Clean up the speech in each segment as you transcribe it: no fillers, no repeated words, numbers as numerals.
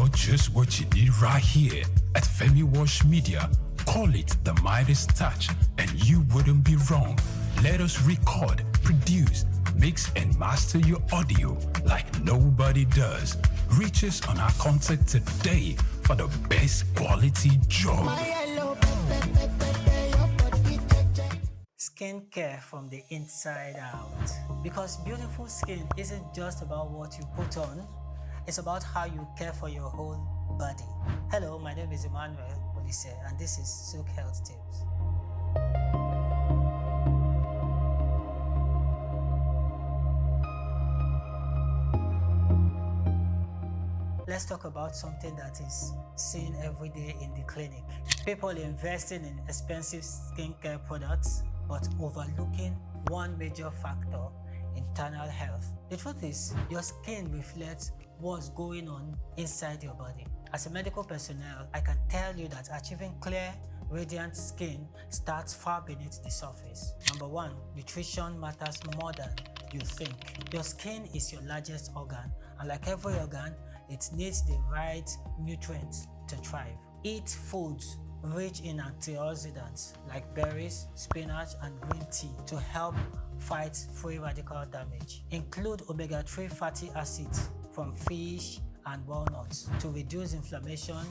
got just what you need right here at Femi Wash Media. Call it the Midas Touch, and you wouldn't be wrong. Let us record, produce, mix, and master your audio like nobody does. Reach us on our contact today for the best quality job. Skincare from the inside out. Because beautiful skin isn't just about what you put on, it's about how you care for your whole body. Hello, my name is Emmanuel Olise, and this is SOUQ Health Tips. Let's talk about something that is seen every day in the clinic. People investing in expensive skincare products but overlooking one major factor: internal health. The truth is, your skin reflects what's going on inside your body. As a medical personnel, I can tell you that achieving clear, radiant skin starts far beneath the surface. Number one, nutrition matters more than you think. Your skin is your largest organ, and like every organ, it needs the right nutrients to thrive. Eat foods rich in antioxidants like berries, spinach, and green tea to help fight free radical damage. Include omega-3 fatty acids from fish and walnuts to reduce inflammation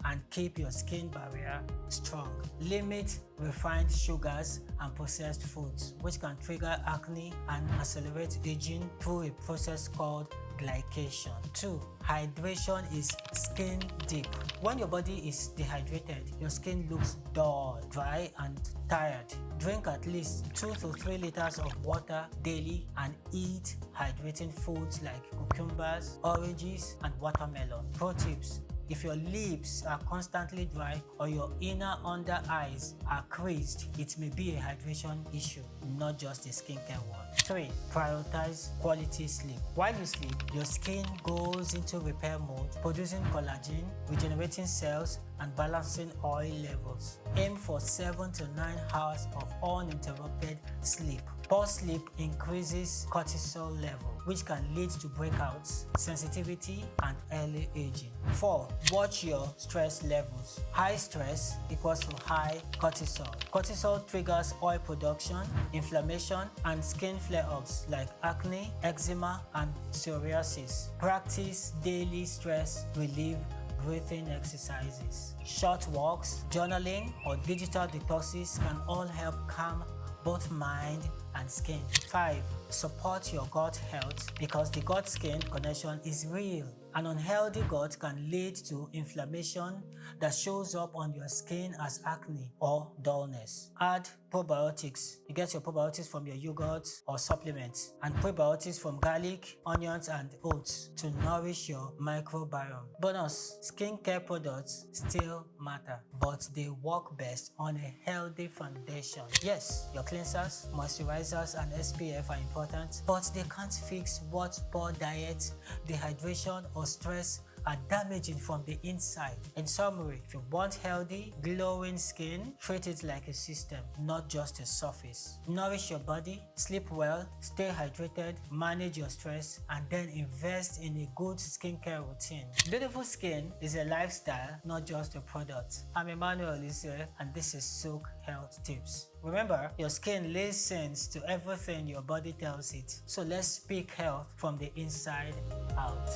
and keep your skin barrier strong. Limit refined sugars and processed foods, which can trigger acne and accelerate aging through a process called glycation. 2. Hydration is skin deep. When your body is dehydrated, your skin looks dull, dry, and tired. Drink at least 2 to 3 liters of water daily and eat hydrating foods like cucumbers, oranges, and watermelon. Pro tips: if your lips are constantly dry or your inner under eyes are creased, it may be a hydration issue, not just a skincare one. 3. Prioritize quality sleep. While you sleep, your skin goes into repair mode, producing collagen, regenerating cells, and balancing oil levels. Aim for 7 to 9 hours of uninterrupted sleep. Poor sleep increases cortisol level, which can lead to breakouts, sensitivity, and early aging. 4. Watch your stress levels. High stress equals to high cortisol. Cortisol triggers oil production, inflammation, and skin flare-ups like acne, eczema, and psoriasis. Practice daily stress relief breathing exercises. Short walks, journaling, or digital detoxes can all help calm both mind and skin. 5. Support your gut health, because the gut-skin connection is real. An unhealthy gut can lead to inflammation that shows up on your skin as acne or dullness. Add probiotics. You get your probiotics from your yogurt or supplements, and prebiotics from garlic, onions, and oats to nourish your microbiome. Bonus: skincare products still matter, but they work best on a healthy foundation. Yes, your cleansers, moisturizers, and SPF are important, but they can't fix what poor diet, dehydration, or stress are damaging from the inside. In summary, if you want healthy, glowing skin, treat it like a system, not just a surface. Nourish your body, sleep well, stay hydrated, manage your stress, and then invest in a good skincare routine. Beautiful skin is a lifestyle, not just a product. I'm Emmanuel Olise, and this is SOUQ Health Tips. Remember, your skin listens to everything your body tells it. So let's speak health from the inside out.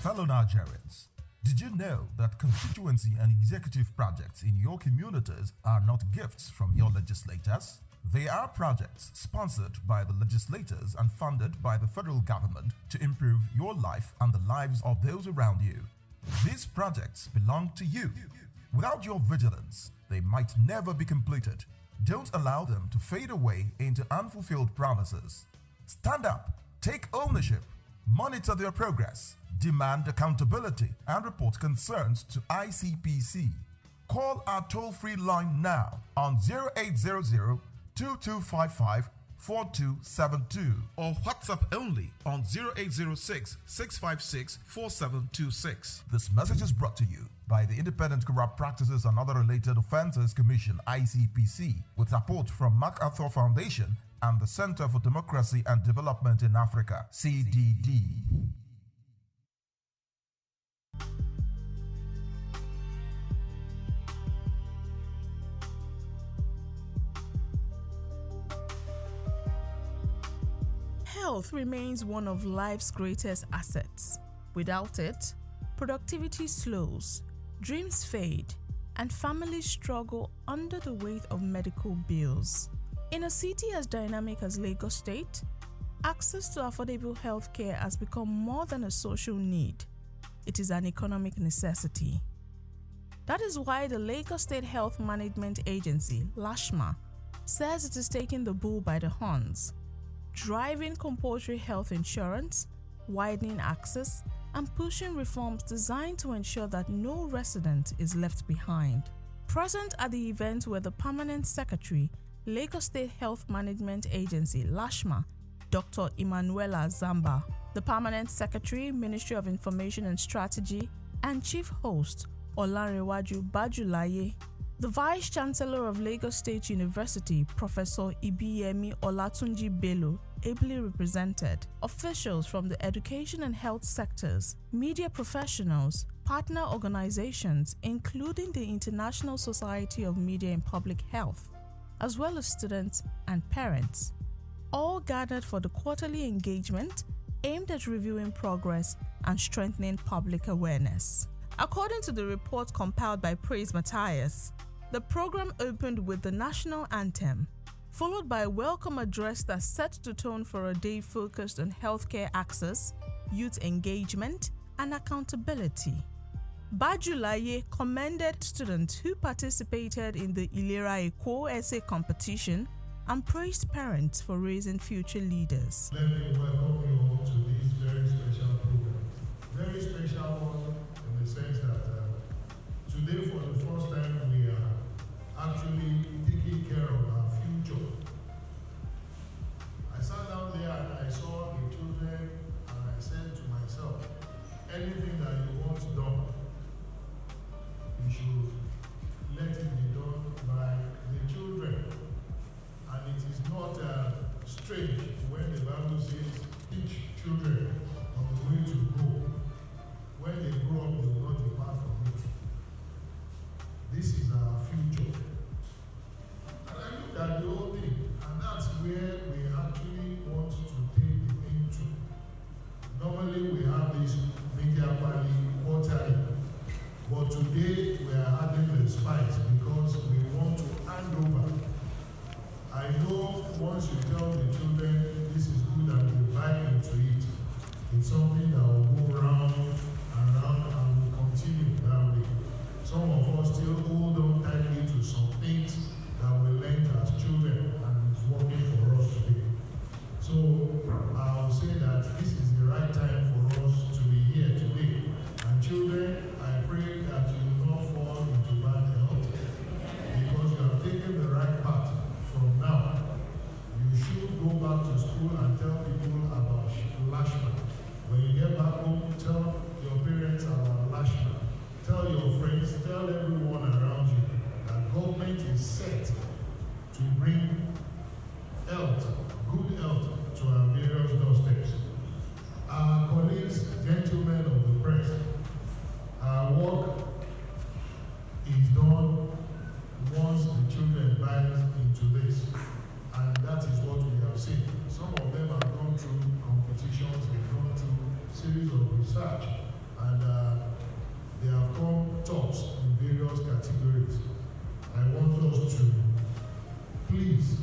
Fellow Nigerians, did you know that constituency and executive projects in your communities are not gifts from your legislators? They are projects sponsored by the legislators and funded by the federal government to improve your life and the lives of those around you. These projects belong to you. Without your vigilance, they might never be completed. Don't allow them to fade away into unfulfilled promises. Stand up, take ownership, monitor their progress, demand accountability, and report concerns to ICPC. Call our toll-free line now on 0800-2255 4272 or WhatsApp only on 0806 656 4726. This message is brought to you by the Independent Corrupt Practices and Other Related Offences Commission (ICPC) with support from MacArthur Foundation and the Center for Democracy and Development in Africa (CDD). Health remains one of life's greatest assets. Without it, productivity slows, dreams fade, and families struggle under the weight of medical bills. In a city as dynamic as Lagos State, access to affordable healthcare has become more than a social need. It is an economic necessity. That is why the Lagos State Health Management Agency, LASHMA, says it is taking the bull by the horns, driving compulsory health insurance, widening access, and pushing reforms designed to ensure that no resident is left behind. Present at the event were the Permanent Secretary, Lagos State Health Management Agency, LASHMA, Dr. Emanuela Zamba, the Permanent Secretary, Ministry of Information and Strategy, and Chief Host, Olanrewaju Bajulaye, the Vice Chancellor of Lagos State University, Professor Ibiyemi Olatunji Bello, ably represented, officials from the education and health sectors, media professionals, partner organizations, including the International Society of Media and Public Health, as well as students and parents, all gathered for the quarterly engagement aimed at reviewing progress and strengthening public awareness. According to the report compiled by Praise Matthias, the program opened with the national anthem, followed by a welcome address that set the tone for a day focused on healthcare access, youth engagement, and accountability. Bajulaye commended students who participated in the Ilera Eko essay competition and praised parents for raising future leaders. Let me welcome you all to this very special program. Very special one in the sense that today for the first time we are actually taking care of our future. I sat down there and I saw the children and I said to myself, anything that you want done, you should let it be done by the children. And it is not strange when the Bible says, teach children on the way to go. When they grow up, they will not depart from it. This is our future. And I looked at the whole thing, and that's where we actually want to take the thing to. Normally we have this media quarterly, but today we are adding the spice because we want to hand over. I know once you tell the children this is good and they buy into it, it's something that will go round and round and will continue that way. Some of us still hold on tightly to some things that we learned as children and is working for us today. So I'll say that this is the right time for us to be here today. And children, I pray that you will not fall into bad health because you have taken the right path. From now, you should go back to school and tell people about LASHMA. When you get back home, tell your parents about LASHMA. Tell your friends, tell everyone around you that government is set to bring health, good health, to our various doorsteps. Our colleagues, gentlemen of the press, our work is done once the children buy into this, and that is what we have seen. Some of them have gone through competitions, they've gone through series of research, and they have come tops in various categories. I want us to please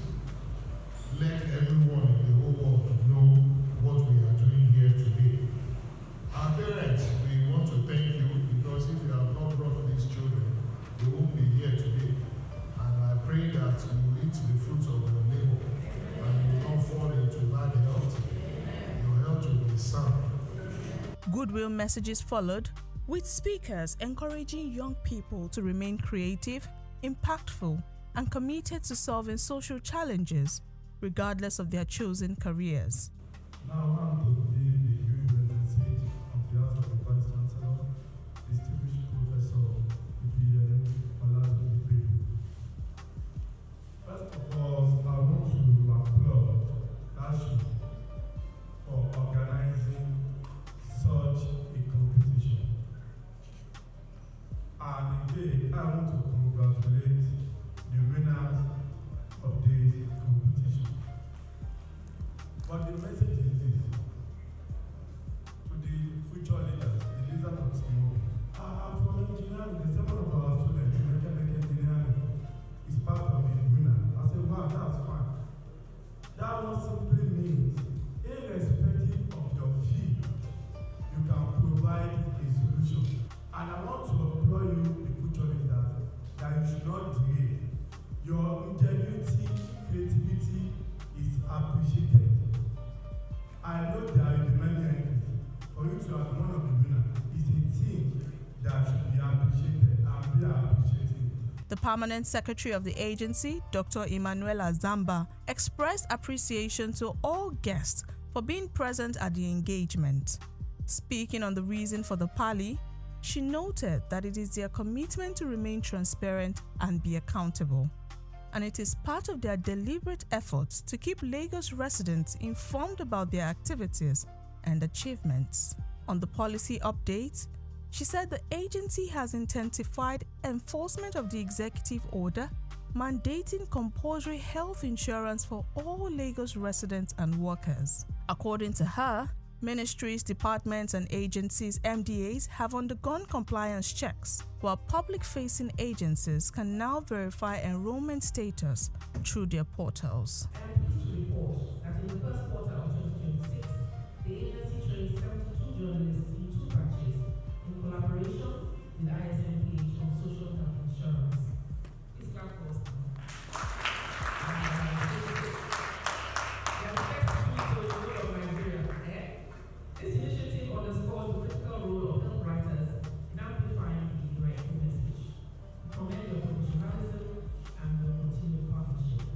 let everyone in the whole world know what we are doing here today. Our parents, we want to thank you because if you have not brought these children, they won't be here today. And I pray that you eat the fruits of your labor and you will not fall into bad health. Your health will be sound. Goodwill messages followed, with speakers encouraging young people to remain creative, impactful, and committed to solving social challenges, regardless of their chosen careers. Now I'm going to be the representative on behalf of the Vice Chancellor, distinguished Professor EPN Olatunji. First of all, I want to applaud ASHU for organizing such a competition. And again, I want to congratulate the winners of the competition. But the message is this: to the future leaders, the leaders of tomorrow. I'm from engineering. The seven of our students in mechanical engineering is part of the winner. I said, wow, that's fine. That one simply means, irrespective of your field, you can provide a solution. And I want to applaud you, the future leaders, that you should not delay. Your ingenuity, creativity is appreciated. I know there will be many entries. For you to have one of the winners is a team that should be appreciated and be appreciated. The permanent secretary of the agency, Dr. Emanuela Zamba, expressed appreciation to all guests for being present at the engagement. Speaking on the reason for the parley, she noted that it is their commitment to remain transparent and be accountable, and it is part of their deliberate efforts to keep Lagos residents informed about their activities and achievements. On the policy update, she said the agency has intensified enforcement of the executive order mandating compulsory health insurance for all Lagos residents and workers. According to her, ministries, departments, and agencies (MDAs) have undergone compliance checks, while public-facing agencies can now verify enrollment status through their portals. I am pleased to report that in the first quarter of 2026, the agency trained 72 journalists in 2 batches in collaboration with ISMPH on social health insurance. Please clap for us now. This initiative underscores the critical role of health writers in amplifying the right message. We commend your professionalism and your continued partnership.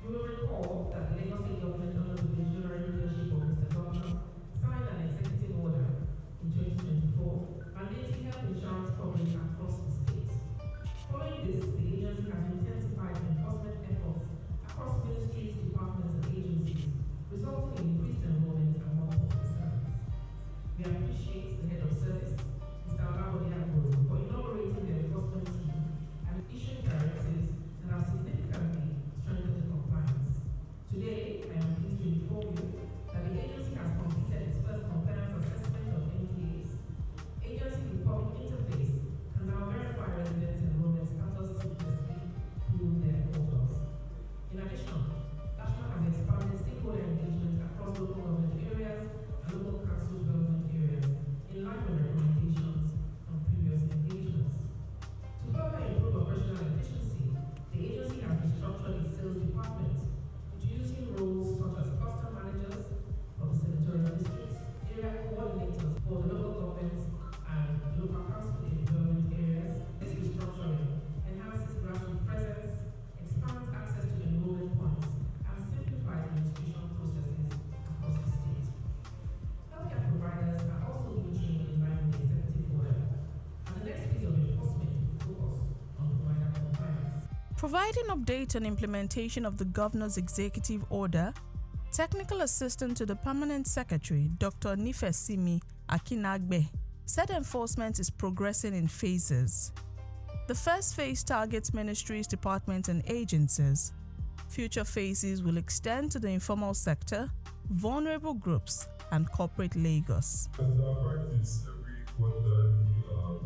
You will recall that the Lagos State government, under the visionary leadership of Mr. Governor, signed an executive order in 2024 mandating health insurance coverage across the state. Following this, the agency has intensified enforcement efforts across ministries, departments, and agencies, resulting in increased enrollment and more public service. We appreciate the head of service, Mr. Olabode Agboro, for inaugurating the enforcement team and issuing directives that have significantly strengthened compliance. Today, I am pleased to inform you that the agency has completed its first compliance assessment of NDAs. Agency with public interface can now verify residents' enrollment status seamlessly through their portals. In addition, National has expanded stakeholder engagement across local government areas and local council development areas in line with recommendations from previous engagements. To further improve operational efficiency, the agency has restructured its sales department, introducing roles such as cluster managers for the senatorial districts, area coordinators for the local governments and local council development areas. This restructuring enhances grassroots presence, expands access to enrollment points, and simplifies administration processes across the state. Healthcare providers are also being trained in line with the executive order, and the next phase of enforcement will focus on provider compliance. Providing update on implementation of the governor's executive order, technical assistant to the permanent secretary, Dr. Nifesimi Akinagbe, said enforcement is progressing in phases. The first phase targets ministries, departments, and agencies. Future phases will extend to the informal sector, vulnerable groups, and corporate Lagos. As our practice every quarterly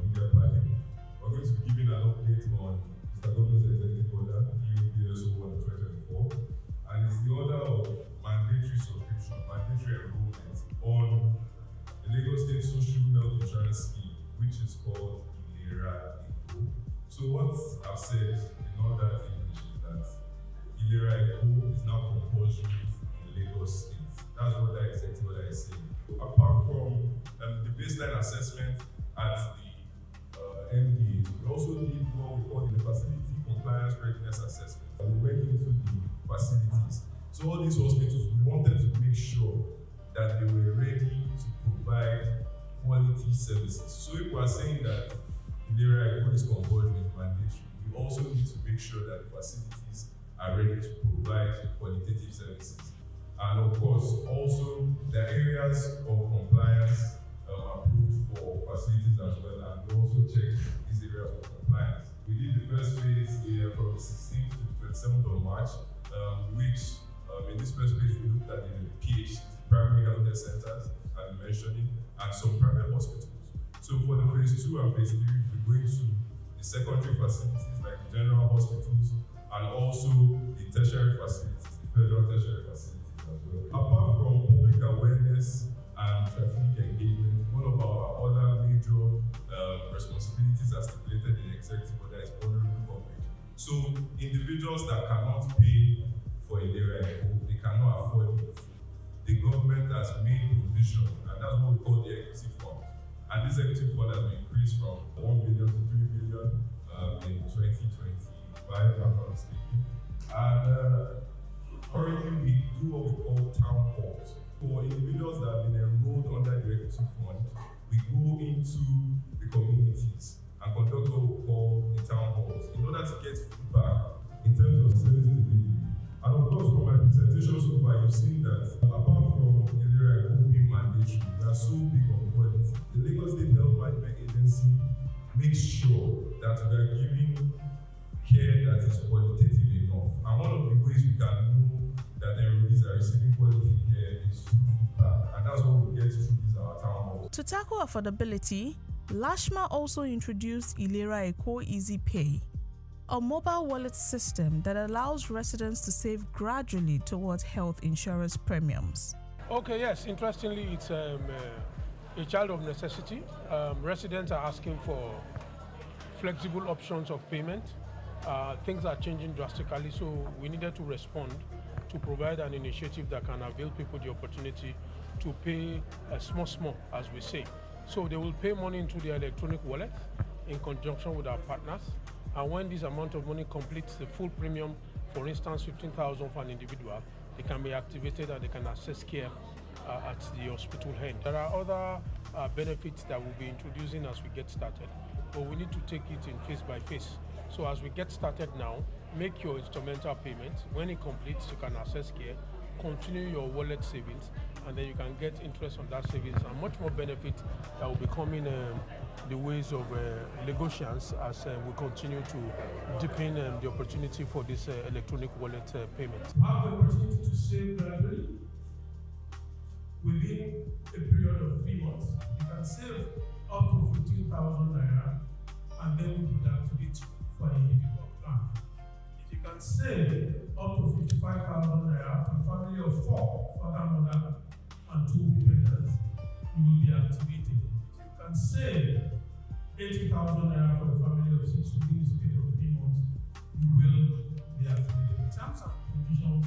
media planning, we're going to be giving an update on Mr. Governor's executive order, EOPSO 1 2024, and it's the order of mandatory subscription, mandatory enrollment on the Lagos State Social Health Insurance Scheme, which is called ILERA. So what I've said in all that English is that ILERA is now compulsory in Lagos State. That's what that executive order is saying. Apart from the baseline assessment at the MDAs, we also did what we call the facility compliance readiness assessment. We went into the facilities. So So all these hospitals, we wanted to make sure that they were ready to provide quality services. So if we are saying that Ilera is converged with mandatory, we also need to make sure that the facilities are ready to provide qualitative services. And of course, also the areas of compliance approved for facilities as well, and we also check these areas of compliance. We did the first phase here from the 16th to the 27th of March, which in this first phase we looked at the PHCs, primary healthcare centers, I'm mentioning, and some private hospitals. So for the phase 2 and phase 3, we're going to the secondary facilities like the general hospitals, and also the tertiary facilities, the federal tertiary facilities as well. Apart from public awareness and strategic engagement, one of our other major responsibilities as stipulated in the executive order is vulnerable coverage. So individuals that cannot pay for a they cannot afford it. The government has made provision, and that's what we call the equity fund. And this equity fund has been increased from 1 billion to 3 billion in 2025, if I'm not mistaken. And currently we do what we call town halls. For individuals that have been enrolled under the equity fund, we go into the communities and conduct what we call the town halls in order to get feedback in terms of service delivery. And of course, from my presentation so far, you've seen that apart from Ilera being mandatory, we are so big on quality. The Lagos State Health Management Agency makes sure that we are giving care that is qualitative enough. And one of the ways we can know that the enrollees are receiving quality care is through feedback. And that's what we get through these our town halls. To tackle affordability, Lashma also introduced Ilera Eco Easy Pay, a mobile wallet system that allows residents to save gradually towards health insurance premiums. Okay, yes, interestingly, it's a child of necessity. Residents are asking for flexible options of payment. Things are changing drastically, so we needed to respond to provide an initiative that can avail people the opportunity to pay small, as we say. So they will pay money into their electronic wallet in conjunction with our partners. And when this amount of money completes the full premium, for instance, 15,000 for an individual, they can be activated and they can access care at the hospital end. There are other benefits that we'll be introducing as we get started, but we need to take it in phase by phase. So as we get started now, make your instrumental payment. When it completes, you can access care, continue your wallet savings, and then you can get interest on that savings and much more benefit that will be coming the ways of negotiations as we continue to deepen the opportunity for this electronic wallet payment. Have the opportunity to save gradually within a period of 3 months. You can save up to 15,000 naira, and then we would activate for an individual plan. If you can save up to 55,000 naira for a family of 4, father, mother, and 2 dependents, you will be activated. If you can save 80,000 naira for a family of 6 within the space of 3 months, you will be activated. Terms and conditions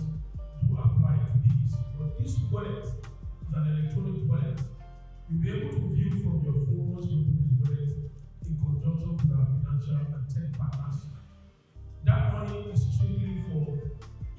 do apply to these, but this wallet is an electronic wallet. You'll be able to view from your phone once you open this wallet in conjunction with our financial and tech partners. That money is strictly for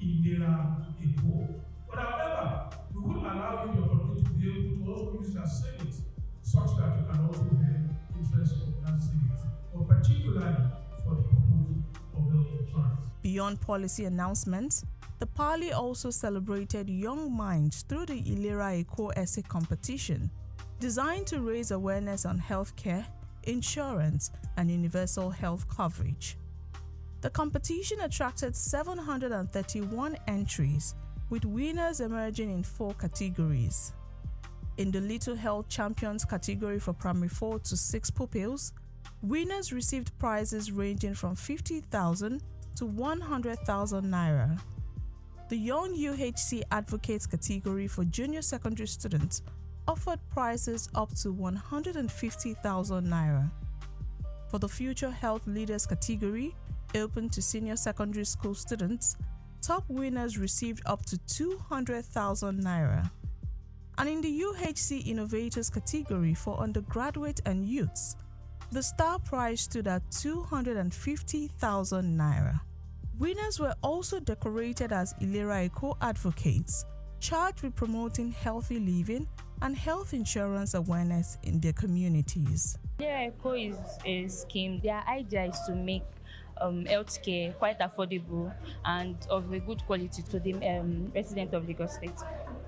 Ilera Eco. But however, we will allow you the opportunity to be able to also use your savings such that you can also pay interest on that savings, or particularly for the purpose of health insurance. Beyond policy announcements, the Parley also celebrated young minds through the Ilera Eco Essay competition, designed to raise awareness on healthcare, insurance, and universal health coverage. The competition attracted 731 entries, with winners emerging in 4 categories. In the Little Health Champions category for primary 4 to 6 pupils, winners received prizes ranging from 50,000 to 100,000 naira. The Young UHC Advocates category for junior secondary students offered prizes up to 150,000 naira. For the Future Health Leaders category, open to senior secondary school students, top winners received up to 200,000 naira. And in the UHC Innovators category for undergraduate and youths, the star prize stood at 250,000 naira. Winners were also decorated as Ilera Eco advocates, charged with promoting healthy living and health insurance awareness in their communities. Ilera Eco is a scheme. Their idea is to make healthcare quite affordable and of a good quality to the residents of Lagos State.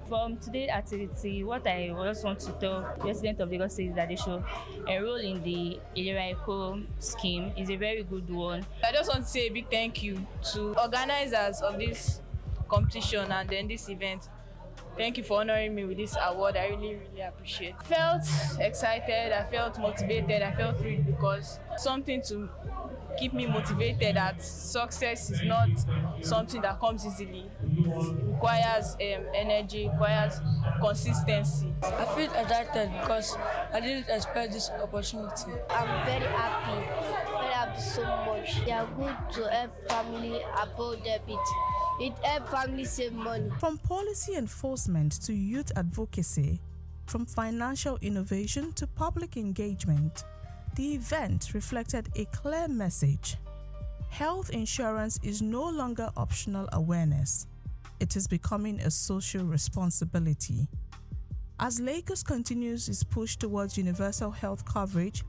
From today's activity, what I just want to tell residents of Lagos State is that they should enroll in the Ilera Eco scheme. It's a very good one. I just want to say a big thank you to organizers of this competition and then this event. Thank you for honoring me with this award. I really, really appreciate it. I felt excited, I felt motivated, I felt thrilled because something to keep me motivated that success is not something that comes easily. It requires energy, requires consistency. I feel excited because I didn't expect this opportunity. I'm very happy so much. They are good to help family about debit. It helps family save money. From policy enforcement to youth advocacy, from financial innovation to public engagement, the event reflected a clear message. Health insurance is no longer optional awareness. It is becoming a social responsibility. As Lagos continues its push towards universal health coverage,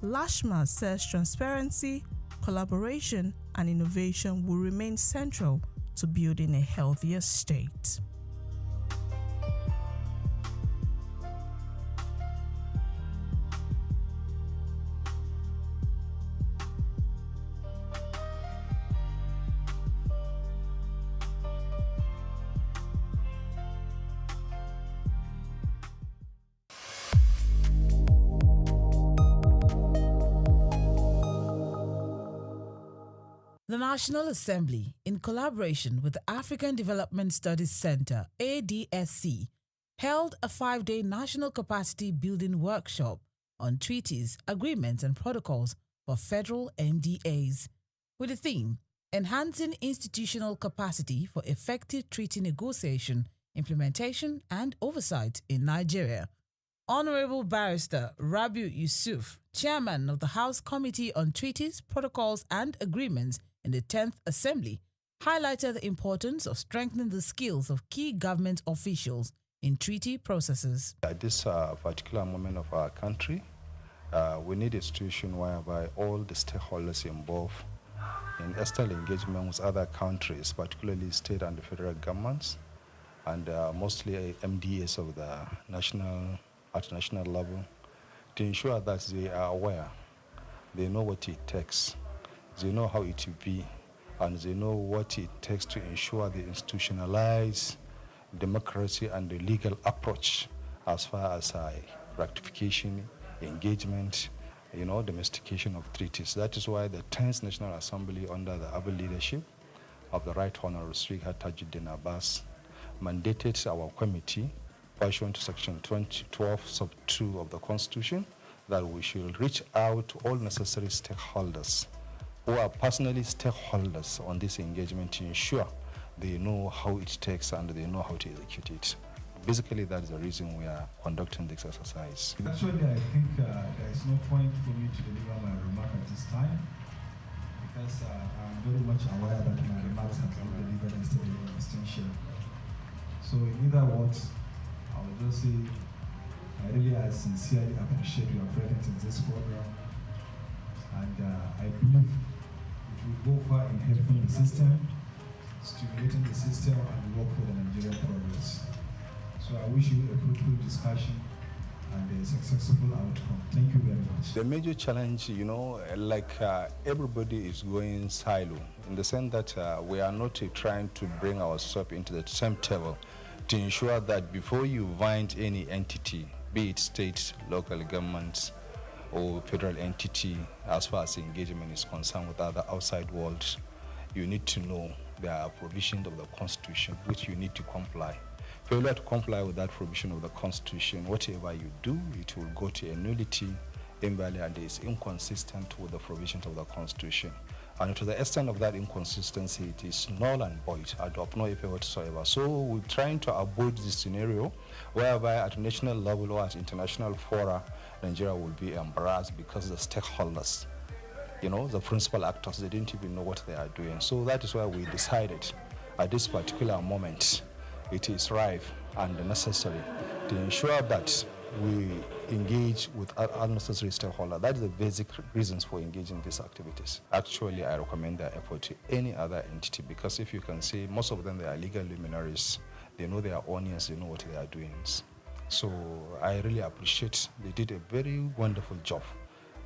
Lashma says transparency, collaboration, and innovation will remain central to building a healthier state. The National Assembly, in collaboration with the African Development Studies Center, ADSC, held a 5-day national capacity building workshop on treaties, agreements, and protocols for federal MDAs, with the theme, Enhancing Institutional Capacity for Effective Treaty Negotiation, Implementation, and Oversight in Nigeria. Honorable Barrister Rabiu Yusuf, Chairman of the House Committee on Treaties, Protocols, and Agreements in the 10th Assembly, highlighted the importance of strengthening the skills of key government officials in treaty processes. At this particular moment of our country, we need a situation whereby all the stakeholders involved in external engagement with other countries, particularly state and federal governments, and mostly MDAs of the at national level, to ensure that they are aware, they know what it takes, they know how it will be, and they know what it takes to ensure the institutionalized democracy and the legal approach as far as ratification, engagement, domestication of treaties. That is why the 10th National Assembly, under the able leadership of the Right Honorable Speaker Tajuddin Abbas, mandated our committee, pursuant to Section 12, Sub 2 of the Constitution, that we should reach out to all necessary stakeholders who are personally stakeholders on this engagement to ensure they know how it takes and they know how to execute it. Basically, that is the reason we are conducting this exercise. Actually, I think there is no point for me to deliver my remark at this time because I'm very much aware that my remarks have been delivered yesterday in distinction. So in either words, I will just say I really sincerely appreciate your presence in this program, and I believe it will go far in helping the system, stimulating the system, and work for the Nigerian progress. So I wish you a fruitful discussion and a successful outcome. Thank you very much. The major challenge, everybody is going silo, in the sense that we are not trying to bring ourselves into the same table to ensure that before you find any entity, be it state, local governments, or federal entity, as far as engagement is concerned with other outside worlds, you need to know there are provisions of the Constitution which you need to comply. Failure to comply with that provision of the Constitution, whatever you do, it will go to a nullity, invalid, and is inconsistent with the provisions of the Constitution. And to the extent of that inconsistency, it is null and void and of no effect whatsoever. So we're trying to avoid this scenario whereby at national level or at international fora, Nigeria will be embarrassed because the stakeholders the principal actors, they didn't even know what they are doing. So that is why we decided at this particular moment, it is rife and necessary to ensure that we engage with unnecessary stakeholders. That is the basic reasons for engaging these activities. Actually, I recommend their effort to any other entity, because if you can see, most of them, they are legal luminaries. They know their audience, they know what they are doing. So I really appreciate, they did a very wonderful job.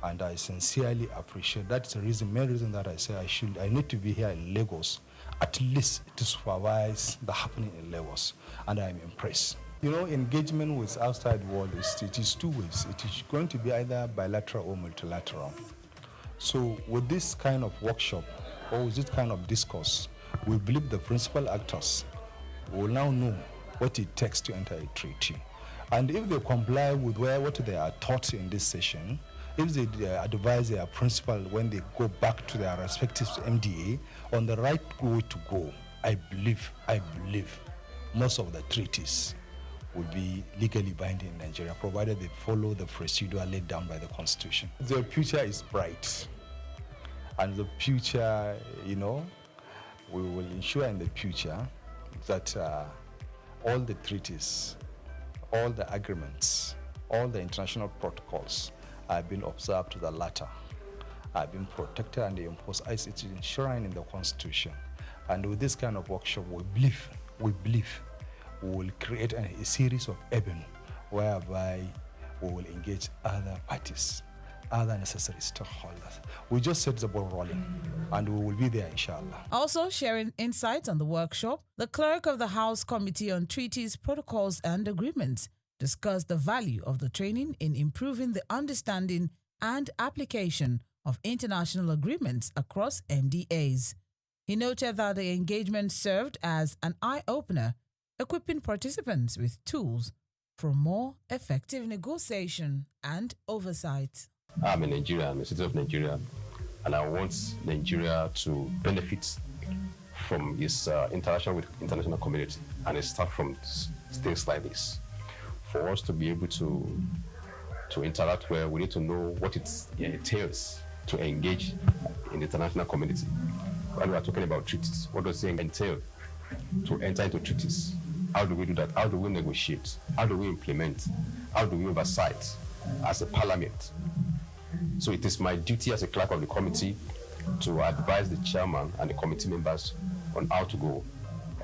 And I sincerely appreciate. That's the main reason that I say I need to be here in Lagos, at least to supervise the happening in Lagos. And I'm impressed. Engagement with outside world it is two ways. It is going to be either bilateral or multilateral. So with this kind of workshop or with this kind of discourse, we believe the principal actors will now know what it takes to enter a treaty. And if they comply with what they are taught in this session, if they advise their principal when they go back to their respective MDA on the right way to go, I believe most of the treaties will be legally binding in Nigeria, provided they follow the procedure laid down by the Constitution. The future is bright. And the future, we will ensure in the future that all the treaties, all the agreements, all the international protocols have been observed to the latter, have been protected and imposed as it is enshrined in the Constitution. And with this kind of workshop, we believe we will create a series of avenues whereby we will engage other parties, other necessary stakeholders. We just set the ball rolling, and we will be there, inshallah. Also sharing insights on the workshop, the clerk of the House Committee on Treaties, Protocols and Agreements discussed the value of the training in improving the understanding and application of international agreements across MDAs. He noted that the engagement served as an eye-opener, equipping participants with tools for more effective negotiation and oversight. I'm a Nigerian, I'm a citizen of Nigeria, and I want Nigeria to benefit from its interaction with international community, and it starts from things like this. For us to be able to interact well, we need to know what it entails to engage in the international community. When we are talking about treaties, what does it entail to enter into treaties? How do we do that? How do we negotiate? How do we implement? How do we oversight as a parliament? So it is my duty as a clerk of the committee to advise the chairman and the committee members on how to go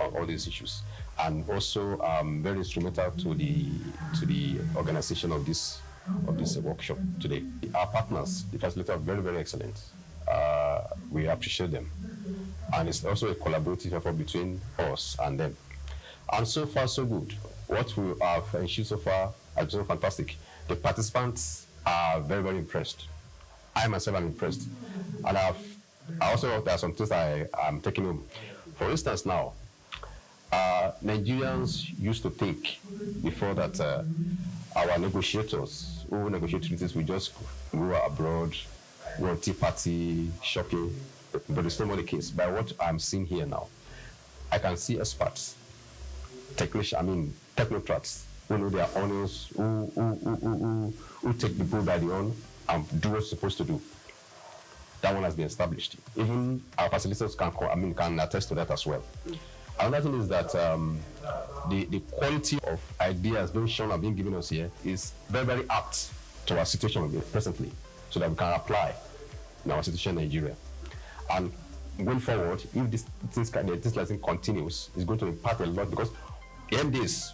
on all these issues. And also very instrumental to the organization of this workshop today. Our partners, the facilitators, are very, very excellent. We appreciate them. And it's also a collaborative effort between us and them. And so far, so good. What we have achieved so far has been fantastic. The participants are very, very impressed. I myself am impressed. And I also there are some things I'm taking home. For instance, now, Nigerians used to think before that our negotiators who negotiate treaties will just go abroad, go on tea party, shopping, but it's not the case. By what I'm seeing here now, I can see experts, technocrats who know their onions, who take the bull by the horn and do what's supposed to do. That one has been established. Even our facilitators can attest to that as well. Another thing is that the quality of ideas being shown and being given us here is very, very apt to our situation presently, so that we can apply in our situation in Nigeria. And going forward, if this lesson continues, it's going to impact a lot, because the MDs,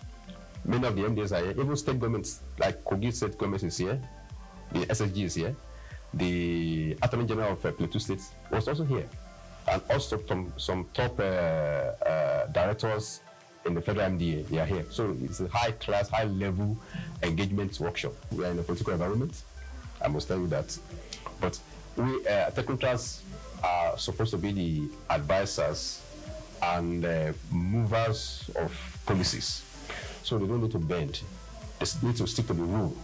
many of the MDs are here, even state governments, like Kogi State Government is here, the SSG is here, the Attorney General of Plateau State was also here, and also some top directors in the federal MDA, they are here. So it's a high-class, high-level engagement workshop. We are in a political environment, I must tell you that. But we, technocrats, are supposed to be the advisors and movers of policies. So they don't need to bend. They need to stick to the rule.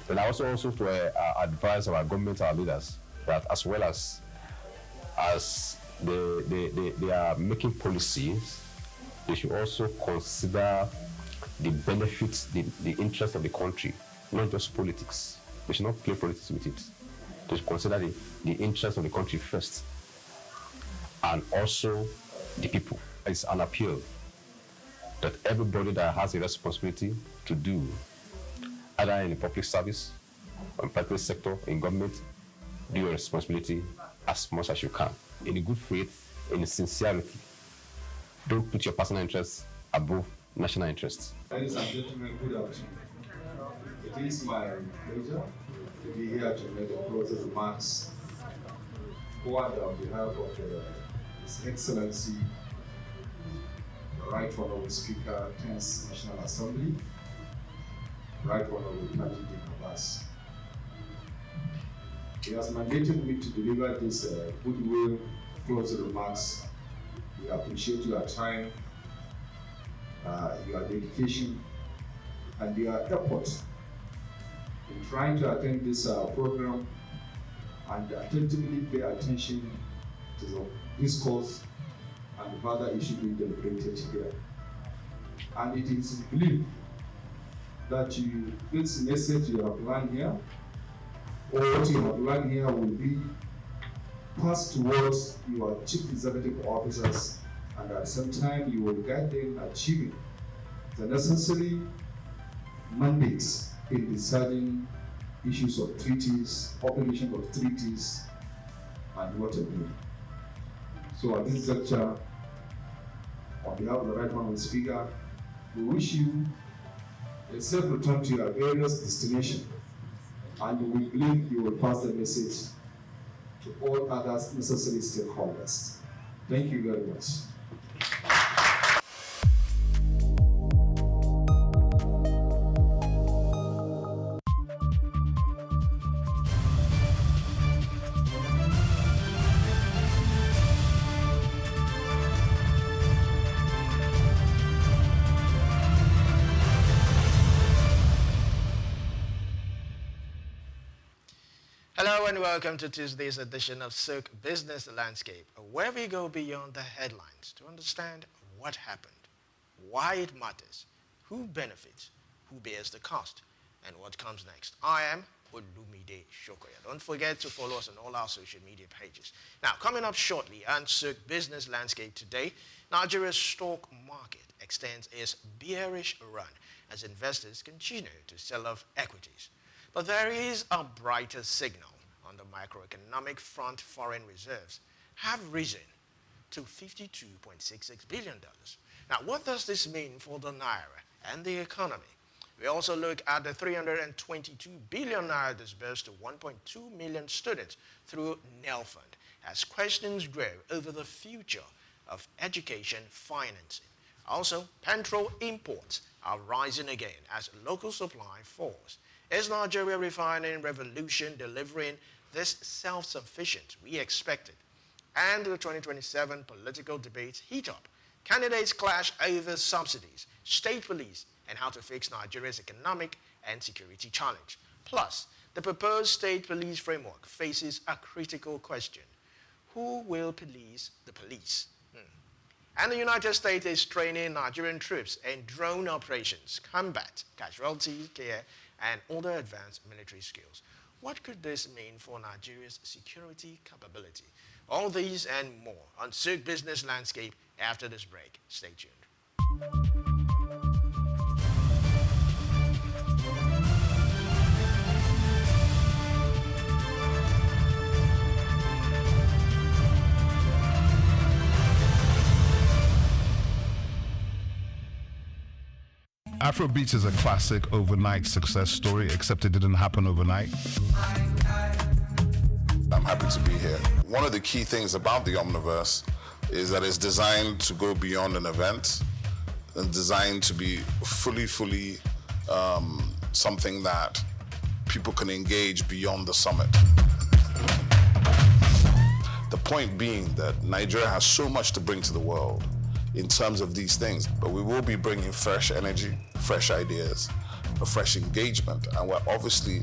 And also to advise our government, our leaders, that as well as they are making policies, they should also consider the benefits, the interests of the country, not just politics. They should not play politics with it. to consider the interests of the country first, and also the people. It's an appeal that everybody that has a responsibility to do, either in the public service, or in private sector, in government, do your responsibility as much as you can, in a good faith, in sincerity. Don't put your personal interests above national interests. Ladies and gentlemen, good afternoon. It is my pleasure to be here to make a closing remarks for and on behalf of His Excellency, the Right Honorable Speaker, 10th National Assembly, Right Honorable Tajudeen Abbas. He has mandated me to deliver this goodwill closing remarks. We appreciate your time, your dedication, and your effort in trying to attend this program and attentively pay attention to the discourse and the further issue being deliberated here. And it is believed that this message you have learned here, or what you have learned here, will be passed towards your chief executive officers, and at the same time you will guide them achieving the necessary mandates in deciding issues of treaties, obligation of treaties, and what have you. So at this juncture, on behalf of the Right Honourable Speaker, we wish you a safe return to your various destinations, and we believe you will pass the message to all other necessary stakeholders. Thank you very much. Hello and welcome to Tuesday's edition of SOUQ Business Landscape, where we go beyond the headlines to understand what happened, why it matters, who benefits, who bears the cost, and what comes next. I am Olumide Shokoya. Don't forget to follow us on all our social media pages. Now, coming up shortly on SOUQ Business Landscape today, Nigeria's stock market extends its bearish run as investors continue to sell off equities. But there is a brighter signal. On the macroeconomic front, foreign reserves have risen to $52.66 billion. Now, what does this mean for the Naira and the economy? We also look at the 322 billion Naira disbursed to 1.2 million students through NELFund as questions grow over the future of education financing. Also, petrol imports are rising again as local supply falls. Is Nigeria refining revolution delivering this self-sufficient we expected? And the 2027 political debates heat up. Candidates clash over subsidies, state police, and how to fix Nigeria's economic and security challenge. Plus, the proposed state police framework faces a critical question. Who will police the police? And the United States is training Nigerian troops in drone operations, combat, casualty care, and other advanced military skills. What could this mean for Nigeria's security capability? All these and more on SOUQ Business Landscape after this break. Stay tuned. Afrobeats is a classic overnight success story, except it didn't happen overnight. I'm happy to be here. One of the key things about the Omniverse is that it's designed to go beyond an event and designed to be fully something that people can engage beyond the summit. The point being that Nigeria has so much to bring to the world in terms of these things, but we will be bringing fresh energy, fresh ideas, a fresh engagement, and we're obviously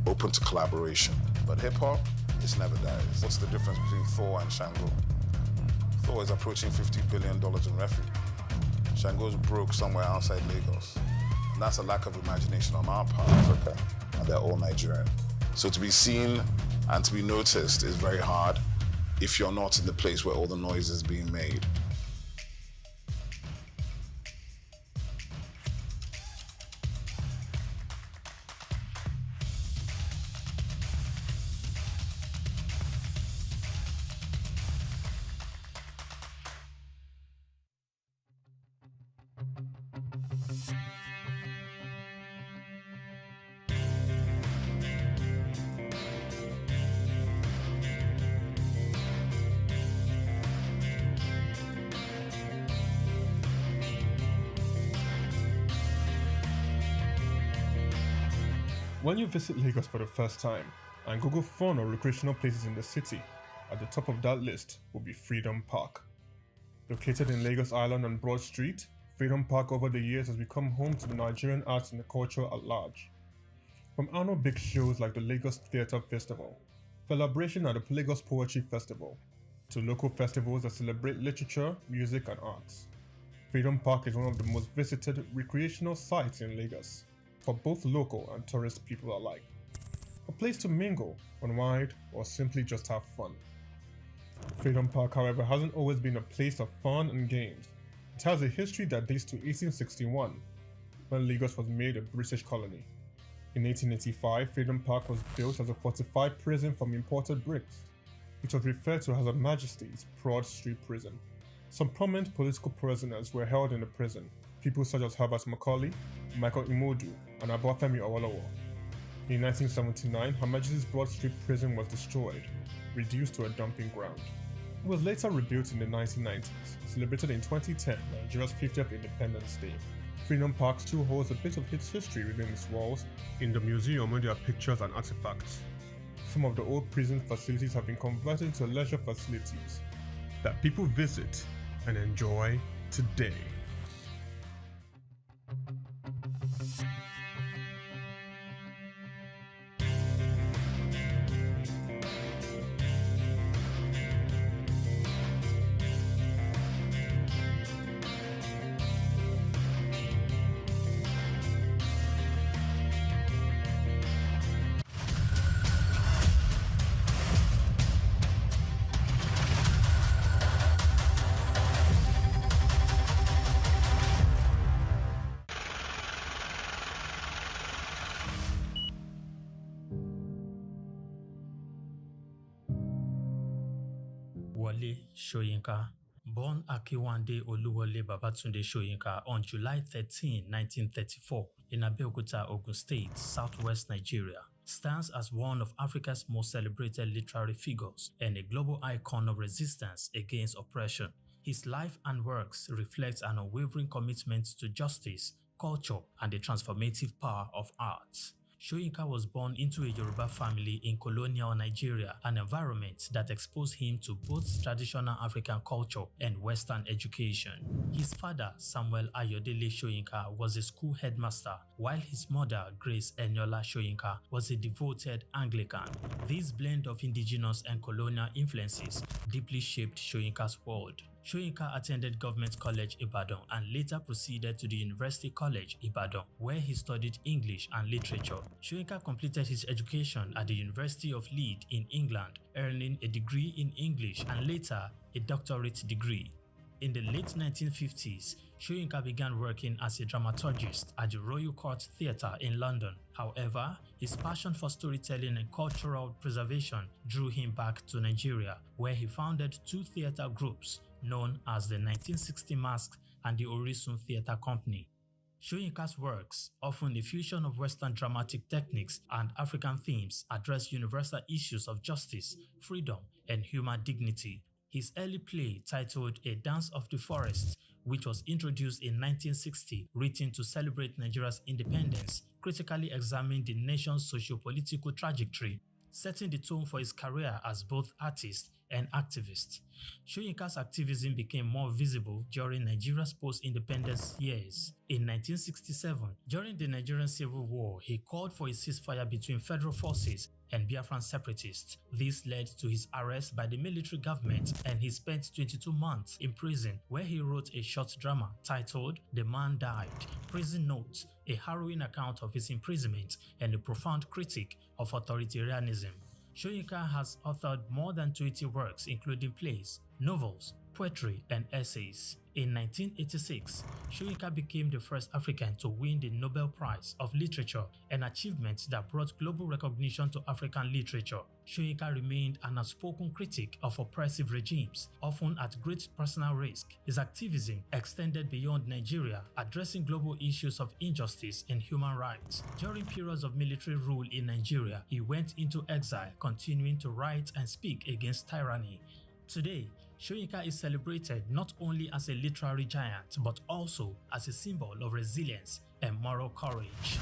open to collaboration. But hip-hop, it never dies. What's the difference between Thor and Shango? Thor is approaching $50 billion in revenue. Shango's broke somewhere outside Lagos. And that's a lack of imagination on our part, Africa, and they're all Nigerian. So to be seen and to be noticed is very hard if you're not in the place where all the noise is being made. When you visit Lagos for the first time and Google fun or recreational places in the city, at the top of that list will be Freedom Park. Located in Lagos Island on Broad Street, Freedom Park over the years has become home to the Nigerian arts and the culture at large. From annual big shows like the Lagos Theatre Festival, Celebration at the Lagos Poetry Festival, to local festivals that celebrate literature, music and arts. Freedom Park is one of the most visited recreational sites in Lagos, for both local and tourist people alike. A place to mingle, unwind, or simply just have fun. Freedom Park, however, hasn't always been a place of fun and games. It has a history that dates to 1861, when Lagos was made a British colony. In 1885, Freedom Park was built as a fortified prison from imported bricks. It was referred to as Her Majesty's Broad Street Prison. Some prominent political prisoners were held in the prison, people such as Herbert Macaulay, Michael Imodu, and Obafemi Awolowo. In 1979, Her Majesty's Broad Street Prison was destroyed, reduced to a dumping ground. It was later rebuilt in the 1990s, celebrated in 2010, Nigeria's 50th Independence Day. Freedom Park still holds a bit of its history within its walls in the museum where there are pictures and artifacts. Some of the old prison facilities have been converted into leisure facilities that people visit and enjoy today. Wole Soyinka, born Akiwande Oluwole Babatunde Soyinka on July 13, 1934, in Abeokuta, Ogun State, southwest Nigeria, stands as one of Africa's most celebrated literary figures and a global icon of resistance against oppression. His life and works reflect an unwavering commitment to justice, culture, and the transformative power of arts. Soyinka was born into a Yoruba family in colonial Nigeria, an environment that exposed him to both traditional African culture and Western education. His father, Samuel Ayodele Soyinka, was a school headmaster, while his mother, Grace Eniola Soyinka, was a devoted Anglican. This blend of indigenous and colonial influences deeply shaped Soyinka's world. Soyinka attended Government College Ibadan and later proceeded to the University College Ibadan, where he studied English and literature. Soyinka completed his education at the University of Leeds in England, earning a degree in English and later a doctorate degree. In the late 1950s, Soyinka began working as a dramaturgist at the Royal Court Theatre in London. However, his passion for storytelling and cultural preservation drew him back to Nigeria, where he founded two theatre groups known as the 1960 Masque and the Orisun Theatre Company. Soyinka's works, often a fusion of Western dramatic techniques and African themes, address universal issues of justice, freedom, and human dignity. His early play, titled A Dance of the Forest, which was introduced in 1960, written to celebrate Nigeria's independence, critically examined the nation's socio-political trajectory, setting the tone for his career as both artist and activist. Soyinka's activism became more visible during Nigeria's post-independence years. In 1967, during the Nigerian Civil War, he called for a ceasefire between federal forces and Biafran separatists. This led to his arrest by the military government, and he spent 22 months in prison, where he wrote a short drama titled The Man Died, Prison Notes, a harrowing account of his imprisonment and a profound critique of authoritarianism. Soyinka has authored more than 20 works including plays, novels, poetry, and essays. In 1986, Soyinka became the first African to win the Nobel Prize of Literature, an achievement that brought global recognition to African literature. Soyinka remained an outspoken critic of oppressive regimes, often at great personal risk. His activism extended beyond Nigeria, addressing global issues of injustice and human rights. During periods of military rule in Nigeria, he went into exile, continuing to write and speak against tyranny. Today, Soyinka is celebrated not only as a literary giant but also as a symbol of resilience and moral courage.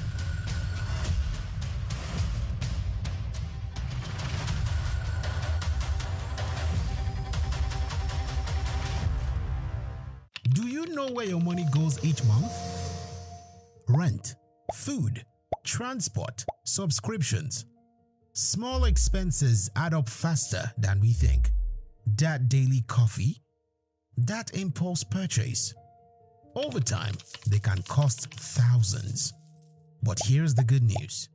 Do you know where your money goes each month? Rent, food, transport, subscriptions. Small expenses add up faster than we think. That daily coffee, that impulse purchase. Over time, they can cost thousands. But here's the good news.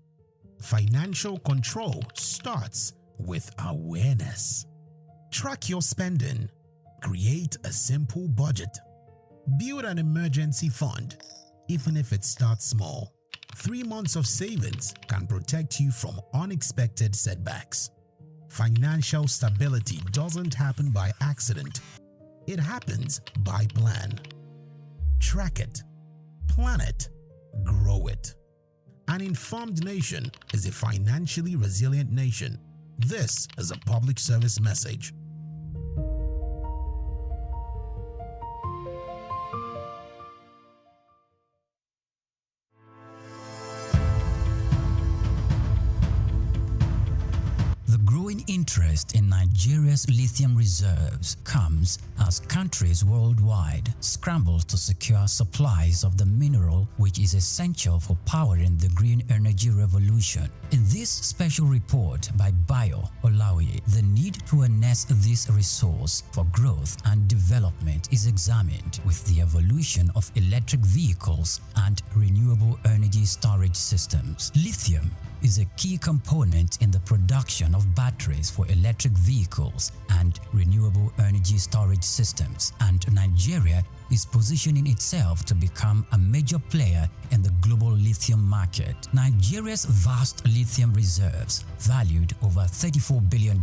Financial control starts with awareness. Track your spending. Create a simple budget. Build an emergency fund, even if it starts small. 3 months of savings can protect you from unexpected setbacks. Financial stability doesn't happen by accident. It happens by plan. Track it, plan it, grow it. An informed nation is a financially resilient nation. This is a public service message. Interest in Nigeria's lithium reserves comes as countries worldwide scramble to secure supplies of the mineral which is essential for powering the green energy revolution. In this special report by Bayo Olaoye, the need to harness this resource for growth and development is examined with the evolution of electric vehicles and renewable energy storage systems. Lithium is a key component in the production of batteries for electric vehicles and renewable energy storage systems, and Nigeria is positioning itself to become a major player in the global lithium market. Nigeria's vast lithium reserves, valued over $34 billion,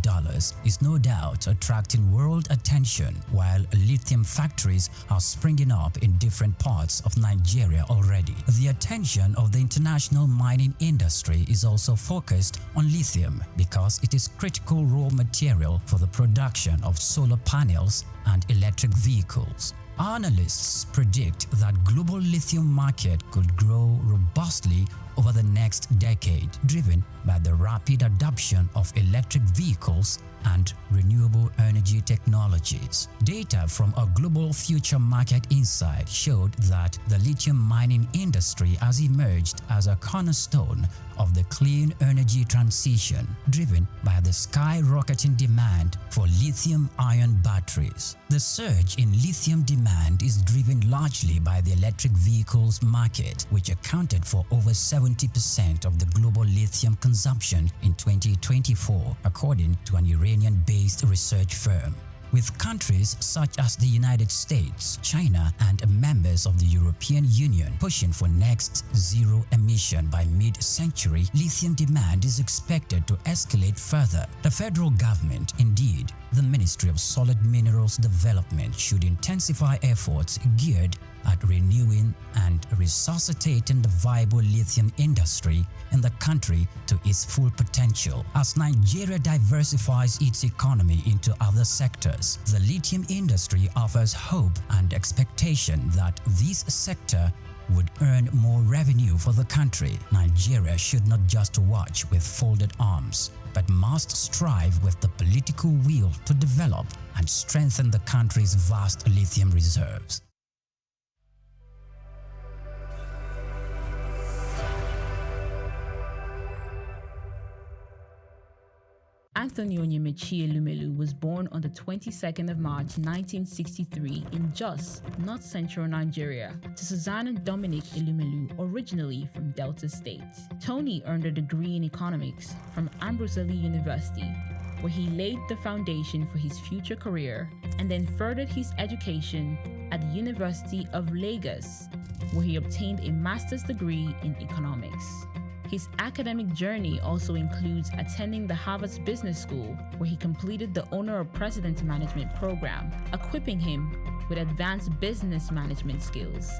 is no doubt attracting world attention, while lithium factories are springing up in different parts of Nigeria already. The attention of the international mining industry is also focused on lithium because it is critical raw material for the production of solar panels and electric vehicles. Analysts predict that global lithium market could grow robustly over the next decade, driven by the rapid adoption of electric vehicles and renewable energy technologies. Data from a global future market insight showed that the lithium mining industry has emerged as a cornerstone of the clean energy transition, driven by the skyrocketing demand for lithium-ion batteries. The surge in lithium demand is driven largely by the electric vehicles market, which accounted for over 70% of the global lithium consumption in 2024, according to an Iranian-based research firm. With countries such as the United States, China, and members of the European Union pushing for next zero emission by mid-century, lithium demand is expected to escalate further. The federal government, indeed, the Ministry of Solid Minerals Development, should intensify efforts geared at renewing and resuscitating the viable lithium industry in the country to its full potential. As Nigeria diversifies its economy into other sectors, the lithium industry offers hope and expectation that this sector would earn more revenue for the country. Nigeria should not just watch with folded arms, but must strive with the political will to develop and strengthen the country's vast lithium reserves. Anthony Onyemaechi Elumelu was born on the 22nd of March 1963 in Jos, North Central Nigeria, to Susanna Dominic Elumelu, originally from Delta State. Tony earned a degree in economics from Ambrose University, where he laid the foundation for his future career, and then furthered his education at the University of Lagos, where he obtained a master's degree in economics. His academic journey also includes attending the Harvard Business School, where he completed the Owner of President Management program, equipping him with advanced business management skills.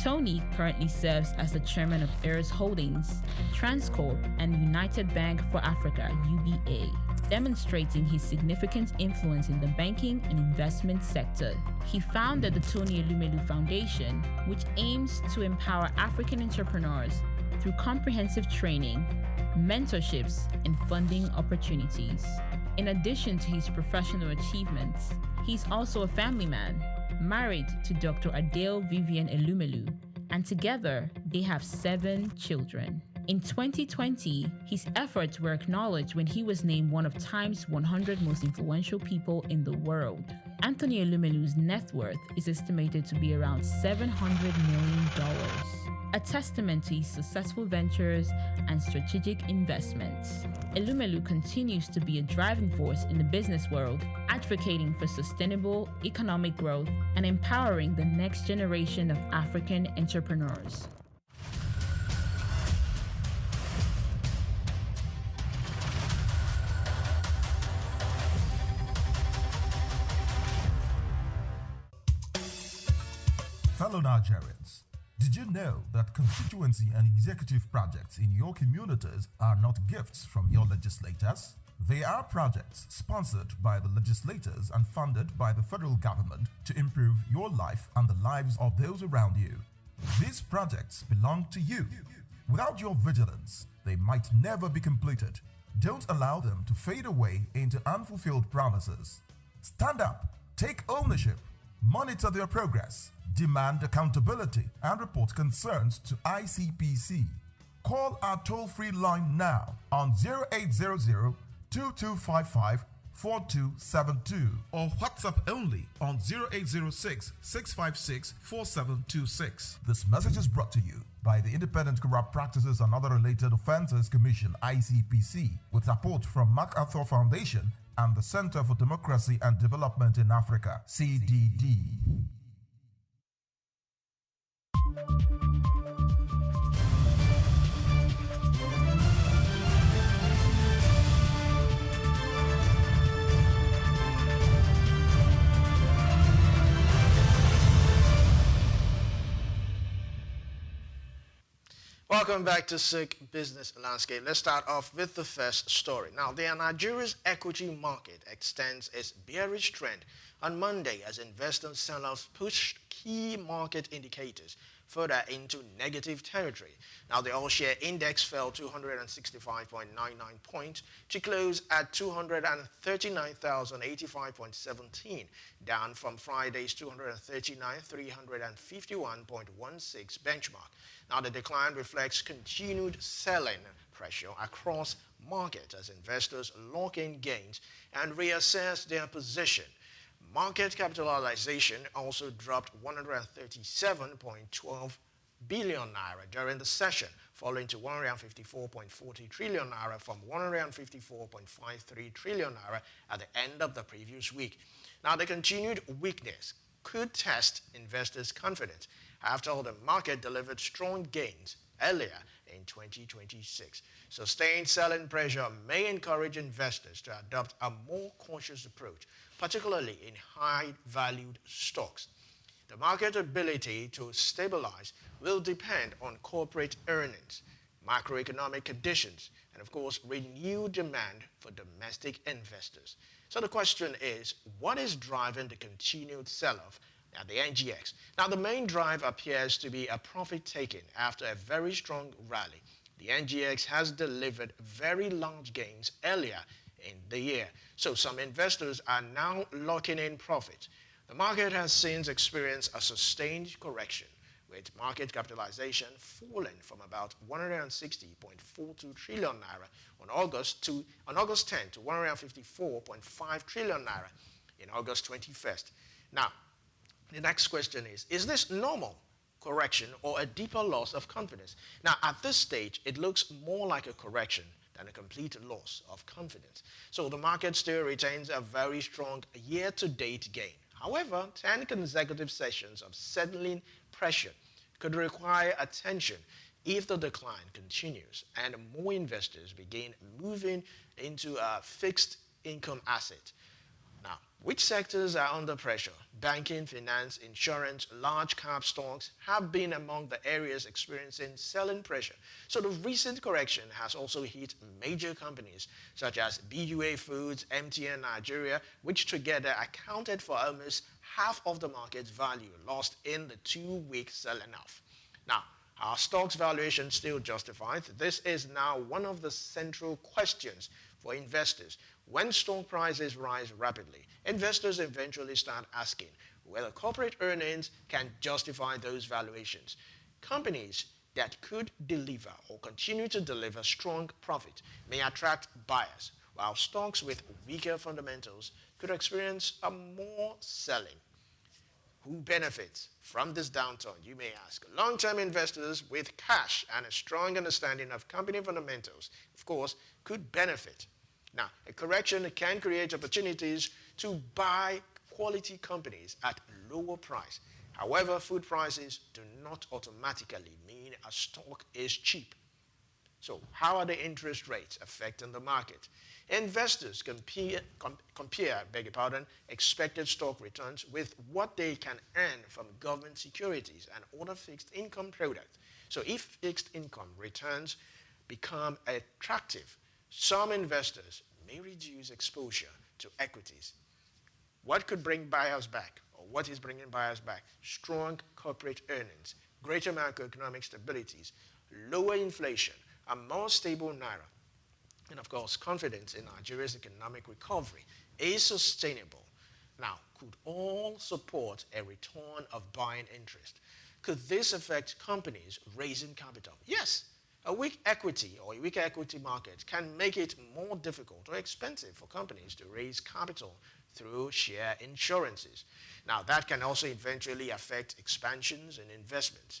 Tony currently serves as the chairman of Ayers Holdings, Transcorp, and United Bank for Africa, UBA, demonstrating his significant influence in the banking and investment sector. He founded the Tony Elumelu Foundation, which aims to empower African entrepreneurs through comprehensive training, mentorships, and funding opportunities. In addition to his professional achievements, he's also a family man, married to Dr. Adele Vivian Elumelu, and together they have 7 children. In 2020, his efforts were acknowledged when he was named one of Time's 100 most influential people in the world. Anthony Elumelu's net worth is estimated to be around $700 million, a testament to his successful ventures and strategic investments. Elumelu continues to be a driving force in the business world, advocating for sustainable economic growth and empowering the next generation of African entrepreneurs. Fellow Nigerians, did you know that constituency and executive projects in your communities are not gifts from your legislators? They are projects sponsored by the legislators and funded by the federal government to improve your life and the lives of those around you. These projects belong to you. Without your vigilance, they might never be completed. Don't allow them to fade away into unfulfilled promises. Stand up, take ownership, monitor their progress, demand accountability, and report concerns to ICPC. Call our toll-free line now on 0800-2255-4272 or WhatsApp only on 0806-656-4726. This message is brought to you by the Independent Corrupt Practices and Other Related Offences Commission, ICPC, with support from MacArthur Foundation and the Center for Democracy and Development in Africa, CDD. Welcome back to SOUQ Business Landscape. Let's start off with the first story. Now, Nigeria's equity market extends its bearish trend on Monday as investor sell-offs pushed key market indicators further into negative territory. Now, the all-share index fell 265.99 points to close at 239,085.17, down from Friday's 239,351.16 benchmark. Now, the decline reflects continued selling pressure across markets as investors lock in gains and reassess their position. Market capitalization also dropped 137.12 billion naira during the session, falling to 154.40 trillion naira from 154.53 trillion naira at the end of the previous week. Now, the continued weakness could test investors' confidence after all the market delivered strong gains earlier in 2026. Sustained selling pressure may encourage investors to adopt a more cautious approach, particularly in high-valued stocks. The market ability to stabilize will depend on corporate earnings, macroeconomic conditions, and of course, renewed demand for domestic investors. So the question is, what is driving the continued sell-off at the NGX? Now, the main drive appears to be a profit-taking after a very strong rally. The NGX has delivered very large gains earlier in the year, so some investors are now locking in profit. The market has since experienced a sustained correction, with market capitalization falling from about 160.42 trillion naira on August 10 to 154.5 trillion naira in August 21st. Now, the next question is this normal correction or a deeper loss of confidence? Now, at this stage, it looks more like a correction than a complete loss of confidence. So the market still retains a very strong year-to-date gain. However, 10 consecutive sessions of settling pressure could require attention if the decline continues and more investors begin moving into a fixed income asset. Now, which sectors are under pressure? Banking, finance, insurance, large cap stocks have been among the areas experiencing selling pressure. So the recent correction has also hit major companies such as BUA Foods, MTN Nigeria, which together accounted for almost half of the market's value lost in the 2-week selling off. Now, are stocks valuation still justified? This is now one of the central questions for investors. When stock prices rise rapidly, investors eventually start asking whether corporate earnings can justify those valuations. Companies that could deliver or continue to deliver strong profit may attract buyers, while stocks with weaker fundamentals could experience a more selling. Who benefits from this downturn, you may ask? Long-term investors with cash and a strong understanding of company fundamentals, of course, could benefit. Now, a correction can create opportunities to buy quality companies at lower price. However, food prices do not automatically mean a stock is cheap. So, how are the interest rates affecting the market? Investors compare expected stock returns with what they can earn from government securities and other fixed income products. So, if fixed income returns become attractive, some investors may reduce exposure to equities. What could bring buyers back, or what is bringing buyers back? Strong corporate earnings, greater macroeconomic stabilities, lower inflation, a more stable naira, and of course, confidence in Nigeria's economic recovery is sustainable. Now, could all support a return of buying interest? Could this affect companies raising capital? Yes. A weak equity or a weaker equity market can make it more difficult or expensive for companies to raise capital through share insurances. Now, that can also eventually affect expansions and investments.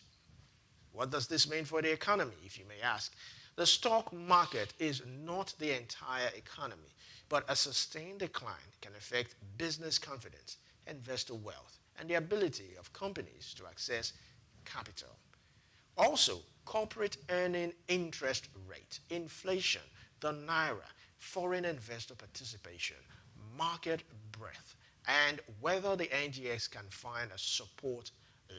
What does this mean for the economy, if you may ask? The stock market is not the entire economy, but a sustained decline can affect business confidence, investor wealth, and the ability of companies to access capital. Also, corporate earning interest rate, inflation, the naira, foreign investor participation, market breadth, and whether the NGX can find a support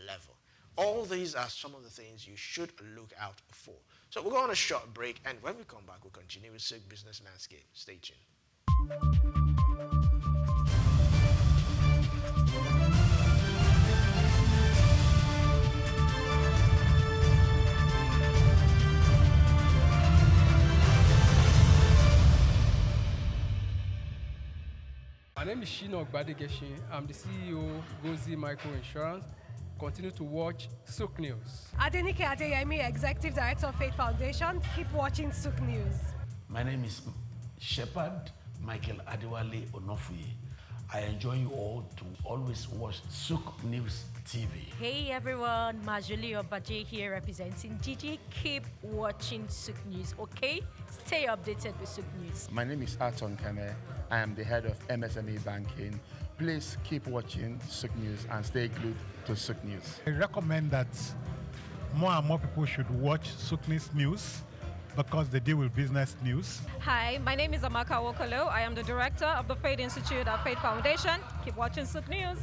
level. All these are some of the things you should look out for. So we'll go on a short break, and when we come back, we'll continue with SOUQ Business Landscape. Stay tuned. My name is Shino Ogbadegeshin. I'm the CEO Gozi Micro Insurance. Continue to watch SOUQ News. Adenike Adeyemi, Executive Director of Faith Foundation. Keep watching SOUQ News. My name is Shepherd Michael Adewale Onofuye. I enjoin you all to always watch SOUQ News TV. Hey everyone, Majuli Obaje here representing Gigi. Keep watching SOUQ News, okay? Stay updated with SOUQ News. My name is Aton Kene. I am the head of MSME Banking. Please keep watching SOUQ News and stay glued to SOUQ News. I recommend that more and more people should watch SOUQ News because they deal with business news. Hi, my name is Amaka Wokolo. I am the director of the Faith Institute at Faith Foundation. Keep watching SOUQ News.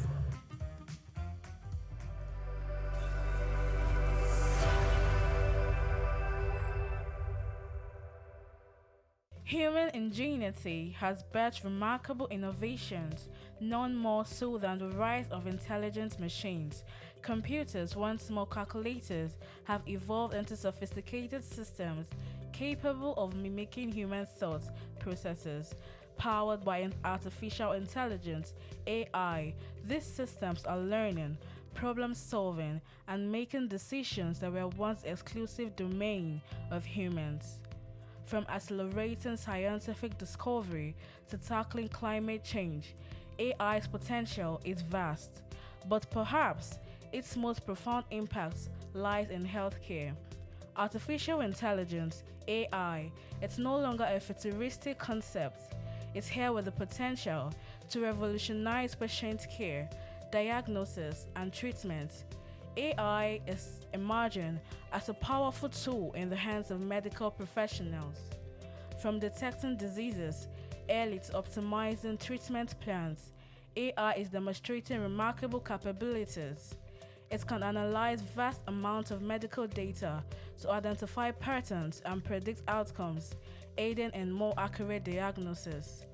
Human ingenuity has birthed remarkable innovations, none more so than the rise of intelligent machines. Computers, once small calculators, have evolved into sophisticated systems capable of mimicking human thought processes. Powered by artificial intelligence, AI, these systems are learning, problem solving, and making decisions that were once exclusive domain of humans. From accelerating scientific discovery to tackling climate change, AI's potential is vast, but perhaps its most profound impact lies in healthcare. Artificial intelligence, AI, it's no longer a futuristic concept. It's here with the potential to revolutionize patient care, diagnosis, and treatment. AI is emerging as a powerful tool in the hands of medical professionals. From detecting diseases early to optimizing treatment plans, AI is demonstrating remarkable capabilities. It can analyze vast amounts of medical data to identify patterns and predict outcomes, aiding in more accurate diagnosis.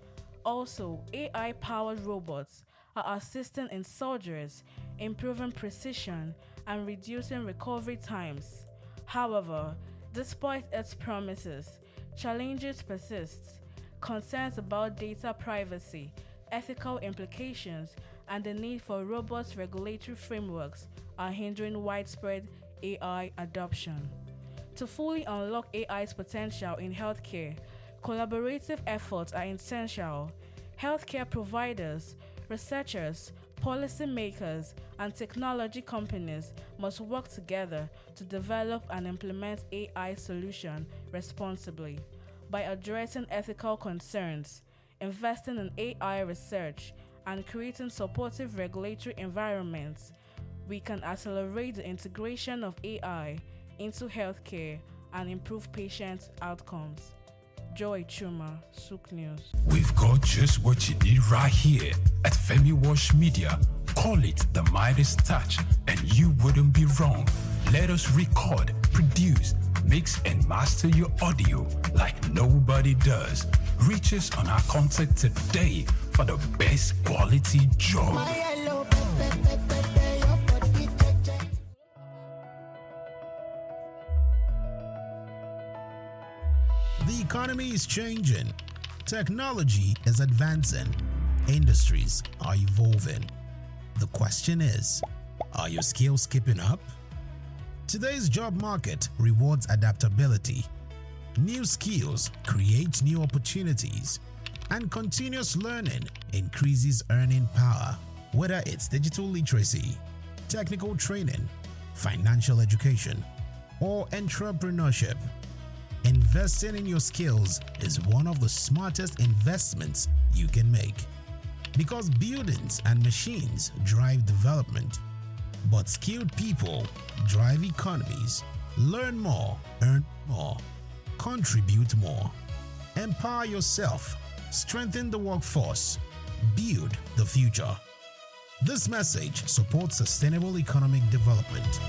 Also, AI-powered robots are assisting in surgeries, improving precision, and reducing recovery times. However, despite its promises, challenges persist. Concerns about data privacy, ethical implications, and the need for robust regulatory frameworks are hindering widespread AI adoption. To fully unlock AI's potential in healthcare, collaborative efforts are essential. Healthcare providers, researchers, policymakers, and technology companies must work together to develop and implement AI solutions responsibly. By addressing ethical concerns, investing in AI research, and creating supportive regulatory environments, we can accelerate the integration of AI into healthcare and improve patient outcomes. Joy Chuma, SOUQ News. We've got just what you need right here at Femi Wash Media. Call it the Midas Touch, and you wouldn't be wrong. Let us record, produce, mix, and master your audio like nobody does. Reach us on our contact today for the best quality job. The economy is changing. Technology is advancing. Industries are evolving. The question is, are your skills keeping up? Today's job market rewards adaptability. New skills create new opportunities, and continuous learning increases earning power. Whether it's digital literacy, technical training, financial education, or entrepreneurship, investing in your skills is one of the smartest investments you can make. Because buildings and machines drive development, but skilled people drive economies. Learn more, earn more, contribute more. Empower yourself, strengthen the workforce, build the future. This message supports sustainable economic development.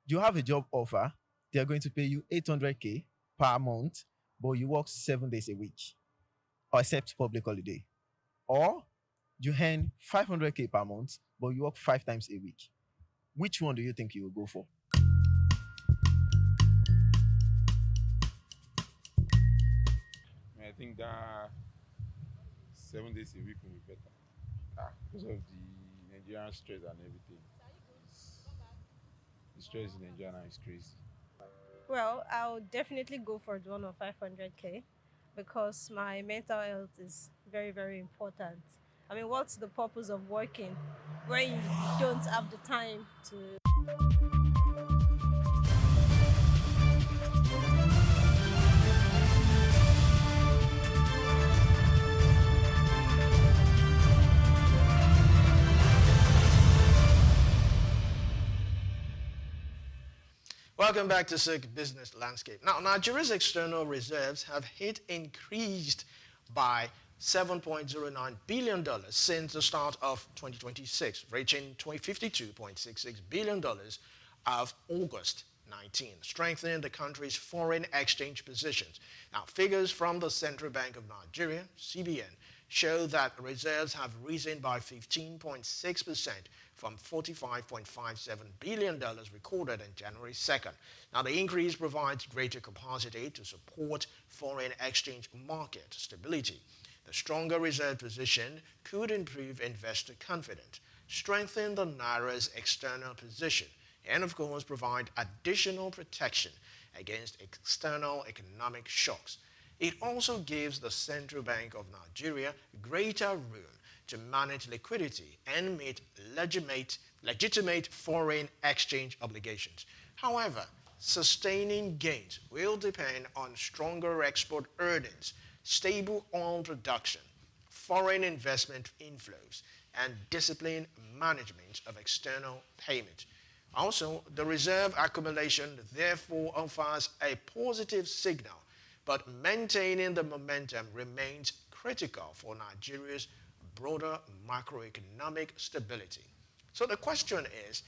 You have a job offer, they are going to pay you 800k per month, but you work 7 days a week, or except public holiday. Or you earn 500k per month, but you work 5 times a week. Which one do you think you will go for? I think that 7 days a week will be better. Because of the Nigerian stress and everything. The stress in Nigeria now is crazy. Well, I'll definitely go for the one of 500k because my mental health is very, very important. I mean, what's the purpose of working when you don't have the time to... Welcome back to SOUQ Business Landscape. Now, Nigeria's external reserves have increased by $7.09 billion since the start of 2026, reaching $52.66 billion of August 19, strengthening the country's foreign exchange positions. Now, figures from the Central Bank of Nigeria, CBN, show that reserves have risen by 15.6% from $45.57 billion recorded on January 2nd. Now, the increase provides greater capacity to support foreign exchange market stability. The stronger reserve position could improve investor confidence, strengthen the Naira's external position, and of course provide additional protection against external economic shocks. It also gives the Central Bank of Nigeria greater room to manage liquidity and meet legitimate foreign exchange obligations. However, sustaining gains will depend on stronger export earnings, stable oil production, foreign investment inflows, and disciplined management of external payment. Also, the reserve accumulation therefore offers a positive signal, but maintaining the momentum remains critical for Nigeria's broader macroeconomic stability. So the question is,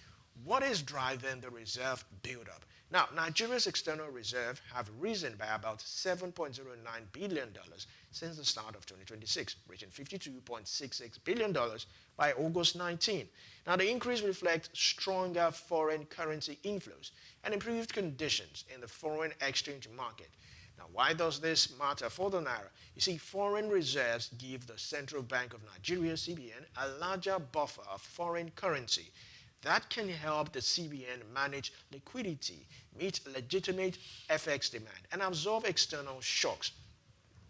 what is driving the reserve buildup? Now, Nigeria's external reserve have risen by about $7.09 billion since the start of 2026, reaching $52.66 billion by August 19. Now, the increase reflects stronger foreign currency inflows and improved conditions in the foreign exchange market. Now, why does this matter for the Naira? You see, foreign reserves give the Central Bank of Nigeria, CBN, a larger buffer of foreign currency that can help the CBN manage liquidity, meet legitimate FX demand, and absorb external shocks.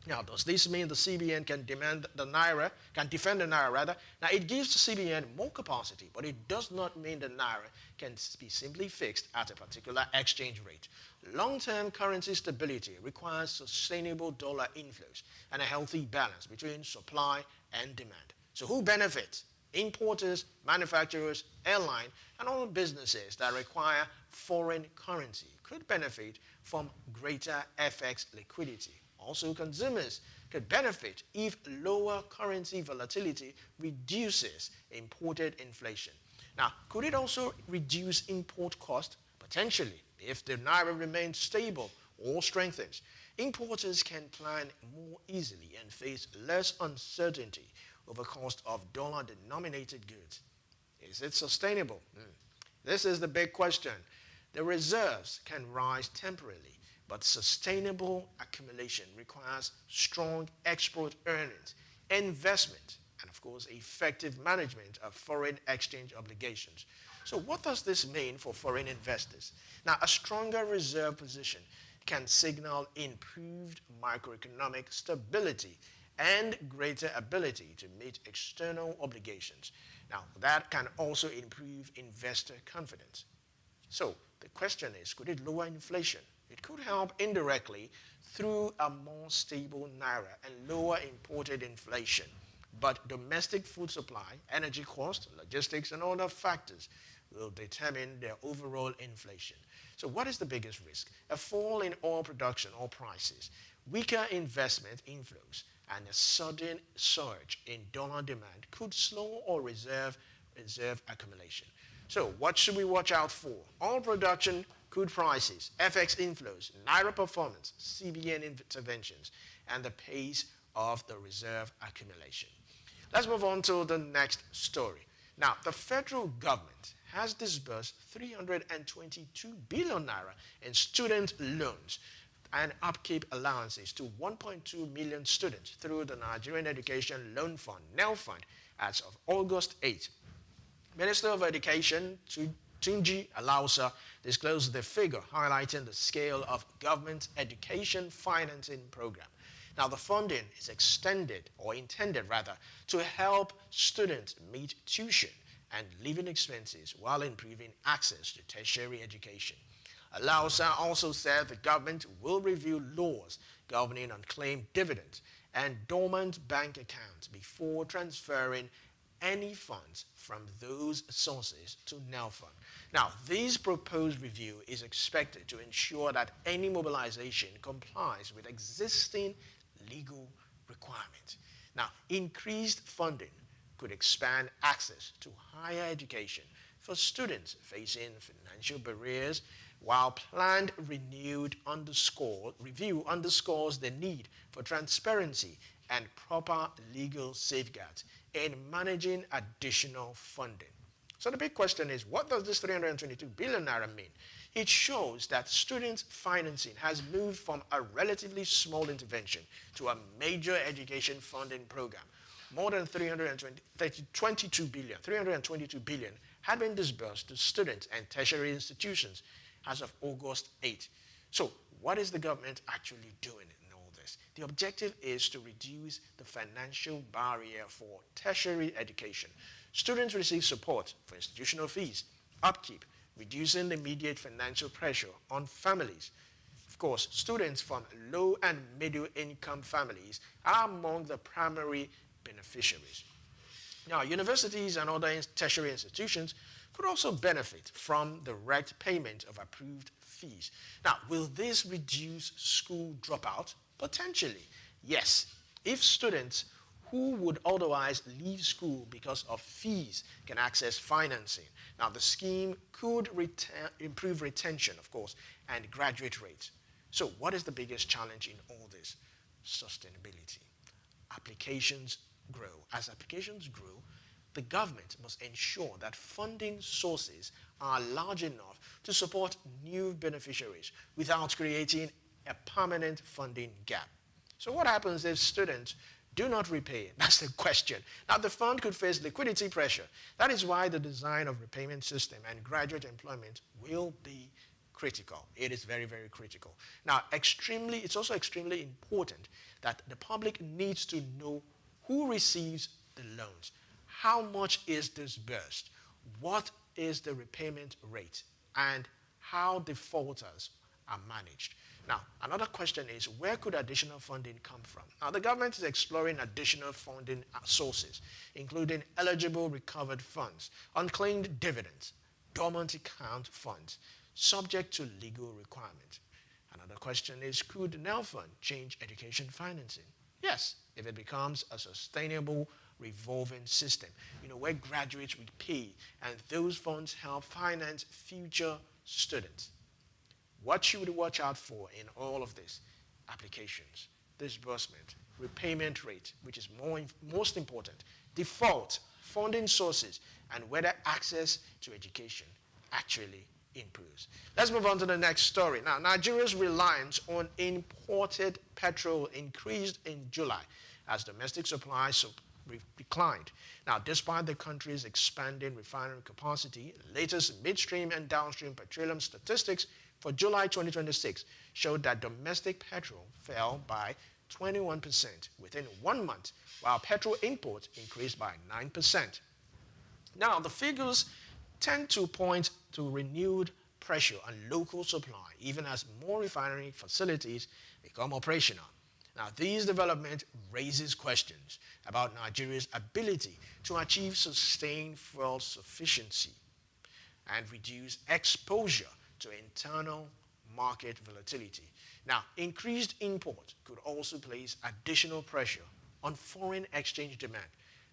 Now, does this mean the CBN can defend the Naira? Now, it gives the CBN more capacity, but it does not mean the Naira can be simply fixed at a particular exchange rate. Long-term currency stability requires sustainable dollar inflows and a healthy balance between supply and demand. So who benefits? Importers, manufacturers, airlines, and all businesses that require foreign currency could benefit from greater FX liquidity. Also, consumers could benefit if lower currency volatility reduces imported inflation. Now, could it also reduce import cost? Potentially, if the Naira remains stable or strengthens. Importers can plan more easily and face less uncertainty over cost of dollar-denominated goods. Is it sustainable? This is the big question. The reserves can rise temporarily, but sustainable accumulation requires strong export earnings, investment, and of course, effective management of foreign exchange obligations. So what does this mean for foreign investors? Now, a stronger reserve position can signal improved macroeconomic stability and greater ability to meet external obligations. Now, that can also improve investor confidence. So the question is, could it lower inflation? It could help indirectly through a more stable Naira and lower imported inflation. But domestic food supply, energy cost, logistics, and other factors will determine their overall inflation. So what is the biggest risk? A fall in oil production or prices, weaker investment inflows, and a sudden surge in dollar demand could slow or reserve accumulation. So what should we watch out for? Oil production, crude prices, FX inflows, Naira performance, CBN interventions, and the pace of the reserve accumulation. Let's move on to the next story. Now, the federal government has disbursed 322 billion naira in student loans and upkeep allowances to 1.2 million students through the Nigerian Education Loan Fund, NEL Fund, as of August 8. Minister of Education, Tunji Alausa, disclosed the figure, highlighting the scale of government education financing program. Now, the funding is intended to help students meet tuition and living expenses while improving access to tertiary education. Alausa also said the government will review laws governing unclaimed dividends and dormant bank accounts before transferring any funds from those sources to NEL Fund. Now, this proposed review is expected to ensure that any mobilization complies with existing legal requirements. Now, increased funding could expand access to higher education for students facing financial barriers, while planned review underscores the need for transparency and proper legal safeguards in managing additional funding. So the big question is, what does this 322 billion naira mean? It shows that student financing has moved from a relatively small intervention to a major education funding program. More than 322 billion had been disbursed to students and tertiary institutions as of August 8. So what is the government actually doing in all this? The objective is to reduce the financial barrier for tertiary education. Students receive support for institutional fees, upkeep, reducing immediate financial pressure on families. Of course, students from low and middle income families are among the primary beneficiaries. Now, universities and other tertiary institutions could also benefit from direct payment of approved fees. Now, will this reduce school dropout? Potentially, yes. If students who would otherwise leave school because of fees can access financing. Now, the scheme could improve retention, of course, and graduate rates. So what is the biggest challenge in all this? Sustainability. Applications grow. As applications grow, the government must ensure that funding sources are large enough to support new beneficiaries without creating a permanent funding gap. So what happens if students do not repay? That's the question. Now, the fund could face liquidity pressure. That is why the design of repayment system and graduate employment will be critical. It is very, very critical. Now, it's also extremely important that the public needs to know who receives the loans, how much is disbursed, what is the repayment rate, and how defaulters are managed. Now, another question is, where could additional funding come from? Now, the government is exploring additional funding sources, including eligible recovered funds, unclaimed dividends, dormant account funds, subject to legal requirements. Another question is, could the NEL Fund change education financing? Yes, if it becomes a sustainable revolving system, where graduates would pay and those funds help finance future students. What should we watch out for in all of this? Applications, disbursement, repayment rate, which is most important, default, funding sources, and whether access to education actually improves. Let's move on to the next story. Now, Nigeria's reliance on imported petrol increased in July as domestic supply declined. Now, despite the country's expanding refinery capacity, latest midstream and downstream petroleum statistics for July 2026 showed that domestic petrol fell by 21% within 1 month, while petrol imports increased by 9%. Now, the figures tend to point to renewed pressure on local supply, even as more refinery facilities become operational. Now, these developments raises questions about Nigeria's ability to achieve sustained fuel sufficiency and reduce exposure to internal market volatility. Now, increased import could also place additional pressure on foreign exchange demand,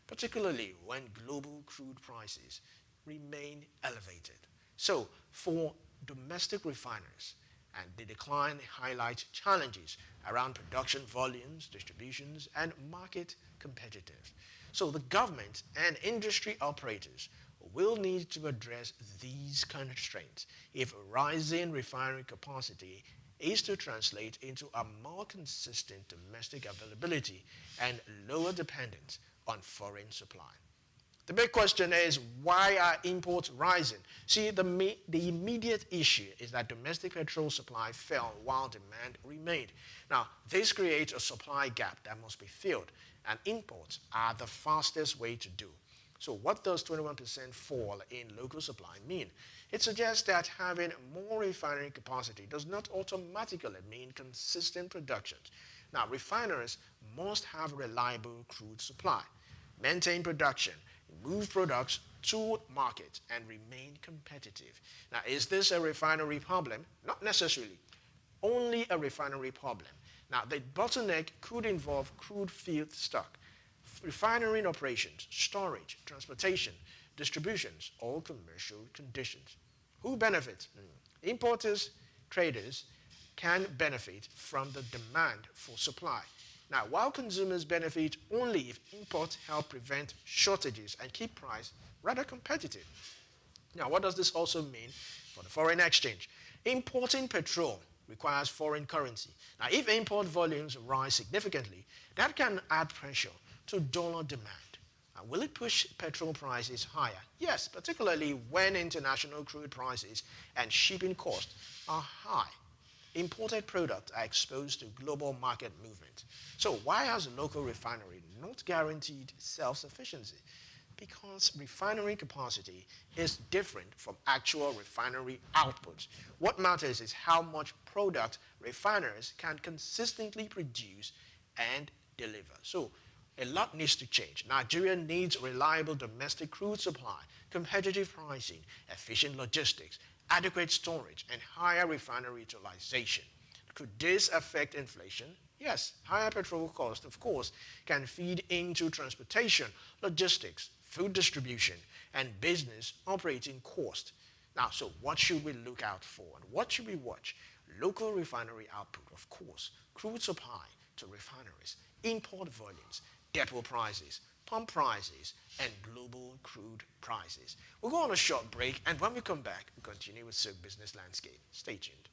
particularly when global crude prices remain elevated. So, for domestic refiners, and the decline highlights challenges around production volumes, distributions, and market competitiveness. So the government and industry operators will need to address these constraints if rising refinery capacity is to translate into a more consistent domestic availability and lower dependence on foreign supply. The big question is, why are imports rising? See, the immediate issue is that domestic petrol supply fell while demand remained. Now, this creates a supply gap that must be filled, and imports are the fastest way to do. So what does 21% fall in local supply mean? It suggests that having more refinery capacity does not automatically mean consistent production. Now, refiners must have reliable crude supply, maintain production, move products to market, and remain competitive. Now, is this a refinery problem? Not necessarily. Only a refinery problem. Now, the bottleneck could involve crude feedstock, refinery operations, storage, transportation, distributions, or commercial conditions. Who benefits? Importers, traders can benefit from the demand for supply. Now, while consumers benefit only if imports help prevent shortages and keep price rather competitive. Now, what does this also mean for the foreign exchange? Importing petrol requires foreign currency. Now, if import volumes rise significantly, that can add pressure to dollar demand. Now, will it push petrol prices higher? Yes, particularly when international crude prices and shipping costs are high. Imported products are exposed to global market movement. So why has a local refinery not guaranteed self-sufficiency? Because refinery capacity is different from actual refinery output. What matters is how much product refiners can consistently produce and deliver. So a lot needs to change. Nigeria needs reliable domestic crude supply, competitive pricing, efficient logistics, adequate storage, and higher refinery utilization. Could this affect inflation? Yes, higher petrol costs, of course, can feed into transportation, logistics, food distribution, and business operating cost. Now, so what should we look out for and what should we watch? Local refinery output, of course, crude supply to refineries, import volumes, depot prices, pump prices, and global crude prices. We'll go on a short break, and when we come back, we'll continue with SOUQ Business Landscape. Stay tuned.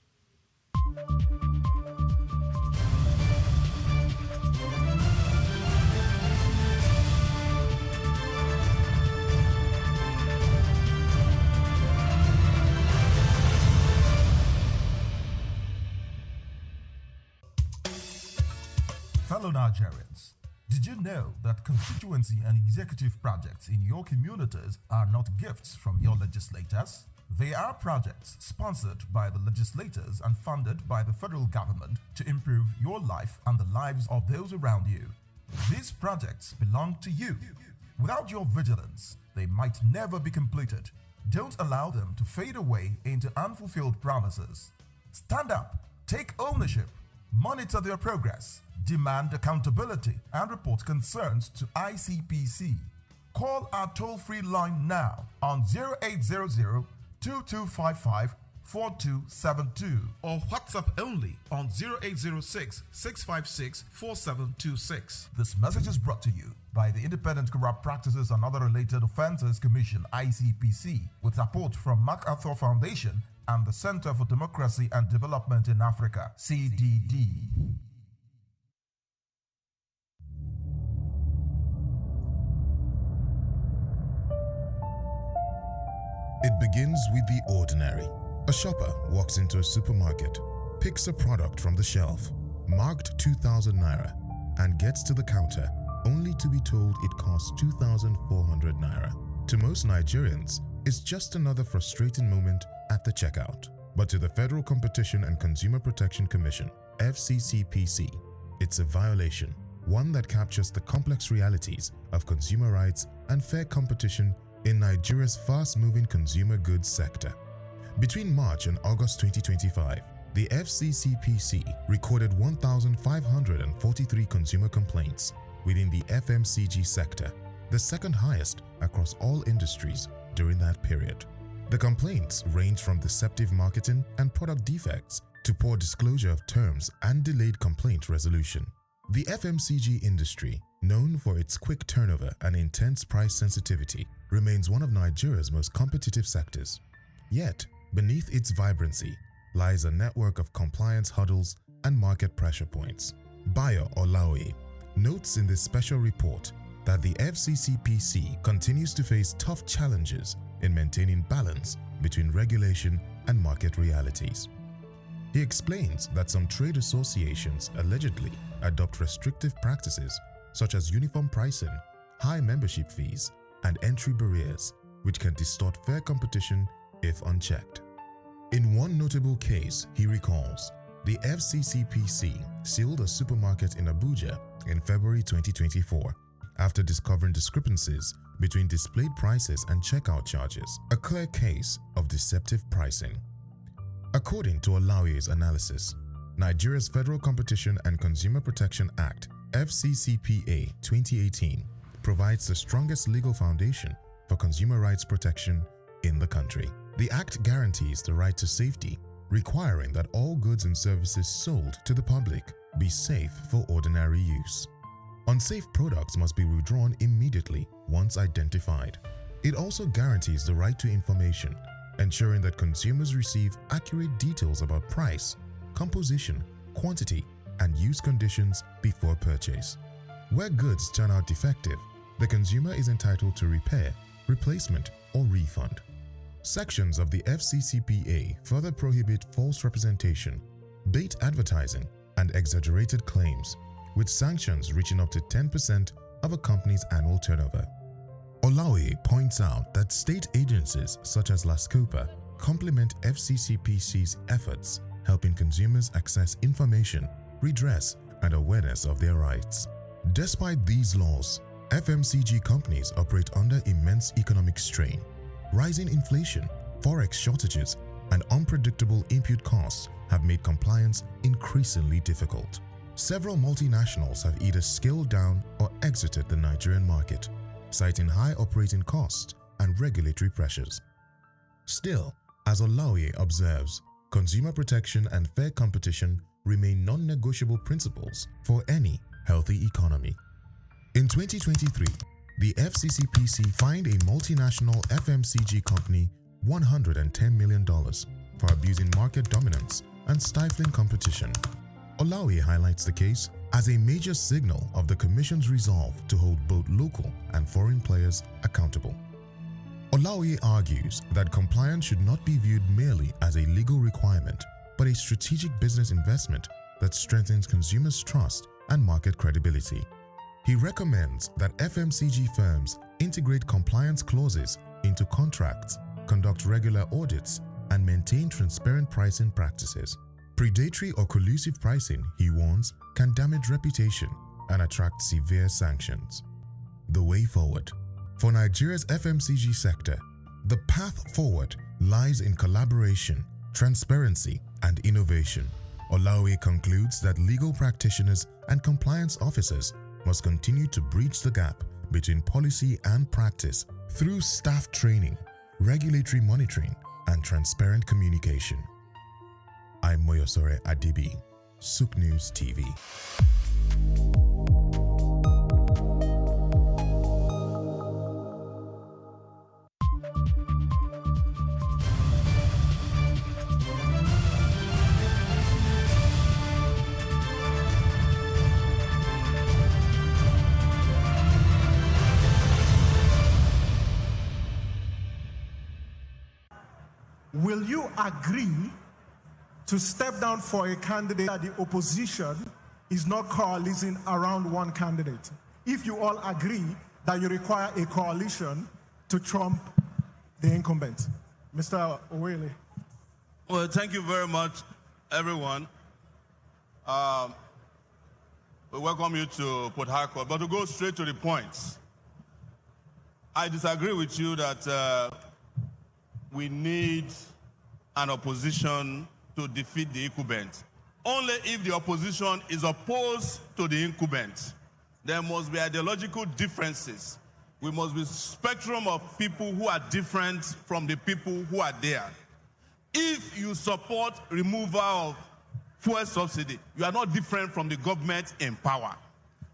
Fellow Nigerians, did you know that constituency and executive projects in your communities are not gifts from your legislators? They are projects sponsored by the legislators and funded by the federal government to improve your life and the lives of those around you. These projects belong to you. Without your vigilance, they might never be completed. Don't allow them to fade away into unfulfilled promises. Stand up, take ownership, monitor their progress, demand accountability, and report concerns to ICPC. Call our toll-free line now on 0800-2255-4272 or WhatsApp only on 0806-656-4726. This message is brought to you by the Independent Corrupt Practices and Other Related Offences Commission, ICPC, with support from MacArthur Foundation and the Center for Democracy and Development in Africa, CDD. It begins with the ordinary. A shopper walks into a supermarket, picks a product from the shelf, marked 2,000 naira, and gets to the counter only to be told it costs 2,400 naira. To most Nigerians, it's just another frustrating moment at the checkout. But to the Federal Competition and Consumer Protection Commission, FCCPC, it's a violation, one that captures the complex realities of consumer rights and fair competition in Nigeria's fast-moving consumer goods sector. Between March and August 2025, the FCCPC recorded 1,543 consumer complaints within the FMCG sector, the second highest across all industries during that period. The complaints range from deceptive marketing and product defects to poor disclosure of terms and delayed complaint resolution. The FMCG industry, known for its quick turnover and intense price sensitivity, remains one of Nigeria's most competitive sectors. Yet, beneath its vibrancy lies a network of compliance hurdles and market pressure points. Bayo Olaoye notes in this special report that the FCCPC continues to face tough challenges in maintaining balance between regulation and market realities. He explains that some trade associations allegedly adopt restrictive practices such as uniform pricing, high membership fees, and entry barriers, which can distort fair competition if unchecked. In one notable case, he recalls, the FCCPC sealed a supermarket in Abuja in February 2024 after discovering discrepancies between displayed prices and checkout charges, a clear case of deceptive pricing. According to Olaoye's analysis, Nigeria's Federal Competition and Consumer Protection Act FCCPA 2018 provides the strongest legal foundation for consumer rights protection in the country. The Act guarantees the right to safety, requiring that all goods and services sold to the public be safe for ordinary use. Unsafe products must be withdrawn immediately once identified. It also guarantees the right to information, ensuring that consumers receive accurate details about price, composition, quantity, and use conditions before purchase. Where goods turn out defective, the consumer is entitled to repair, replacement, or refund. Sections of the FCCPA further prohibit false representation, bait advertising, and exaggerated claims, with sanctions reaching up to 10% of a company's annual turnover. Olaoye points out that state agencies such as LASCOPA complement FCCPC's efforts, helping consumers access information, redress, and awareness of their rights. Despite these laws, FMCG companies operate under immense economic strain. Rising inflation, forex shortages, and unpredictable input costs have made compliance increasingly difficult. Several multinationals have either scaled down or exited the Nigerian market, citing high operating costs and regulatory pressures. Still, as Olaoye observes, consumer protection and fair competition remain non-negotiable principles for any healthy economy. In 2023, the FCCPC fined a multinational FMCG company $110 million for abusing market dominance and stifling competition. Olaoye highlights the case as a major signal of the Commission's resolve to hold both local and foreign players accountable. Olaoye argues that compliance should not be viewed merely as a legal requirement, but a strategic business investment that strengthens consumers' trust and market credibility. He recommends that FMCG firms integrate compliance clauses into contracts, conduct regular audits, and maintain transparent pricing practices. Predatory or collusive pricing, he warns, can damage reputation and attract severe sanctions. The way forward. For Nigeria's FMCG sector, the path forward lies in collaboration, transparency, and innovation. Olaoye concludes that legal practitioners and compliance officers must continue to bridge the gap between policy and practice through staff training, regulatory monitoring, and transparent communication. I'm Moyosore Adibi, SOUQ News TV. Will you agree to step down for a candidate that the opposition is not coalescing around one candidate? If you all agree that you require a coalition to trump the incumbent. Mr. Owele. Well, thank you very much, everyone. We welcome you to Port Harcourt, but to go straight to the point, I disagree with you that we need an opposition to defeat the incumbent. Only if the opposition is opposed to the incumbent. There must be ideological differences. We must be a spectrum of people who are different from the people who are there. If you support removal of fuel subsidy, you are not different from the government in power.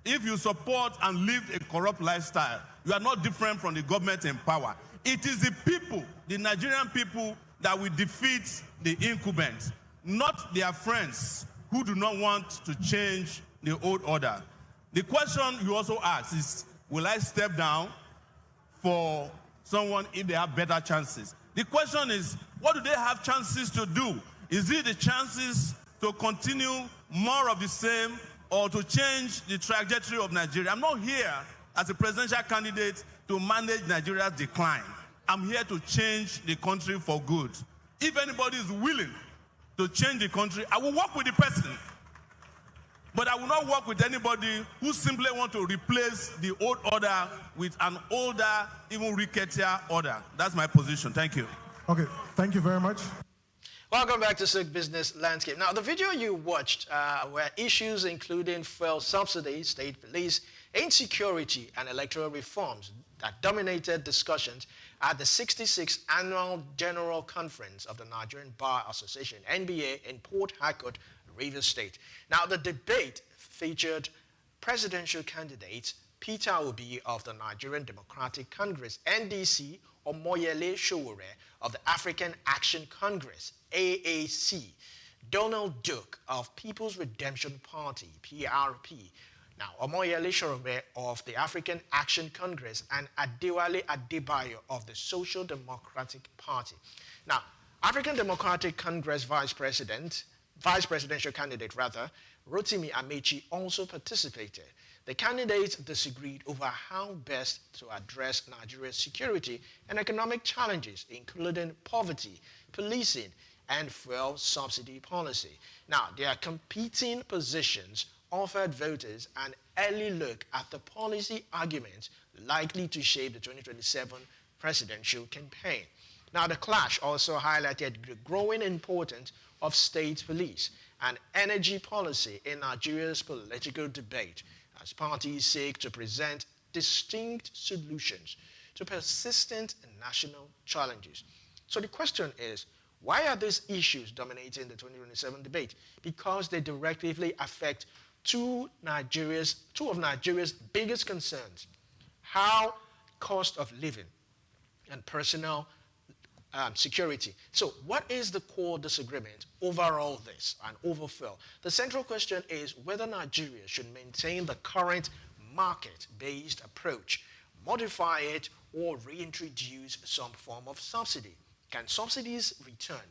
If you support and live a corrupt lifestyle, you are not different from the government in power. It is the people, the Nigerian people, that will defeat the incumbents, not their friends who do not want to change the old order. The question you also ask is, will I step down for someone if they have better chances? The question is, what do they have chances to do? Is it the chances to continue more of the same or to change the trajectory of Nigeria? I'm not here as a presidential candidate to manage Nigeria's decline. I'm here to change the country for good. If anybody is willing to change the country, I will work with the person. But I will not work with anybody who simply want to replace the old order with an older, even ricketier order. That's my position. Thank you. Okay, thank you very much. Welcome back to SOUQ Business Landscape. Now, the video you watched were issues including fuel subsidies, state police, insecurity, and electoral reforms that dominated discussions at the 66th Annual General Conference of the Nigerian Bar Association, NBA, in Port Harcourt, Rivers State. Now, the debate featured presidential candidates Peter Obi of the Nigerian Democratic Congress, NDC, Omoyele Sowore of the African Action Congress, AAC, Donald Duke of People's Redemption Party, PRP. Now, Omoyele Sowore of the African Action Congress and Adewale Adebayo of the Social Democratic Party. Now, African Democratic Congress vice presidential candidate Rotimi Amechi also participated. The candidates disagreed over how best to address Nigeria's security and economic challenges, including poverty, policing, and fuel subsidy policy. Now, their competing positions offered voters an early look at the policy arguments likely to shape the 2027 presidential campaign. Now, the clash also highlighted the growing importance of state police and energy policy in Nigeria's political debate, as parties seek to present distinct solutions to persistent national challenges. So the question is, why are these issues dominating the 2027 debate? Because they directly affect two of Nigeria's biggest concerns: how cost of living and personal security. So what is the core disagreement over all this and overfill? The central question is whether Nigeria should maintain the current market-based approach, modify it, or reintroduce some form of subsidy. Can subsidies return?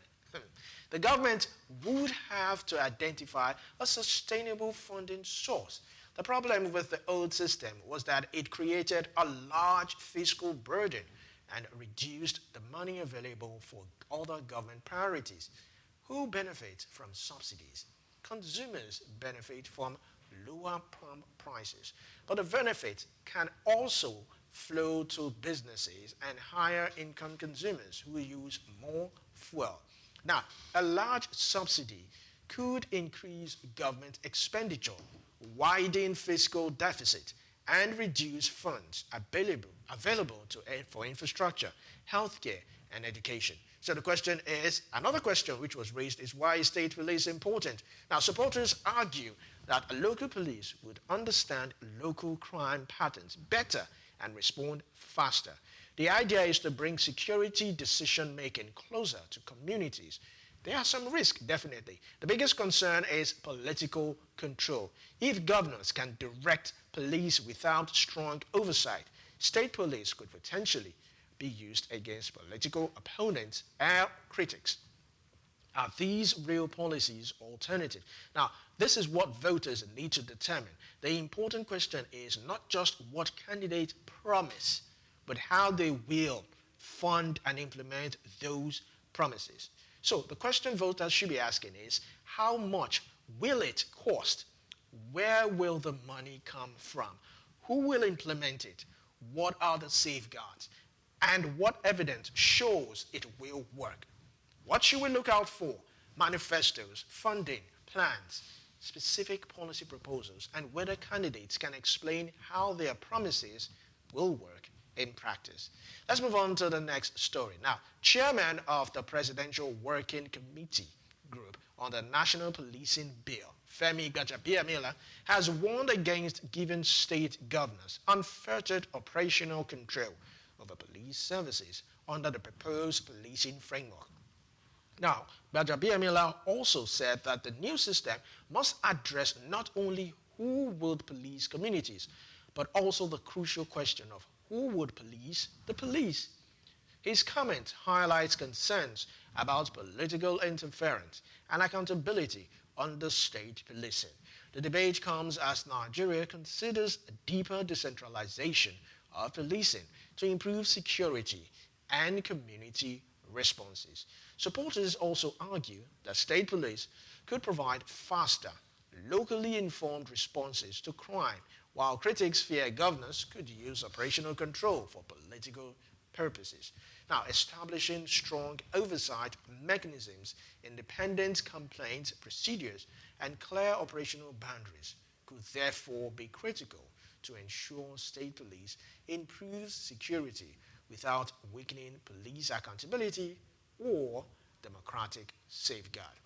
The government would have to identify a sustainable funding source. The problem with the old system was that it created a large fiscal burden and reduced the money available for other government priorities. Who benefits from subsidies? Consumers benefit from lower pump prices, but the benefit can also flow to businesses and higher income consumers who use more fuel. Now, a large subsidy could increase government expenditure, widen fiscal deficit, and reduce funds available for infrastructure, healthcare, and education. So the question is, another question which was raised is, why is state police important? Now, supporters argue that a local police would understand local crime patterns better and respond faster. The idea is to bring security decision-making closer to communities. There are some risks, definitely. The biggest concern is political control. If governors can direct police without strong oversight, state police could potentially be used against political opponents and critics. Are these real policies alternative? Now, this is what voters need to determine. The important question is not just what candidates promise, but how they will fund and implement those promises. So the question voters should be asking is, how much will it cost? Where will the money come from? Who will implement it? What are the safeguards? And what evidence shows it will work? What should we look out for? Manifestos, funding, plans, specific policy proposals, and whether candidates can explain how their promises will work in practice. Let's move on to the next story. Now, chairman of the Presidential Working Committee Group on the National Policing Bill, Femi Gbajabiamila, has warned against giving state governors unfettered operational control over police services under the proposed policing framework. Now, Gbajabiamila also said that the new system must address not only who would police communities, but also the crucial question of who would police the police. His comment highlights concerns about political interference and accountability under state policing. The debate comes as Nigeria considers a deeper decentralization of policing to improve security and community responses. Supporters also argue that state police could provide faster, locally informed responses to crime, while critics fear governors could use operational control for political purposes. Now, establishing strong oversight mechanisms, independent complaint procedures, and clear operational boundaries could therefore be critical to ensure state police improves security without weakening police accountability or democratic safeguard.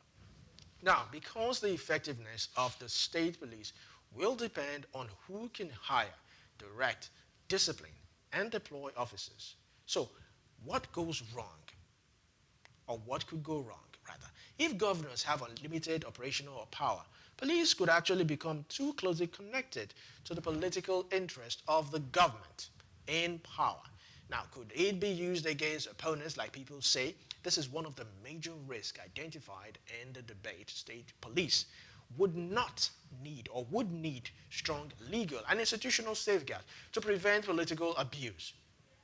Now, because the effectiveness of the state police will depend on who can hire, direct, discipline, and deploy officers. So, what goes wrong? Or what could go wrong, rather? If governors have unlimited operational power, police could actually become too closely connected to the political interest of the government in power. Now, could it be used against opponents like people say? This is one of the major risks identified in the debate. State police would not need or would need strong legal and institutional safeguards to prevent political abuse.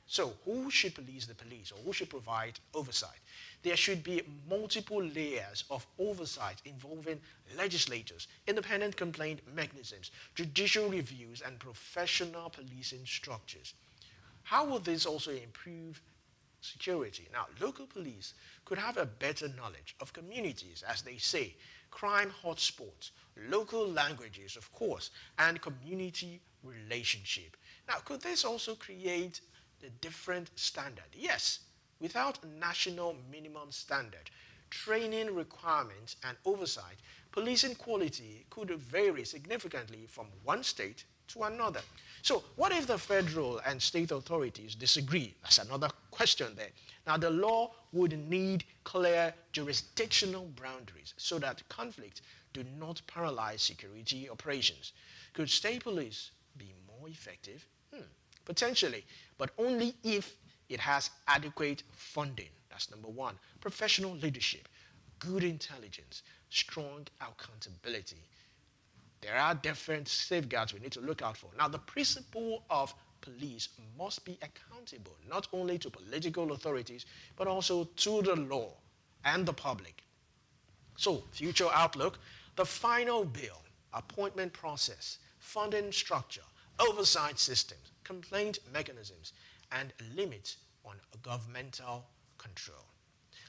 So, who should police the police, or who should provide oversight? There should be multiple layers of oversight involving legislators, independent complaint mechanisms, judicial reviews, and professional policing structures. How will this also improve security? Now, local police could have a better knowledge of communities, as they say, crime hotspots, local languages, of course, and community relationship. Now, could this also create a different standard? Yes, without a national minimum standard, training requirements and oversight, policing quality could vary significantly from one state to another. So what if the federal and state authorities disagree? That's another question there. Now, the law would need clear jurisdictional boundaries so that conflicts do not paralyze security operations. Could state police be more effective? Potentially, but only if it has adequate funding. That's number one. Professional leadership, good intelligence, strong accountability. There are different safeguards we need to look out for. Now, the principle of police must be accountable not only to political authorities, but also to the law and the public. So, future outlook, the final bill, appointment process, funding structure, oversight systems, complaint mechanisms, and limits on governmental control.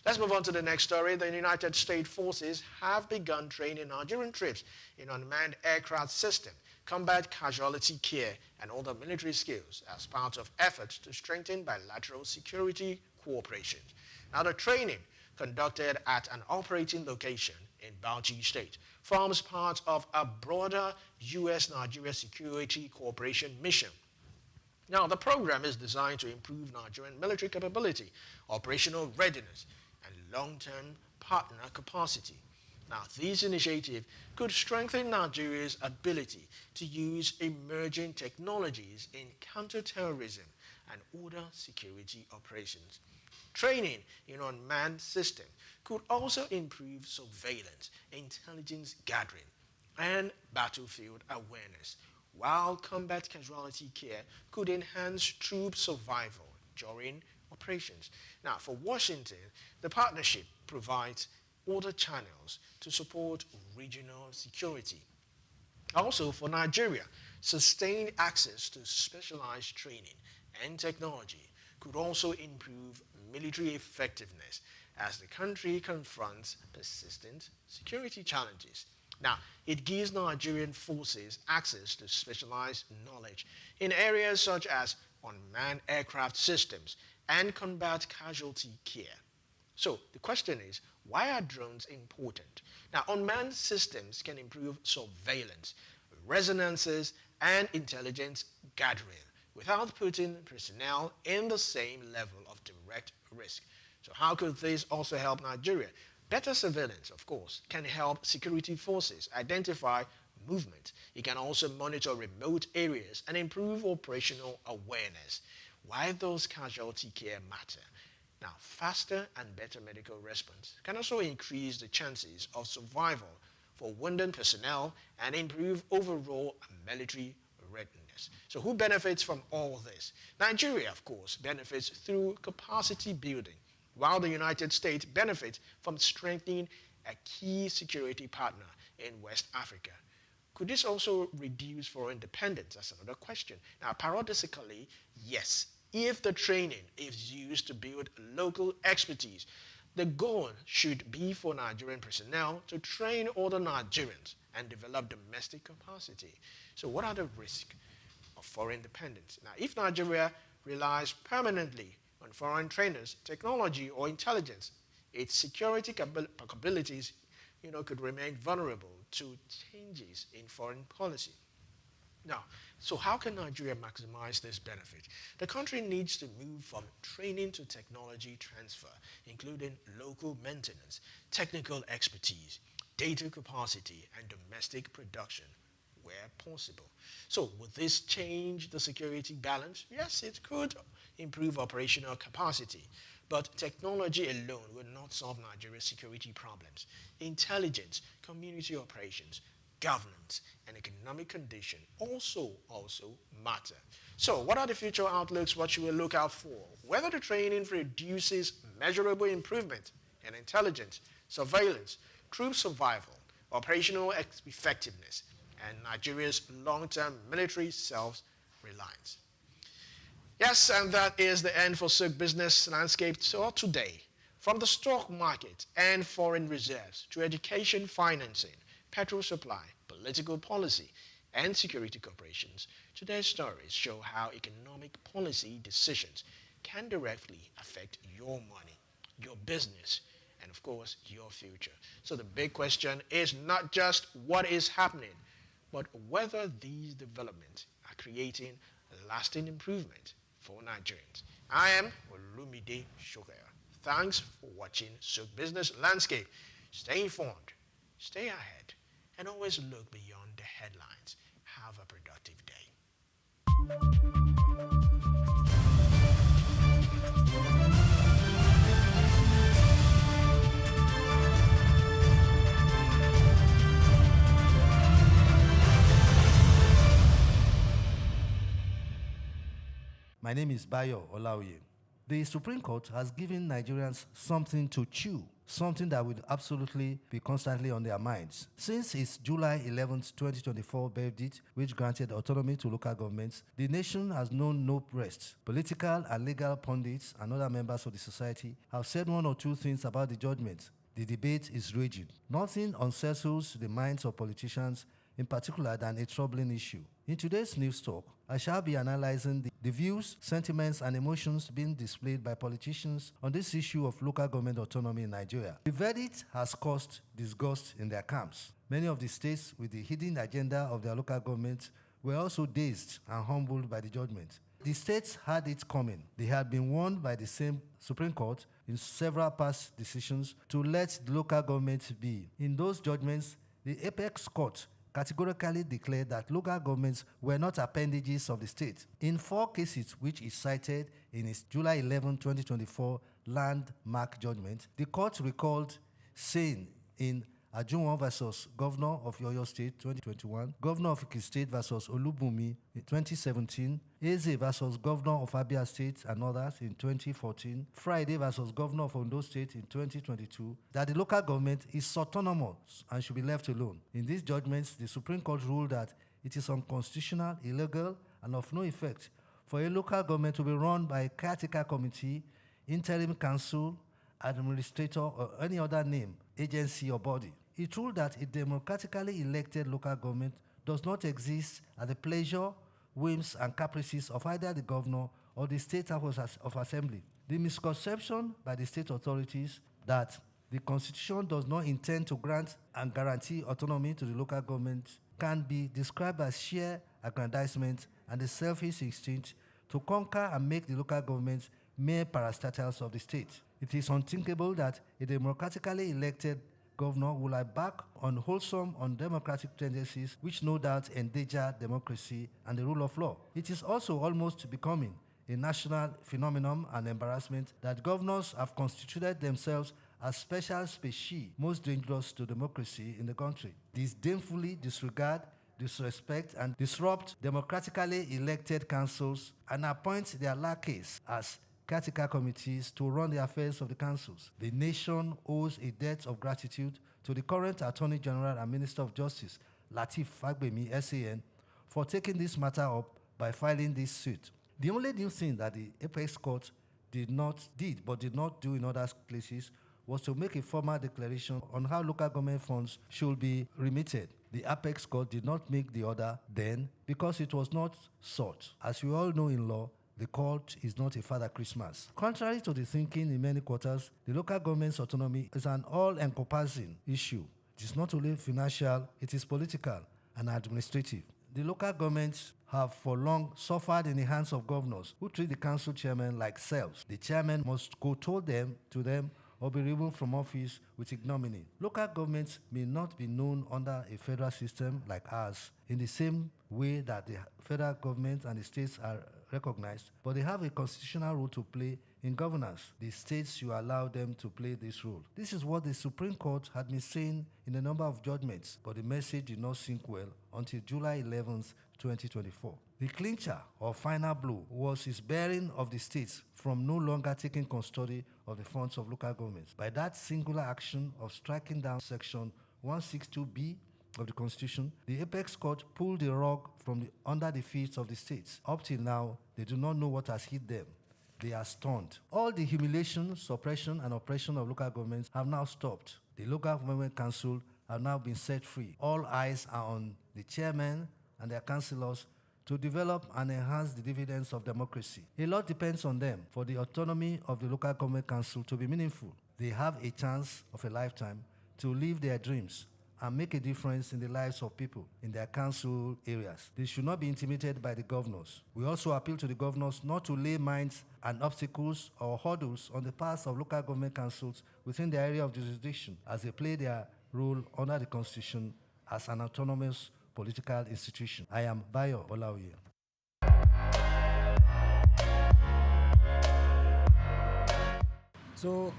Let's move on to the next story. The United States forces have begun training Nigerian troops in unmanned aircraft system, combat casualty care, and other military skills as part of efforts to strengthen bilateral security cooperation. Now, the training, conducted at an operating location in Bauchi State, forms part of a broader U.S.-Nigeria security cooperation mission. Now, the program is designed to improve Nigerian military capability, operational readiness, and long-term partner capacity. Now, this initiative could strengthen Nigeria's ability to use emerging technologies in counterterrorism and other security operations. Training in unmanned systems could also improve surveillance, intelligence gathering, and battlefield awareness, while combat casualty care could enhance troop survival during operations. Now, for Washington, the partnership provides other channels to support regional security. Also, for Nigeria, sustained access to specialized training and technology could also improve military effectiveness as the country confronts persistent security challenges. Now, it gives Nigerian forces access to specialized knowledge in areas such as unmanned aircraft systems and combat casualty care. So the question is, why are drones important? Now, unmanned systems can improve surveillance, resonances, and intelligence gathering without putting personnel in the same level of direct risk. So how could this also help Nigeria? Better surveillance, of course, can help security forces identify movement. It can also monitor remote areas and improve operational awareness. Why those casualty care matter? Now, faster and better medical response can also increase the chances of survival for wounded personnel and improve overall military readiness. So who benefits from all this? Nigeria, of course, benefits through capacity building, while the United States benefits from strengthening a key security partner in West Africa. Could this also reduce foreign dependence? That's another question. Now, paradoxically, yes, if the training is used to build local expertise, the goal should be for Nigerian personnel to train other Nigerians and develop domestic capacity. So what are the risks of foreign dependence? Now, if Nigeria relies permanently on foreign trainers, technology, or intelligence, its security capabilities could remain vulnerable to changes in foreign policy. Now, so how can Nigeria maximize this benefit? The country needs to move from training to technology transfer, including local maintenance, technical expertise, data capacity, and domestic production where possible. So would this change the security balance? Yes, it could improve operational capacity, but technology alone will not solve Nigeria's security problems. Intelligence, community operations, governance, and economic condition also matter. So what are the future outlooks? What should we look out for? Whether the training produces measurable improvement in intelligence, surveillance, troop survival, operational effectiveness, and Nigeria's long-term military self-reliance. Yes, and that is the end for SOUQ Business Landscape today. From the stock market and foreign reserves to education financing, petrol supply, political policy, and security corporations, today's stories show how economic policy decisions can directly affect your money, your business, and of course, your future. So the big question is not just what is happening, but whether these developments are creating a lasting improvement for Nigerians. I am Olumide Shokaya. Thanks for watching SOUQ Business Landscape. Stay informed, stay ahead, and always look beyond the headlines. Have a productive day. My name is Bayo Olaoye. The Supreme Court has given Nigerians something to chew, something that will absolutely be constantly on their minds. Since its July 11, 2024 verdict, which granted autonomy to local governments, the nation has known no rest. Political and legal pundits and other members of the society have said one or two things about the judgment. The debate is raging. Nothing unsettles the minds of politicians, in particular, than a troubling issue. In today's news talk, I shall be analyzing the views, sentiments, and emotions being displayed by politicians on this issue of local government autonomy in Nigeria. The verdict has caused disgust in their camps. Many of the states with the hidden agenda of their local governments were also dazed and humbled by the judgment. The states had it coming. They had been warned by the same Supreme Court in several past decisions to let the local governments be. In those judgments, the apex court categorically declared that local governments were not appendages of the state. In 4 cases which is cited in its July 11, 2024 landmark judgment, the court recalled saying in Ajunwan versus Governor of Oyo State 2021, Governor of Ekiti State versus Olubunmi in 2017, Eze versus Governor of Abia State and others in 2014, Friday versus Governor of Ondo State in 2022, that the local government is autonomous and should be left alone. In these judgments, the Supreme Court ruled that it is unconstitutional, illegal, and of no effect for a local government to be run by a caretaker committee, interim council, administrator, or any other name, agency, or body. It ruled that a democratically elected local government does not exist at the pleasure, whims, and caprices of either the governor or the state house of assembly. The misconception by the state authorities that the Constitution does not intend to grant and guarantee autonomy to the local government can be described as sheer aggrandizement and the selfish instinct to conquer and make the local government mere parastatals of the state. It is unthinkable that a democratically elected governor will embark on wholesome, undemocratic tendencies which no doubt endanger democracy and the rule of law. It is also almost becoming a national phenomenon and embarrassment that governors have constituted themselves as special species most dangerous to democracy in the country. Disdainfully disregard, disrespect, and disrupt democratically elected councils and appoint their lackeys as caretaker committees to run the affairs of the councils. The nation owes a debt of gratitude to the current Attorney General and Minister of Justice, Lateef Fagbemi, SAN, for taking this matter up by filing this suit. The only new thing that the Apex Court did not do in other places was to make a formal declaration on how local government funds should be remitted. The Apex Court did not make the order then because it was not sought. As we all know in law, the court is not a Father Christmas. Contrary to the thinking in many quarters, the local government's autonomy is an all-encompassing issue. It is not only financial, it is political and administrative. The local governments have for long suffered in the hands of governors who treat the council chairman like serfs. The chairman must kowtow to them or be removed from office with ignominy. Local governments may not be known under a federal system like ours in the same way that the federal government and the states are recognized, but they have a constitutional role to play in governance. The states should allow them to play this role. This is what the Supreme Court had been saying in a number of judgments, but the message did not sink well until July 11th, 2024. The clincher or final blow was his bearing of the states from no longer taking custody of the funds of local governments. By that singular action of striking down Section 162B of the Constitution, the Apex Court pulled the rug from under the feet of the states. Up till now, they do not know what has hit them. They are stunned. All the humiliation, suppression, and oppression of local governments have now stopped. The local government council have now been set free. All eyes are on the chairman and their councillors to develop and enhance the dividends of democracy. A lot depends on them for the autonomy of the local government council to be meaningful. They have a chance of a lifetime to live their dreams and make a difference in the lives of people in their council areas. They should not be intimidated by the governors. We also appeal to the governors not to lay mines and obstacles or hurdles on the path of local government councils within their area of jurisdiction as they play their role under the Constitution as an autonomous political institution. I am Bayo Olaoye. So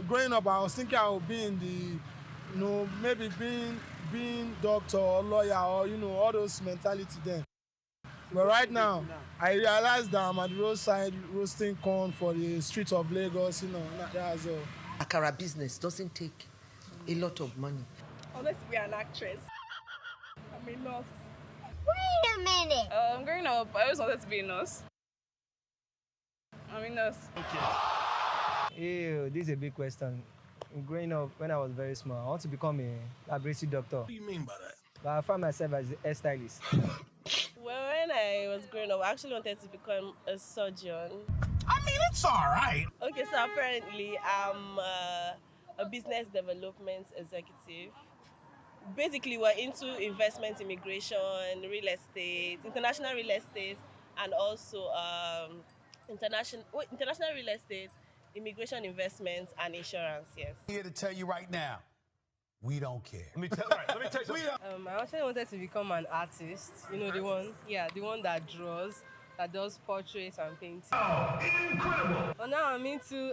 growing up, I was thinking I would be in the, maybe being doctor or lawyer or, all those mentality then. But right now, I realize that I'm at the roadside roasting corn for the streets of Lagos, that's all. Akara business doesn't take a lot of money. I wanted to be an actress. I'm a nurse. Wait a minute. Growing up, I always wanted to be a nurse. I'm a nurse. Okay. Ew, this is a big question. Growing up, when I was very small, I want to become a laboratory doctor. What do you mean by that? But I found myself as a hairstylist. Well, when I was growing up, I actually wanted to become a surgeon. I mean, it's all right. Okay, so apparently I'm a business development executive. Basically, we're into investment, immigration, real estate, international real estate, and also international real estate, immigration, investments, and insurance. Yes. I'm here to tell you right now, we don't care. Let me tell you something. I actually wanted to become an artist. The one that draws, that does portraits and paintings. Oh, incredible! But now I'm into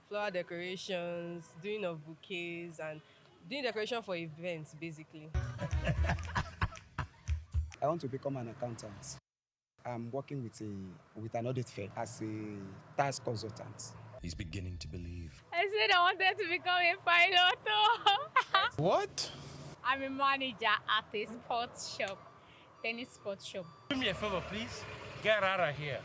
flower decorations, doing of bouquets, and doing decoration for events, basically. I want to become an accountant. I'm working with an audit firm as a tax consultant. He's beginning to believe. I said I wanted to become a pilot. What? I'm a manager at a sports shop, tennis sports shop. Do me a favor, please. Get out of here.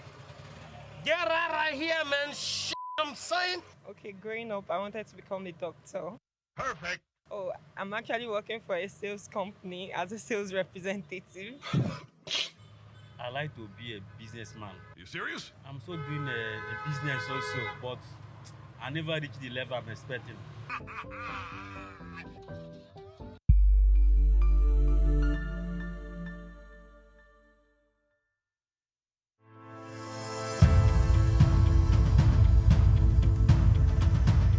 Get out of here, man. Shit, I'm saying. Okay, growing up, I wanted to become a doctor. Perfect. Oh, I'm actually working for a sales company as a sales representative. I like to be a businessman. You serious? I'm so doing a business also, but I never reached the level I'm expecting.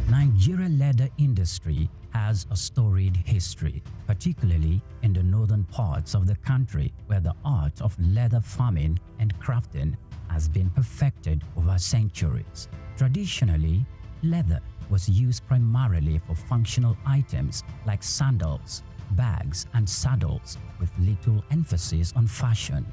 Nigeria leather industry has a storied history, particularly in the northern parts of the country where the art of leather farming and crafting has been perfected over centuries. Traditionally, leather was used primarily for functional items like sandals, bags, and saddles, with little emphasis on fashion.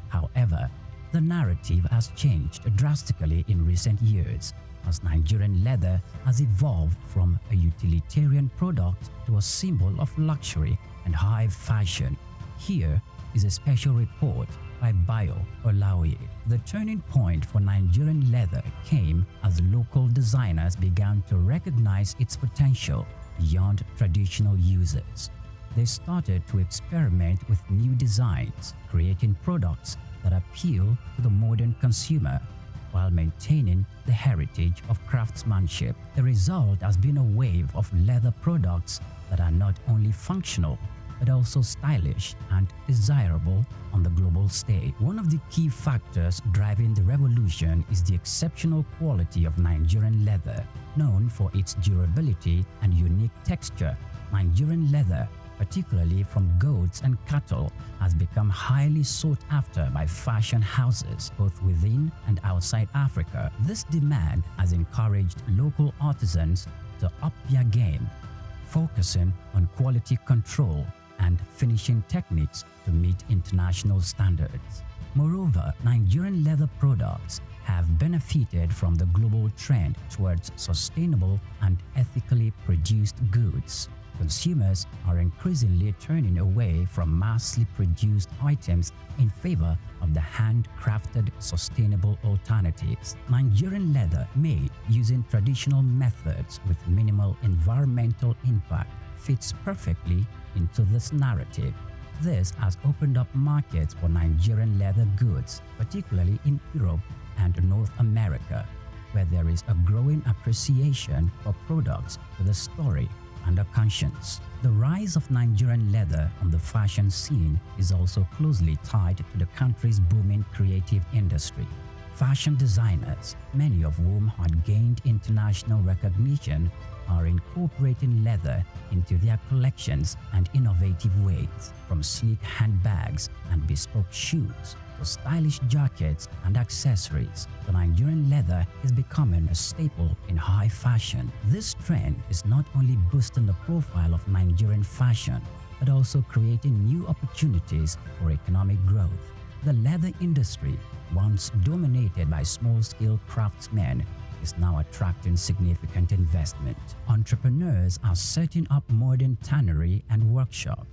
However, the narrative has changed drastically in recent years, as Nigerian leather has evolved from a utilitarian product to a symbol of luxury and high fashion. Here is a special report by Bayo Olaoye. The turning point for Nigerian leather came as local designers began to recognize its potential beyond traditional uses. They started to experiment with new designs, creating products that appeal to the modern consumer while maintaining the heritage of craftsmanship. The result has been a wave of leather products that are not only functional but also stylish and desirable on the global stage. One of the key factors driving the revolution is the exceptional quality of Nigerian leather. Known for its durability and unique texture, Nigerian leather, particularly from goats and cattle, has become highly sought after by fashion houses both within and outside Africa. This demand has encouraged local artisans to up their game, focusing on quality control and finishing techniques to meet international standards. Moreover, Nigerian leather products have benefited from the global trend towards sustainable and ethically produced goods. Consumers are increasingly turning away from massively produced items in favor of the handcrafted, sustainable alternatives. Nigerian leather made using traditional methods with minimal environmental impact fits perfectly into this narrative. This has opened up markets for Nigerian leather goods, particularly in Europe and North America, where there is a growing appreciation for products with a story and a conscience. The rise of Nigerian leather on the fashion scene is also closely tied to the country's booming creative industry. Fashion designers, many of whom had gained international recognition, are incorporating leather into their collections and innovative ways, from sleek handbags and bespoke shoes to stylish jackets and accessories. The Nigerian leather is becoming a staple in high fashion. This trend is not only boosting the profile of Nigerian fashion, but also creating new opportunities for economic growth. The leather industry, once dominated by small-scale craftsmen, is now attracting significant investment. Entrepreneurs are setting up modern tannery and workshops,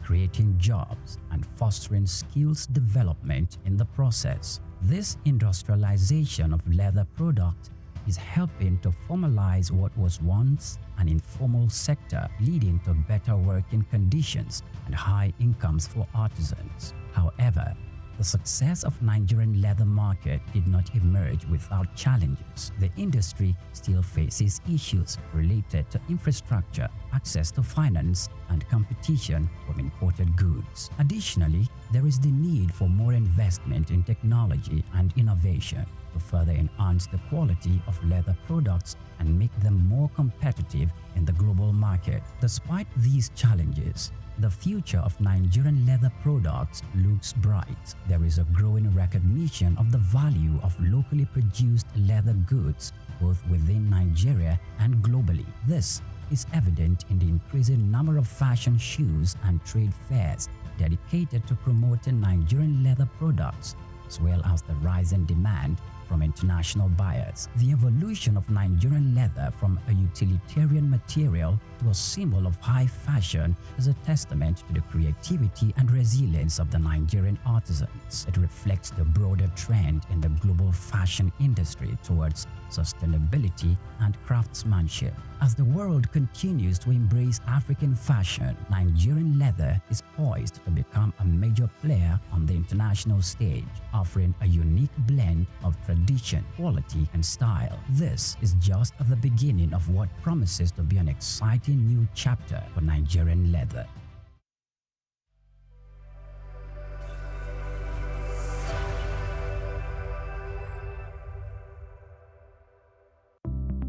creating jobs and fostering skills development in the process. This industrialization of leather products is helping to formalize what was once an informal sector, leading to better working conditions and high incomes for artisans. However, the success of Nigerian leather market did not emerge without challenges. The industry still faces issues related to infrastructure, access to finance, and competition from imported goods. Additionally, there is the need for more investment in technology and innovation to further enhance the quality of leather products and make them more competitive in the global market. Despite these challenges, the future of Nigerian leather products looks bright. There is a growing recognition of the value of locally produced leather goods both within Nigeria and globally. This is evident in the increasing number of fashion shows and trade fairs dedicated to promoting Nigerian leather products, as well as the rising demand from international buyers. The evolution of Nigerian leather from a utilitarian material to a symbol of high fashion is a testament to the creativity and resilience of the Nigerian artisans. It reflects the broader trend in the global fashion industry towards sustainability and craftsmanship. As the world continues to embrace African fashion, Nigerian leather is poised to become a major player on the international stage, offering a unique blend of tradition, quality, and style. This is just the beginning of what promises to be an exciting new chapter for Nigerian leather.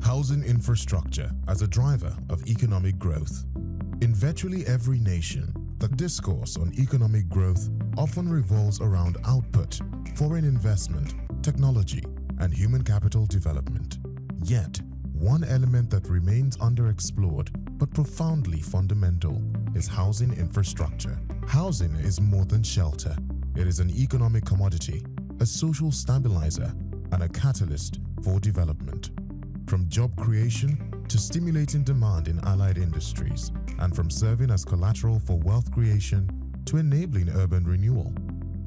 Housing infrastructure as a driver of economic growth. In virtually every nation, the discourse on economic growth often revolves around output, foreign investment, technology, and human capital development. Yet, one element that remains underexplored but profoundly fundamental is housing infrastructure. Housing is more than shelter. It is an economic commodity, a social stabilizer, and a catalyst for development. From job creation to stimulating demand in allied industries, and from serving as collateral for wealth creation to enabling urban renewal,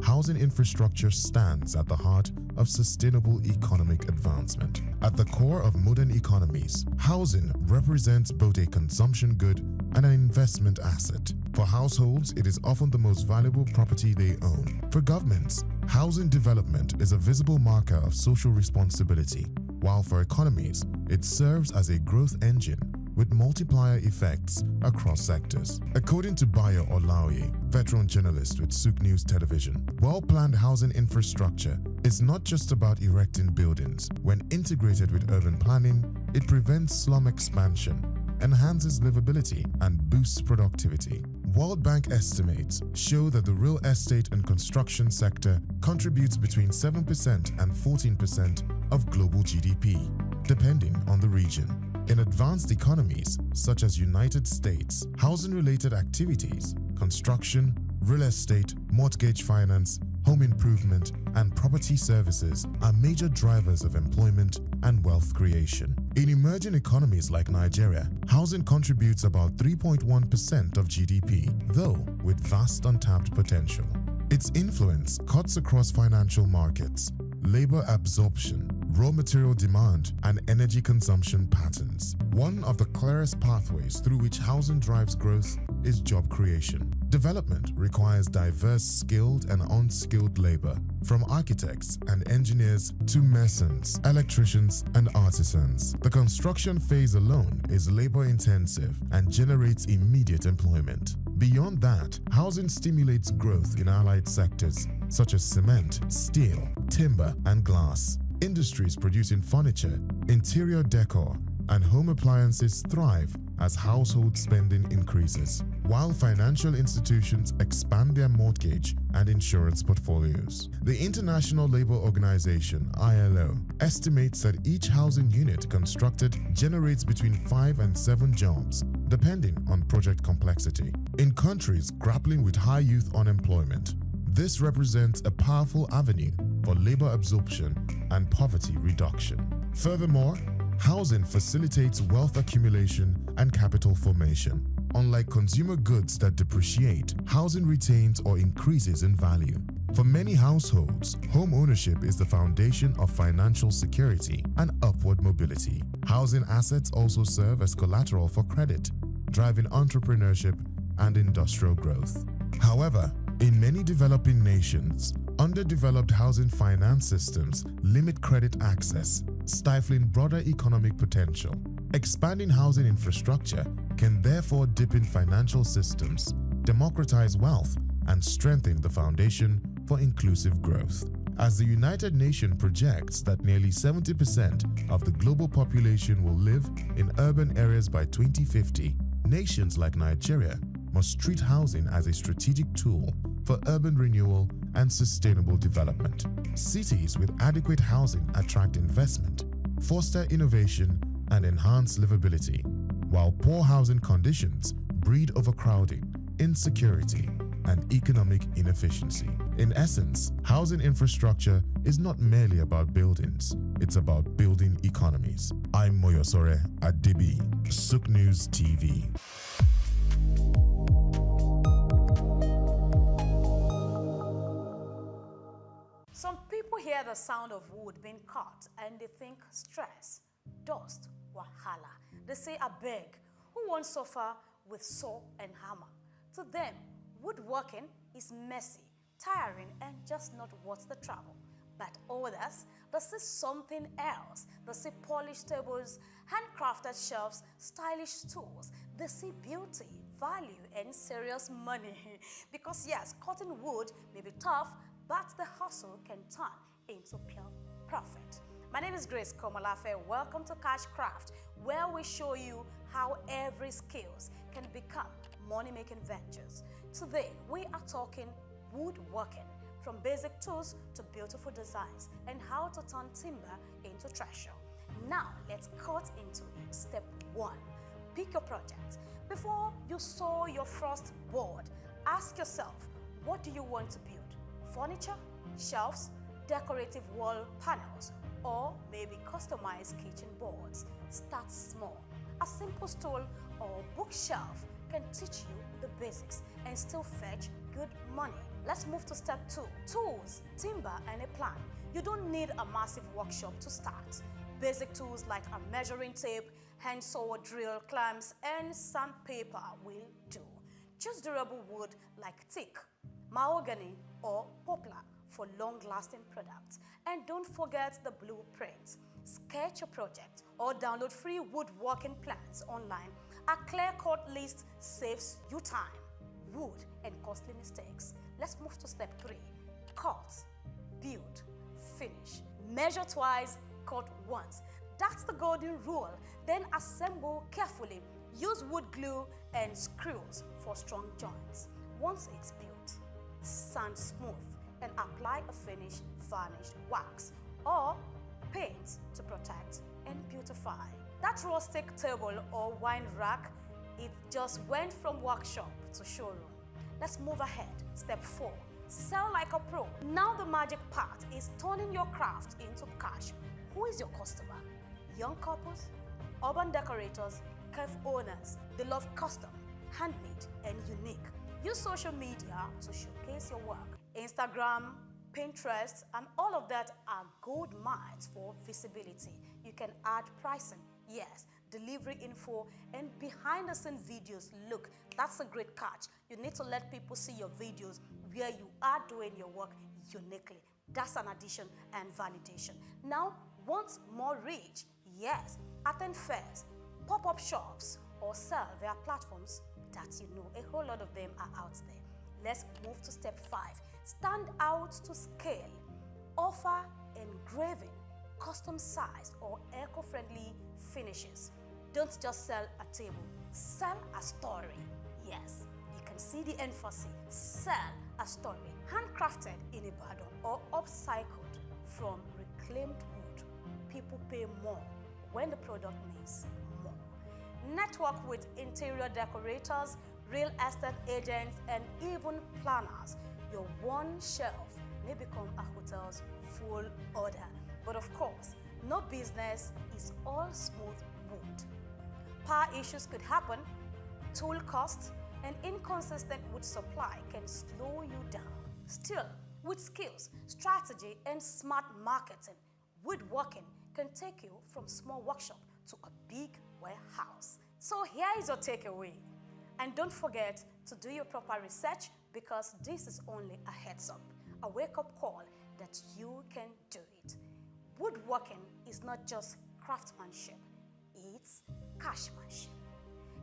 housing infrastructure stands at the heart of sustainable economic advancement. At the core of modern economies, housing represents both a consumption good and an investment asset. For households, it is often the most valuable property they own. For governments, housing development is a visible marker of social responsibility, while for economies, it serves as a growth engine, with multiplier effects across sectors. According to Bayo Olaoye, veteran journalist with SOUQ News Television, well-planned housing infrastructure is not just about erecting buildings. When integrated with urban planning, it prevents slum expansion, enhances livability, and boosts productivity. World Bank estimates show that the real estate and construction sector contributes between 7% and 14% of global GDP, depending on the region. In advanced economies such as United States, housing-related activities, construction, real estate, mortgage finance, home improvement, and property services are major drivers of employment and wealth creation. In emerging economies like Nigeria, housing contributes about 3.1% of GDP, though with vast untapped potential. Its influence cuts across financial markets, labor absorption, raw material demand, and energy consumption patterns. One of the clearest pathways through which housing drives growth is job creation. Development requires diverse skilled and unskilled labor, from architects and engineers to masons, electricians, and artisans. The construction phase alone is labor-intensive and generates immediate employment. Beyond that, housing stimulates growth in allied sectors such as cement, steel, timber, and glass. Industries producing furniture, interior decor, and home appliances thrive as household spending increases, while financial institutions expand their mortgage and insurance portfolios. The International Labour Organization, ILO, estimates that each housing unit constructed generates between 5 and 7 jobs, depending on project complexity. In countries grappling with high youth unemployment, this represents a powerful avenue for labor absorption and poverty reduction. Furthermore, housing facilitates wealth accumulation and capital formation. Unlike consumer goods that depreciate, housing retains or increases in value. For many households, home ownership is the foundation of financial security and upward mobility. Housing assets also serve as collateral for credit, driving entrepreneurship and industrial growth. However, in many developing nations, underdeveloped housing finance systems limit credit access, stifling broader economic potential. Expanding housing infrastructure can therefore deepen financial systems, democratize wealth, and strengthen the foundation for inclusive growth. As the United Nations projects that nearly 70% of the global population will live in urban areas by 2050, nations like Nigeria must treat housing as a strategic tool for urban renewal and sustainable development. Cities with adequate housing attract investment, foster innovation, and enhance livability, while poor housing conditions breed overcrowding, insecurity, and economic inefficiency. In essence, housing infrastructure is not merely about buildings, it's about building economies. I'm Moyosore Adibi, SOUQ News TV. Some people hear the sound of wood being cut and they think stress, dust, wahala. They say, I beg, who won't suffer with saw and hammer? To them, woodworking is messy, tiring, and just not worth the trouble. But others, they see something else. They see polished tables, handcrafted shelves, stylish stools. They see beauty, value, and serious money. Because yes, cutting wood may be tough, but the hustle can turn into pure profit. My name is Grace Komolafe. Welcome to Cashcraft, where we show you how every skills can become money-making ventures. Today, we are talking woodworking, from basic tools to beautiful designs, and how to turn timber into treasure. Now, let's cut into it. Step 1. Pick your project. Before you saw your first board, ask yourself, what do you want to build? Furniture, shelves, decorative wall panels, or maybe customized kitchen boards. Start small. A simple stool or bookshelf can teach you the basics and still fetch good money. Let's move to step 2. Tools, timber, and a plan. You don't need a massive workshop to start. Basic tools like a measuring tape, hand saw, drill, clamps, and sandpaper will do. Choose durable wood like teak, mahogany, or poplar for long-lasting products. And don't forget the blueprint. sketch your project, or download free woodworking plans online. A clear-cut list saves you time, wood, and costly mistakes. Let's move to step 3. Cut, build, finish. Measure twice, cut once. That's the golden rule. Then assemble carefully. Use wood glue and screws for strong joints. Once it's built, sand smooth and apply a finished varnished wax or paint to protect and beautify. That rustic table or wine rack, it just went from workshop to showroom. Let's move ahead. Step 4. Sell like a pro. Now the magic part is turning your craft into cash. Who is your customer? Young couples, urban decorators, cafe owners. They love custom, handmade, and unique. Use social media to showcase your work. Instagram, Pinterest, and all of that are gold mines for visibility. You can add pricing, yes, delivery info, and behind-the-scene videos. Look, that's a great catch. You need to let people see your videos where you are doing your work uniquely. That's an addition and validation. Now, want more reach? Yes, attend fairs, pop-up shops, or sell via platforms that you know. A whole lot of them are out there. Let's move to step 5. Stand out to scale. Offer engraving, custom size, or eco-friendly finishes. Don't just sell a table, sell a story. Yes, you can see the emphasis. Sell a story, handcrafted in Ibadan or upcycled from reclaimed wood. People pay more when the product means more. Network with interior decorators, real estate agents, and even planners. Your one shelf may become a hotel's full order. But of course, no business is all smooth wood. Power issues could happen, tool costs, and inconsistent wood supply can slow you down. Still, with skills, strategy, and smart marketing, woodworking can take you from small workshop to a big warehouse. So here is your takeaway. And don't forget to do your proper research, because this is only a heads up, a wake-up call that you can do it. Woodworking is not just craftsmanship, it's cashmanship.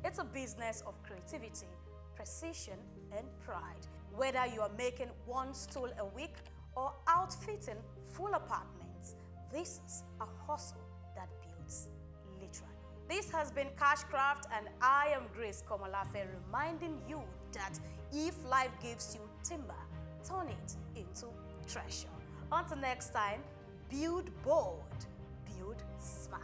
It's a business of creativity, precision, and pride. Whether you are making one stool a week or outfitting full apartments, this is a hustle that builds literally. This has been Cashcraft, and I am Grace Komolafe, reminding you that if life gives you timber, turn it into treasure. Until next time, build bold, build smart.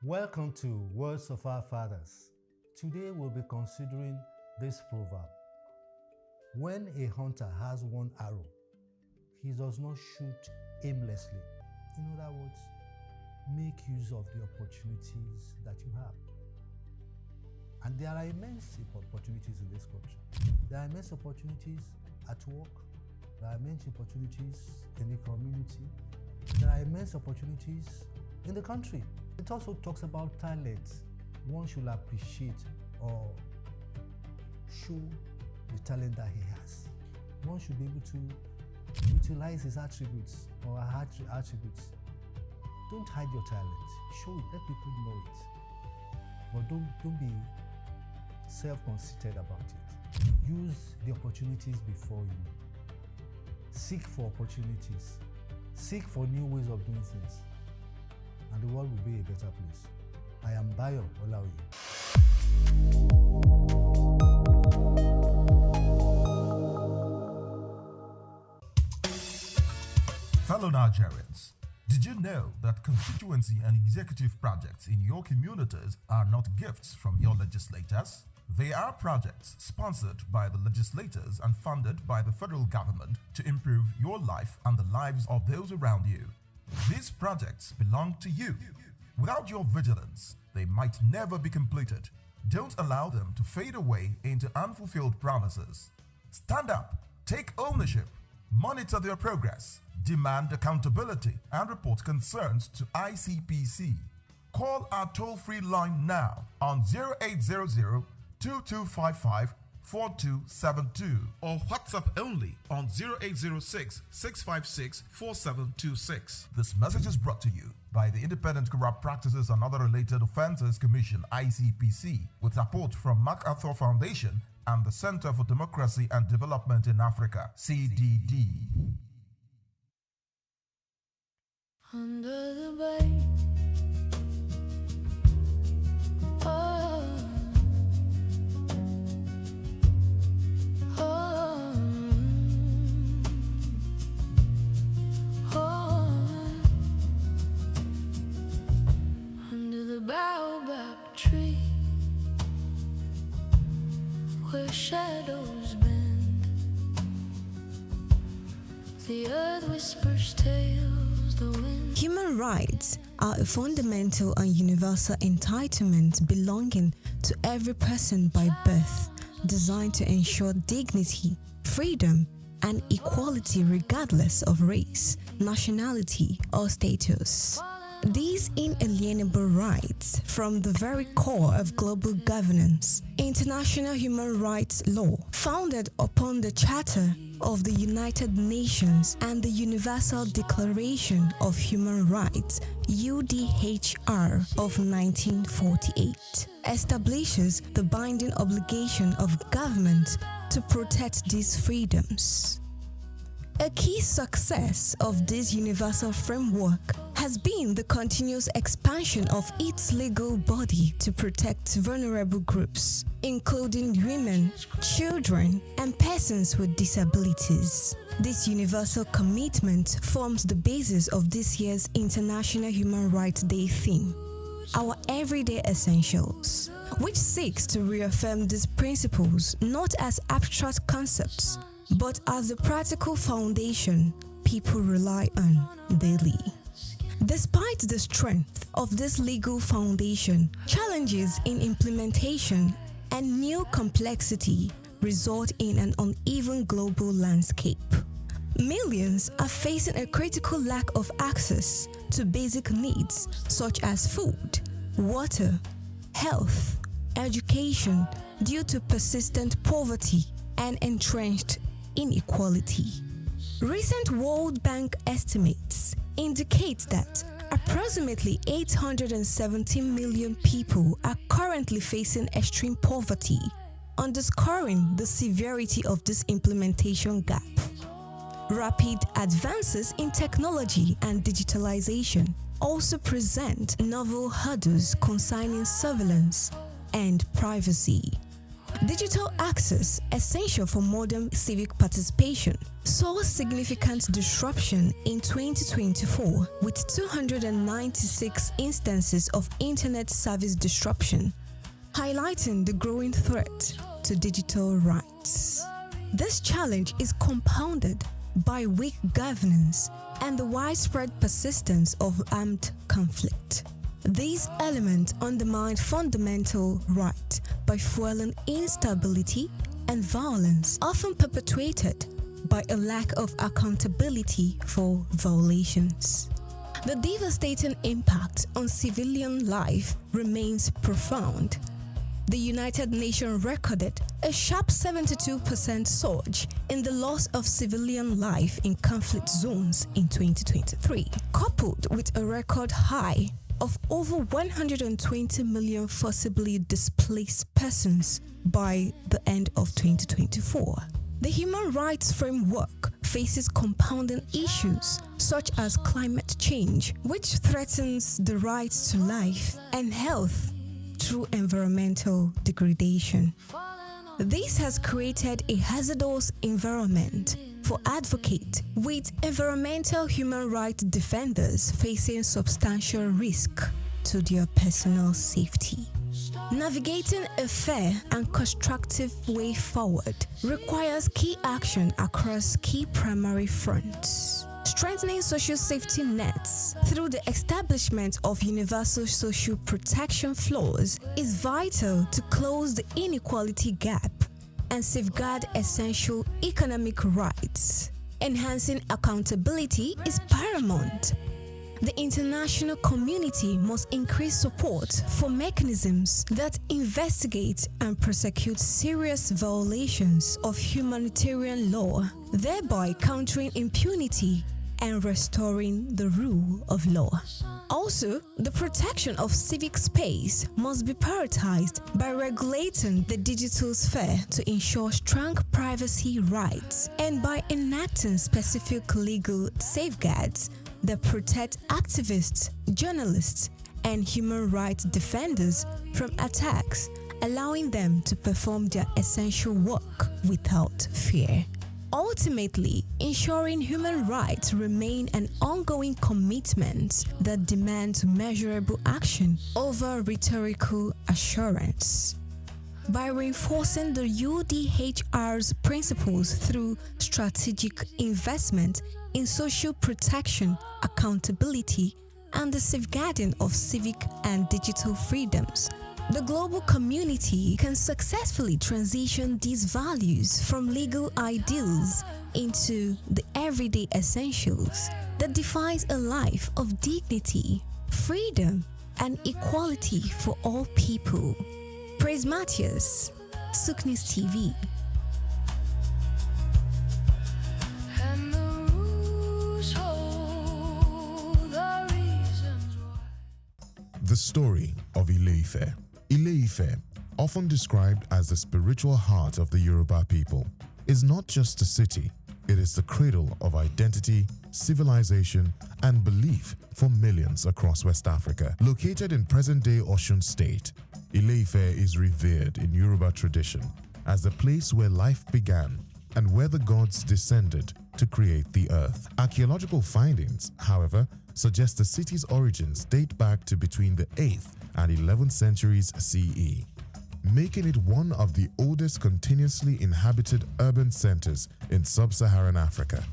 Welcome to Words of Our Fathers. Today we'll be considering this proverb. When a hunter has one arrow, he does not shoot aimlessly. In other words, make use of the opportunities that you have. And there are immense opportunities in this country. There are immense opportunities at work. There are immense opportunities in the community. There are immense opportunities in the country. It also talks about talent. One should appreciate or show the talent that he has. One should be able to utilize his attributes or her attributes. Don't hide your talent. Show it. Let people know it. But don't be self-conceited about it. Use the opportunities before you. Seek for opportunities. Seek for new ways of doing things. And the world will be a better place. I am Bayo Olaoye. Fellow Nigerians, did you know that constituency and executive projects in your communities are not gifts from your legislators? They are projects sponsored by the legislators and funded by the federal government to improve your life and the lives of those around you. These projects belong to you. Without your vigilance, they might never be completed. Don't allow them to fade away into unfulfilled promises. Stand up, take ownership, Monitor their progress, demand accountability, and report concerns to ICPC. Call our toll-free line now on 0800-2255-4272 or WhatsApp only on 0806-656-4726. This message is brought to you by the Independent Corrupt Practices and Other Related Offences Commission, ICPC, with support from MacArthur Foundation and the Center for Democracy and Development in Africa, CDD. Under the bay. Oh, oh, oh. Under the baobab tree, where shadows bend, the earth whispers tales, the wind. Human rights are a fundamental and universal entitlement belonging to every person by birth, designed to ensure dignity, freedom, and equality regardless of race, nationality, or status. These inalienable rights form the very core of global governance. International human rights law, founded upon the Charter of the United Nations and the Universal Declaration of Human Rights, UDHR of 1948, establishes the binding obligation of government to protect these freedoms. A key success of this universal framework has been the continuous expansion of its legal body to protect vulnerable groups, including women, children, and persons with disabilities. This universal commitment forms the basis of this year's International Human Rights Day theme, Our Everyday Essentials, which seeks to reaffirm these principles not as abstract concepts, but as the practical foundation people rely on daily. Despite the strength of this legal foundation, challenges in implementation and new complexity result in an uneven global landscape. Millions are facing a critical lack of access to basic needs such as food, water, health, education due to persistent poverty and entrenched inequality. Recent World Bank estimates indicate that approximately 870 million people are currently facing extreme poverty, underscoring the severity of this implementation gap. Rapid advances in technology and digitalization also present novel hurdles concerning surveillance and privacy. Digital access, essential for modern civic participation, saw significant disruption in 2024 with 296 instances of internet service disruption, highlighting the growing threat to digital rights. This challenge is compounded by weak governance and the widespread persistence of armed conflict. These elements undermine fundamental rights by fueling instability and violence, often perpetuated by a lack of accountability for violations. The devastating impact on civilian life remains profound. The United Nations recorded a sharp 72% surge in the loss of civilian life in conflict zones in 2023, coupled with a record high of over 120 million forcibly displaced persons by the end of 2024. The human rights framework faces compounding issues such as climate change, which threatens the rights to life and health through environmental degradation. This has created a hazardous environment for advocates, with environmental human rights defenders facing substantial risk to their personal safety. Navigating a fair and constructive way forward requires key action across key primary fronts. Strengthening social safety nets through the establishment of universal social protection floors is vital to close the inequality gap and safeguard essential economic rights. Enhancing accountability is paramount. The international community must increase support for mechanisms that investigate and prosecute serious violations of humanitarian law, thereby countering impunity and restoring the rule of law. Also, the protection of civic space must be prioritized by regulating the digital sphere to ensure strong privacy rights and by enacting specific legal safeguards that protect activists, journalists, and human rights defenders from attacks, allowing them to perform their essential work without fear. Ultimately, ensuring human rights remain an ongoing commitment that demands measurable action over rhetorical assurance. By reinforcing the UDHR's principles through strategic investment in social protection, accountability, and the safeguarding of civic and digital freedoms, the global community can successfully transition these values from legal ideals into the everyday essentials that defines a life of dignity, freedom, and equality for all people. Praise Matthias, SOUQ News TV. And the rules hold the reasons why. The story of Ile-Ife. Ile-Ife, often described as the spiritual heart of the Yoruba people, is not just a city, it is the cradle of identity, civilization, and belief for millions across West Africa. Located in present-day Osun State, Ile-Ife is revered in Yoruba tradition as the place where life began and where the gods descended to create the earth. Archaeological findings, however, suggest the city's origins date back to between the 8th and 11th centuries CE, making it one of the oldest continuously inhabited urban centers in sub-Saharan Africa.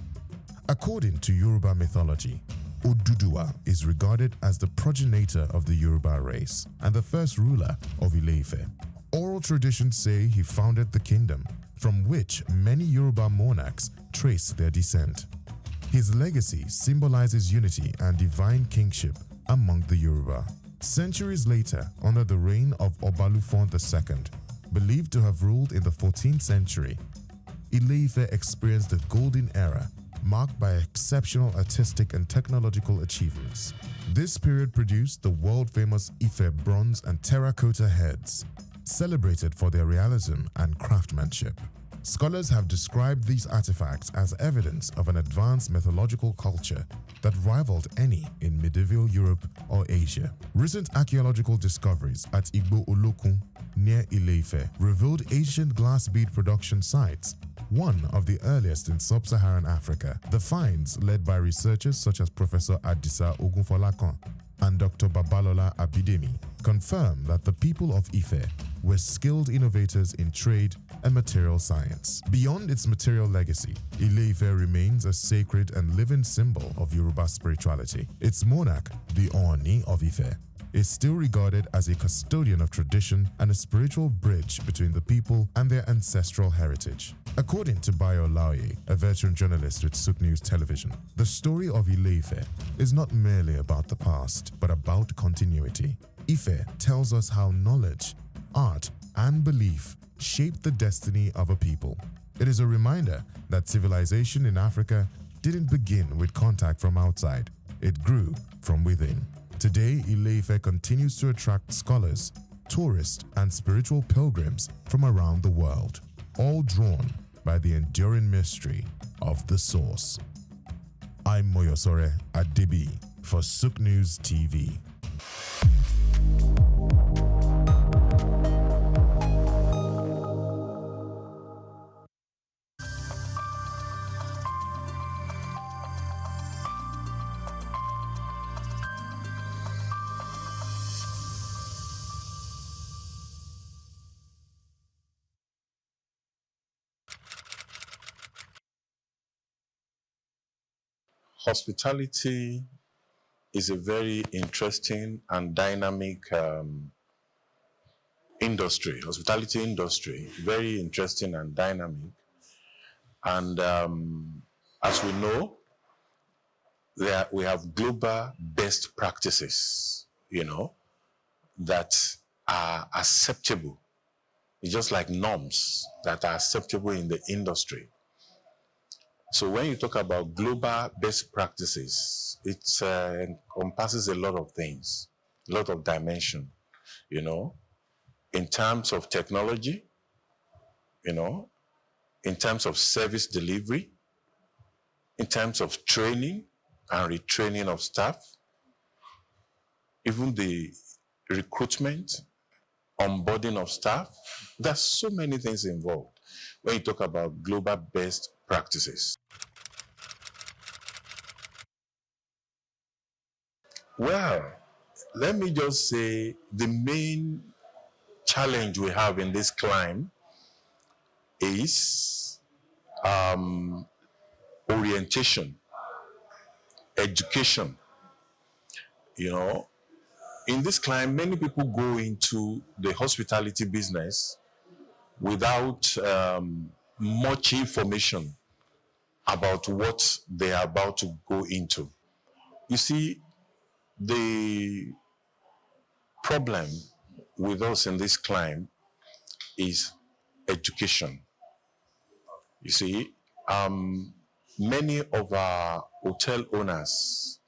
According to Yoruba mythology, Oduduwa is regarded as the progenitor of the Yoruba race and the first ruler of Ile-Ife. Oral traditions say he founded the kingdom, from which many Yoruba monarchs trace their descent. His legacy symbolizes unity and divine kingship among the Yoruba. Centuries later, under the reign of Obalufon II, believed to have ruled in the 14th century, Ile-Ife experienced the golden era, marked by exceptional artistic and technological achievements. This period produced the world-famous Ife bronze and terracotta heads, celebrated for their realism and craftsmanship. Scholars have described these artifacts as evidence of an advanced mythological culture that rivaled any in medieval Europe or Asia. Recent archaeological discoveries at Igbo Olokun near Ile-Ife revealed ancient glass bead production sites, one of the earliest in sub-Saharan Africa. The finds, led by researchers such as Professor Adisa Ogunfolakan and Dr. Babalola Abidemi, confirm that the people of Ife were skilled innovators in trade and material science. Beyond its material legacy, Ile-Ife remains a sacred and living symbol of Yoruba spirituality. Its monarch, the Ooni of Ife, is still regarded as a custodian of tradition and a spiritual bridge between the people and their ancestral heritage. According to Bayo Laoye, a veteran journalist with SOUQ News Television, the story of Ile-Ife is not merely about the past, but about continuity. Ife tells us how knowledge, art, and belief shape the destiny of a people. It is a reminder that civilization in Africa didn't begin with contact from outside, it grew from within. Today, Ile-Ife continues to attract scholars, tourists, and spiritual pilgrims from around the world, all drawn by the enduring mystery of the source. I'm Moyosore Adebi for SOUQ News TV. Hospitality is a very interesting and dynamic industry. Hospitality industry, very interesting and dynamic. And As we know, we have global best practices, that are acceptable. It's just like norms that are acceptable in the industry. So when you talk about global best practices, it encompasses a lot of things, a lot of dimension, in terms of technology, in terms of service delivery, in terms of training and retraining of staff, even the recruitment, onboarding of staff. There's so many things involved when you talk about global best practices. Well, let me just say the main challenge we have in this climb is orientation, education. In this climb, many people go into the hospitality business without much information about what they are about to go into. You see, the problem with us in this climb is education. You see, many of our hotel owners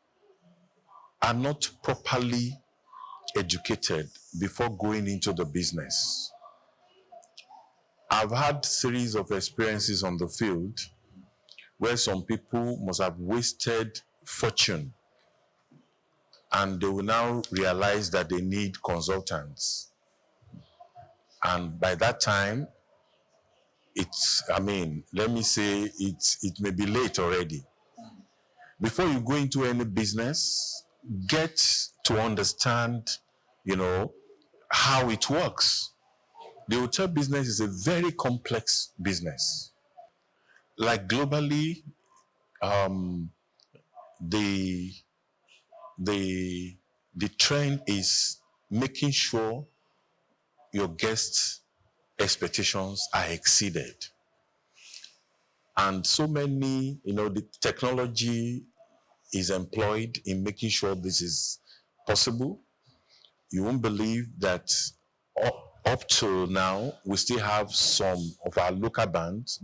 are not properly educated before going into the business. I've had series of experiences on the field where some people must have wasted fortune and they will now realize that they need consultants. And by that time, let me say it may be late already. Before you go into any business, get to understand, how it works. The hotel business is a very complex business. Like globally, the trend is making sure your guests' expectations are exceeded. And so many, the technology is employed in making sure this is possible. You won't believe that up to now, we still have some of our local brands.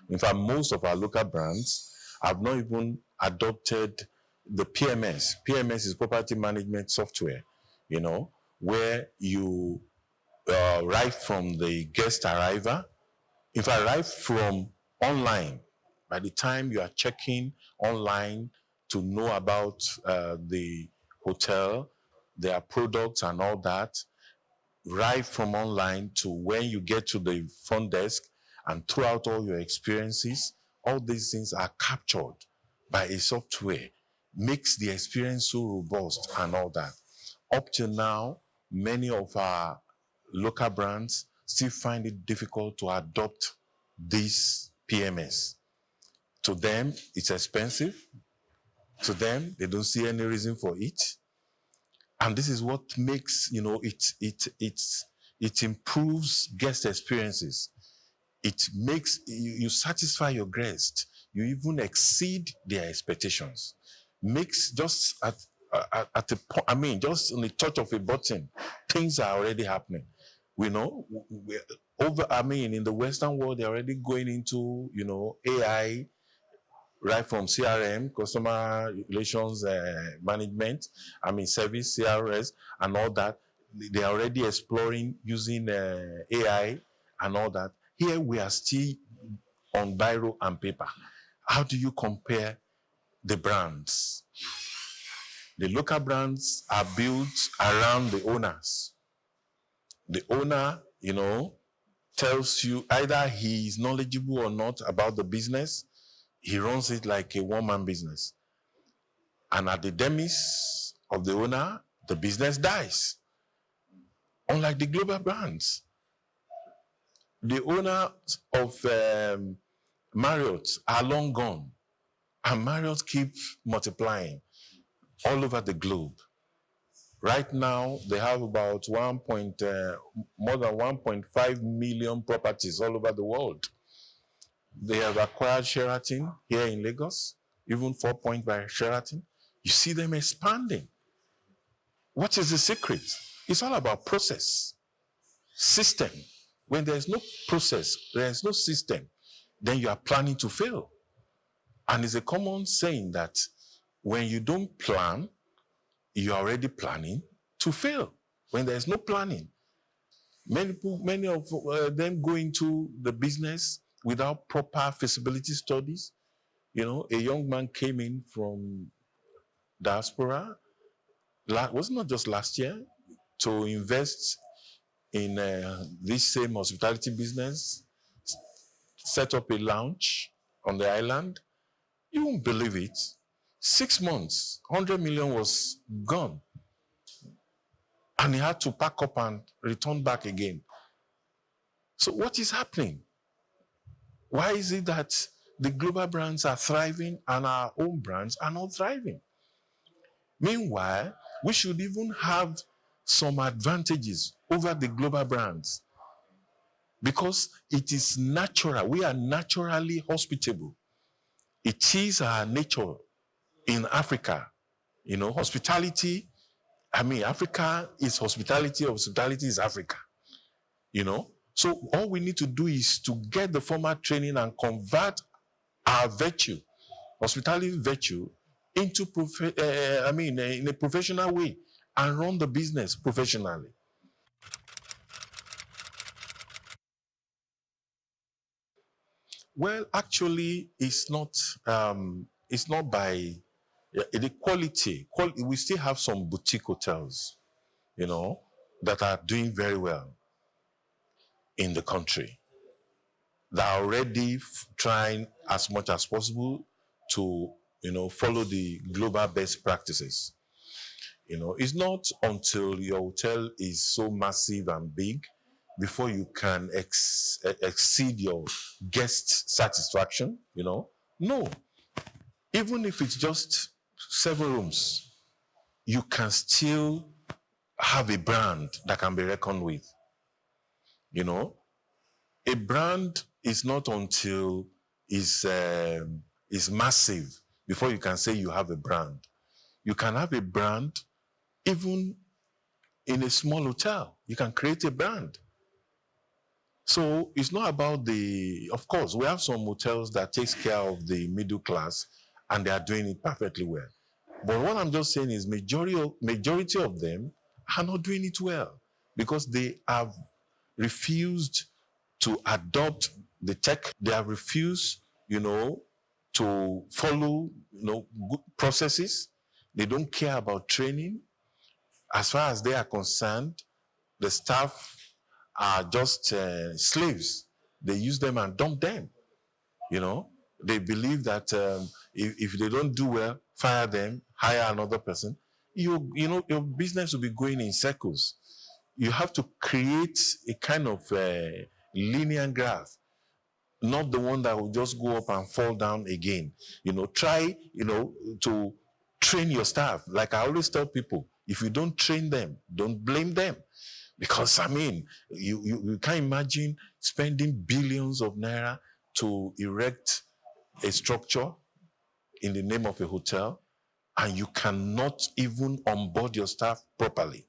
In fact, most of our local brands have not even adopted the PMS. PMS is property management software, where you right from the guest arrival, in fact, right from online, by the time you are checking online to know about the hotel, their products and all that, right from online to when you get to the front desk and throughout all your experiences, all these things are captured by a software, makes the experience so robust and all that. Up till now, many of our local brands still find it difficult to adopt this PMS. To them, it's expensive. To them, they don't see any reason for it. And this is what makes, it improves guest experiences. It makes you satisfy your guests. You even exceed their expectations. Makes just at a point, just on the touch of a button, things are already happening. We know in the Western world, they're already going into, AI, right from CRM, customer relations management, service, CRS, and all that. They're already exploring using AI and all that. Here we are still on biro and paper. How do you compare the brands? The local brands are built around the owners. The owner, tells you either he is knowledgeable or not about the business. He runs it like a one-man business. And at the demise of the owner, the business dies. Unlike the global brands. The owners of Marriott are long gone. And Marriott keeps multiplying all over the globe. Right now, they have about more than 1.5 million properties all over the world. They have acquired Sheraton here in Lagos, even 4 Point by Sheraton. You see them expanding. What is the secret? It's all about process, system. When there's no process, there's no system, then you are planning to fail. And it's a common saying that when you don't plan, you're already planning to fail. When there's no planning, many of them go into the business without proper feasibility studies. You know, a young man came in from diaspora, was not just last year, to invest in this same hospitality business, set up a lounge on the island. You won't believe it. 6 months, 100 million was gone. And he had to pack up and return back again. So what is happening? Why is it that the global brands are thriving and our own brands are not thriving? Meanwhile, we should even have some advantages over the global brands because it is natural. We are naturally hospitable. It is our nature in Africa. You know, hospitality, Africa is hospitality, hospitality is Africa. You know, so all we need to do is to get the formal training and convert our virtue, hospitality virtue, into in a professional way and run the business professionally. Well, actually, it's not by the quality. We still have some boutique hotels, you know, that are doing very well in the country. They are already trying as much as possible to, you know, follow the global best practices. You know, it's not until your hotel is so massive and big before you can exceed your guest satisfaction, you know. No. Even if it's just 7 rooms, you can still have a brand that can be reckoned with. You know, a brand is not until it's massive before you can say you have a brand. You can have a brand even in a small hotel. You can create a brand. So it's not about of course, we have some hotels that takes care of the middle class and they are doing it perfectly well. But what I'm just saying is majority of them are not doing it well because they have refused to adopt the tech. They have refused, you know, to follow, you know, good processes. They don't care about training. As far as they are concerned, the staff are just slaves. They use them and dump them. You know, they believe that if they don't do well, fire them, hire another person. You know, your business will be going in circles. You have to create a kind of linear graph, not the one that will just go up and fall down again. You know, try, you know, to train your staff. Like I always tell people, if you don't train them, don't blame them. Because, I mean, you can't imagine spending billions of naira to erect a structure in the name of a hotel, and you cannot even onboard your staff properly.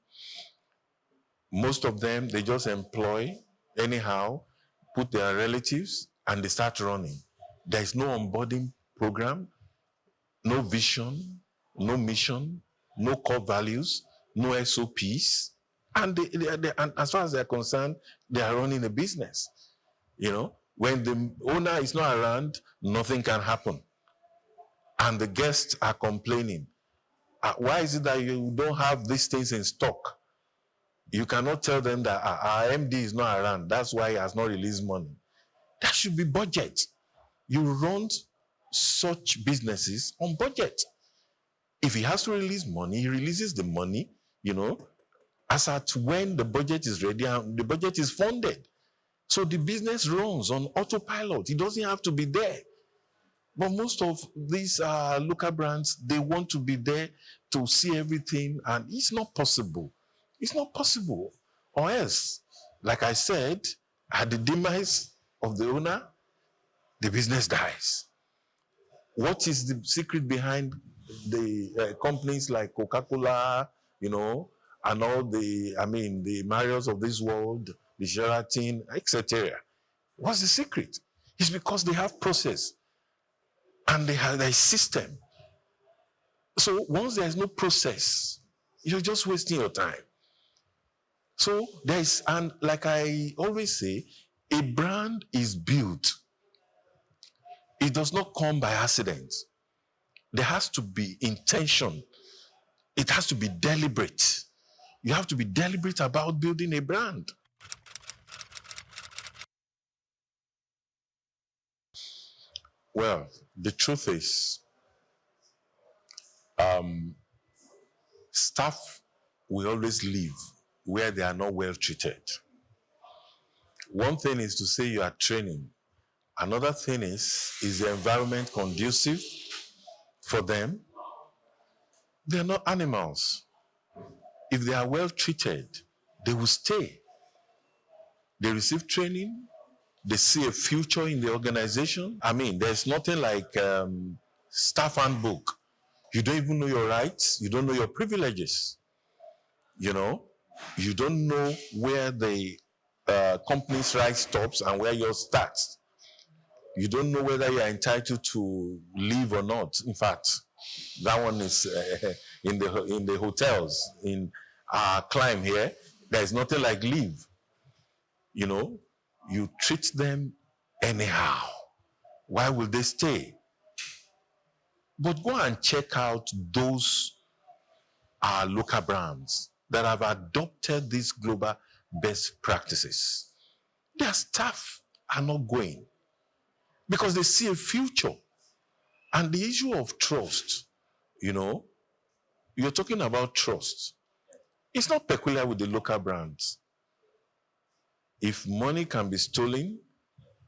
Most of them, they just employ anyhow, put their relatives, and they start running. There is no onboarding program, no vision, no mission, no core values, no SOPs. And, and as far as they're concerned, they are running a business. You know, when the owner is not around, nothing can happen. And the guests are complaining. Why is it that you don't have these things in stock? You cannot tell them that our MD is not around. That's why he has not released money. That should be budget. You run such businesses on budget. If he has to release money, he releases the money, you know, as at when the budget is ready and the budget is funded. So the business runs on autopilot. It doesn't have to be there. But most of these local brands, they want to be there to see everything, and it's not possible. It's not possible. Or else, like I said, at the demise of the owner, the business dies. What is the secret behind the companies like Coca-Cola, you know, and all the, the Marriotts of this world, the Sheraton, etc.? What's the secret? It's because they have process and they have a system. So once there's no process, you're just wasting your time. So and like I always say, a brand is built. It does not come by accident. There has to be intention. It has to be deliberate. You have to be deliberate about building a brand. Well, the truth is, staff will always live where they are not well treated. One thing is to say you are training. Another thing is the environment conducive for them? They are not animals. If they are well treated, they will stay. They receive training. They see a future in the organization. There's nothing like staff handbook. You don't even know your rights. You don't know your privileges. You know, you don't know where the company's right stops and where yours starts. You don't know whether you are entitled to leave or not. In fact, that one is in the hotels. In our climb here, there is nothing like leave. You know, you treat them anyhow. Why will they stay? But go and check out those local brands that have adopted these global best practices. Their staff are not going because they see a future. And the issue of trust, you know, you're talking about trust. It's not peculiar with the local brands. If money can be stolen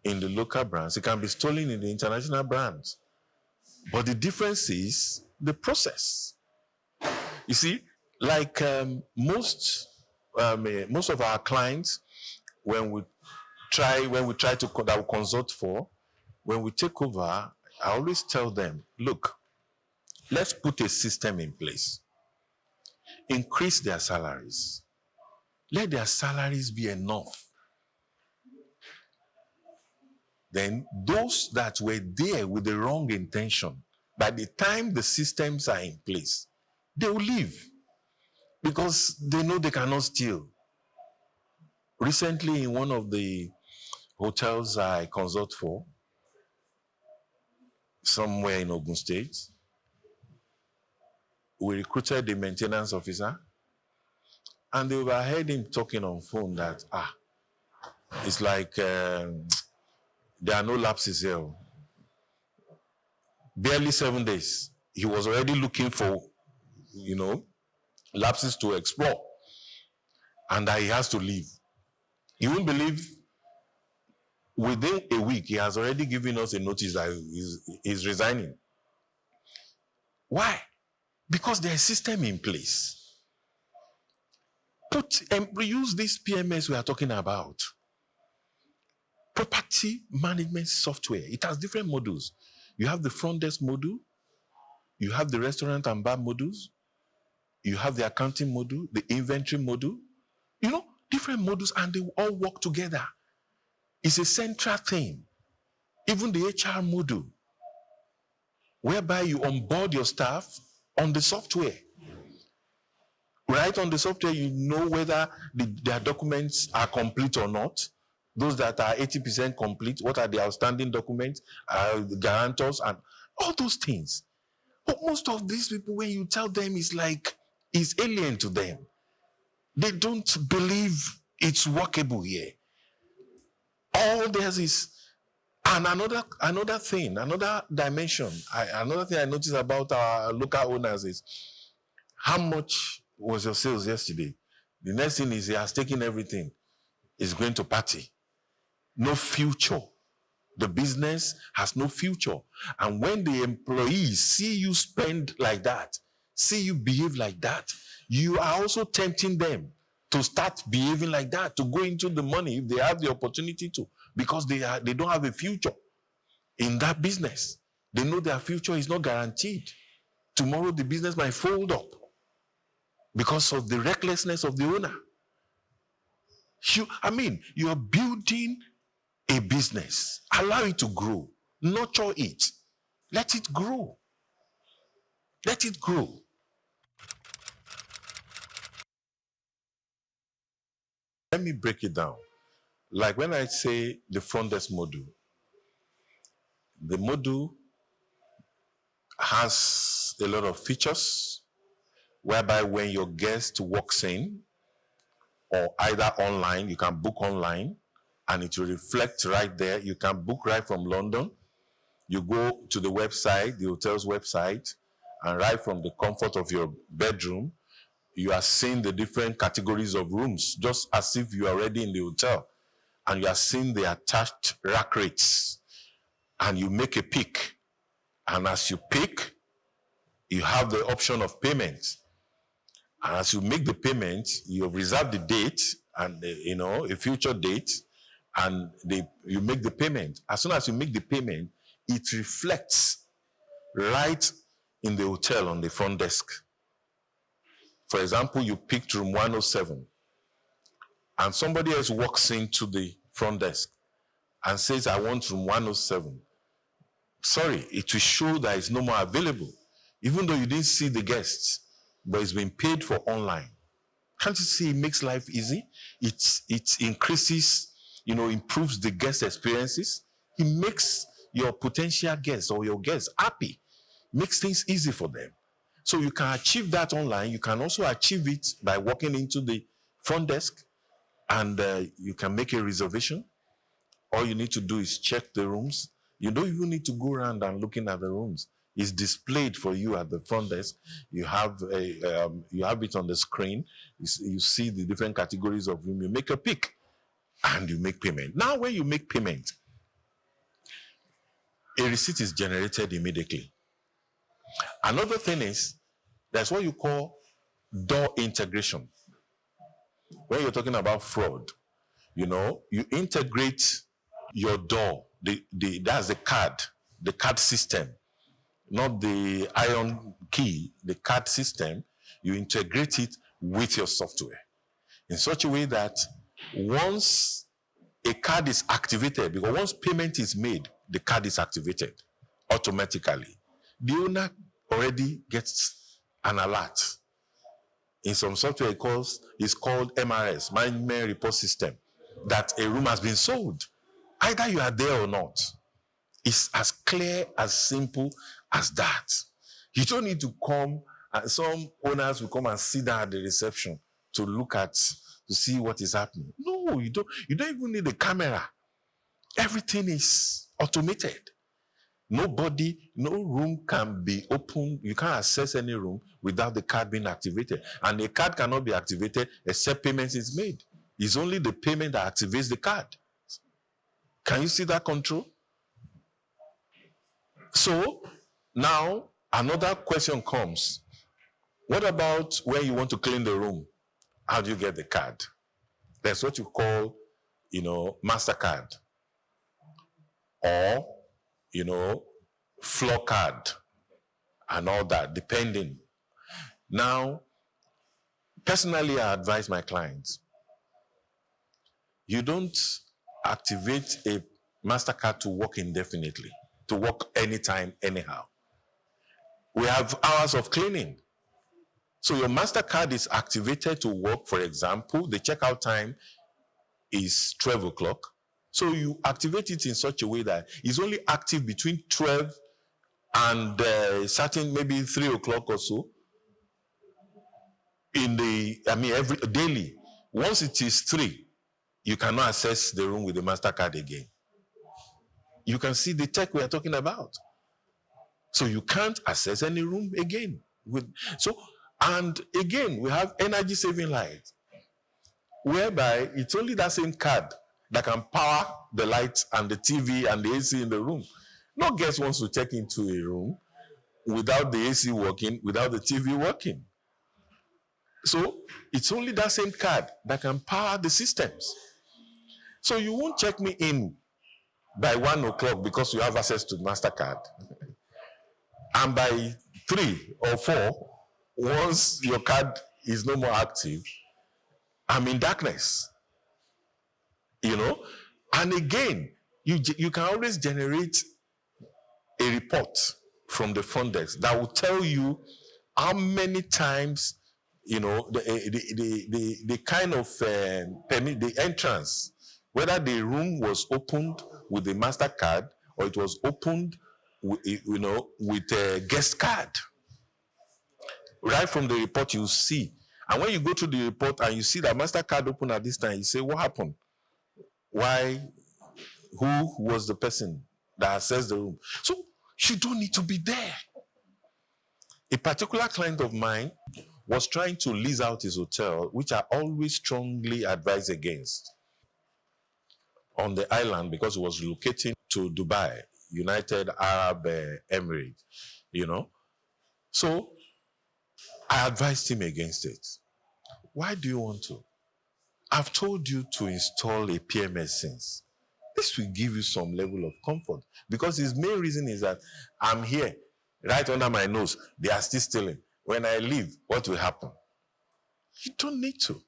in the local brands, it can be stolen in the international brands. But the difference is the process. You see, like most of our clients, when we try to that we consult for, when we take over, I always tell them, look, let's put a system in place. Increase their salaries. Let their salaries be enough. Then those that were there with the wrong intention, by the time the systems are in place, they will leave because they know they cannot steal. Recently, in one of the hotels I consult for, somewhere in Ogun State, we recruited the maintenance officer, and they overheard him talking on phone that, it's like there are no lapses here. Barely 7 days. He was already looking for, you know, lapses to explore, and that he has to leave. You won't believe, within a week, he has already given us a notice that he's resigning. Why? Because there's a system in place. Use this PMS we are talking about. Property management software. It has different modules. You have the front desk module. You have the restaurant and bar modules. You have the accounting module, the inventory module. You know, different modules, and they all work together. It's a central thing. Even the HR module, whereby you onboard your staff on the software. Right on the software, you know whether their documents are complete or not. Those that are 80% complete, what are the outstanding documents, the guarantors, and all those things. But most of these people, when you tell them, it's alien to them. They don't believe it's workable here. All there is, and another thing, another dimension, another thing I noticed about our local owners is, how much was your sales yesterday? The next thing is he has taken everything. He's going to party. No future. The business has no future. And when the employees see you spend like that, see you behave like that, you are also tempting them to start behaving like that, to go into the money if they have the opportunity to, because they don't have a future. in that business. They know their future is not guaranteed. Tomorrow the business might fold up because of the recklessness of the owner. You are building a business. Allow it to grow. Nurture it. Let it grow. Let it grow. Let me break it down. Like when I say the front desk module, the module has a lot of features whereby when your guest walks in, or either online, you can book online, and it will reflect right there. You can book right from London. You go to the website, the hotel's website, and right from the comfort of your bedroom, you are seeing the different categories of rooms, just as if you are already in the hotel. And you are seeing the attached rack rates. And you make a pick. And as you pick, you have the option of payment. And as you make the payment, you reserve the date and a future date, and you make the payment. As soon as you make the payment, it reflects right in the hotel on the front desk. For example, you picked room 107, and somebody else walks into the front desk and says, I want room 107. Sorry, it will show that it's no more available, even though you didn't see the guests, but it's been paid for online. Can't you see it makes life easy? It increases, improves the guest experiences. It makes your potential guests or your guests happy, makes things easy for them. So you can achieve that online. You can also achieve it by walking into the front desk, and you can make a reservation. All you need to do is check the rooms. You don't even need to go around and looking at the rooms. It's displayed for you at the front desk. You have it on the screen. You see the different categories of room. You make a pick, and you make payment. Now, when you make payment, a receipt is generated immediately. Another thing is, that's what you call door integration. When you're talking about fraud, you integrate your door. That's the card system, not the iron key, the card system. You integrate it with your software in such a way that once a card is activated, because once payment is made, the card is activated automatically. The owner already gets an alert. In some software, it's called MRS, Management Report System, that a room has been sold. Either you are there or not. It's as clear, as simple as that. You don't need to come, and some owners will come and sit down at the reception to see what is happening. No, you don't even need a camera. Everything is automated. No room can be opened. You can't access any room without the card being activated. And the card cannot be activated except payment is made. It's only the payment that activates the card. Can you see that control? So now another question comes. What about when you want to clean the room? How do you get the card? That's what you call, MasterCard, or floor card and all that, depending. Now, personally, I advise my clients, you don't activate a MasterCard to work indefinitely, to work anytime, anyhow. We have hours of cleaning. So your MasterCard is activated to work. For example, the checkout time is 12 o'clock. So you activate it in such a way that it's only active between 12 and maybe 3 o'clock or so every daily. Once it is 3, you cannot access the room with the MasterCard again. You can see the tech we are talking about. So you can't access any room again. And again, we have energy saving lights, whereby it's only that same card that can power the lights and the TV and the AC in the room. No guest wants to check into a room without the AC working, without the TV working. So it's only that same card that can power the systems. So you won't check me in by 1 o'clock because you have access to MasterCard. And by 3 or 4, once your card is no more active, I'm in darkness. You know? And again, you can always generate a report from the front desk that will tell you how many times, you know, the kind of permit, the entrance, whether the room was opened with a MasterCard or it was opened with, you know, with a guest card. Right from the report, you see. And when you go to the report and you see that MasterCard open at this time, you say, what happened? Why? Who was the person that accessed the room? So you don't need to be there. A particular client of mine was trying to lease out his hotel, which I always strongly advise against, on the island because he was relocating to Dubai, United Arab Emirates, you know. So I advised him against it. Why do you want to? I've told you to install a PMS since. This will give you some level of comfort because his main reason is that I'm here, right under my nose. They are still stealing. When I leave, what will happen? You don't need to.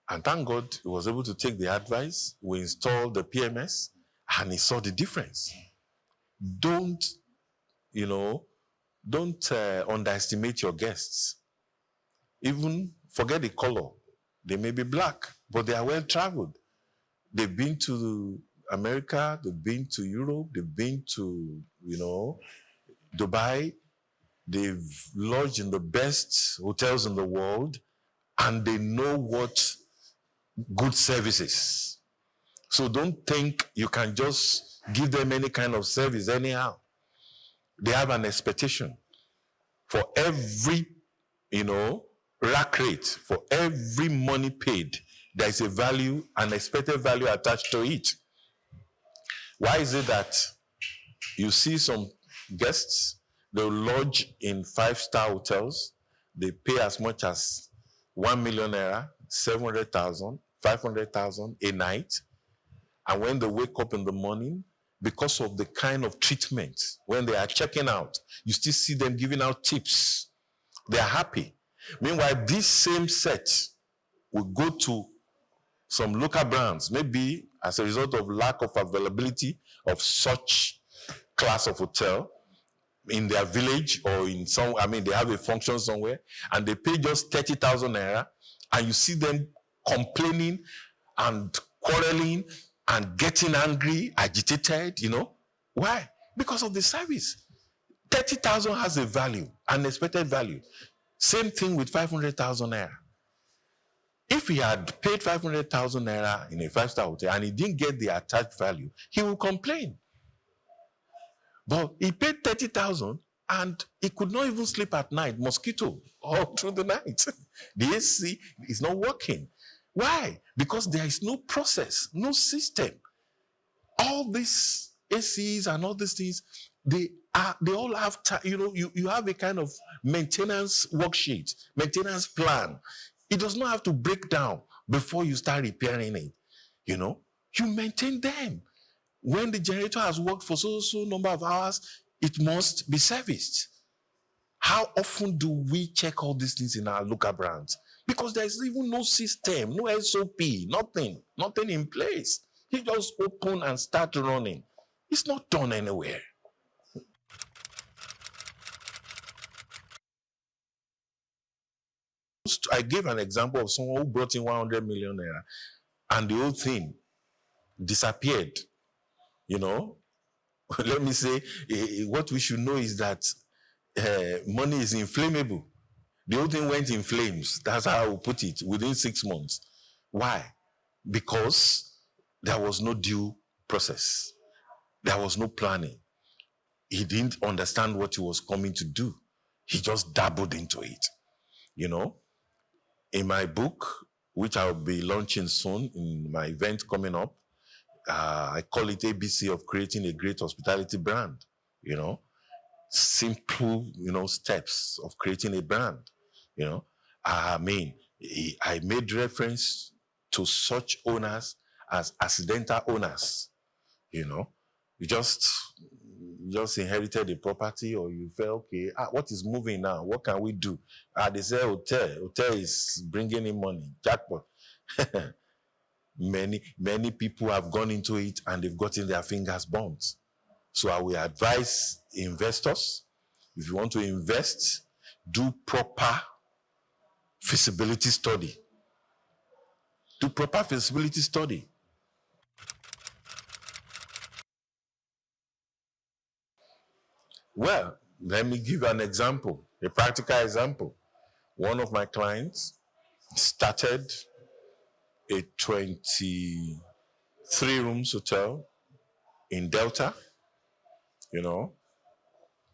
And thank God he was able to take the advice. We installed the PMS and he saw the difference. Don't, you know, don't underestimate your guests. Even forget the color. They may be black, but they are well traveled. They've been to America, they've been to Europe, they've been to, you know, Dubai. They've lodged in the best hotels in the world, and they know what good service is. So don't think you can just give them any kind of service anyhow. They have an expectation. For every, you know, rack rate, for every money paid, there is a value, an expected value attached to it. Why is it that you see some guests, they'll lodge in 5-star hotels, they pay as much as 1 million naira, 700,000, 500,000 a night, and when they wake up in the morning, because of the kind of treatment, when they are checking out, you still see them giving out tips. They are happy. Meanwhile, this same set will go to some local brands, maybe as a result of lack of availability of such class of hotel in their village or in some, I mean, they have a function somewhere, and they pay just 30,000 naira, and you see them complaining and quarreling and getting angry, agitated, you know. Why? Because of the service. 30,000 has a value, an expected value. Same thing with 500,000 naira. If he had paid 500,000 naira in a 5-star hotel and he didn't get the attached value, he will complain. But he paid 30,000 and he could not even sleep at night, mosquito, all through the night. The AC is not working. Why? Because there is no process, no system. All these ACs and all these things, they all have, you know, you have a kind of maintenance worksheet, maintenance plan. It does not have to break down before you start repairing it. You know, you maintain them. When the generator has worked for so number of hours, it must be serviced. How often do we check all these things in our local brands? Because there's even no system, no SOP, nothing in place. You just open and start running. It's not done anywhere. I gave an example of someone who brought in 100 million naira and the whole thing disappeared. You know, let me say, what we should know is that money is inflammable. The whole thing went in flames. That's how I will put it, within 6 months. Why? Because there was no due process. There was no planning. He didn't understand what he was coming to do. He just dabbled into it. You know, in my book, which I'll be launching soon in my event coming up, I call it ABC of creating a great hospitality brand. You know, simple, you know, steps of creating a brand. You know, I mean, I made reference to such owners as accidental owners. You know, you just inherited the property, or you felt, okay, what is moving now? What can we do? They say hotel is bringing in money, jackpot. Many people have gone into it and they've gotten their fingers burnt. So I will advise investors, if you want to invest, do proper feasibility study. Do proper feasibility study. Well, let me give an example, a practical example. One of my clients started a 23 rooms hotel in Delta, you know,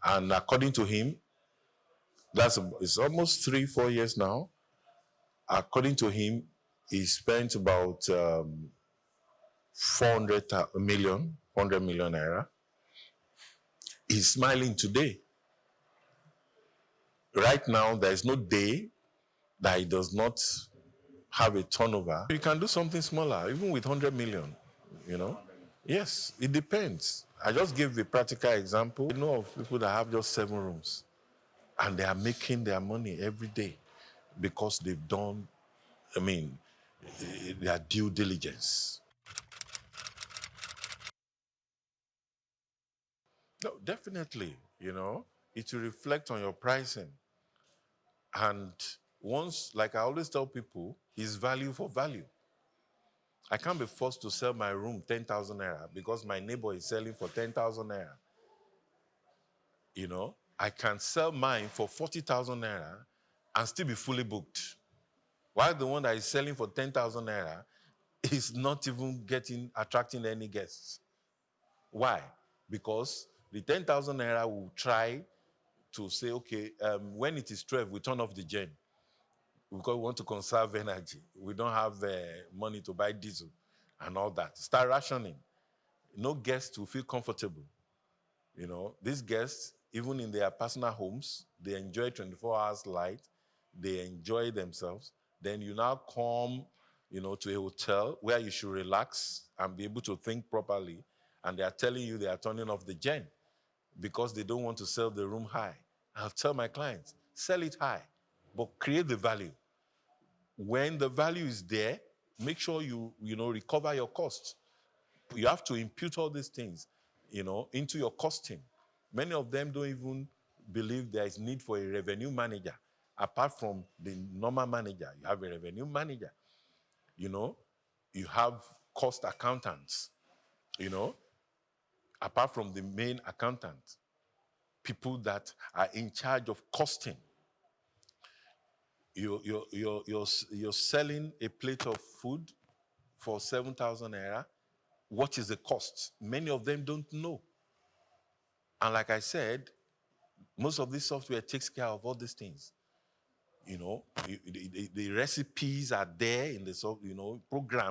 and according to him, it's almost 3-4 years now. According to him, he spent about 400 million naira. He's smiling today. Right now, there is no day that he does not have a turnover. You can do something smaller, even with 100 million, you know? Yes, it depends. I just gave a practical example. I know of people that have just 7 rooms, and they are making their money every day because they've done, their due diligence. No, definitely, you know, it will reflect on your pricing. And once, like I always tell people, is value for value. I can't be forced to sell my room 10,000 naira because my neighbor is selling for 10,000 naira. You know, I can sell mine for 40,000 naira and still be fully booked. While the one that is selling for 10,000 naira is not even attracting any guests. Why? Because the 10,000 naira will try to say, okay, when it is 12, we turn off the gen because we want to conserve energy. We don't have money to buy diesel and all that. Start rationing. No guests will feel comfortable. You know, these guests, even in their personal homes, they enjoy 24 hours light. They enjoy themselves. Then you now come, you know, to a hotel where you should relax and be able to think properly. And they are telling you they are turning off the gen because they don't want to sell the room high. I'll tell my clients, sell it high, but create the value. When the value is there, make sure you recover your costs. You have to impute all these things, you know, into your costing. Many of them don't even believe there is need for a revenue manager. Apart from the normal manager, you have a revenue manager. You know, you have cost accountants, you know, apart from the main accountant, people that are in charge of costing. You're selling a plate of food for 7,000 naira. What is the cost? Many of them don't know. And like I said, most of this software takes care of all these things. You know, the recipes are there in the software, you know,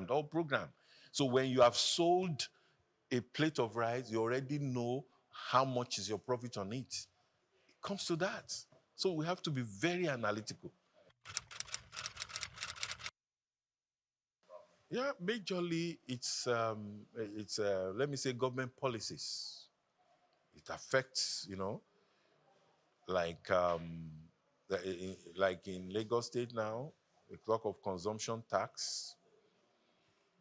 all programmed. So when you have sold a plate of rice, you already know how much is your profit on it. It comes to that. So we have to be very analytical. Yeah, majorly it's let me say government policies. It affects, you know, like in Lagos State now, we talk of consumption tax.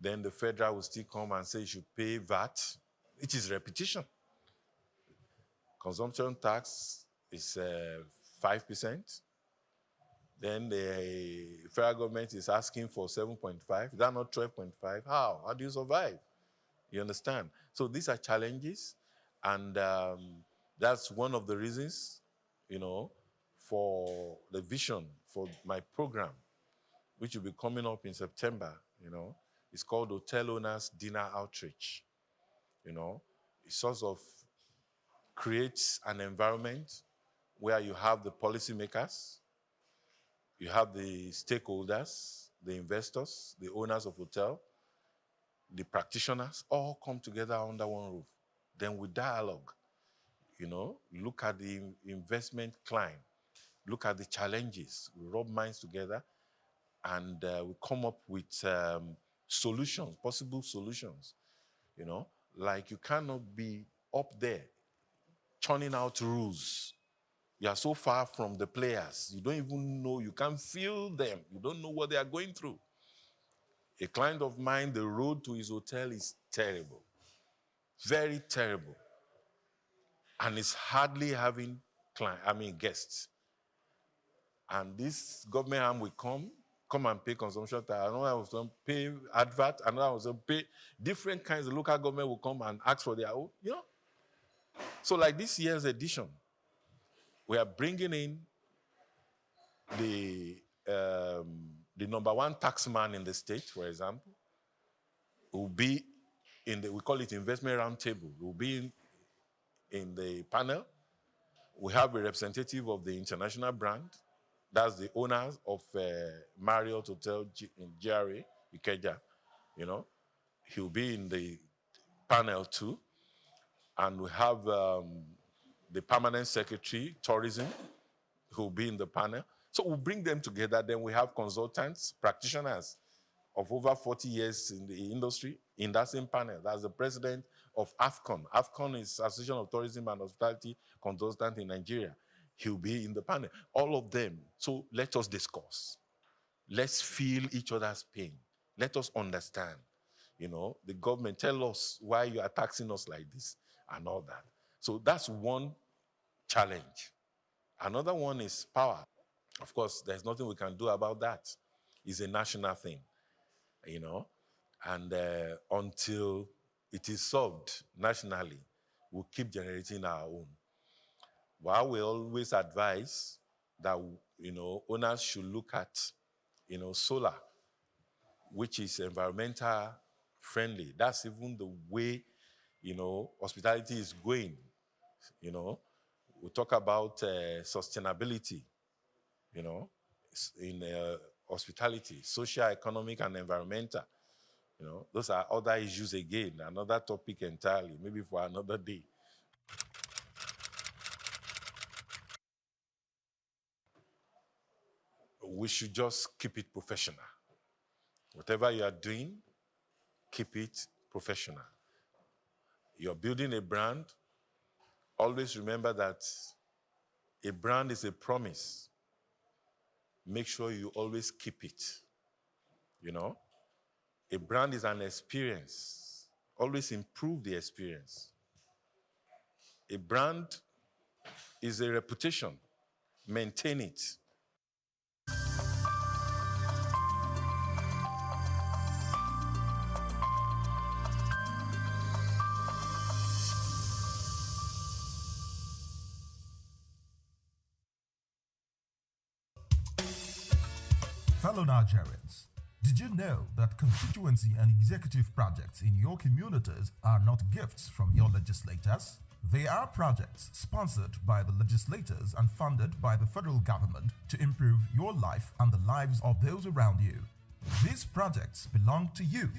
Then the federal will still come and say you should pay VAT, which is repetition. Consumption tax is 5%. Then the federal government is asking for 7.5. Is that not 12.5? How? How do you survive? You understand? So these are challenges, and that's one of the reasons, you know, for the vision for my program, which will be coming up in September, you know. It's called Hotel Owners Dinner Outreach. You know, it sort of creates an environment where you have the policymakers, you have the stakeholders, the investors, the owners of hotel, the practitioners, all come together under one roof. Then we dialogue, you know, look at the investment climb, look at the challenges, we rub minds together, and we come up with solutions, possible solutions, you know. Like you cannot be up there churning out rules. You are so far from the players. You don't even know, you can't feel them. You don't know what they are going through. A client of mine, the road to his hotel is terrible. Very terrible. And it's hardly having guests. And this government arm will come and pay consumption tax. Another will pay advert. Another will pay different kinds of local government will come and ask for their own, you know. So like this year's edition, we are bringing in the number one taxman in the state, for example, who will be we call it investment roundtable. Will be in the panel. We have a representative of the international brand. That's the owners of Marriott Hotel in GRA, Ikeja. You know, he'll be in the panel too. And we have the permanent secretary, tourism, who'll be in the panel. So we'll bring them together. Then we have consultants, practitioners of over 40 years in the industry in that same panel. That's the president of AFCON. AFCON is Association of Tourism and Hospitality Consultants in Nigeria. He'll be in the panel. All of them. So let us discuss. Let's feel each other's pain. Let us understand. You know, the government, tell us why you are taxing us like this and all that. So that's one challenge. Another one is power. Of course, there's nothing we can do about that. It's a national thing, you know. And until it is solved nationally, we'll keep generating our own. While we always advise that, you know, owners should look at, you know, solar, which is environmental friendly. That's even the way, you know, hospitality is going. You know, we talk about sustainability, you know, in hospitality, social, economic, and environmental. You know, those are other issues again, another topic entirely, maybe for another day. We should just keep it professional. Whatever you are doing, keep it professional. You're building a brand, always remember that a brand is a promise. Make sure you always keep it. You know, a brand is an experience. Always improve the experience. A brand is a reputation. Maintain it. Fellow Nigerians, did you know that constituency and executive projects in your communities are not gifts from your legislators? They are projects sponsored by the legislators and funded by the federal government to improve your life and the lives of those around you. These projects belong to you.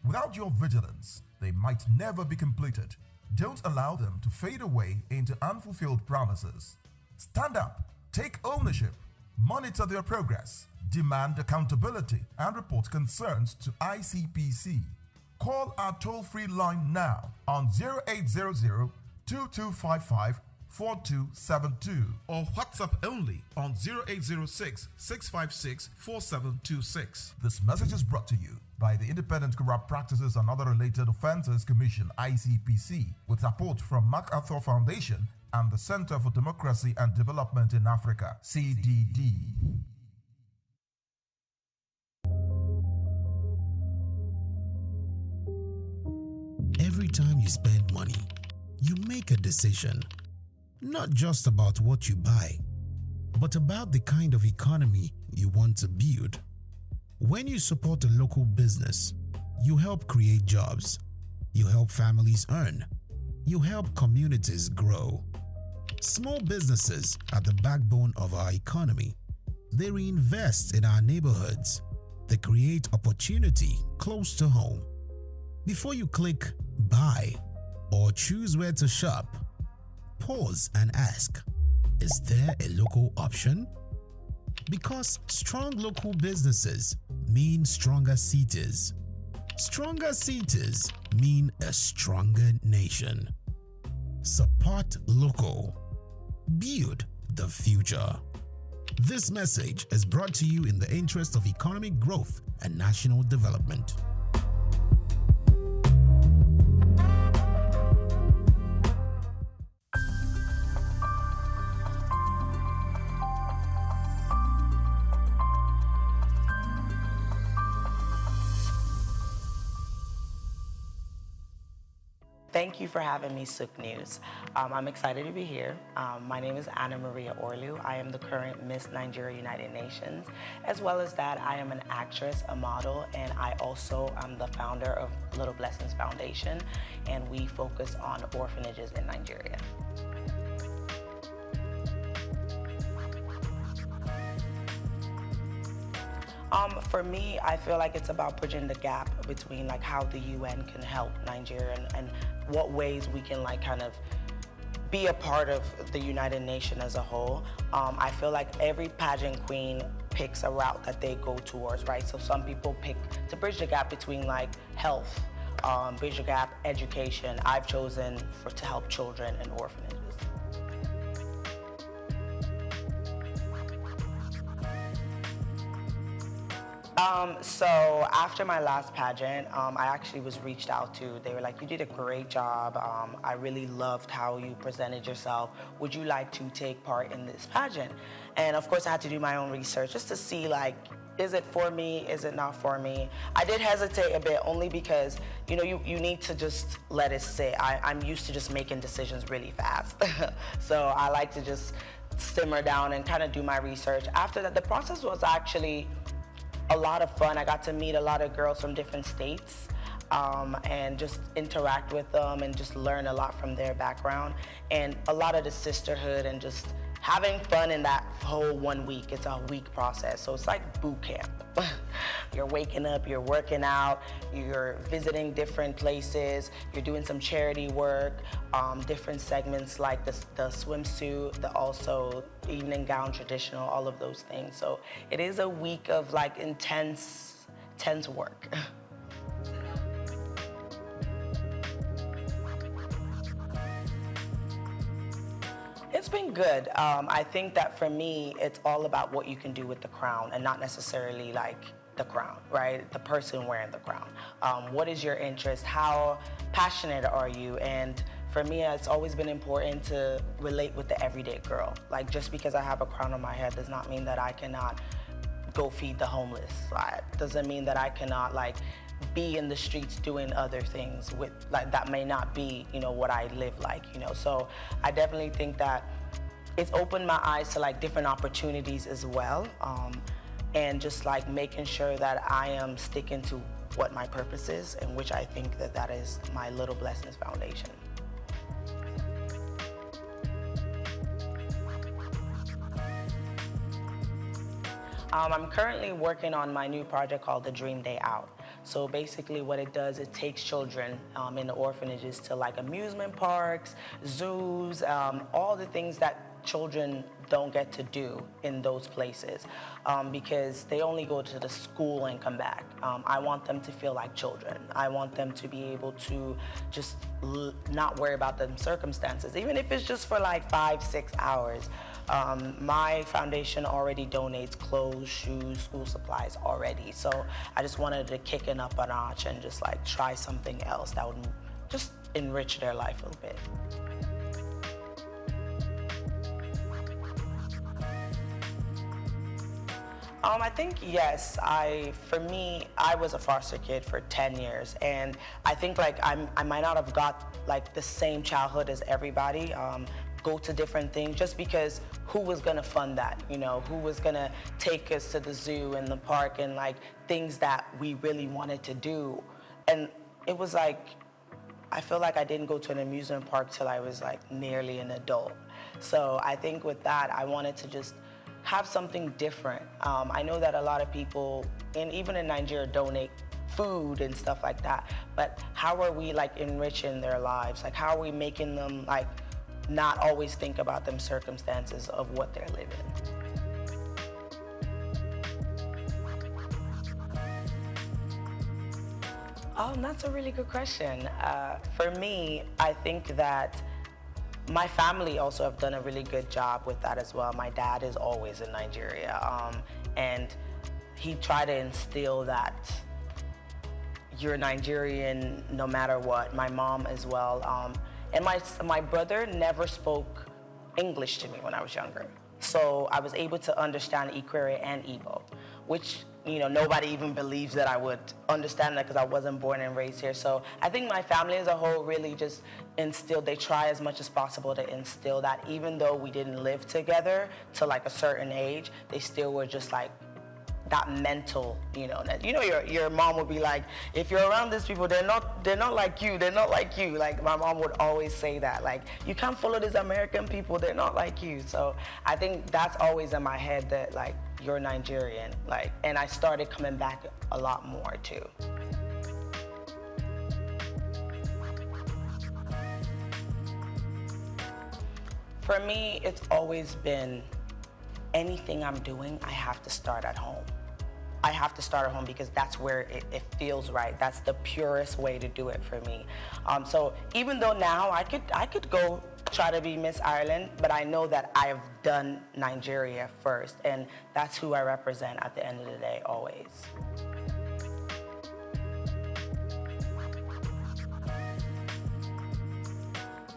Without your vigilance, they might never be completed. Don't allow them to fade away into unfulfilled promises. Stand up, take ownership, monitor their progress, demand accountability, and report concerns to ICPC. Call our toll-free line now on 0800-2255-4272 or WhatsApp only on 0806-656-4726. This message is brought to you by the Independent Corrupt Practices and Other Related Offences Commission, ICPC, with support from MacArthur Foundation and the Center for Democracy and Development in Africa, CDD. Every time you spend money, you make a decision, not just about what you buy, but about the kind of economy you want to build. When you support a local business, you help create jobs, you help families earn, you help communities grow. Small businesses are the backbone of our economy. They reinvest in our neighborhoods. They create opportunity close to home. Before you click buy or choose where to shop, pause and ask, is there a local option? Because strong local businesses mean stronger cities. Stronger cities mean a stronger nation. Support local. Build the future. This message is brought to you in the interest of economic growth and national development. Thank you for having me, SOUQ News. I'm excited to be here. My name is Anna Maria Orlu. I am the current Miss Nigeria United Nations. As well as that, I am an actress, a model, and I also am the founder of Little Blessings Foundation, and we focus on orphanages in Nigeria. For me, I feel like it's about bridging the gap between like how the UN can help Nigeria and what ways we can like kind of be a part of the United Nations as a whole. I feel like every pageant queen picks a route that they go towards, right? So some people pick to bridge the gap between like health, bridge the gap, education. I've chosen to help children and orphanages. So after my last pageant, I actually was reached out to. They were like, you did a great job. I really loved how you presented yourself. Would you like to take part in this pageant? And of course I had to do my own research just to see like, is it for me? Is it not for me? I did hesitate a bit only because, you know, you need to just let it sit. I'm used to just making decisions really fast. So I like to just simmer down and kind of do my research. After that, the process was actually a lot of fun. I got to meet a lot of girls from different states and just interact with them and just learn a lot from their background and a lot of the sisterhood and just having fun in that whole 1 week. It's a week process, so it's like boot camp. You're waking up, you're working out, you're visiting different places, you're doing some charity work, different segments like the swimsuit, the also evening gown traditional, all of those things. So it is a week of like intense work. It's been good. I think that for me, it's all about what you can do with the crown and not necessarily like the crown, right? The person wearing the crown. What is your interest? How passionate are you? And for me, it's always been important to relate with the everyday girl. Like just because I have a crown on my head does not mean that I cannot go feed the homeless. Doesn't mean that I cannot like be in the streets doing other things with like that may not be, you know, what I live like, you know. So I definitely think that it's opened my eyes to like different opportunities as well, and just like making sure that I am sticking to what my purpose is, and which I think that is my Little Blessings Foundation. I'm currently working on my new project called The Dream Day Out. So basically what it does, it takes children in the orphanages to like amusement parks, zoos, all the things that children don't get to do in those places because they only go to the school and come back. I want them to feel like children. I want them to be able to just not worry about the circumstances, even if it's just for like 5-6 hours. My foundation already donates clothes, shoes, school supplies already. So I just wanted to kick it up a notch and just like try something else that would just enrich their life a little bit. I think yes. For me, I was a foster kid for 10 years, and I think like I might not have got like the same childhood as everybody. Go to different things just because who was gonna fund that, you know, who was gonna take us to the zoo and the park and like things that we really wanted to do. And it was like, I feel like I didn't go to an amusement park till I was like nearly an adult. So I think with that, I wanted to just have something different. I know that a lot of people, and even in Nigeria, donate food and stuff like that, but how are we like enriching their lives? Like how are we making them like not always think about them circumstances of what they're living? That's a really good question. For me, I think that my family also have done a really good job with that as well. My dad is always in Nigeria, and he tried to instill that you're Nigerian no matter what. My mom as well. And my brother never spoke English to me when I was younger. So I was able to understand Ikwere and Igbo, which, you know, nobody even believes that I would understand that because I wasn't born and raised here. So I think my family as a whole really just instilled, they try as much as possible to instill that, even though we didn't live together to like a certain age, they still were just like that mental, you know, that, you know, your mom would be like, if you're around these people, they're not like you, they're not like you. Like my mom would always say that, like, you can't follow these American people, they're not like you. So I think that's always in my head, that like, you're Nigerian, like, and I started coming back a lot more too. For me, it's always been, anything I'm doing, I have to start at home. I have to start at home because that's where it feels right. That's the purest way to do it for me. So even though now I could go try to be Miss Ireland, but I know that I've done Nigeria first, and that's who I represent at the end of the day, always.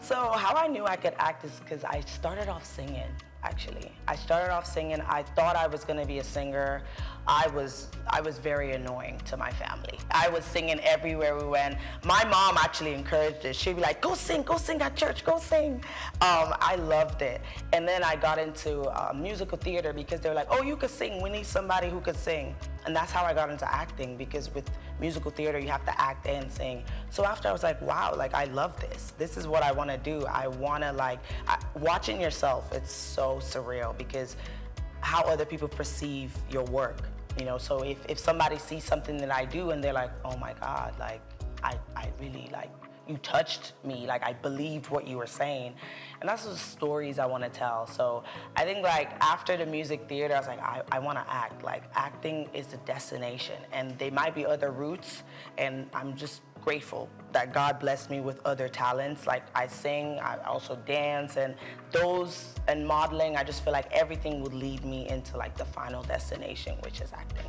So how I knew I could act is because I started off singing, actually. I started off singing. I thought I was going to be a singer. I was very annoying to my family. I was singing everywhere we went. My mom actually encouraged it. She'd be like, go sing at church, go sing. I loved it. And then I got into musical theater because they were like, oh, you could sing, we need somebody who could sing. And that's how I got into acting, because with musical theater, you have to act and sing. So after I was like, wow, like I love this. This is what I want to do. I want to watching yourself, it's so surreal because how other people perceive your work. You know, so if somebody sees something that I do and they're like, oh my God, like, I really, like, you touched me, like, I believed what you were saying. And that's the stories I want to tell. So I think, like, after the music theater, I was like, I want to act. Like, acting is the destination. And there might be other routes, and I'm just grateful that God blessed me with other talents. Like, I sing, I also dance, and modeling, I just feel like everything would lead me into like the final destination, which is acting.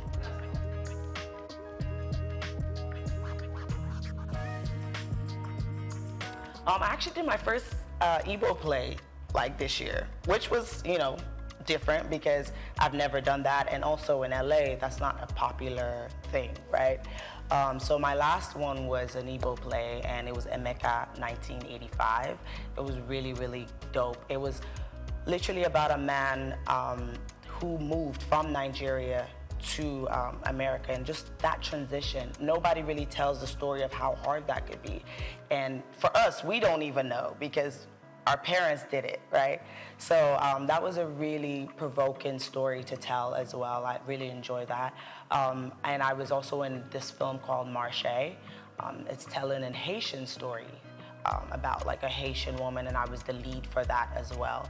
I actually did my first Igbo play like this year, which was, you know, different because I've never done that, and also in LA, that's not a popular thing, right? So my last one was an Igbo play, and it was Emeka 1985. It was really, really dope. It was literally about a man who moved from Nigeria to America, and just that transition. Nobody really tells the story of how hard that could be. And for us, we don't even know because our parents did it, right? So that was a really provoking story to tell as well. I really enjoyed that. And I was also in this film called Marché. It's telling a Haitian story about like a Haitian woman, and I was the lead for that as well.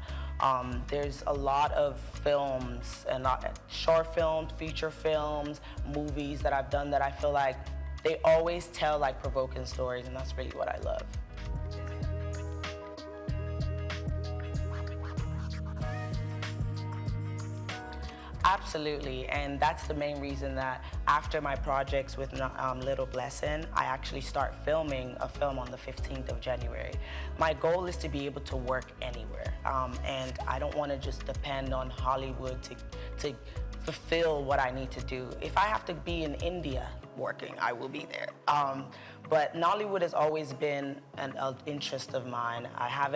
There's a lot of films, and short films, feature films, movies that I've done that I feel like they always tell like provoking stories, and that's really what I love. Absolutely, and that's the main reason that after my projects with Little Blessing, I actually start filming a film on the 15th of January. My goal is to be able to work anywhere, and I don't want to just depend on Hollywood to fulfill what I need to do. If I have to be in India working, I will be there. But Nollywood has always been an interest of mine. I've had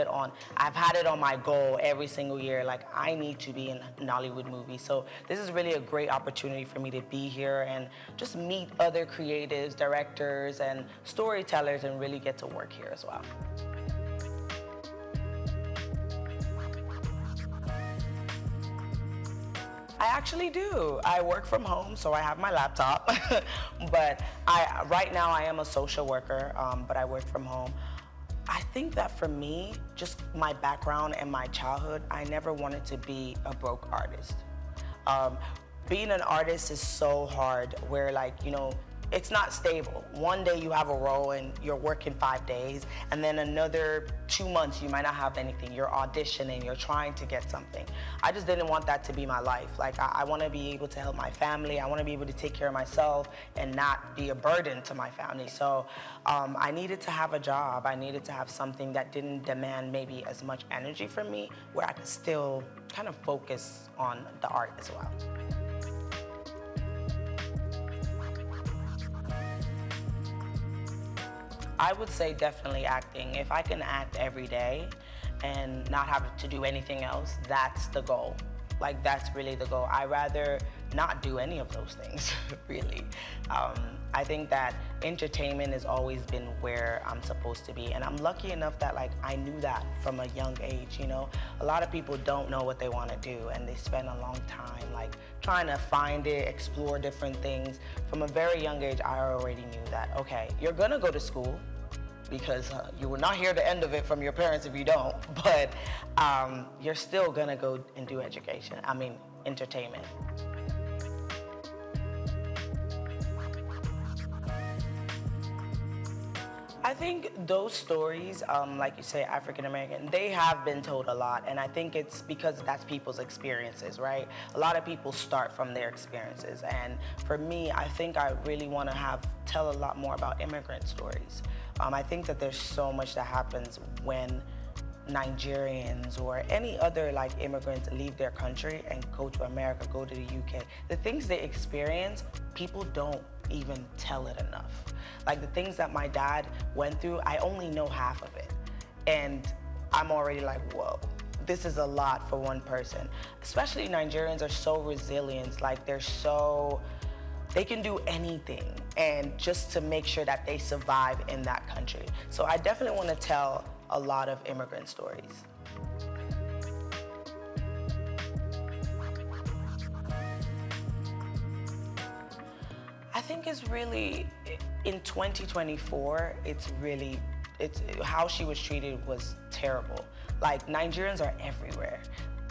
it on my goal every single year, like I need to be in Nollywood movies. So this is really a great opportunity for me to be here and just meet other creatives, directors, and storytellers, and really get to work here as well. I actually do. I work from home, so I have my laptop. But right now I am a social worker, but I work from home. I think that for me, just my background and my childhood, I never wanted to be a broke artist. Being an artist is so hard, where like, you know, it's not stable. One day you have a role and you're working 5 days, and then another 2 months you might not have anything. You're auditioning, you're trying to get something. I just didn't want that to be my life. Like, I want to be able to help my family. I want to be able to take care of myself and not be a burden to my family. So I needed to have a job. I needed to have something that didn't demand maybe as much energy from me, where I could still kind of focus on the art as well. I would say definitely acting. If I can act every day and not have to do anything else, that's the goal. Like, that's really the goal. I'd rather not do any of those things, really. I think that entertainment has always been where I'm supposed to be. And I'm lucky enough that, like, I knew that from a young age, you know? A lot of people don't know what they want to do, and they spend a long time, like, trying to find it, explore different things. From a very young age, I already knew that, okay, you're gonna go to school, because you will not hear the end of it from your parents if you don't, but you're still gonna go and do entertainment. I think those stories, like you say, African American, they have been told a lot, and I think it's because that's people's experiences, right? A lot of people start from their experiences, and for me, I think I really want to tell a lot more about immigrant stories. I think that there's so much that happens when Nigerians or any other like immigrants leave their country and go to America, go to the UK. The things they experience, people don't even tell it enough. Like the things that my dad went through, I only know half of it. And I'm already like, whoa, this is a lot for one person. Especially Nigerians are so resilient, like they can do anything, and just to make sure that they survive in that country. So I definitely want to tell a lot of immigrant stories. I think it's really, in 2024, it's how she was treated was terrible. Like, Nigerians are everywhere.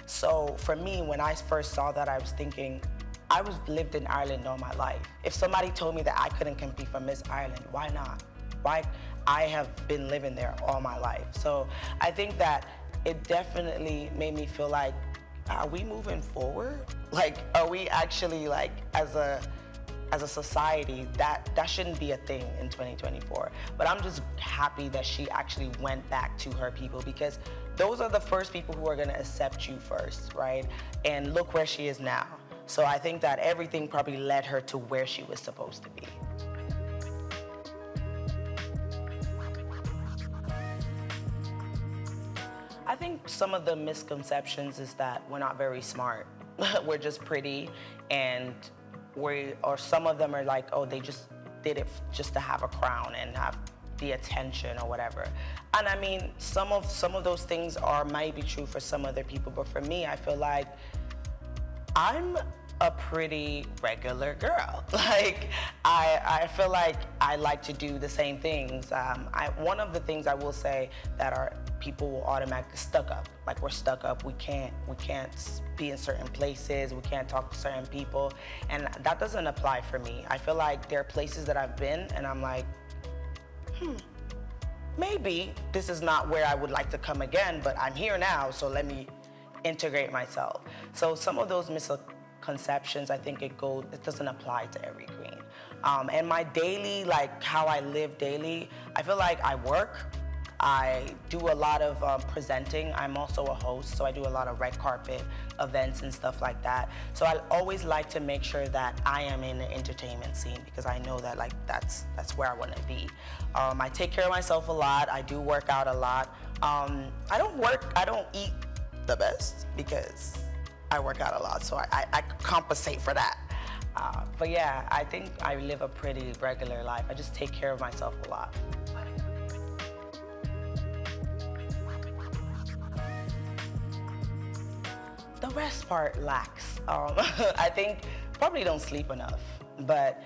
So for me, when I first saw that, I was thinking, I lived in Ireland all my life. If somebody told me that I couldn't compete for Miss Ireland, why not? Why? I have been living there all my life. So I think that it definitely made me feel like, are we moving forward? Like, are we actually, like, as a society, that shouldn't be a thing in 2024. But I'm just happy that she actually went back to her people, because those are the first people who are gonna accept you first, right? And look where she is now. So I think that everything probably led her to where she was supposed to be. I think some of the misconceptions is that we're not very smart. We're just pretty, and or some of them are like, oh, they just did it just to have a crown and have the attention or whatever. And I mean, some of those things might be true for some other people, but for me, I feel like I'm a pretty regular girl. Like, I feel like I like to do the same things. One of the things I will say that people will automatically stuck up. Like, we're stuck up. We can't be in certain places. We can't talk to certain people, and that doesn't apply for me. I feel like there are places that I've been, and I'm like, maybe this is not where I would like to come again, but I'm here now, so let me integrate myself. So some of those misconceptions, I think it doesn't apply to every queen. And my daily, like how I live daily, I feel like I work. I do a lot of presenting. I'm also a host, so I do a lot of red carpet events and stuff like that. So I always like to make sure that I am in the entertainment scene, because I know that, like, that's where I want to be. I take care of myself a lot. I do work out a lot. I don't eat the best because I work out a lot, so I compensate for that. But yeah, I think I live a pretty regular life. I just take care of myself a lot. The rest part lacks. I think probably don't sleep enough, but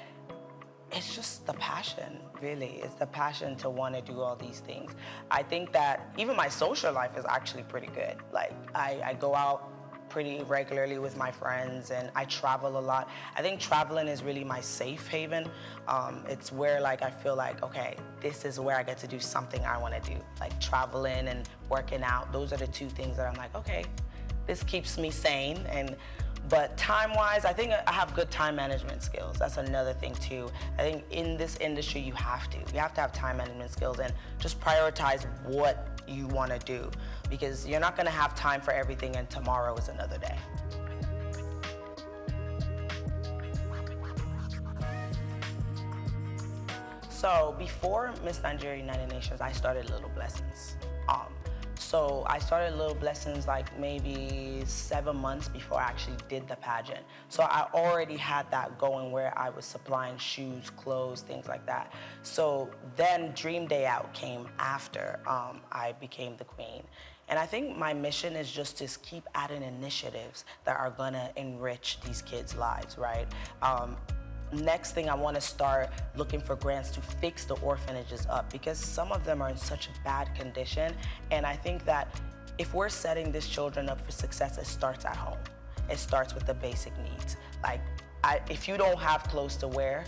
it's just the passion, really. It's the passion to want to do all these things. I think that even my social life is actually pretty good. Like, I go out pretty regularly with my friends, and I travel a lot. I think traveling is really my safe haven. It's where like I feel like, okay, this is where I get to do something I want to do. Like traveling and working out, those are the two things that I'm like, okay, this keeps me sane. But time-wise, I think I have good time management skills. That's another thing too. I think in this industry, you have to have time management skills and just prioritize what you want to do, because you're not going to have time for everything, and tomorrow is another day. So before Miss Nigeria United Nations, I started Little Blessings. So I started Little Blessings like maybe 7 months before I actually did the pageant. So I already had that going where I was supplying shoes, clothes, things like that. So then Dream Day Out came after I became the queen. And I think my mission is just to keep adding initiatives that are gonna enrich these kids' lives, right? Next thing, I want to start looking for grants to fix the orphanages up, because some of them are in such a bad condition. And I think that if we're setting these children up for success, it starts at home. It starts with the basic needs. Like, if you don't have clothes to wear,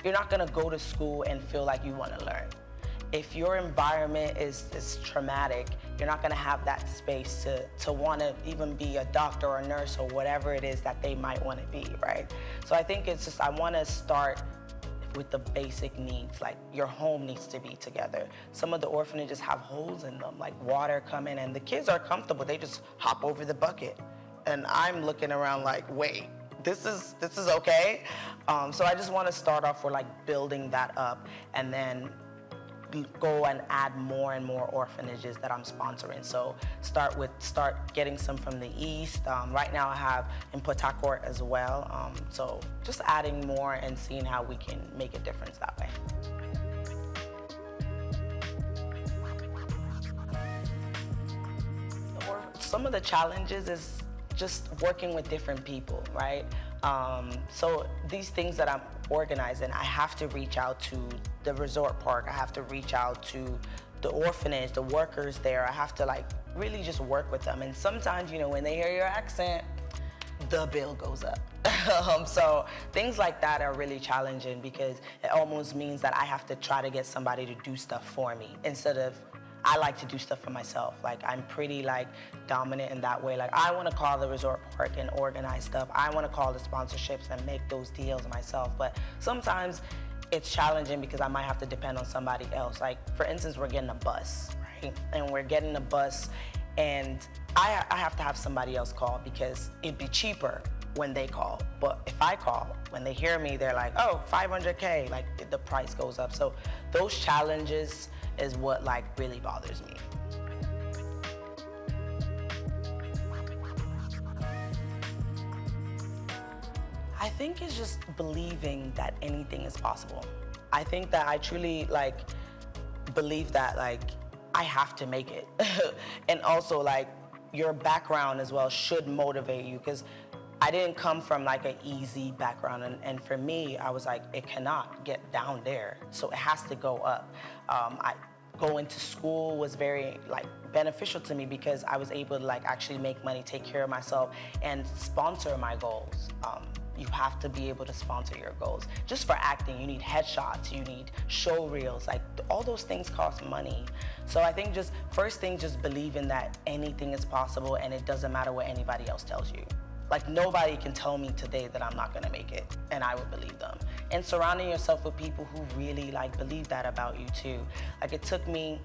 you're not going to go to school and feel like you want to learn. If your environment is traumatic, you're not gonna have that space to wanna even be a doctor or a nurse or whatever it is that they might wanna be, right? So I think it's just, I wanna start with the basic needs, like your home needs to be together. Some of the orphanages have holes in them, like water coming, and the kids are comfortable, they just hop over the bucket. And I'm looking around like, wait, this is okay? So I just wanna start off with like building that up, and then go and add more and more orphanages that I'm sponsoring. So start getting some from the East. Right now I have in Port Harcourt as well. So just adding more and seeing how we can make a difference that way. Some of the challenges is just working with different people, right? So these things that I'm organizing, I have to reach out to the resort park, I have to reach out to the orphanage, the workers there, I have to like really just work with them. And sometimes, you know, when they hear your accent, the bill goes up. So things like that are really challenging, because it almost means that I have to try to get somebody to do stuff for me instead of I like to do stuff for myself. Like, I'm pretty like dominant in that way. Like, I want to call the resort park and organize stuff. I want to call the sponsorships and make those deals myself. But sometimes it's challenging because I might have to depend on somebody else. Like, for instance, we're getting a bus, right? And we're getting a bus, and I have to have somebody else call because it'd be cheaper when they call. But if I call, when they hear me, they're like, oh, $500K, like the price goes up. So those challenges is what like really bothers me. I think it's just believing that anything is possible. I think that I truly like believe that like I have to make it. And also like your background as well should motivate you, because I didn't come from like an easy background, and for me, I was like, it cannot get down there, so it has to go up. Going to school was very like beneficial to me because I was able to like actually make money, take care of myself, and sponsor my goals. You have to be able to sponsor your goals. Just for acting, you need headshots, you need show reels, like all those things cost money. So I think just first thing, just believing that anything is possible and it doesn't matter what anybody else tells you. Like, nobody can tell me today that I'm not gonna make it, and I would believe them. And surrounding yourself with people who really like believe that about you too. Like, it took me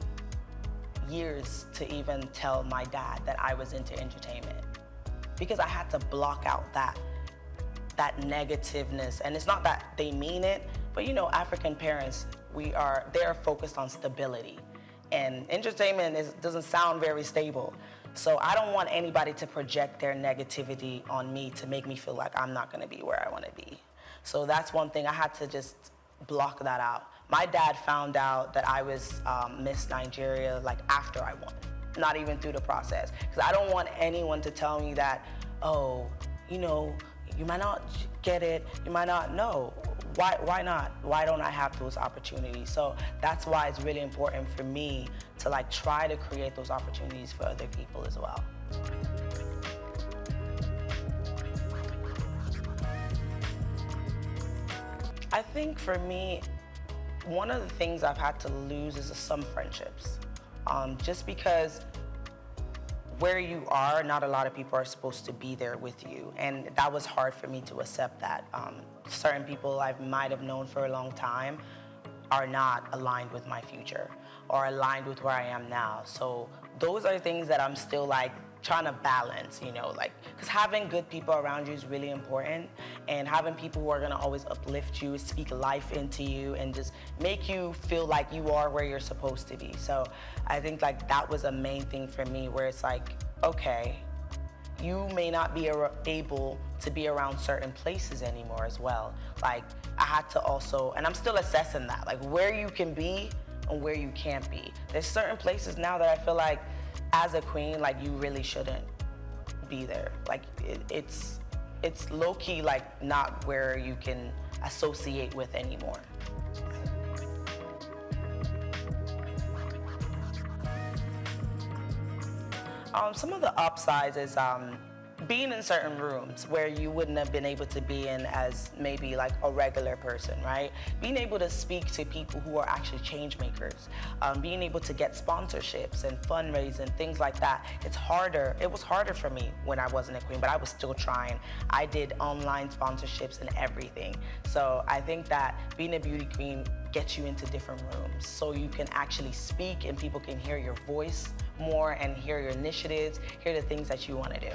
years to even tell my dad that I was into entertainment, because I had to block out that negativeness. And it's not that they mean it, but you know, African parents, they're focused on stability. And entertainment doesn't sound very stable. So I don't want anybody to project their negativity on me to make me feel like I'm not gonna be where I wanna be. So that's one thing, I had to just block that out. My dad found out that I was Miss Nigeria like after I won, not even through the process. Because I don't want anyone to tell me that, oh, you know, you might not get it, you might not know. Why not? Why don't I have those opportunities? So that's why it's really important for me to like try to create those opportunities for other people as well. I think for me, one of the things I've had to lose is some friendships. Just because where you are, not a lot of people are supposed to be there with you. And that was hard for me to accept that. Certain people I might have known for a long time are not aligned with my future or aligned with where I am now. So those are things that I'm still like trying to balance, you know, like, because having good people around you is really important, and having people who are going to always uplift you, speak life into you, and just make you feel like you are where you're supposed to be. So I think like that was a main thing for me, where it's like, okay, you may not be able to be around certain places anymore as well. Like I had to also, and I'm still assessing that, like where you can be and where you can't be. There's certain places now that I feel like as a queen, like you really shouldn't be there. Like it's low-key like not where you can associate with anymore. Some of the upsides is being in certain rooms where you wouldn't have been able to be in as maybe like a regular person, right? Being able to speak to people who are actually change makers, being able to get sponsorships and fundraising, things like that. It's harder. It was harder for me when I wasn't a queen, but I was still trying. I did online sponsorships and everything. So I think that being a beauty queen gets you into different rooms so you can actually speak and people can hear your voice more and hear your initiatives, hear the things that you want to do.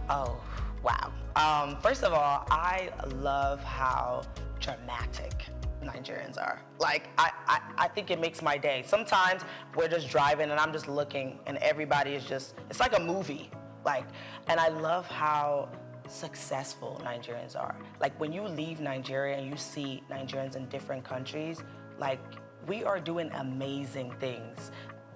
Oh, wow. First of all, I love how dramatic Nigerians are. Like, I think it makes my day. Sometimes we're just driving and I'm just looking and everybody is just, it's like a movie. Like, and I love how successful Nigerians are. Like, when you leave Nigeria and you see Nigerians in different countries, like, we are doing amazing things.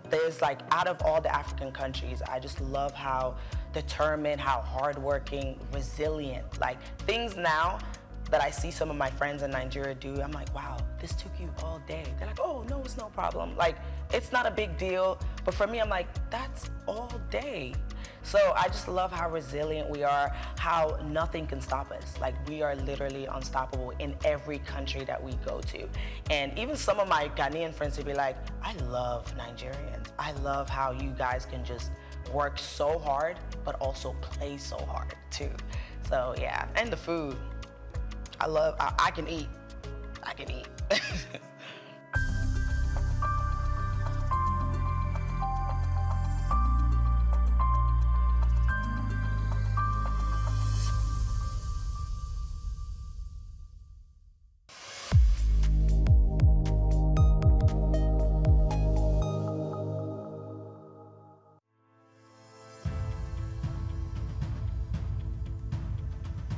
There's like, out of all the African countries, I just love how determined, how hardworking, resilient, like things now that I see some of my friends in Nigeria do, I'm like, wow, this took you all day. They're like, oh, no, it's no problem. Like, it's not a big deal. But for me, I'm like, that's all day. So I just love how resilient we are, how nothing can stop us. Like, we are literally unstoppable in every country that we go to. And even some of my Ghanaian friends would be like, I love Nigerians. I love how you guys can just work so hard, but also play so hard too. So yeah, and the food. I can eat. I can eat.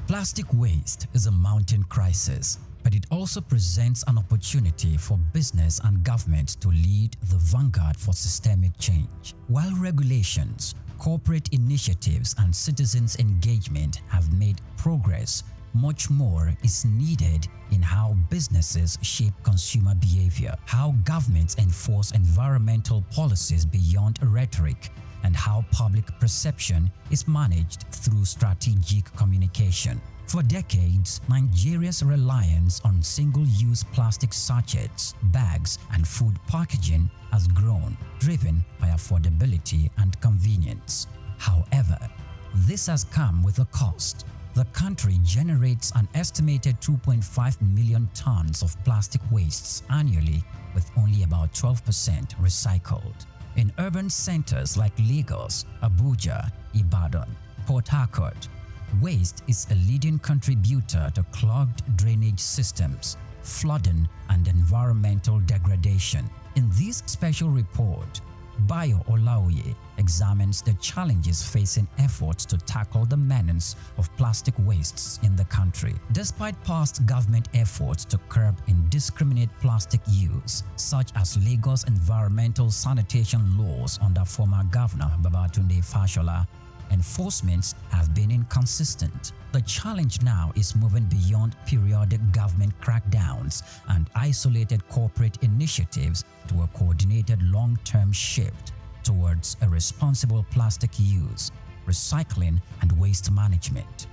Plastic waste is a mounting crisis, but it also presents an opportunity for business and government to lead the vanguard for systemic change. While regulations, corporate initiatives, and citizens' engagement have made progress, much more is needed in how businesses shape consumer behavior, how governments enforce environmental policies beyond rhetoric, and how public perception is managed through strategic communication. For decades, Nigeria's reliance on single-use plastic sachets, bags, and food packaging has grown, driven by affordability and convenience. However, this has come with a cost. The country generates an estimated 2.5 million tons of plastic wastes annually, with only about 12% recycled. In urban centers like Lagos, Abuja, Ibadan, Port Harcourt, waste is a leading contributor to clogged drainage systems, flooding, and environmental degradation. In this special report, Bayo Olaoye examines the challenges facing efforts to tackle the menace of plastic wastes in the country. Despite past government efforts to curb indiscriminate plastic use, such as Lagos environmental sanitation laws under former Governor Babatunde Fashola, enforcements have been inconsistent. The challenge now is moving beyond periodic government crackdowns and isolated corporate initiatives to a coordinated long-term shift towards a responsible plastic use. recycling, and waste management.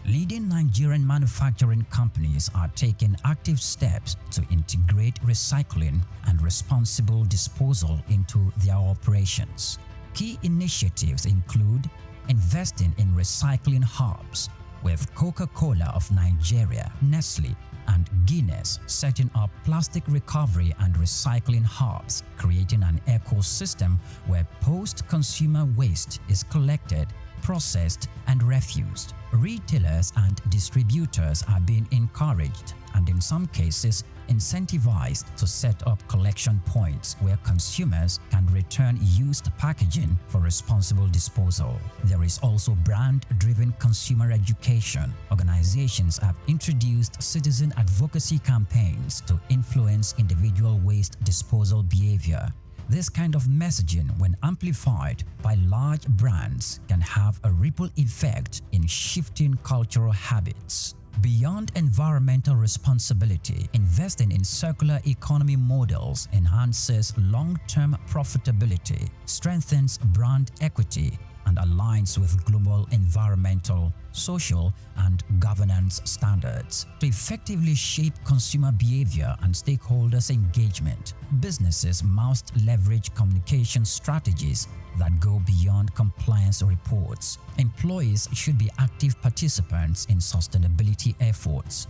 Leading Nigerian manufacturing companies are taking active steps to integrate recycling and responsible disposal into their operations. Key initiatives include investing in recycling hubs, with Coca-Cola of Nigeria, Nestle, and Guinness setting up plastic recovery and recycling hubs, creating an ecosystem where post-consumer waste is collected, processed, and refused. Retailers and distributors are being encouraged and in some cases incentivized to set up collection points where consumers can return used packaging for responsible disposal. There is also brand-driven consumer education. Organizations have introduced citizen advocacy campaigns to influence individual waste disposal behavior. This kind of messaging, when amplified by large brands, can have a ripple effect in shifting cultural habits. Beyond environmental responsibility, investing in circular economy models enhances long-term profitability, strengthens brand equity, and aligns with global environmental, social, and governance standards. To effectively shape consumer behavior and stakeholders' engagement, businesses must leverage communication strategies that go beyond compliance reports. Employees should be active participants in sustainability efforts.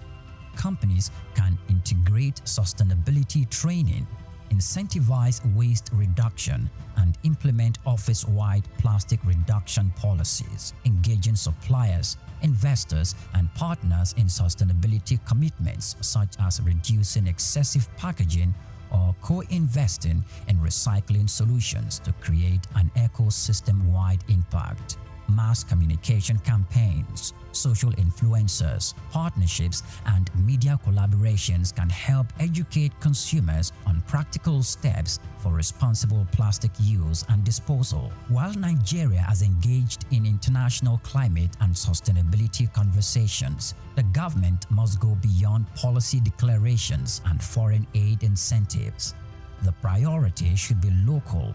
Companies can integrate sustainability training, incentivize waste reduction, and implement office-wide plastic reduction policies, engaging suppliers, investors, and partners in sustainability commitments such as reducing excessive packaging or co-investing in recycling solutions to create an ecosystem-wide impact. Mass communication campaigns, social influencers, partnerships, and media collaborations can help educate consumers on practical steps for responsible plastic use and disposal. While Nigeria has engaged in international climate and sustainability conversations, the government must go beyond policy declarations and foreign aid incentives. The priority should be local,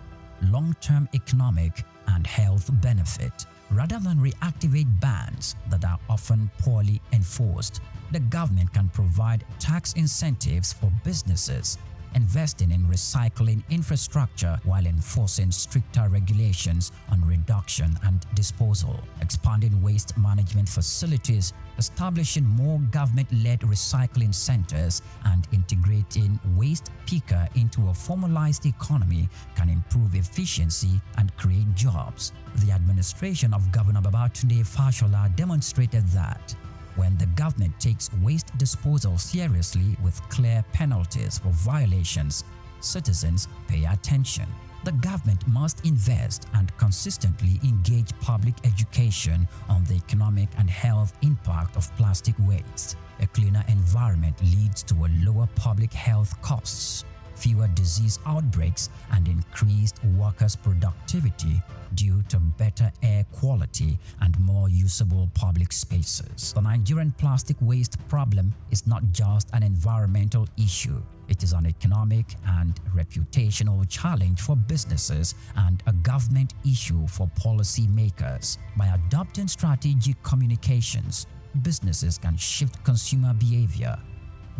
long-term economic, and health benefit. Rather than reactivate bans that are often poorly enforced, the government can provide tax incentives for businesses, investing in recycling infrastructure while enforcing stricter regulations on reduction and disposal, expanding waste management facilities, establishing more government-led recycling centers, and integrating waste picker into a formalized economy can improve efficiency and create jobs. The administration of Governor Babatunde Fashola demonstrated that when the government takes waste disposal seriously with clear penalties for violations, citizens pay attention. The government must invest and consistently engage public education on the economic and health impact of plastic waste. A cleaner environment leads to a lower public health costs, fewer disease outbreaks, and increased workers' productivity due to better air quality and more usable public spaces. The Nigerian plastic waste problem is not just an environmental issue. It is an economic and reputational challenge for businesses and a government issue for policymakers. By adopting strategic communications, businesses can shift consumer behavior,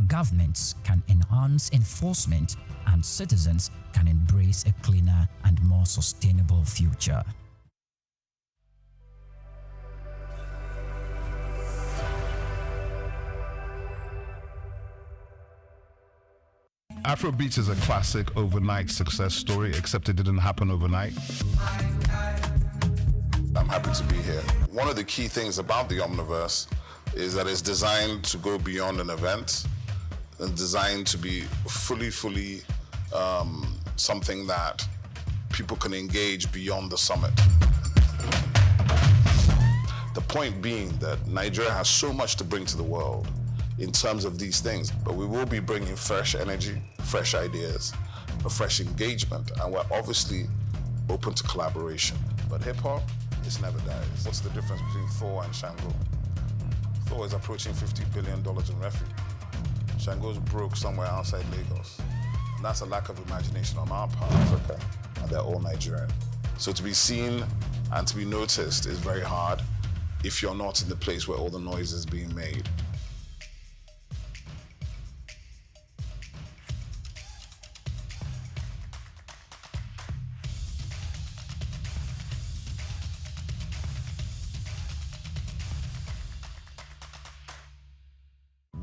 governments can enhance enforcement, and citizens can embrace a cleaner and more sustainable future. Afrobeats is a classic overnight success story, except it didn't happen overnight. I'm happy to be here. One of the key things about the Omniverse is that it's designed to go beyond an event and designed to be fully something that people can engage beyond the summit. The point being that Nigeria has so much to bring to the world in terms of these things, but we will be bringing fresh energy, fresh ideas, a fresh engagement, and we're obviously open to collaboration. But hip-hop, it never dies. What's the difference between Thor and Shango? Thor is approaching $50 billion in revenue. Shango's broke somewhere outside Lagos. And that's a lack of imagination on our part, Africa, and they're all Nigerian. So to be seen And to be noticed is very hard if you're not in the place where all the noise is being made.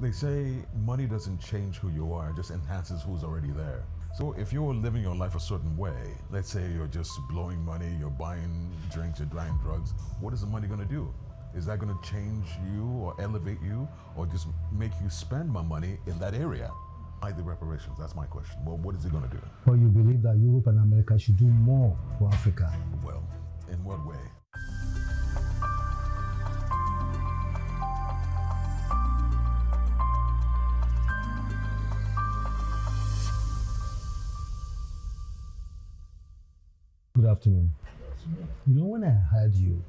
They say money doesn't change who you are, it just enhances who's already there. So if you're living your life a certain way, let's say you're just blowing money, you're buying drinks, you're buying drugs, what is the money going to do? Is that going to change you or elevate you or just make you spend more money in that area? Why the reparations? That's my question. Well, what is it going to do? Well, you believe that Europe and America should do more for Africa? Well, in what way? Good afternoon. You know, when I heard you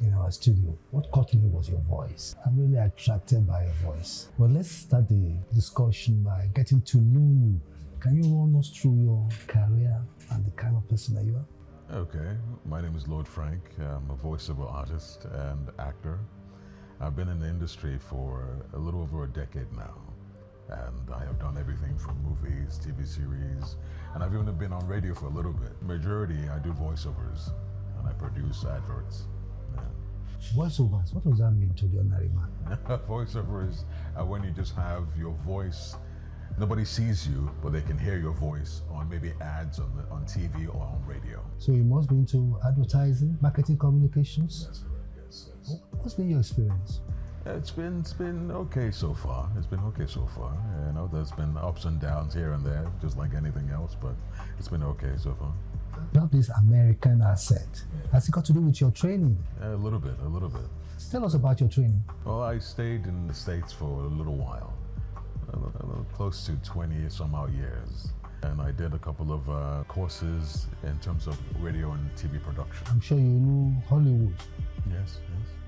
in our studio, what caught me was your voice. I'm really attracted by your voice. Well, let's start the discussion by getting to know you. Can you run us through your career and the kind of person that you are? Okay, my name is Lord Frank. I'm a voiceover artist and actor. I've been in the industry for a little over a decade now. And I have done everything from movies, TV series, and I've even been on radio for a little bit. Majority, I do voiceovers, and I produce adverts. Yeah. Voiceovers, what does that mean to the ordinary man? Voiceovers are when you just have your voice. Nobody sees you, but they can hear your voice on maybe ads on TV or on radio. So you must be into advertising, marketing, communications? That's correct, yes. What's been your experience? It's been okay so far. It's been okay so far. You know, there's been ups and downs here and there, just like anything else, but it's been okay so far. You have this American accent. Has it got to do with your training? A little bit. Tell us about your training. Well, I stayed in the States for a little while, close to 20 some odd years. And I did a couple of courses in terms of radio and TV production. I'm sure you know Hollywood. Yes.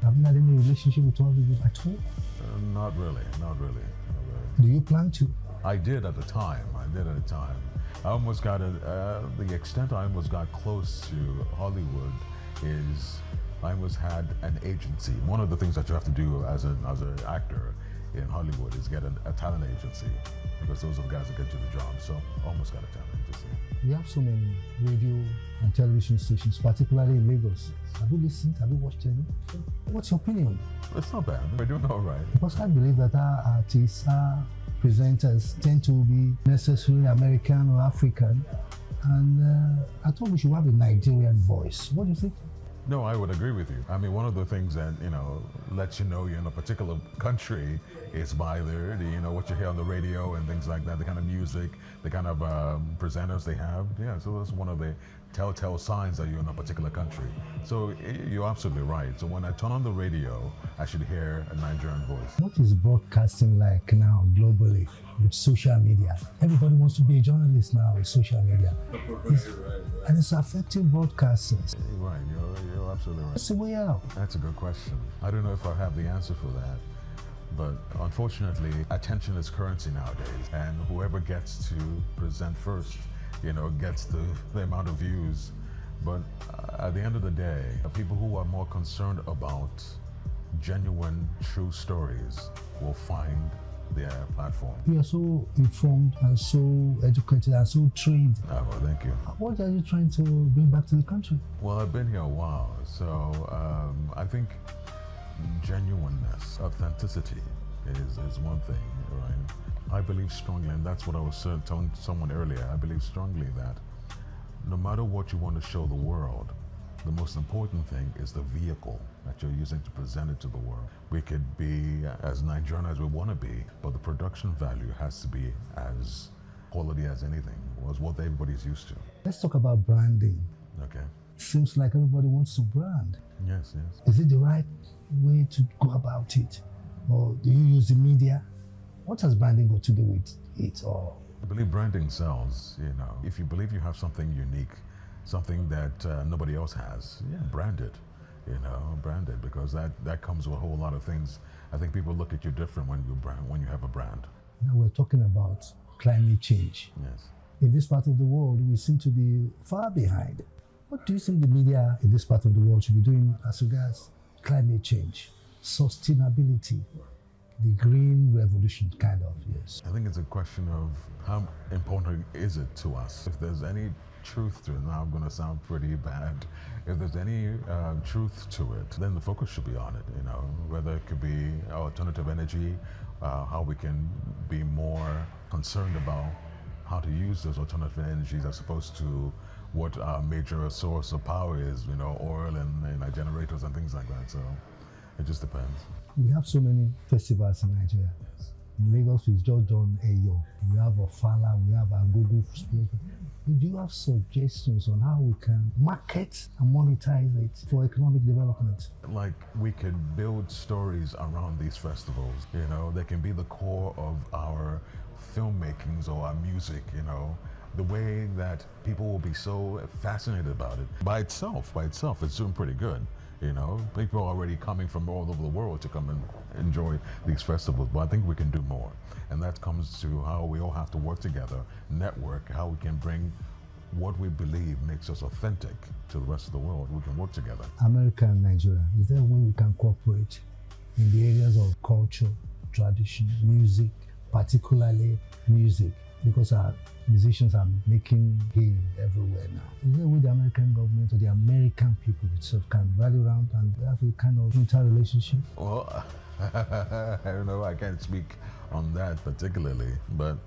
Have you had any relationship with Hollywood at all? Not really. Do you plan to? I did at the time. I almost got the extent I almost got close to Hollywood is I almost had an agency. One of the things that you have to do as an actor in Hollywood is get a talent agency, because those are the guys that get you the job. So almost got a talent agency. We have so many radio and television stations, particularly in Lagos. Have you listened? Have you watched any? What's your opinion? It's not bad. We're doing all right. Because I believe that our artists, our presenters tend to be necessarily American or African. And I thought we should have a Nigerian voice. What do you think? No, I would agree with you. I mean, one of the things that, lets you know you're in a particular country is by what you hear on the radio and things like that, the kind of music, the kind of presenters they have. Yeah, so that's one of the telltale signs that you're in a particular country. So you're absolutely right. So when I turn on the radio, I should hear a Nigerian voice. What is broadcasting like now globally with social media? Everybody wants to be a journalist now with social media. And it's affecting broadcasters. Right, you're absolutely right. What's the way out? That's a good question. I don't know if I have the answer for that. But unfortunately, attention is currency nowadays. And whoever gets to present first, gets the amount of views. But at the end of the day, people who are more concerned about genuine, true stories will find their platform. You are so informed and so educated and so trained. Oh, well, thank you. What are you trying to bring back to the country? Well, I've been here a while, so I think genuineness, authenticity is one thing, right? I believe strongly, and that's what I was telling someone earlier, I believe strongly that no matter what you want to show the world, the most important thing is the vehicle that you're using to present it to the world. We could be as Nigerian as we want to be, but the production value has to be as quality as anything, was what everybody's used to. Let's talk about branding. Okay. Seems like everybody wants to brand. Yes. Is it the right way to go about it? Or do you use the media? What has branding got to do with it? Or I believe branding sells, If you believe you have something unique, something that nobody else has, brand it, brand it, because that comes with a whole lot of things. I think people look at you different when you have a brand. Now we're talking about climate change. Yes. In this part of the world, we seem to be far behind. What do you think the media in this part of the world should be doing as regards climate change, sustainability, the green revolution kind of, yes? I think it's a question of how important is it to us. If there's any truth to it, now I'm going to sound pretty bad, if there's any truth to it, then the focus should be on it, you know, whether it could be alternative energy, how we can be more concerned about how to use those alternative energies as opposed to what our major source of power is, you know, oil and generators and things like that. So it just depends. We have so many festivals in Nigeria. In Lagos, we've just done Eyo. We have Ofala, we have Agogo. Do you have suggestions on how we can market and monetize it for economic development? Like, we could build stories around these festivals, you know, they can be the core of our filmmakings or our music, you know, the way that people will be so fascinated about it. By itself, it's doing pretty good. You know, people are already coming from all over the world to come and enjoy these festivals, but I think we can do more. And that comes to how we all have to work together, network, how we can bring what we believe makes us authentic to the rest of the world. We can work together. America and Nigeria, is there a way we can cooperate in the areas of culture, tradition, music, particularly music? Because our musicians are making hay everywhere now. Is there a way the American government or the American people itself can rally around and have a kind of interrelationship? Well, I don't know, I can't speak on that particularly, but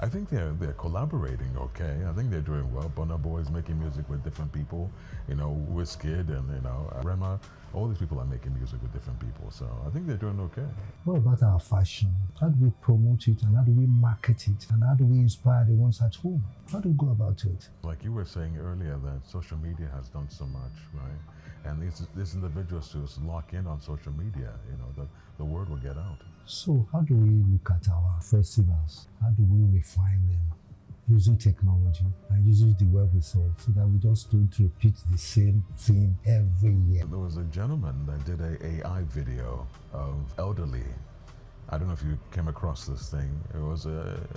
I think they're collaborating okay. I think they're doing well. Burna Boy is making music with different people, you know, Wizkid and, you know, Rema. All these people are making music with different people, so I think they're doing okay. What about our fashion? How do we promote it and how do we market it and how do we inspire the ones at home? How do we go about it? Like you were saying earlier, that social media has done so much, right? And these individuals just lock in on social media, you know, the word will get out. So how do we look at our festivals? How do we refine them? Using technology and using the web result so that we just don't repeat the same thing every year. There was a gentleman that did an AI video of elderly. I don't know if you came across this thing. It was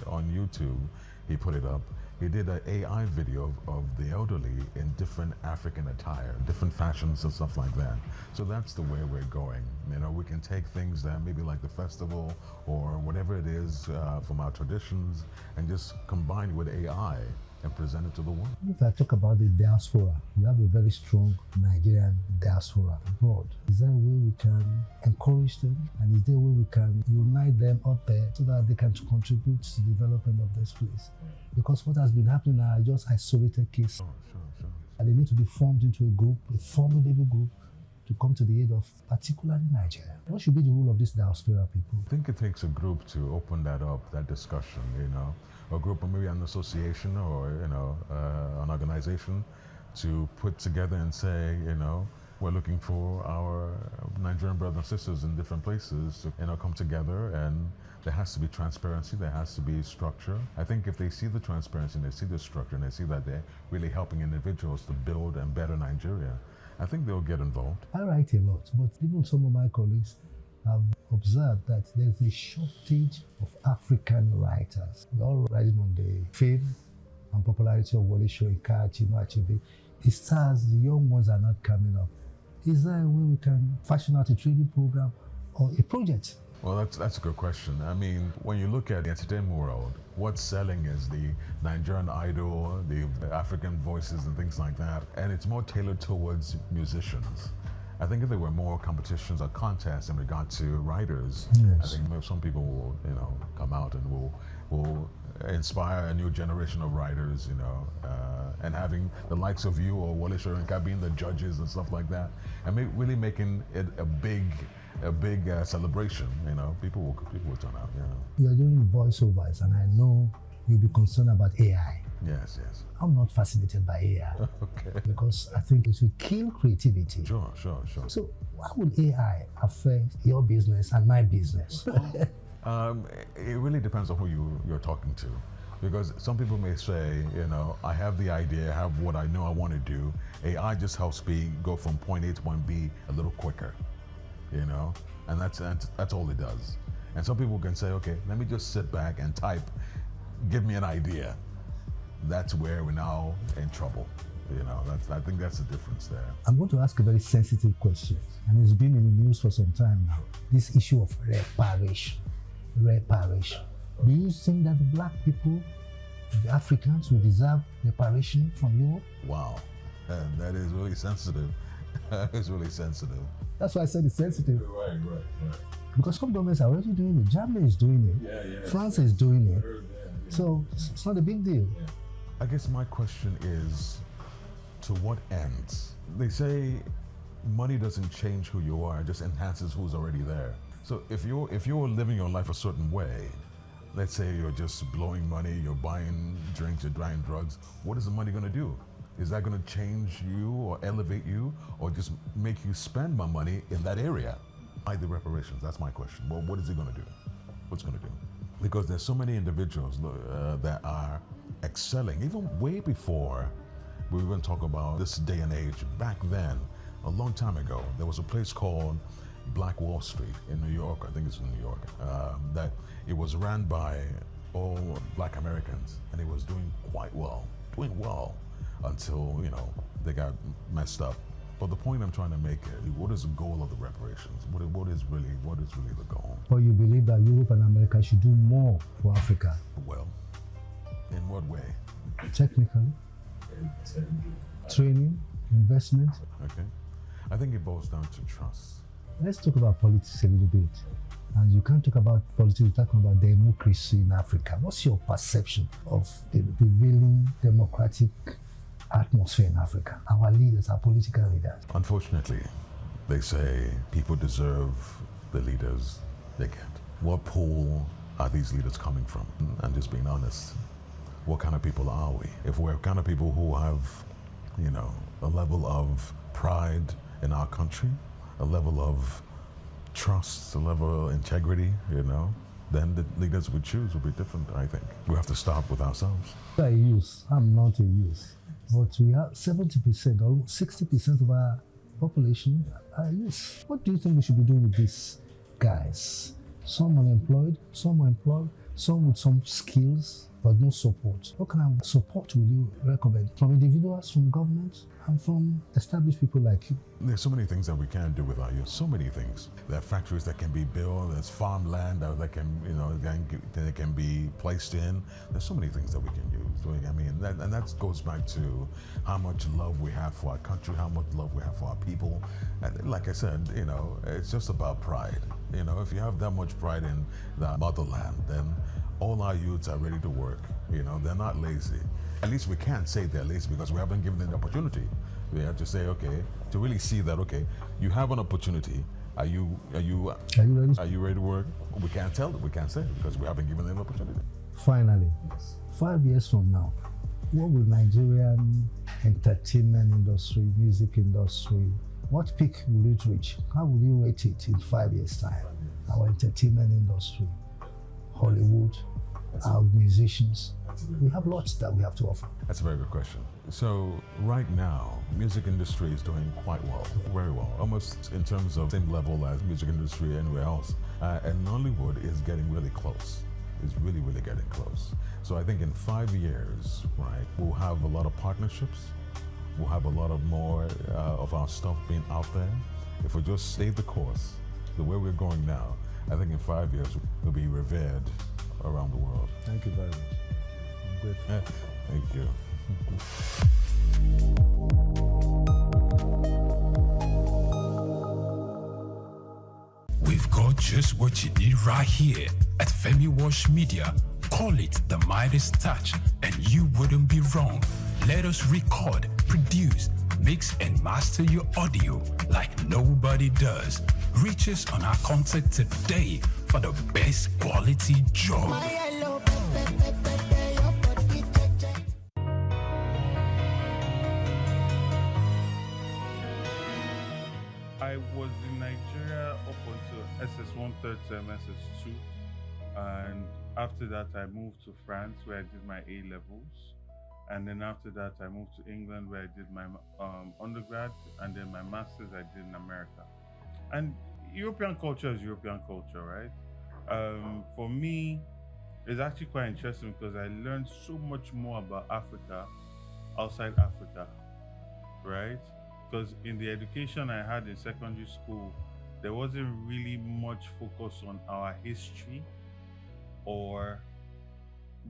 on YouTube. He put it up. He did an AI video of the elderly in different African attire, different fashions and stuff like that. So that's the way we're going. You know, we can take things that maybe like the festival or whatever it is from our traditions and just combine it with AI and present it to the world. If I talk about the diaspora, we have a very strong Nigerian diaspora abroad. Is there a way we can encourage them? And is there a way we can unite them up there so that they can contribute to the development of this place? Because what has been happening now are just isolated cases. Sure. And they need to be formed into a group, a formidable group, to come to the aid of particularly Nigeria. What should be the role of these diaspora people? I think it takes a group to open that up, that discussion, you know, a group or maybe an association or, you know, an organization to put together and say, you know, we're looking for our Nigerian brothers and sisters in different places to, you know, come together, and there has to be transparency, there has to be structure. I think if they see the transparency and they see the structure and they see that they're really helping individuals to build and better Nigeria, I think they'll get involved. I write a lot, but even some of my colleagues have observed that there's a shortage of African writers. We're all riding on the fame and popularity of Wole Soyinka, Chinua Achebe. The stars, the young ones are not coming up. Is there a way we can fashion out a training program or a project? Well, that's a good question. I mean, when you look at the entertainment world, what's selling is the Nigerian Idol, the African voices and things like that. And it's more tailored towards musicians. I think if there were more competitions or contests in regard to writers, yes, I think some people will, you know, come out and will inspire a new generation of writers, you know, and having the likes of you or Wole Soyinka being the judges and stuff like that, and really making it a big celebration. You know, people will turn out. You know, you are doing voiceovers, and I know you'll be concerned about AI. Yes. I'm not fascinated by AI. Okay. Because I think it will kill creativity. Sure. So how would AI affect your business and my business? It really depends on who you're talking to. Because some people may say, you know, I have the idea, I have what I know I want to do. AI just helps me go from point A to point B a little quicker, you know? And that's all it does. And some people can say, okay, let me just sit back and type, give me an idea. That's where we're now in trouble. I think that's the difference there. I'm going to ask a very sensitive question, and it's been in the news for some time now. This issue of reparation. Do you think that the black people, the Africans, will deserve reparation from Europe? Wow, that is really sensitive. It's really sensitive. That's why I said it's sensitive. Right. Because some governments are already doing it. Germany is doing it. France is doing it. So it's not a big deal. I guess my question is, to what end? They say money doesn't change who you are, it just enhances who's already there. So if you're living your life a certain way, let's say you're just blowing money, you're buying drinks, you're buying drugs, what is the money going to do? Is that going to change you or elevate you or just make you spend more money in that area? Why the reparations? That's my question. Well, what is it going to do? What's going to do? Because there's so many individuals that are excelling, even way before we even talk about this day and age. Back then, a long time ago, there was a place called Black Wall Street in New York. I think it's in New York. That it was ran by all black Americans, and it was doing quite well, until they got messed up. But the point I'm trying to make is, what is the goal of the reparations? What is really the goal? Or you believe that Europe and America should do more for Africa? Well, in what way? Technically, training, investment. Okay, I think it boils down to trust. Let's talk about politics a little bit. And you can't talk about politics without talking about democracy in Africa. What's your perception of the prevailing democratic atmosphere in Africa? Our leaders, our political leaders. Unfortunately, they say people deserve the leaders they get. What pool are these leaders coming from? And just being honest, what kind of people are we? If we're kind of people who have, a level of pride in our country, a level of trust, a level of integrity, then the leaders we choose will be different, I think. We have to start with ourselves. You are a youth. I'm not a youth. But we have 70%, almost 60% of our population are youth. What do you think we should be doing with these guys? Some unemployed, some employed, some with some skills, but no support. What kind of support would you recommend? From individuals, from government, and from established people like you? There's so many things that we can do with our youth. So many things. There are factories that can be built. There's farmland that can be placed in. There's so many things that we can use. And that goes back to how much love we have for our country, how much love we have for our people. And like I said, it's just about pride. If you have that much pride in the motherland, then all our youths are ready to work. They're not lazy. At least we can't say they're lazy because we haven't given them the opportunity. We have to say, okay, to really see that, okay, you have an opportunity. Are you ready? Are you ready to work? We can't tell them. We can't say it because we haven't given them the opportunity. Finally, 5 years from now, what will Nigerian entertainment industry, music industry, what peak will it reach? How will you rate it in 5 years' time? Our entertainment industry, Hollywood, our musicians. We have lots that we have to offer. That's a very good question. So right now, music industry is doing quite well, very well, almost in terms of same level as music industry anywhere else. And Nollywood is getting really close. It's really, really getting close. So I think in 5 years, right, we'll have a lot of partnerships. We'll have a lot of more of our stuff being out there. If we just stay the course, the way we're going now, I think in 5 years we'll be revered around the world. Thank you very much. I'm grateful. Thank you. We've got just what you need right here at Femi Wash Media. Call it the Midas Touch, and you wouldn't be wrong. Let us record, produce, mix, and master your audio like nobody does. Reach us on our contact today for the best quality job. I was in Nigeria up until SS1 third term, SS2, and after that I moved to France where I did my A levels, and then after that I moved to England where I did my undergrad, and then my master's I did in America. And European culture is European culture, right? For me, it's actually quite interesting because I learned so much more about Africa outside Africa. right? Because in the education I had in secondary school, there wasn't really much focus on our history or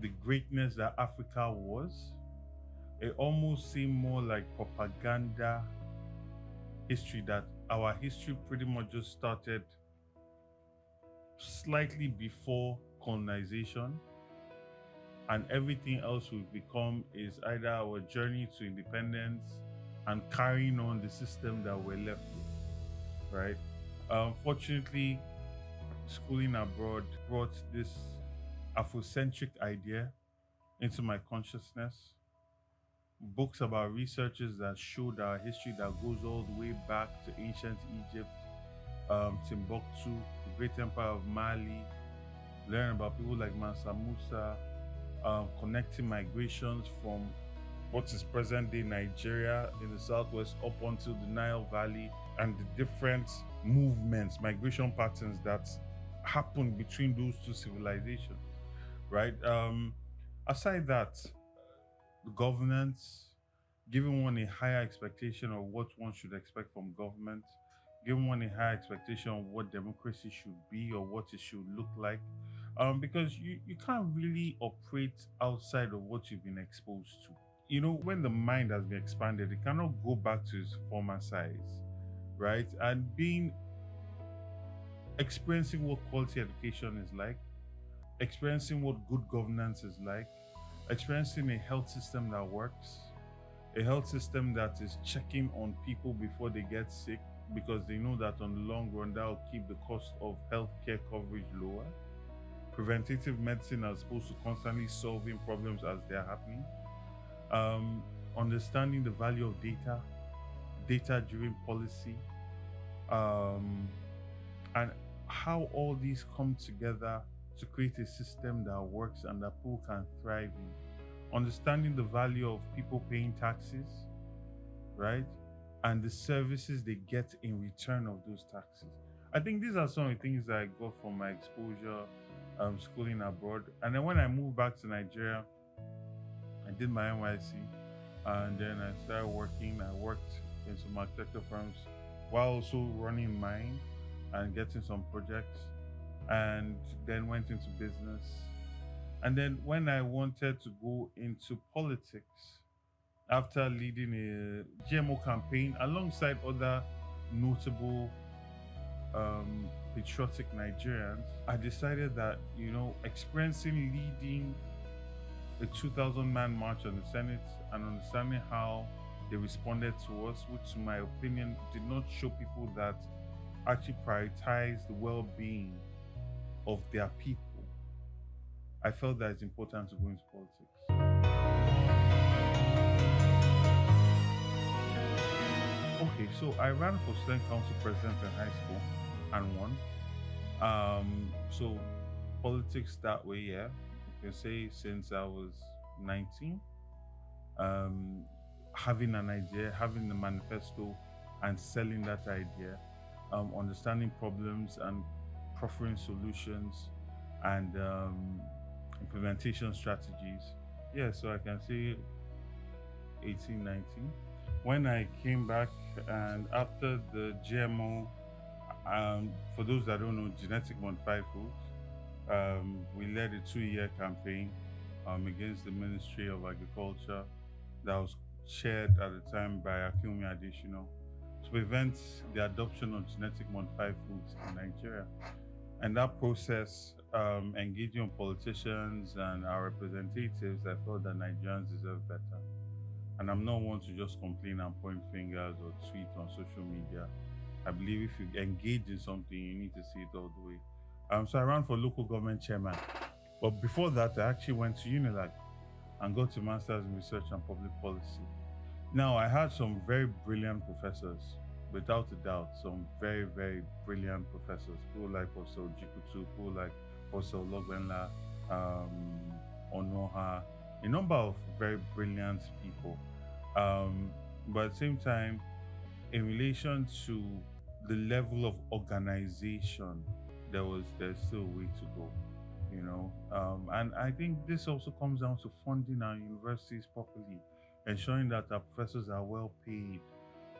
the greatness that Africa was. It almost seemed more like propaganda history, that our history pretty much just started slightly before colonization, and everything else we've become is either our journey to independence and carrying on the system that we're left with, right? Fortunately, schooling abroad brought this Afrocentric idea into my consciousness. Books about researchers that showed our history that goes all the way back to ancient Egypt, Timbuktu, the Great Empire of Mali, learn about people like Mansa Musa, connecting migrations from what is present-day Nigeria in the southwest up onto the Nile Valley, and the different movements, migration patterns that happen between those two civilizations, right? Aside that, the governance, giving one a higher expectation of what one should expect from government, giving one a higher expectation of what democracy should be or what it should look like, because you can't really operate outside of what you've been exposed to. You know, when the mind has been expanded, it cannot go back to its former size, right? And experiencing what quality education is like, experiencing what good governance is like, experiencing a health system that works, a health system that is checking on people before they get sick, because they know that on the long run that will keep the cost of healthcare coverage lower. Preventative medicine as opposed to constantly solving problems as they're happening. Understanding the value of data, data-driven policy, and how all these come together to create a system that works and that people can thrive in. Understanding the value of people paying taxes, right? And the services they get in return of those taxes. I think these are some of the things that I got from my exposure schooling abroad. And then when I moved back to Nigeria, I did my NYC, and then I started working. I worked in some architecture firms while also running mine and getting some projects, and then went into business. And then when I wanted to go into politics, after leading a GMO campaign alongside other notable patriotic Nigerians, I decided that, you know, experiencing leading a 2,000-man march on the Senate and understanding how they responded to us, which in my opinion did not show people that actually prioritize the well-being of their people, I felt that it's important to go into politics. Okay, so I ran for student council president in high school and won. So politics that way, yeah, you can say since I was 19, having an idea, having the manifesto and selling that idea, understanding problems and proffering solutions and implementation strategies. Yeah, so I can say 18, 19. When I came back and after the GMO, for those that don't know, genetic modified foods, we led a 2-year campaign against the Ministry of Agriculture that was chaired at the time by Akinwumi Adesina to prevent the adoption of genetic modified foods in Nigeria. And that process, engaging on politicians and our representatives, I felt that Nigerians deserve better. And I'm not one to just complain and point fingers or tweet on social media. I believe if you engage in something, you need to see it all the way. So I ran for local government chairman. But before that, I actually went to UNILAG and got a master's in research and public policy. Now, I had some very brilliant professors, without a doubt, some very, very brilliant professors. People like Professor Ojikutu, people like Professor Ologbenla, Onoha, a number of very brilliant people. But at the same time, in relation to the level of organization, there's still a way to go, you know. And I think this also comes down to funding our universities properly. ensuring that our professors are well paid,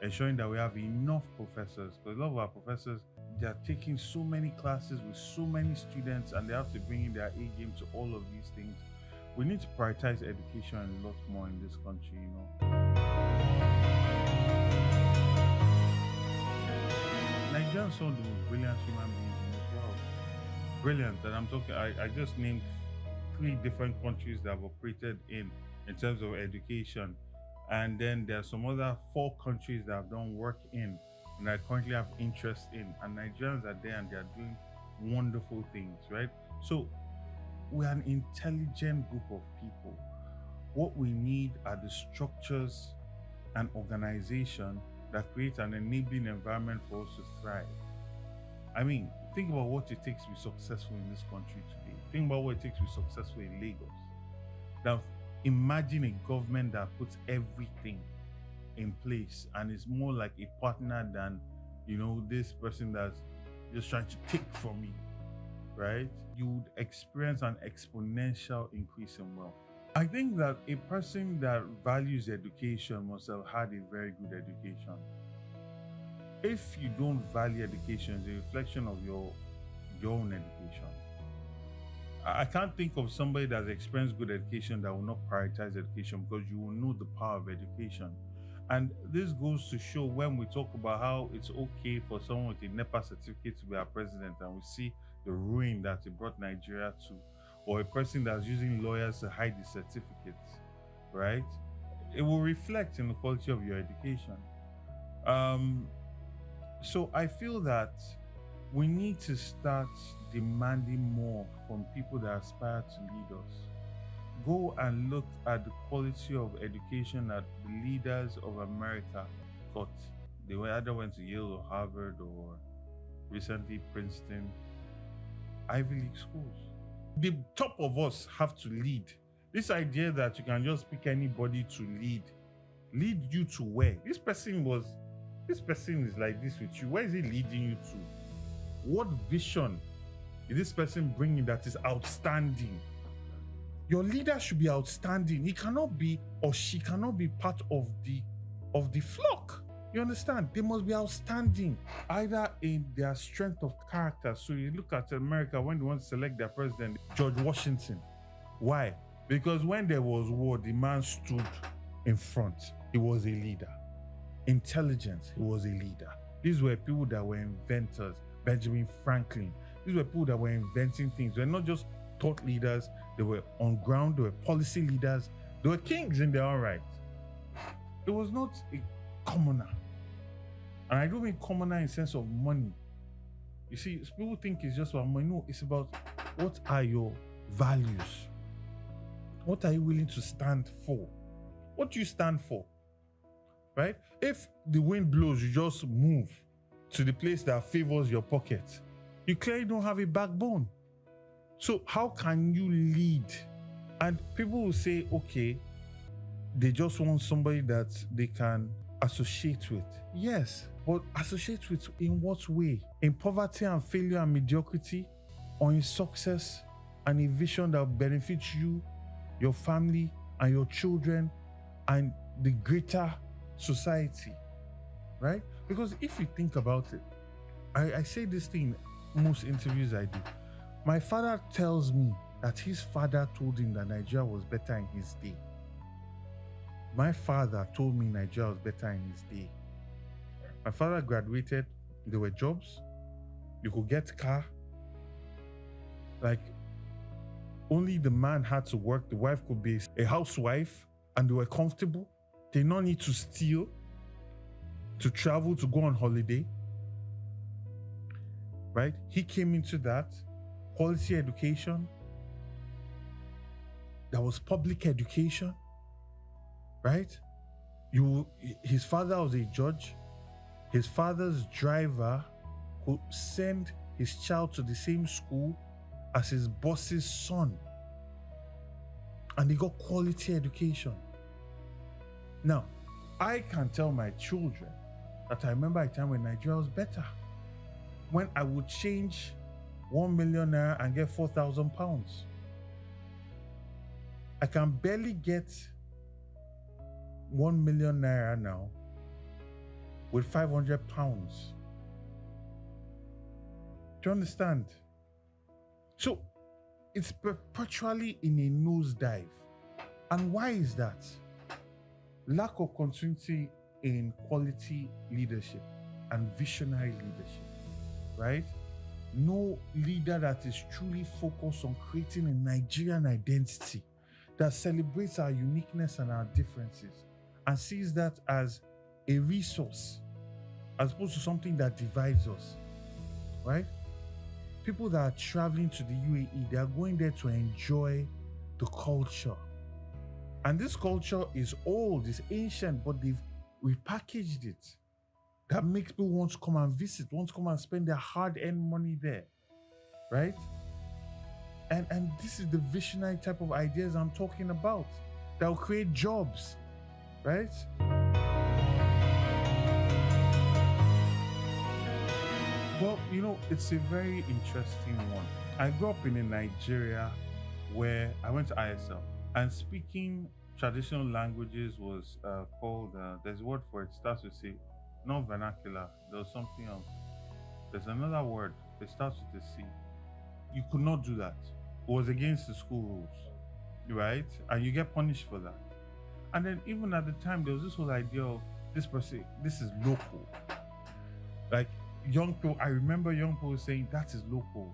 ensuring that we have enough professors. Because a lot of our professors, they are taking so many classes with so many students and they have to bring in their A game to all of these things. We need to prioritize education a lot more in this country, you know. Nigerians are some of the most brilliant human beings in this world. Brilliant. And I'm talking, I just named 3 different countries that have operated in terms of education. And then there are some other 4 countries that I've done work in and I currently have interest in. And Nigerians are there and they are doing wonderful things, right? So we're an intelligent group of people. What we need are the structures and organization that create an enabling environment for us to thrive. I mean, think about what it takes to be successful in this country today. Think about what it takes to be successful in Lagos. Now, imagine a government that puts everything in place and is more like a partner than, you know, this person that's just trying to take from me, right? You would experience an exponential increase in wealth. I think that a person that values education must have had a very good education. If you don't value education, it's a reflection of your own education. I can't think of somebody that's experienced good education that will not prioritize education, because you will know the power of education. And this goes to show when we talk about how it's okay for someone with a NEPA certificate to be our president, and we see the ruin that it brought Nigeria to, or a person that's using lawyers to hide the certificates, right? It will reflect in the quality of your education. So I feel that we need to start demanding more from people that aspire to lead us. Go and look at the quality of education that the leaders of America got. They either went to Yale or Harvard or recently Princeton, Ivy League schools. The top of us have to lead. This idea that you can just pick anybody to lead you to where? This person is like this with you. Where is he leading you to? What vision is this person bringing that is outstanding? Your leader should be outstanding. He cannot be, or she cannot be part of the flock. You understand? They must be outstanding, either in their strength of character. So you look at America when they want to select their president, George Washington. Why? Because when there was war, the man stood in front. He was a leader. Intelligence, he was a leader. These were people that were inventors. Benjamin Franklin. These were people that were inventing things. They were not just thought leaders. They were on ground. They were policy leaders. They were kings in their own right. It was not a commoner. And I don't mean commoner in the sense of money. You see, people think it's just about money. No, it's about what are your values? What are you willing to stand for? What do you stand for? Right? If the wind blows, you just move to the place that favors your pocket. You clearly don't have a backbone. So how can you lead? And people will say, okay, they just want somebody that they can associate with. Yes, but associate with in what way? In poverty and failure and mediocrity, or in success and a vision that benefits you, your family, and your children, and the greater society, right? Because if you think about it, I say this thing in most interviews I do. My father tells me that his father told him that Nigeria was better in his day. My father told me Nigeria was better in his day. My father graduated, there were jobs, you could get car. Like, only the man had to work, the wife could be a housewife, and they were comfortable. They did not need to steal, to travel, to go on holiday. Right? He came into that. Quality education. There was public education. Right? His father was a judge. His father's driver could send his child to the same school as his boss's son. And they got quality education. Now, I can tell my children that I remember a time when Nigeria was better. When I would change 1 million naira and get 4,000 pounds. I can barely get 1 million naira now with 500 pounds. Do you understand? So it's perpetually in a nosedive. And why is that? Lack of continuity in quality leadership and visionary leadership, right? No leader that is truly focused on creating a Nigerian identity that celebrates our uniqueness and our differences and sees that as a resource as opposed to something that divides us, right? People that are traveling to the UAE, they are going there to enjoy the culture. And this culture is old, it's ancient, but they've repackaged it. That makes people want to come and visit, want to come and spend their hard-earned money there, right? And this is the visionary type of ideas I'm talking about that will create jobs, right? Well, you know, it's a very interesting one. I grew up in a Nigeria where I went to ISL, and speaking traditional languages was called, there's a word for it, starts with C, not vernacular, there was something else. There's another word, it starts with a C. You could not do that. It was against the school rules, right? And you get punished for that. And then even at the time, there was this whole idea of this person, this is local. Like young people, I remember young people saying that is local.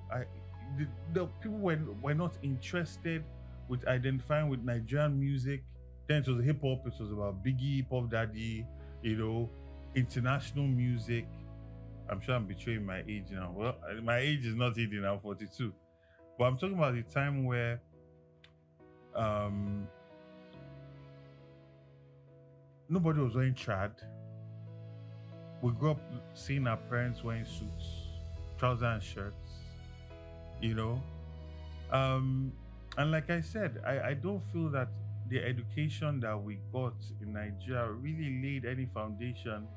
The people were not interested with identifying with Nigerian music. Then it was hip hop, it was about Biggie, Puff Daddy, you know, international music. I'm sure I'm betraying my age now. Well, my age is not 80 now, 42. But I'm talking about the time where nobody was wearing trad. We grew up seeing our parents wearing suits, trousers and shirts, you know. And like I said, I don't feel that the education that we got in Nigeria really laid any foundation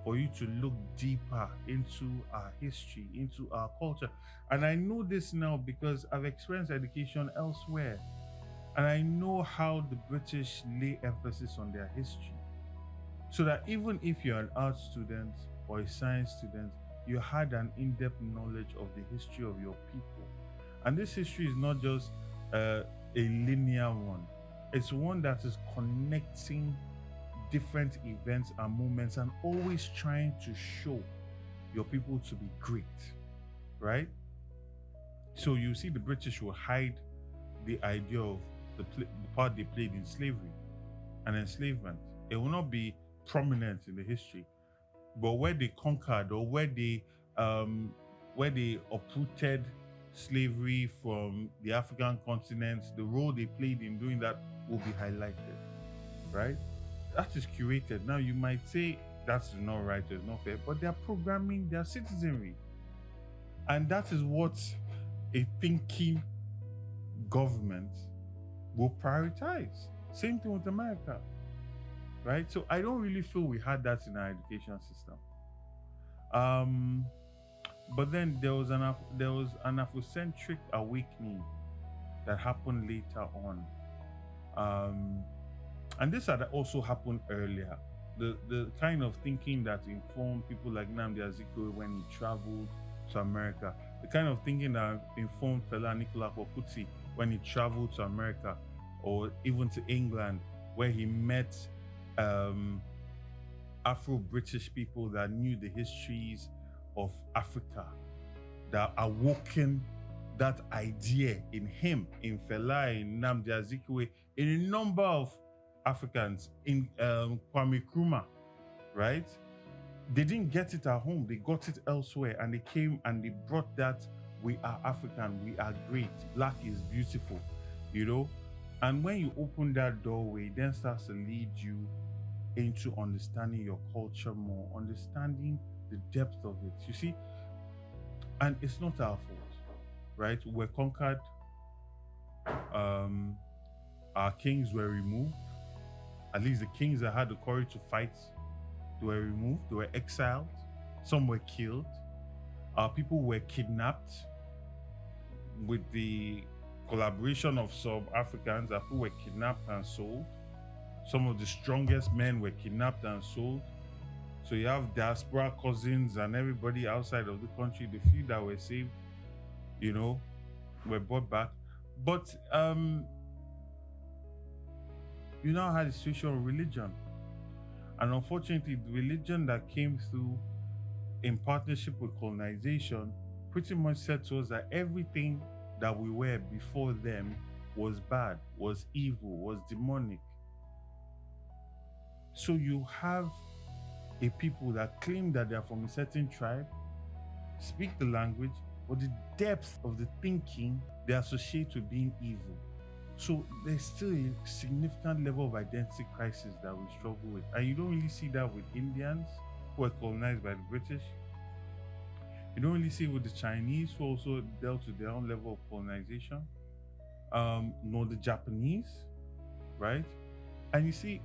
for you to look deeper into our history, into our culture. And I know this now because I've experienced education elsewhere. And I know how the British lay emphasis on their history. So that even if you're an art student or a science student, you had an in-depth knowledge of the history of your people. And this history is not just a linear one. It's one that is connecting different events and moments and always trying to show your people to be great, right? So you see the British will hide the idea of the part they played in slavery and enslavement. It will not be prominent in the history, but where they conquered or where they uprooted slavery from the African continent, the role they played in doing that will be highlighted, right? That is curated. Now you might say that's not right, it's not fair, but they are programming their citizenry. And that is what a thinking government will prioritize. Same thing with America, right? So I don't really feel we had that in our education system. But then there was an Afrocentric awakening that happened later on. And this had also happened earlier. The kind of thinking that informed people like Nnamdi Azikiwe when he traveled to America, the kind of thinking that informed Fela Anikulapo Kuti when he traveled to America, or even to England, where he met Afro-British people that knew the histories of Africa, that awoken that idea in him, in Fela, in Nnamdi Azikiwe, in a number of Africans, in Kwame Nkrumah, right? They didn't get it at home, they got it elsewhere, and they came and they brought that, we are African, we are great, black is beautiful, you know? And when you open that doorway, it then starts to lead you into understanding your culture more, understanding the depth of it, you see? And it's not our fault, right? We're conquered, our kings were removed. At least the kings that had the courage to fight, they were removed, they were exiled, some were killed. Our people were kidnapped with the collaboration of some Africans. Our people were kidnapped and sold. Some of the strongest men were kidnapped and sold. So you have diaspora cousins and everybody outside of the country, the few that were saved, you know, were brought back. But you now had a situation of religion. And unfortunately, the religion that came through in partnership with colonization pretty much said to us that everything that we were before them was bad, was evil, was demonic. So you have a people that claim that they are from a certain tribe, speak the language, but the depth of the thinking they associate with being evil. So there's still a significant level of identity crisis that we struggle with. And you don't really see that with Indians who were colonized by the British. You don't really see it with the Chinese who also dealt with their own level of colonization, nor the Japanese, right? And you see,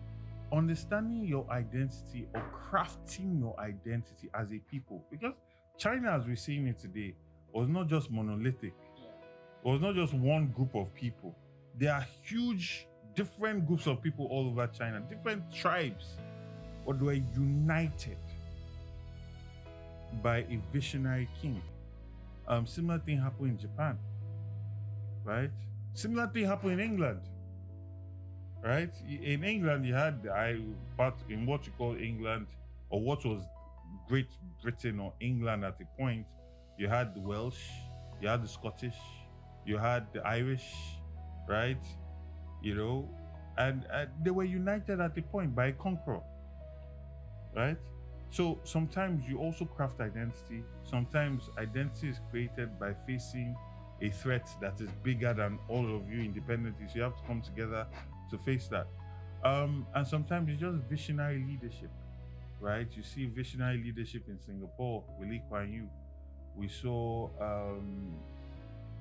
understanding your identity or crafting your identity as a people, because China, as we're seeing it today, was not just monolithic. It was not just one group of people. There are huge, different groups of people all over China, different tribes, but they were united by a visionary king. Similar thing happened in Japan, right? Similar thing happened in England, right? In England, you had part in what you call England, or what was Great Britain or England at the point. You had the Welsh, you had the Scottish, you had the Irish, right? You know, and they were united at the point by a conqueror, right? So sometimes you also craft identity. Sometimes identity is created by facing a threat that is bigger than all of you independently. So you have to come together to face that. And sometimes it's just visionary leadership, right? You see visionary leadership in Singapore with Lee Kuan Yew. We saw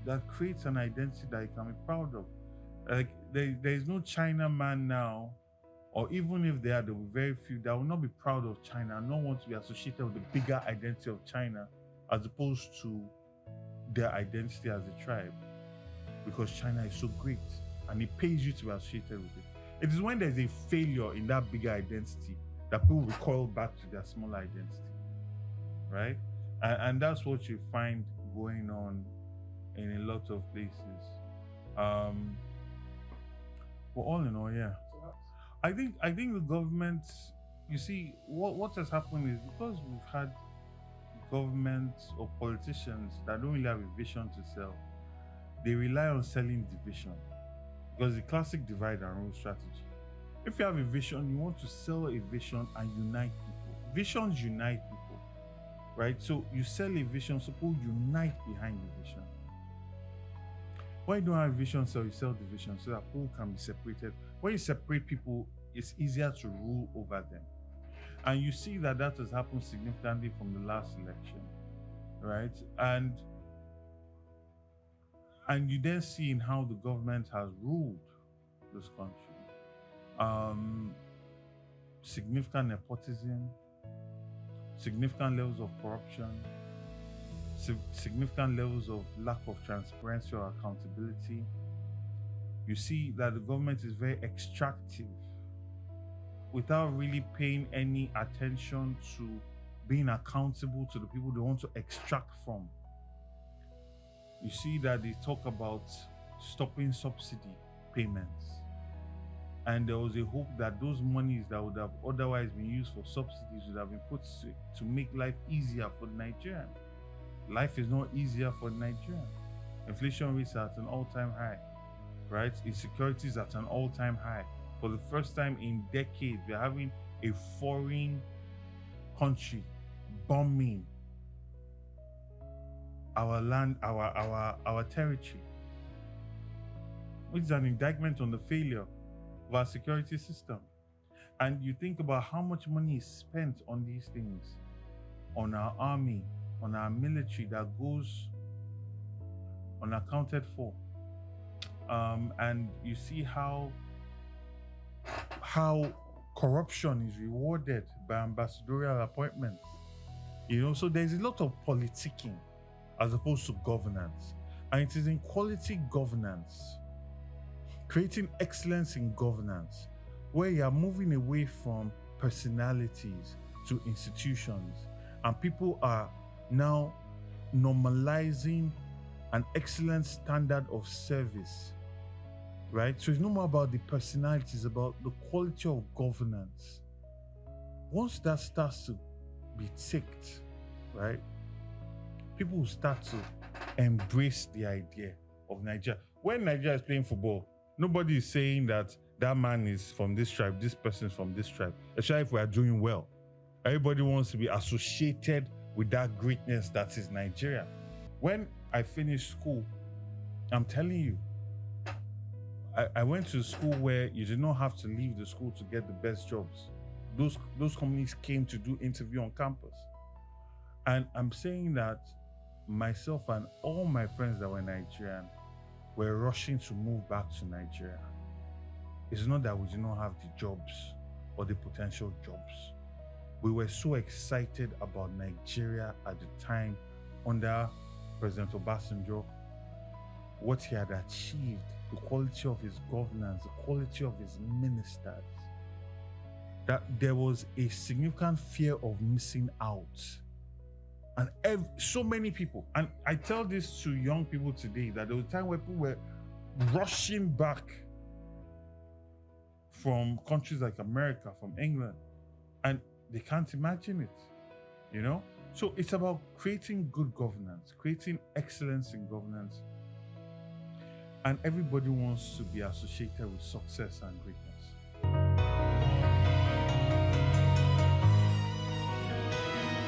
that creates an identity that you can be proud of. Like there is no China man now, or even if there will be very few that will not be proud of China and not want to be associated with the bigger identity of China as opposed to their identity as a tribe, because China is so great and it pays you to be associated with it. It is when there's a failure in that bigger identity that people recoil back to their smaller identity, right? And that's what you find going on in a lot of places. But all in all, yeah. I think the government, you see, what has happened is because we've had governments or politicians that don't really have a vision to sell, they rely on selling division, because the classic divide and rule strategy. If you have a vision, you want to sell a vision and unite people. Visions unite people, right? So you sell a vision, so people unite behind the vision. When you don't have a vision, so you sell the vision so that people can be separated. When you separate people, it's easier to rule over them. And you see that has happened significantly from the last election, right? And you then see in how the government has ruled this country. Significant nepotism, significant levels of corruption, significant levels of lack of transparency or accountability. You see that the government is very extractive without really paying any attention to being accountable to the people they want to extract from. You see that they talk about stopping subsidy payments. And there was a hope that those monies that would have otherwise been used for subsidies would have been put to make life easier for the Nigerian. Life is not easier for the Nigerian. Inflation rates are at an all-time high, right? Insecurity is at an all-time high. For the first time in decades, we're having a foreign country bombing our land, our territory, which is an indictment on the failure of our security system. And you think about how much money is spent on these things, on our army, on our military, that goes unaccounted for. And you see how corruption is rewarded by ambassadorial appointments. You know, so there's a lot of politicking as opposed to governance. And it is in quality governance, creating excellence in governance, where you are moving away from personalities to institutions, and people are now normalizing an excellent standard of service, right? So it's no more about the personalities, it's about the quality of governance. Once that starts to be ticked, right, people will start to embrace the idea of Nigeria. When Nigeria is playing football, nobody is saying that that man is from this tribe, this person is from this tribe, especially if we are doing well. Everybody wants to be associated with that greatness that is Nigeria. When I finished school, I'm telling you, I went to a school where you did not have to leave the school to get the best jobs. Those companies came to do interview on campus. And I'm saying that myself and all my friends that were Nigerian were rushing to move back to Nigeria. It's not that we did not have the jobs or the potential jobs. We were so excited about Nigeria at the time under President Obasanjo, what he had achieved, the quality of his governance, the quality of his ministers, that there was a significant fear of missing out. And so many people, and I tell this to young people today, that there was a time where people were rushing back from countries like America, from England, and they can't imagine it, you know? So it's about creating good governance, creating excellence in governance, and everybody wants to be associated with success and greatness.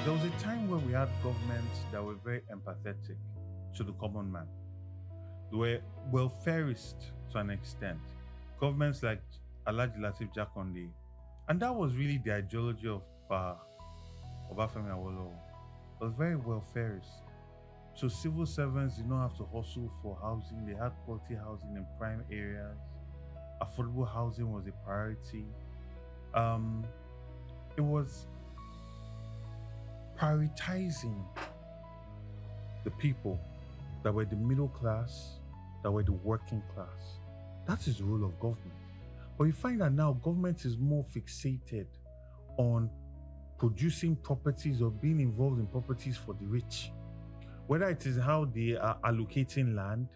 There was a time where we had governments that were very empathetic to the common man. They were welfareist to an extent. Governments like Alhaji Lateef Jakonde, and that was really the ideology of Obafemi Awolowo. It was very welfareist. So civil servants did not have to hustle for housing. They had quality housing in prime areas. Affordable housing was a priority. It was prioritizing the people that were the middle class, that were the working class. That is the role of government. But you find that now government is more fixated on producing properties or being involved in properties for the rich. Whether it is how they are allocating land,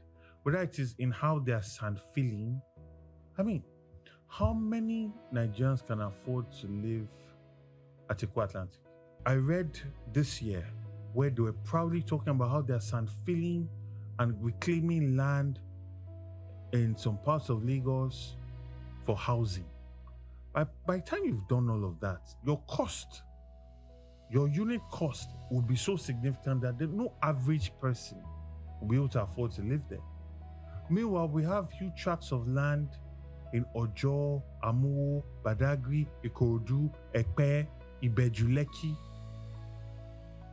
whether it is in how they are sand filling. I mean, how many Nigerians can afford to live at Eko Atlantic? I read this year where they were proudly talking about how they are sand filling and reclaiming land in some parts of Lagos for housing. By the time you've done all of that, your unit cost will be so significant that no average person will be able to afford to live there. Meanwhile, we have huge tracts of land in Ojo, Amuwo, Badagry, Ikorodu, Ekpe, Ibeju-Lekki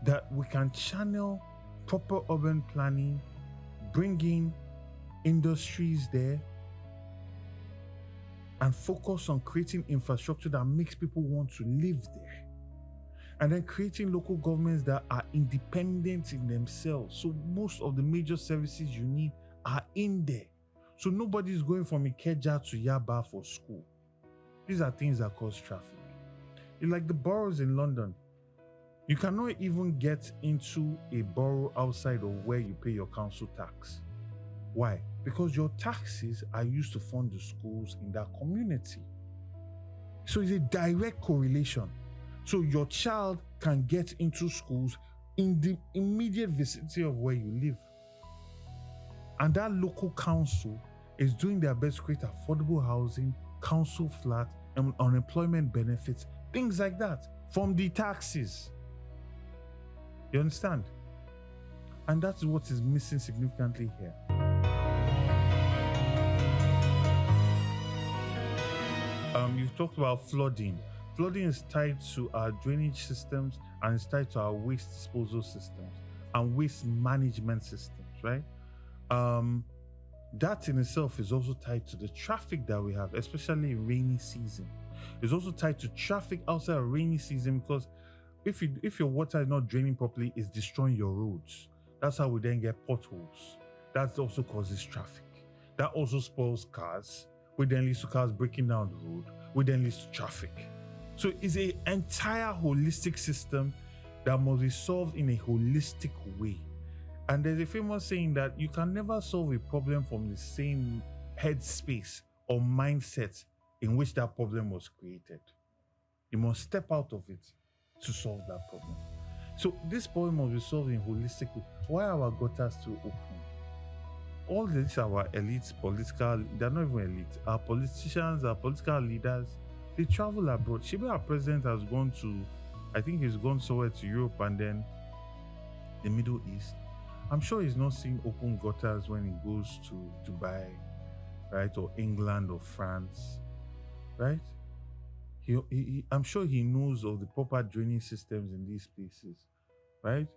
that we can channel proper urban planning, bring in industries there, and focus on creating infrastructure that makes people want to live there. And then creating local governments that are independent in themselves. So most of the major services you need are in there. So nobody's going from Ikeja to Yaba for school. These are things that cause traffic. It's like the boroughs in London. You cannot even get into a borough outside of where you pay your council tax. Why? Because your taxes are used to fund the schools in that community. So it's a direct correlation. So your child can get into schools in the immediate vicinity of where you live. And that local council is doing their best to create affordable housing, council flat, and unemployment benefits, things like that, from the taxes. You understand? And that's what is missing significantly here. You've talked about flooding. Flooding is tied to our drainage systems and it's tied to our waste disposal systems and waste management systems, right? That in itself is also tied to the traffic that we have, especially in rainy season. It's also tied to traffic outside of rainy season because if your water is not draining properly, it's destroying your roads. That's how we then get potholes. That also causes traffic. That also spoils cars, which then leads to cars breaking down the road, which then leads to traffic. So it's an entire holistic system that must be solved in a holistic way. And there's a famous saying that you can never solve a problem from the same headspace or mindset in which that problem was created. You must step out of it to solve that problem. So this problem must be solved in a holistic way. Why are our gutters still open? All these our elites, they're not even elite. Our politicians, our political leaders, they travel abroad. Shibu, our president, has gone to, I think he's gone somewhere to Europe and then the Middle East. I'm sure he's not seeing open gutters when he goes to Dubai, right, or England or France, right? I'm sure he knows of the proper draining systems in these places, right?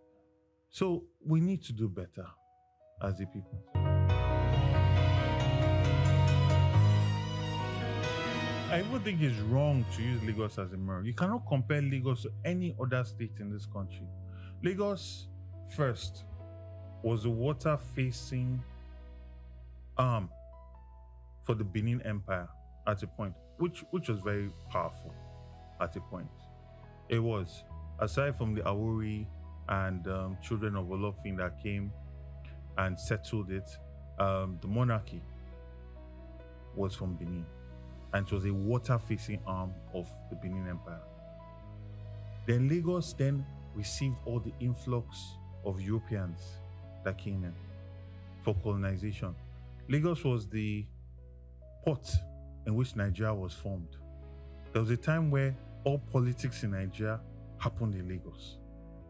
So we need to do better as a people. I even think it's wrong to use Lagos as a mirror. You cannot compare Lagos to any other state in this country. Lagos, first, was the water-facing arm for the Benin Empire at a point, which was very powerful at a point. It was, aside from the Awori and children of Olofin that came and settled it, the monarchy was from Benin, and it was a water-facing arm of the Benin Empire. Then Lagos then received all the influx of Europeans that came in for colonization. Lagos was the port in which Nigeria was formed. There was a time where all politics in Nigeria happened in Lagos.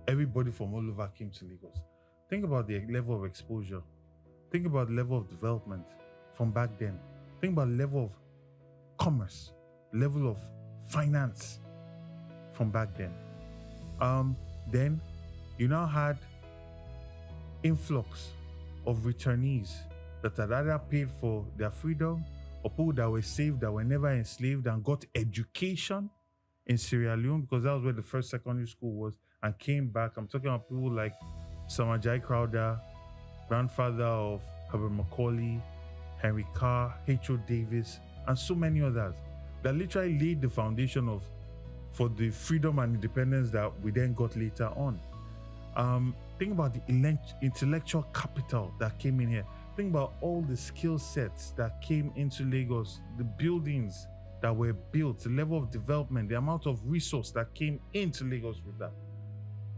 Everybody from all over came to Lagos. Think about the level of exposure. Think about the level of development from back then. Think about the level of commerce, level of finance from back then. Then you now had influx of returnees that had either paid for their freedom or people that were saved, that were never enslaved and got education in Sierra Leone, because that was where the first secondary school was, and came back. I'm talking about people like Samajai Crowder, grandfather of Herbert Macaulay, Henry Carr, H.O. Davis, and so many others that literally laid the foundation for the freedom and independence that we then got later on. Think about the intellectual capital that came in here. Think about all the skill sets that came into Lagos, the buildings that were built, the level of development, the amount of resource that came into Lagos with that.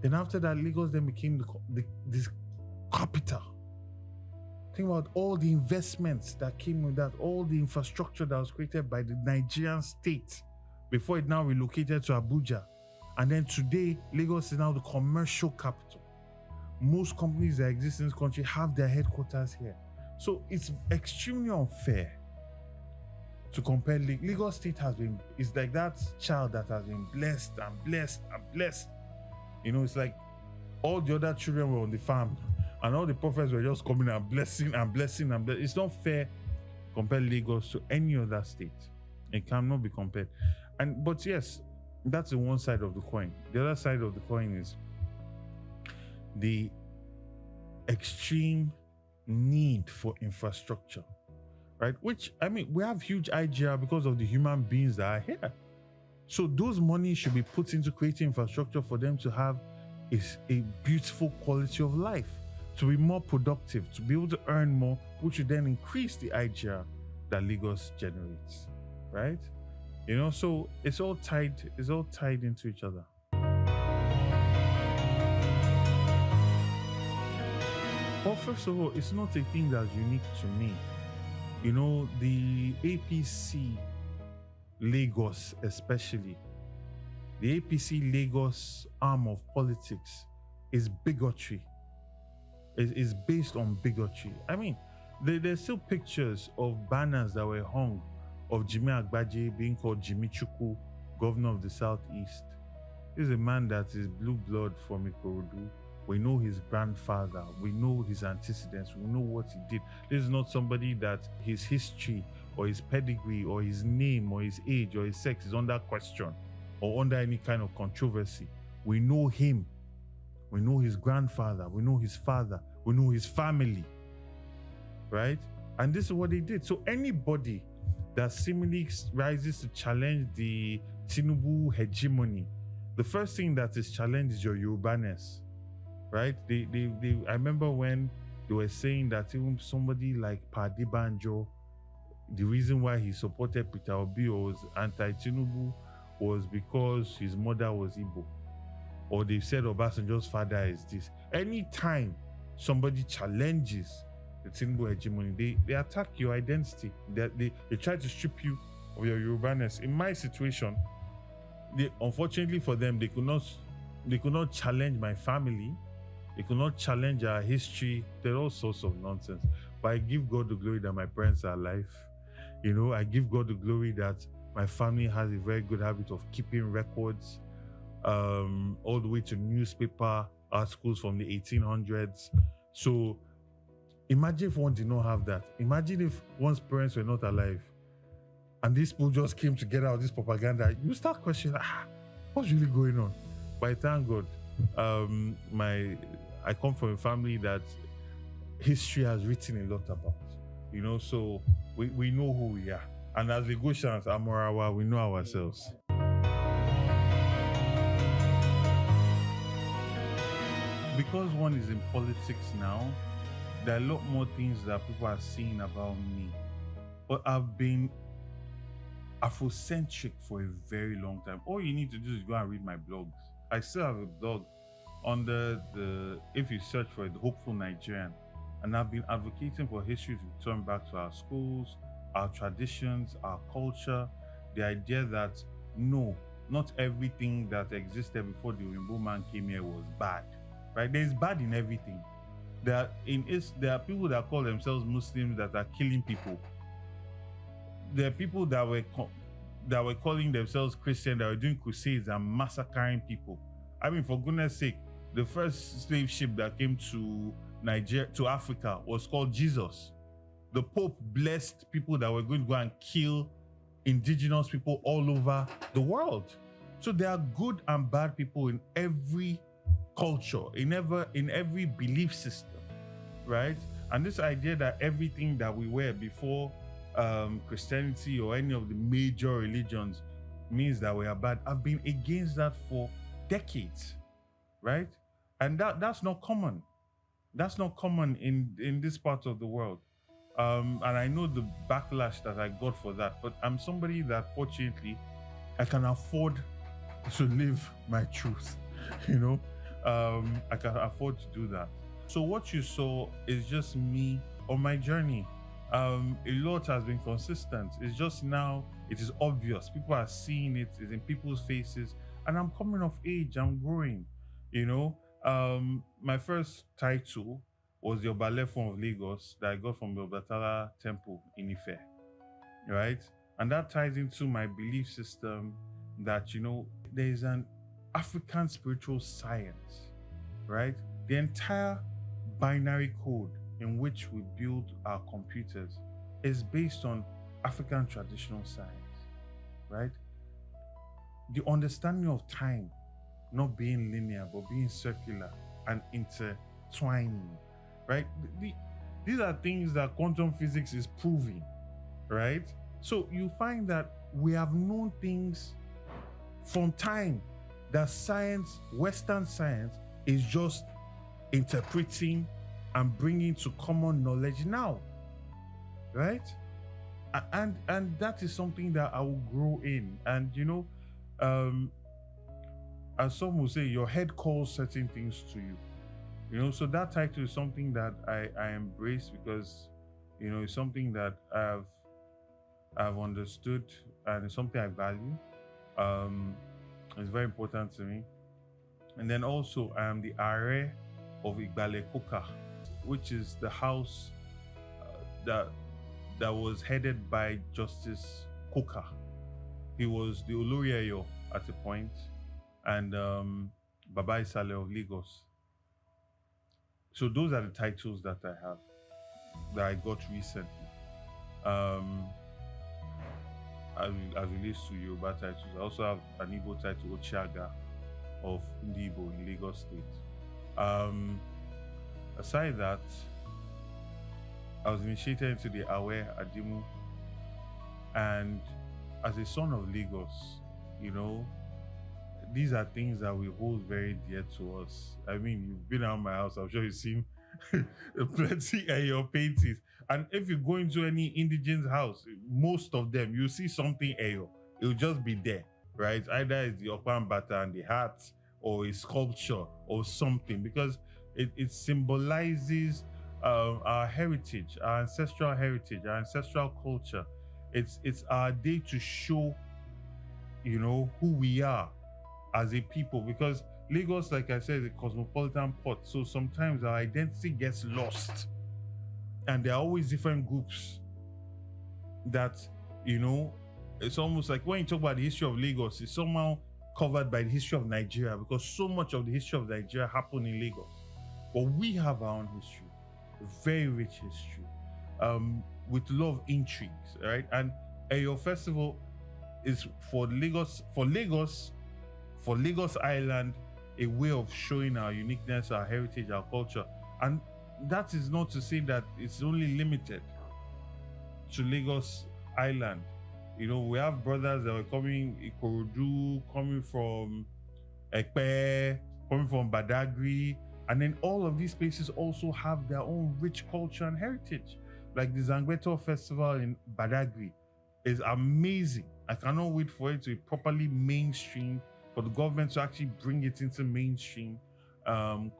Then after that, Lagos then became this capital. Think about all the investments that came with that, all the infrastructure that was created by the Nigerian state before it now relocated to Abuja. And then today, Lagos is now the commercial capital. Most companies that exist in this country have their headquarters here. So it's extremely unfair to compare. Lagos State it's like that child that has been blessed and blessed and blessed. You know, it's like all the other children were on the farm and all the prophets were just coming and blessing and blessing and blessing. It's not fair to compare Lagos to any other state. It cannot be compared. But yes, that's the one side of the coin. The other side of the coin is the extreme need for infrastructure, right? Which, I mean, we have huge IGR because of the human beings that are here. So those money should be put into creating infrastructure for them to have a beautiful quality of life, to be more productive, to be able to earn more, which would then increase the IGR that Lagos generates, right? You know, so it's all tied into each other. Well, first of all, it's not a thing that's unique to me. You know, the APC Lagos especially, the APC Lagos arm of politics is bigotry. It's based on bigotry. I mean, there's still pictures of banners that were hung of Jimmy Agbaje being called Jimmy Chukwu, governor of the Southeast. He's a man that is blue blood from Ikorodu. We know his grandfather. We know his antecedents. We know what he did. This is not somebody that his history or his pedigree or his name or his age or his sex is under question or under any kind of controversy. We know him. We know his grandfather. We know his father. We know his family. Right? And this is what he did. So anybody that seemingly rises to challenge the Tinubu hegemony. The first thing that is challenged is your Yorubaness, right? I remember when they were saying that even somebody like Padi Banjo, the reason why he supported Peter Obi or was anti-Tinubu was because his mother was Igbo. Or they said Obasanjo's father is this. Anytime somebody challenges the Tinubu hegemony, they attack your identity. They try to strip you of your Yorubaness. In my situation, unfortunately for them, they could not challenge my family. They could not challenge our history. There are all sorts of nonsense. But I give God the glory that my parents are alive. You know, I give God the glory that my family has a very good habit of keeping records, all the way to newspaper articles from the 1800s. So imagine if one did not have that. Imagine if one's parents were not alive and these people just came together with this propaganda. You start questioning, what's really going on? But thank God, I come from a family that history has written a lot about, you know, so we know who we are. And as Lagosians, Amorawa, we know ourselves. Because one is in politics now, there are a lot more things that people are seeing about me. But I've been Afrocentric for a very long time. All you need to do is go and read my blogs. I still have a blog under if you search for it, The Hopeful Nigerian. And I've been advocating for history to return back to our schools, our traditions, our culture. The idea that no, not everything that existed before the Rainbow Man came here was bad. Right? There's bad in everything. There are people that call themselves Muslims that are killing people. There are people that were calling themselves Christian that were doing crusades and massacring people. I mean, for goodness sake, the first slave ship that came to Nigeria, to Africa, was called Jesus. The Pope blessed people that were going to go and kill indigenous people all over the world. So there are good and bad people in every culture, in every belief system, right? And this idea that everything that we were before Christianity or any of the major religions means that we are bad. I've been against that for decades, right? And that's not common. That's not common in this part of the world. And I know the backlash that I got for that, but I'm somebody that fortunately I can afford to live my truth, you know? I can afford to do that. So what you saw is just me on my journey. A lot has been consistent. It's just now it is obvious. People are seeing it. It's in people's faces. And I'm coming of age. I'm growing, you know? My first title was the Obalefon of Lagos that I got from the Obatala Temple in Ife, right? And that ties into my belief system that, you know, there is an African spiritual science, right? The entire binary code in which we build our computers is based on African traditional science, right? The understanding of time not being linear, but being circular and intertwining, right? These are things that quantum physics is proving, right? So you find that we have known things from time that science, Western science, is just interpreting and bringing to common knowledge now, right? And that is something that I will grow in. And you know, as some will say, your head calls certain things to you. You know, so that title is something that I embrace because, you know, it's something that I've understood and it's something I value. It's very important to me. And then also I am the Are of Igbale Koka, which is the house that was headed by Justice Koka. He was the Olori Eyo at a point, and Baba Isale of Lagos. So those are the titles that I have, that I got recently. As relates to Yoruba titles, I also have an Igbo title, Ochiaga of Ndibo in Lagos State. Aside that, I was initiated into the Awe Adimu And as a son of Lagos, you know, these are things that we hold very dear to us. I mean, you've been around my house, I'm sure you've seen plenty of your paintings. And if you go into any indigenous house, most of them, you see something Eyo. It'll just be there, right? Either it's the Okpan Bata and the hat, or a sculpture, or something, because it symbolizes our heritage, our ancestral heritage, our ancestral culture. It's our day to show, you know, who we are as a people, because Lagos, like I said, is a cosmopolitan port. So sometimes our identity gets lost. And there are always different groups that, you know, it's almost like when you talk about the history of Lagos, it's somehow covered by the history of Nigeria, because so much of the history of Nigeria happened in Lagos. But we have our own history, a very rich history, with a lot of intrigues, right? And Eyo Festival is for Lagos Island, a way of showing our uniqueness, our heritage, our culture. And that is not to say that it's only limited to Lagos Island. You know, we have brothers that are coming, Ikorodu, coming from Ekpe, coming from Badagry, and then all of these places also have their own rich culture and heritage. Like the Zangbeto Festival in Badagry is amazing. I cannot wait for it to be properly mainstream, for the government to actually bring it into mainstream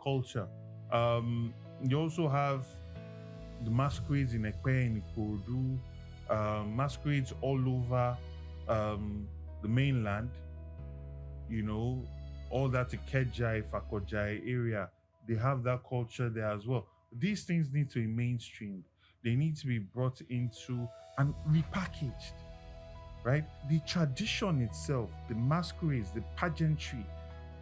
culture. You also have the masquerades in Ekpe, in Ikorodu, masquerades all over the mainland, you know, all that Ikejai, Fakojai area, they have that culture there as well. These things need to be mainstreamed. They need to be brought into and repackaged, right? The tradition itself, the masquerades, the pageantry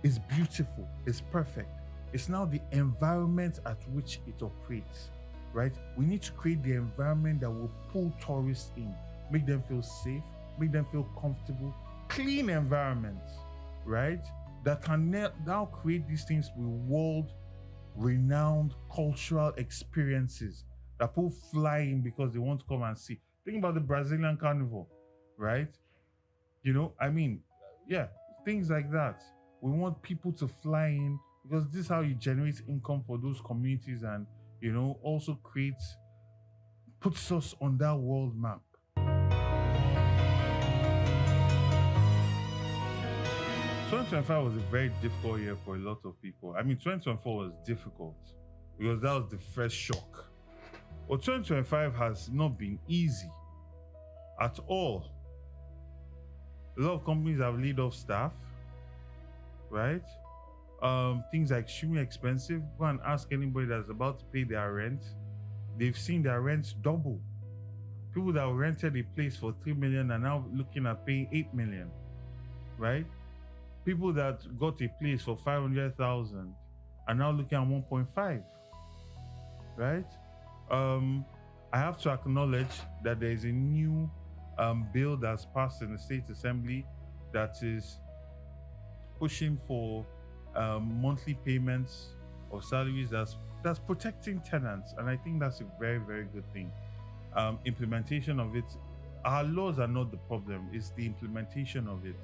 is beautiful, it's perfect. It's now the environment at which it operates, right? We need to create the environment that will pull tourists in, make them feel safe, make them feel comfortable, clean environments, right? That can now create these things with world-renowned cultural experiences that people fly in because they want to come and see. Think about the Brazilian Carnival, right? You know, I mean, yeah, things like that. We want people to fly in because this is how you generate income for those communities and, you know, also puts us on that world map. So 2025 was a very difficult year for a lot of people. I mean, 2024 was difficult because that was the first shock. But 2025 has not been easy at all. A lot of companies have laid off staff, right? Things are extremely expensive. Go and ask anybody that's about to pay their rent. They've seen their rents double. People that rented a place for 3 million are now looking at paying 8 million, right? People that got a place for 500,000 are now looking at 1.5, right? I have to acknowledge that there is a new bill that's passed in the State Assembly that is pushing for monthly payments of salaries that's protecting tenants, and I think that's a very, very good thing. Implementation of it, our laws are not the problem, it's the implementation of it.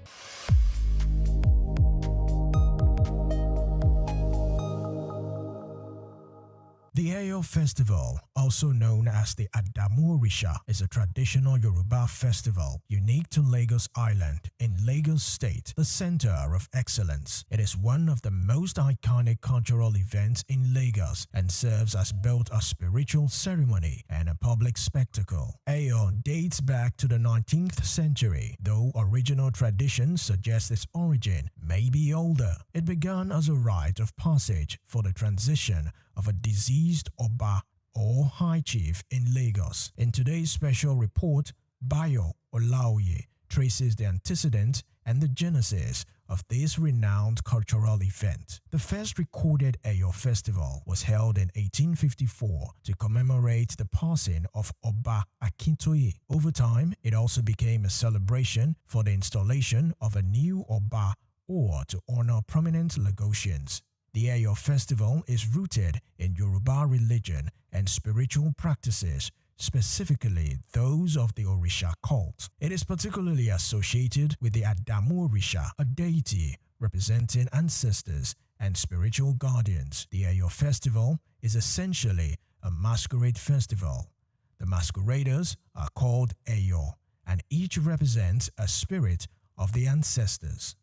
The Eyo Festival, also known as the Adamu-Orisha, is a traditional Yoruba festival unique to Lagos Island in Lagos State, the center of excellence. It is one of the most iconic cultural events in Lagos and serves as both a spiritual ceremony and a public spectacle. Eyo dates back to the 19th century, though original traditions suggest its origin may be older. It began as a rite of passage for the transition of a deceased Oba or High Chief in Lagos. In today's special report, Bayo Olaoye traces the antecedents and the genesis of this renowned cultural event. The first recorded Eyo Festival was held in 1854 to commemorate the passing of Oba Akintoye. Over time, it also became a celebration for the installation of a new Oba or to honor prominent Lagosians. The Eyo Festival is rooted in Yoruba religion and spiritual practices specifically those of the Orisha cult. It is particularly associated with the Adamu Orisha, a deity representing ancestors and spiritual guardians. The Eyo festival is essentially a masquerade festival. The masqueraders are called Eyo, and each represents a spirit of the ancestors.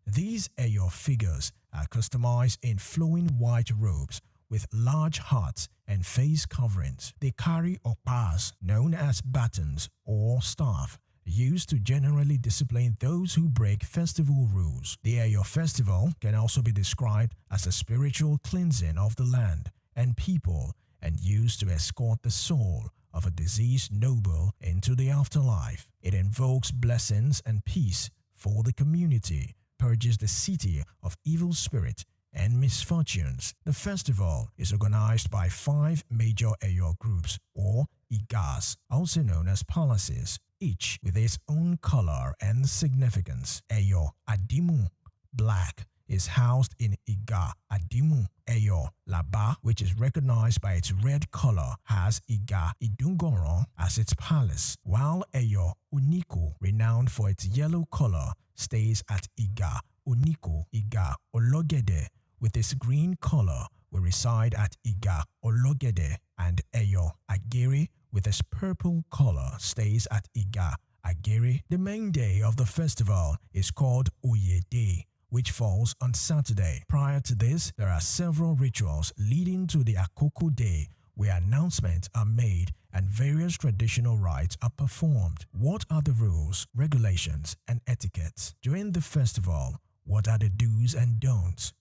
These Eyo figures are customized in flowing white robes with large hats and face coverings. They carry okpas, known as batons or staff, used to generally discipline those who break festival rules. The Eyo festival can also be described as a spiritual cleansing of the land and people, and used to escort the soul of a deceased noble into the afterlife. It invokes blessings and peace for the community, purges the city of evil spirit and misfortunes. The festival is organized by 5 major Eyo groups or Igas, also known as palaces, each with its own color and significance. Eyo Adimu, black, is housed in Iga Adimu. Eyo Laba, which is recognized by its red color, has Iga Idungoron as its palace, while Eyo Uniku, renowned for its yellow color, stays at Iga Uniku. Iga Ologede, with its green color, will reside at Iga Ologede, and Eyo Agere, with its purple color, stays at Iga Agere. The main day of the festival is called Oye Day, which falls on Saturday. Prior to this, there are several rituals leading to the Akoko Day, where announcements are made and various traditional rites are performed. What are the rules, regulations, and etiquettes? During the festival, what are the do's and don'ts?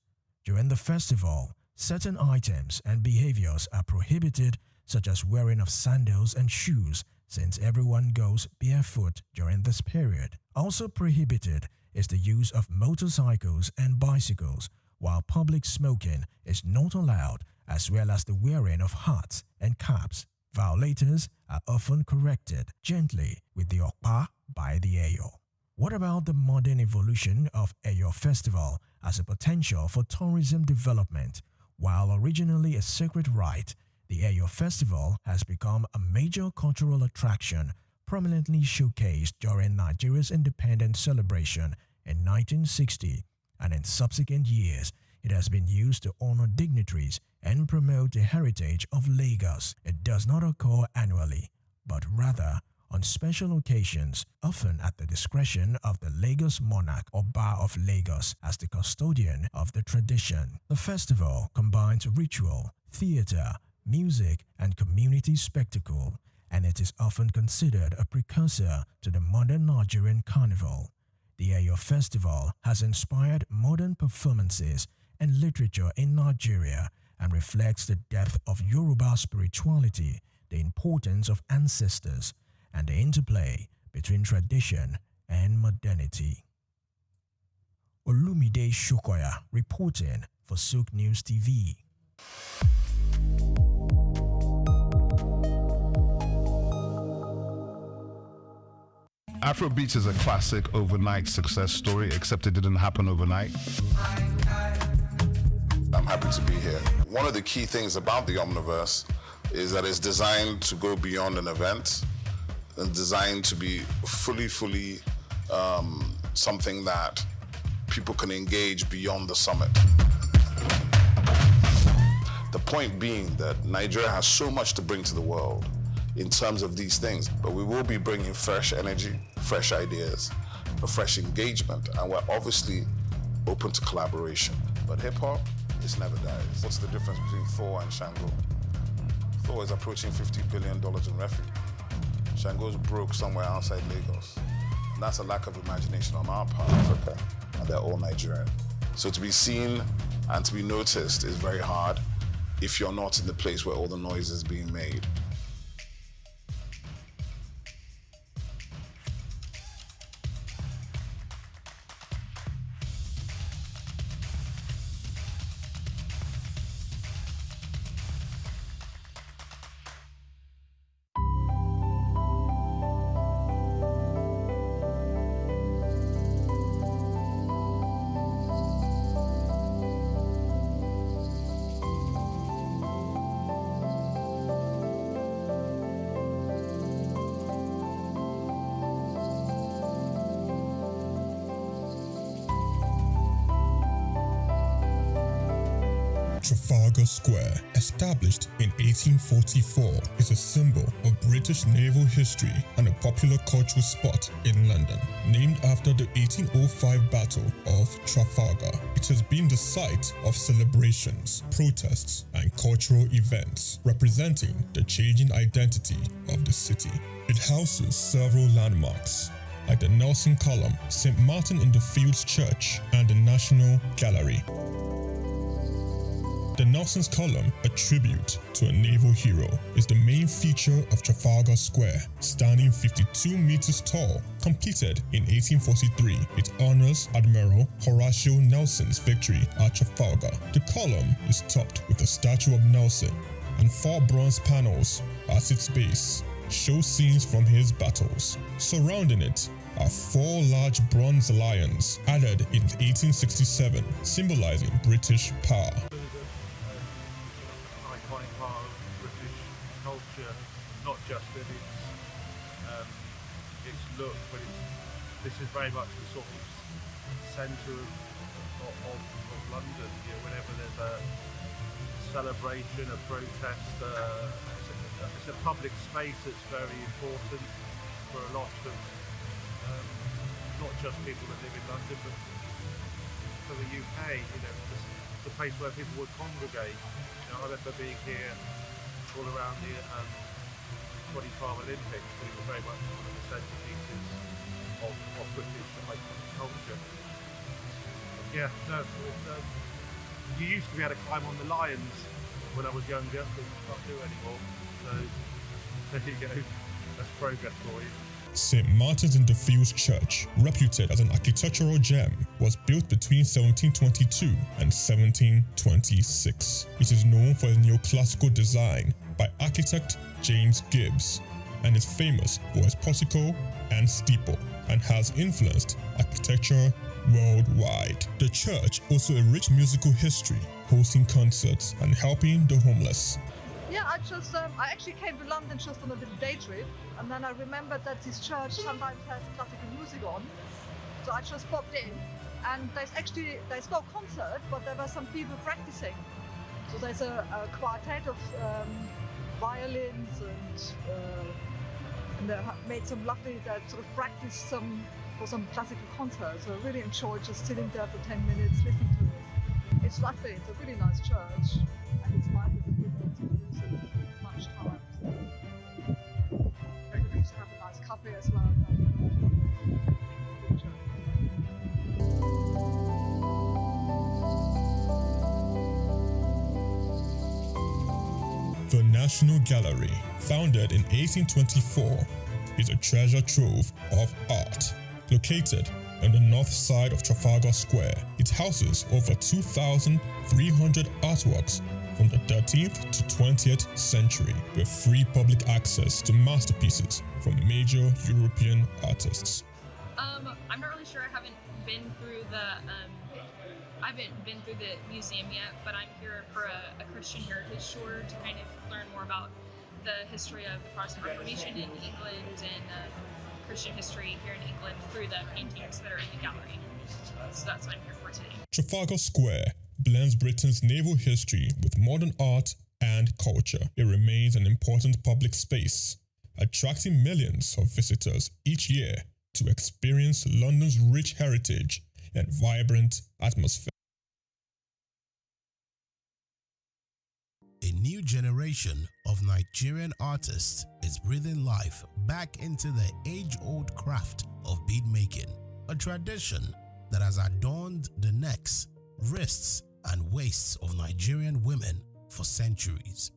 During the festival, certain items and behaviors are prohibited, such as wearing of sandals and shoes, since everyone goes barefoot during this period. Also prohibited is the use of motorcycles and bicycles, while public smoking is not allowed, as well as the wearing of hats and caps. Violators are often corrected gently with the okpa by the Eyo. What about the modern evolution of Eyo Festival as a potential for tourism development? While originally a sacred rite, the Eyo Festival has become a major cultural attraction, prominently showcased during Nigeria's independence celebration in 1960, and in subsequent years, it has been used to honor dignitaries and promote the heritage of Lagos. It does not occur annually, but rather on special occasions, often at the discretion of the Lagos monarch or Oba of Lagos as the custodian of the tradition. The festival combines ritual, theater, music, and community spectacle, and it is often considered a precursor to the modern Nigerian carnival. The Eyo Festival has inspired modern performances and literature in Nigeria and reflects the depth of Yoruba spirituality, the importance of ancestors, and the interplay between tradition and modernity. Olumide Shokoya reporting for SOUQ News TV. Afrobeats is a classic overnight success story, except it didn't happen overnight. I'm happy to be here. One of the key things about the Omniverse is that it's designed to go beyond an event and designed to be fully something that people can engage beyond the summit. The point being that Nigeria has so much to bring to the world in terms of these things, but we will be bringing fresh energy, fresh ideas, a fresh engagement, and we're obviously open to collaboration. But hip-hop, it's never dies. What's the difference between Thor and Shango? Thor is approaching $50 billion in revenue. Shango's broke somewhere outside Lagos. And that's a lack of imagination on our part, Africa, and they're all Nigerian. So to be seen and to be noticed is very hard if you're not in the place where all the noise is being made. Trafalgar Square, established in 1844, is a symbol of British naval history and a popular cultural spot in London. Named after the 1805 Battle of Trafalgar, it has been the site of celebrations, protests, and cultural events, representing the changing identity of the city. It houses several landmarks, like the Nelson Column, St. Martin in the Fields Church, and the National Gallery. The Nelson's Column, a tribute to a naval hero, is the main feature of Trafalgar Square. Standing 52 meters tall, completed in 1843, it honors Admiral Horatio Nelson's victory at Trafalgar. The column is topped with a statue of Nelson, and 4 bronze panels at its base show scenes from his battles. Surrounding it are 4 large bronze lions added in 1867, symbolizing British power. Iconic part of British culture, not just in its look, but this is very much the sort of centre of London. You know, whenever there's a celebration, a protest, it's a public space that's very important for a lot of not just people that live in London, but for the UK. You know, it's a place where people would congregate. You know, I remember being here all around the 25 Olympics, but it was very much one of the centerpieces of British culture. Yeah, no, you used to be able to climb on the lions when I was younger, but you can't do anymore. So there you go, that's progress for you. St. Martin's in the Fields Church, reputed as an architectural gem, was built between 1722 and 1726. It is known for its neoclassical design by architect James Gibbs, and is famous for its portico and steeple, and has influenced architecture worldwide. The church also a rich musical history, hosting concerts and helping the homeless. Yeah, I actually came to London just on a little day trip, and then I remembered that this church sometimes has classical music on, so I just popped in, and there's no concert, but there were some people practicing. So there's a quartet of violins, and they made some lovely, sort of practiced for some classical concert. So I really enjoyed just sitting there for 10 minutes listening to it. It's lovely. It's a really nice church, and it's nice that people don't use it much time. So we used to have a nice cafe as well. The National Gallery, founded in 1824, is a treasure trove of art. Located on the north side of Trafalgar Square, it houses over 2,300 artworks from the 13th to 20th century, with free public access to masterpieces from major European artists. I'm not really sure. I haven't been through the museum yet, but I'm here for a Christian heritage tour to kind of learn more about the history of the Protestant Reformation in England and Christian history here in England through the paintings that are in the gallery. So that's what I'm here for today. Trafalgar Square blends Britain's naval history with modern art and culture. It remains an important public space, attracting millions of visitors each year to experience London's rich heritage and vibrant atmosphere. A new generation of Nigerian artists is breathing life back into the age-old craft of bead making, a tradition that has adorned the necks, wrists, and waists of Nigerian women for centuries.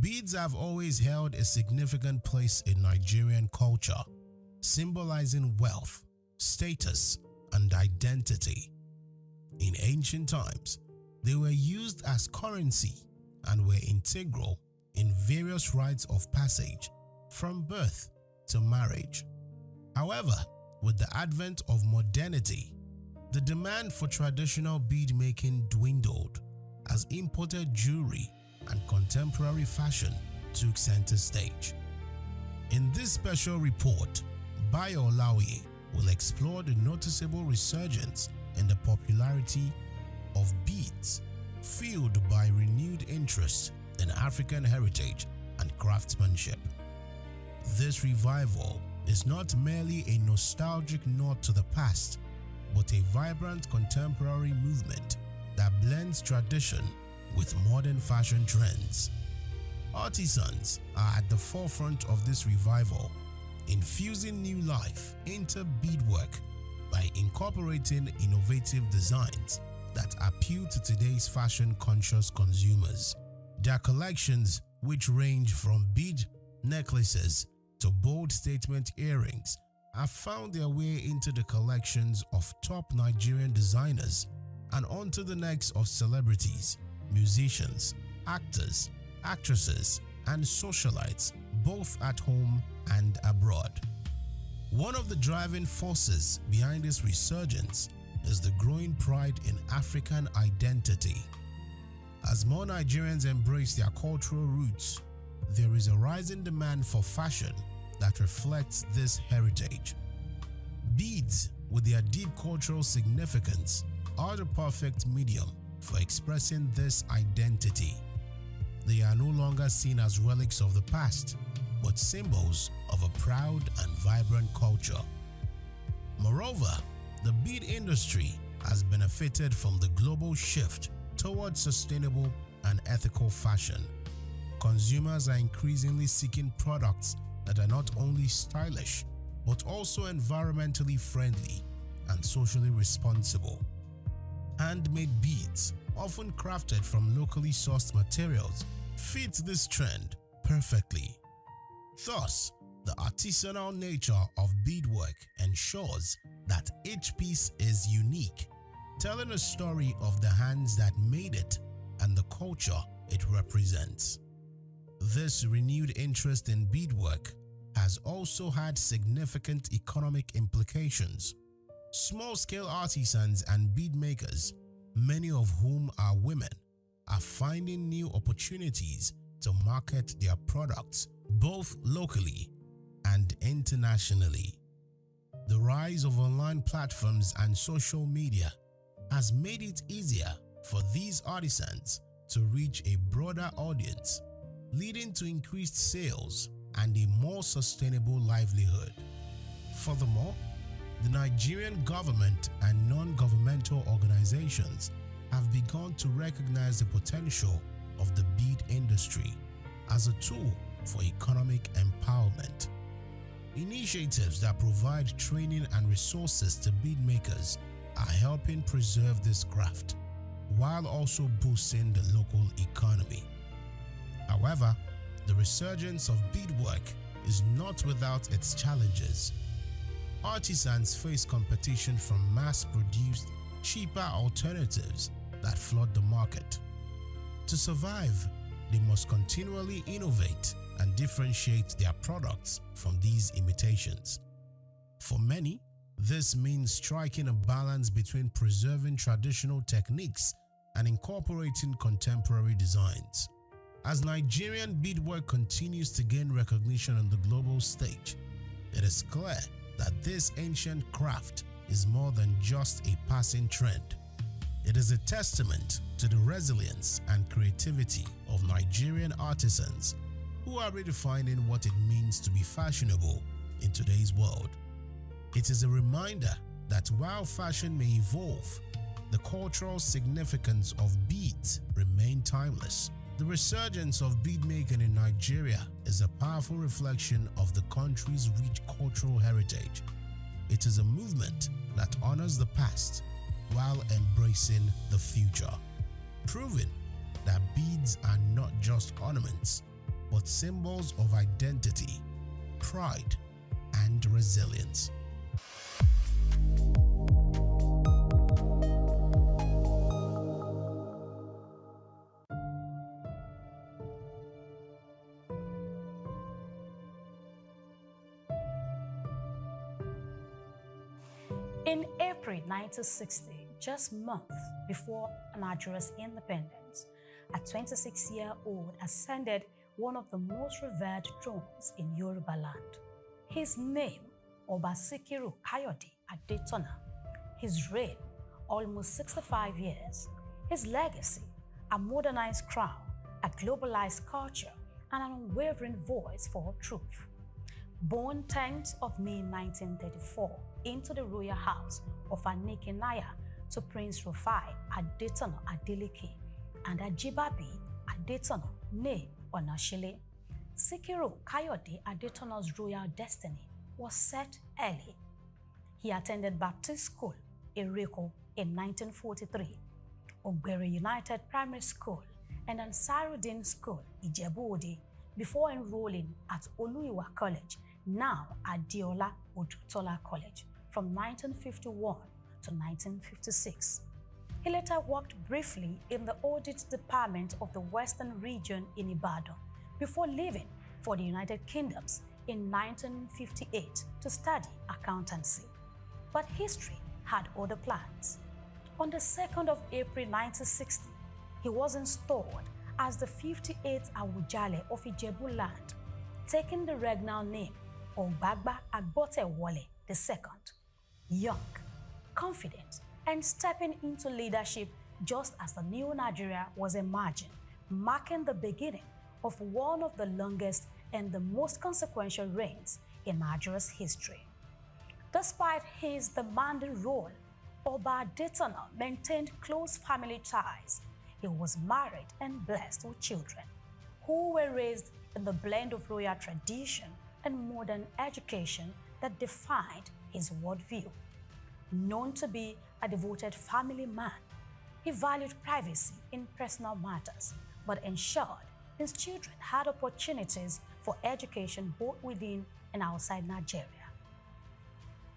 Beads have always held a significant place in Nigerian culture, symbolizing wealth, status, and identity. In ancient times, they were used as currency and were integral in various rites of passage, from birth to marriage. However, with the advent of modernity, the demand for traditional bead making dwindled as imported jewelry and contemporary fashion took center stage. In this special report, Bayo Olaoye will explore the noticeable resurgence in the popularity of beads fueled by renewed interest in African heritage and craftsmanship. This revival is not merely a nostalgic nod to the past, but a vibrant contemporary movement that blends tradition with modern fashion trends. Artisans are at the forefront of this revival, infusing new life into beadwork by incorporating innovative designs that appeal to today's fashion-conscious consumers. Their collections, which range from bead necklaces to bold statement earrings, have found their way into the collections of top Nigerian designers and onto the necks of celebrities, musicians, actors, actresses, and socialites, both at home and abroad. One of the driving forces behind this resurgence is the growing pride in African identity. As more Nigerians embrace their cultural roots, there is a rising demand for fashion that reflects this heritage. Beads, with their deep cultural significance, are the perfect medium for expressing this identity. They are no longer seen as relics of the past, but symbols of a proud and vibrant culture. Moreover, the bead industry has benefited from the global shift towards sustainable and ethical fashion. Consumers are increasingly seeking products that are not only stylish, but also environmentally friendly and socially responsible. Handmade beads, often crafted from locally sourced materials, fit this trend perfectly. Thus, the artisanal nature of beadwork ensures that each piece is unique, telling a story of the hands that made it and the culture it represents. This renewed interest in beadwork has also had significant economic implications. Small-scale artisans and bead makers, many of whom are women, are finding new opportunities to market their products both locally and internationally. The rise of online platforms and social media has made it easier for these artisans to reach a broader audience, leading to increased sales and a more sustainable livelihood. Furthermore, the Nigerian government and non-governmental organizations have begun to recognize the potential of the bead industry as a tool for economic empowerment. Initiatives that provide training and resources to bead makers are helping preserve this craft, while also boosting the local economy. However, the resurgence of beadwork is not without its challenges. Artisans face competition from mass-produced, cheaper alternatives that flood the market. To survive, they must continually innovate and differentiate their products from these imitations. For many, this means striking a balance between preserving traditional techniques and incorporating contemporary designs. As Nigerian beadwork continues to gain recognition on the global stage, it is clear that this ancient craft is more than just a passing trend. It is a testament to the resilience and creativity of Nigerian artisans who are redefining what it means to be fashionable in today's world. It is a reminder that while fashion may evolve, the cultural significance of beads remain timeless. The resurgence of beadmaking in Nigeria is a powerful reflection of the country's rich cultural heritage. It is a movement that honors the past while embracing the future, proving that beads are not just ornaments, but symbols of identity, pride, and resilience. In April 1960, just months before Nigeria's independence, a 26-year-old ascended one of the most revered thrones in Yoruba land. His name, Oba Sikiru Kayode Adetona. His reign, almost 65 years. His legacy, a modernized crown, a globalized culture, and an unwavering voice for truth. Born 10th of May 1934 into the royal house of Anikinaya to Prince Rufai Adetono Adeleke and Ajibabi Adetono Ne Onashile, Sikiru Kayode Adetono's royal destiny was set early. He attended Baptist School, Ereko, in 1943, Ogbere United Primary School, and Ansarudin School, Ijebu-Ode, before enrolling at Oluiwa College, now Adeola Odutola College, from 1951 to 1956. He later worked briefly in the audit department of the Western region in Ibadan before leaving for the United Kingdoms in 1958 to study accountancy. But history had other plans. On the 2nd of April 1960, he was installed as the 58th Awujale of Ijebu land, taking the regnal name Ogbagba Agbotewole II. Young, confident, and stepping into leadership just as the new Nigeria was emerging, marking the beginning of one of the longest and the most consequential reigns in Nigeria's history. Despite his demanding role, Oba Adetono maintained close family ties. He was married and blessed with children, who were raised in the blend of royal tradition and modern education that defined his worldview. Known to be a devoted family man, he valued privacy in personal matters, but ensured his children had opportunities for education both within and outside Nigeria.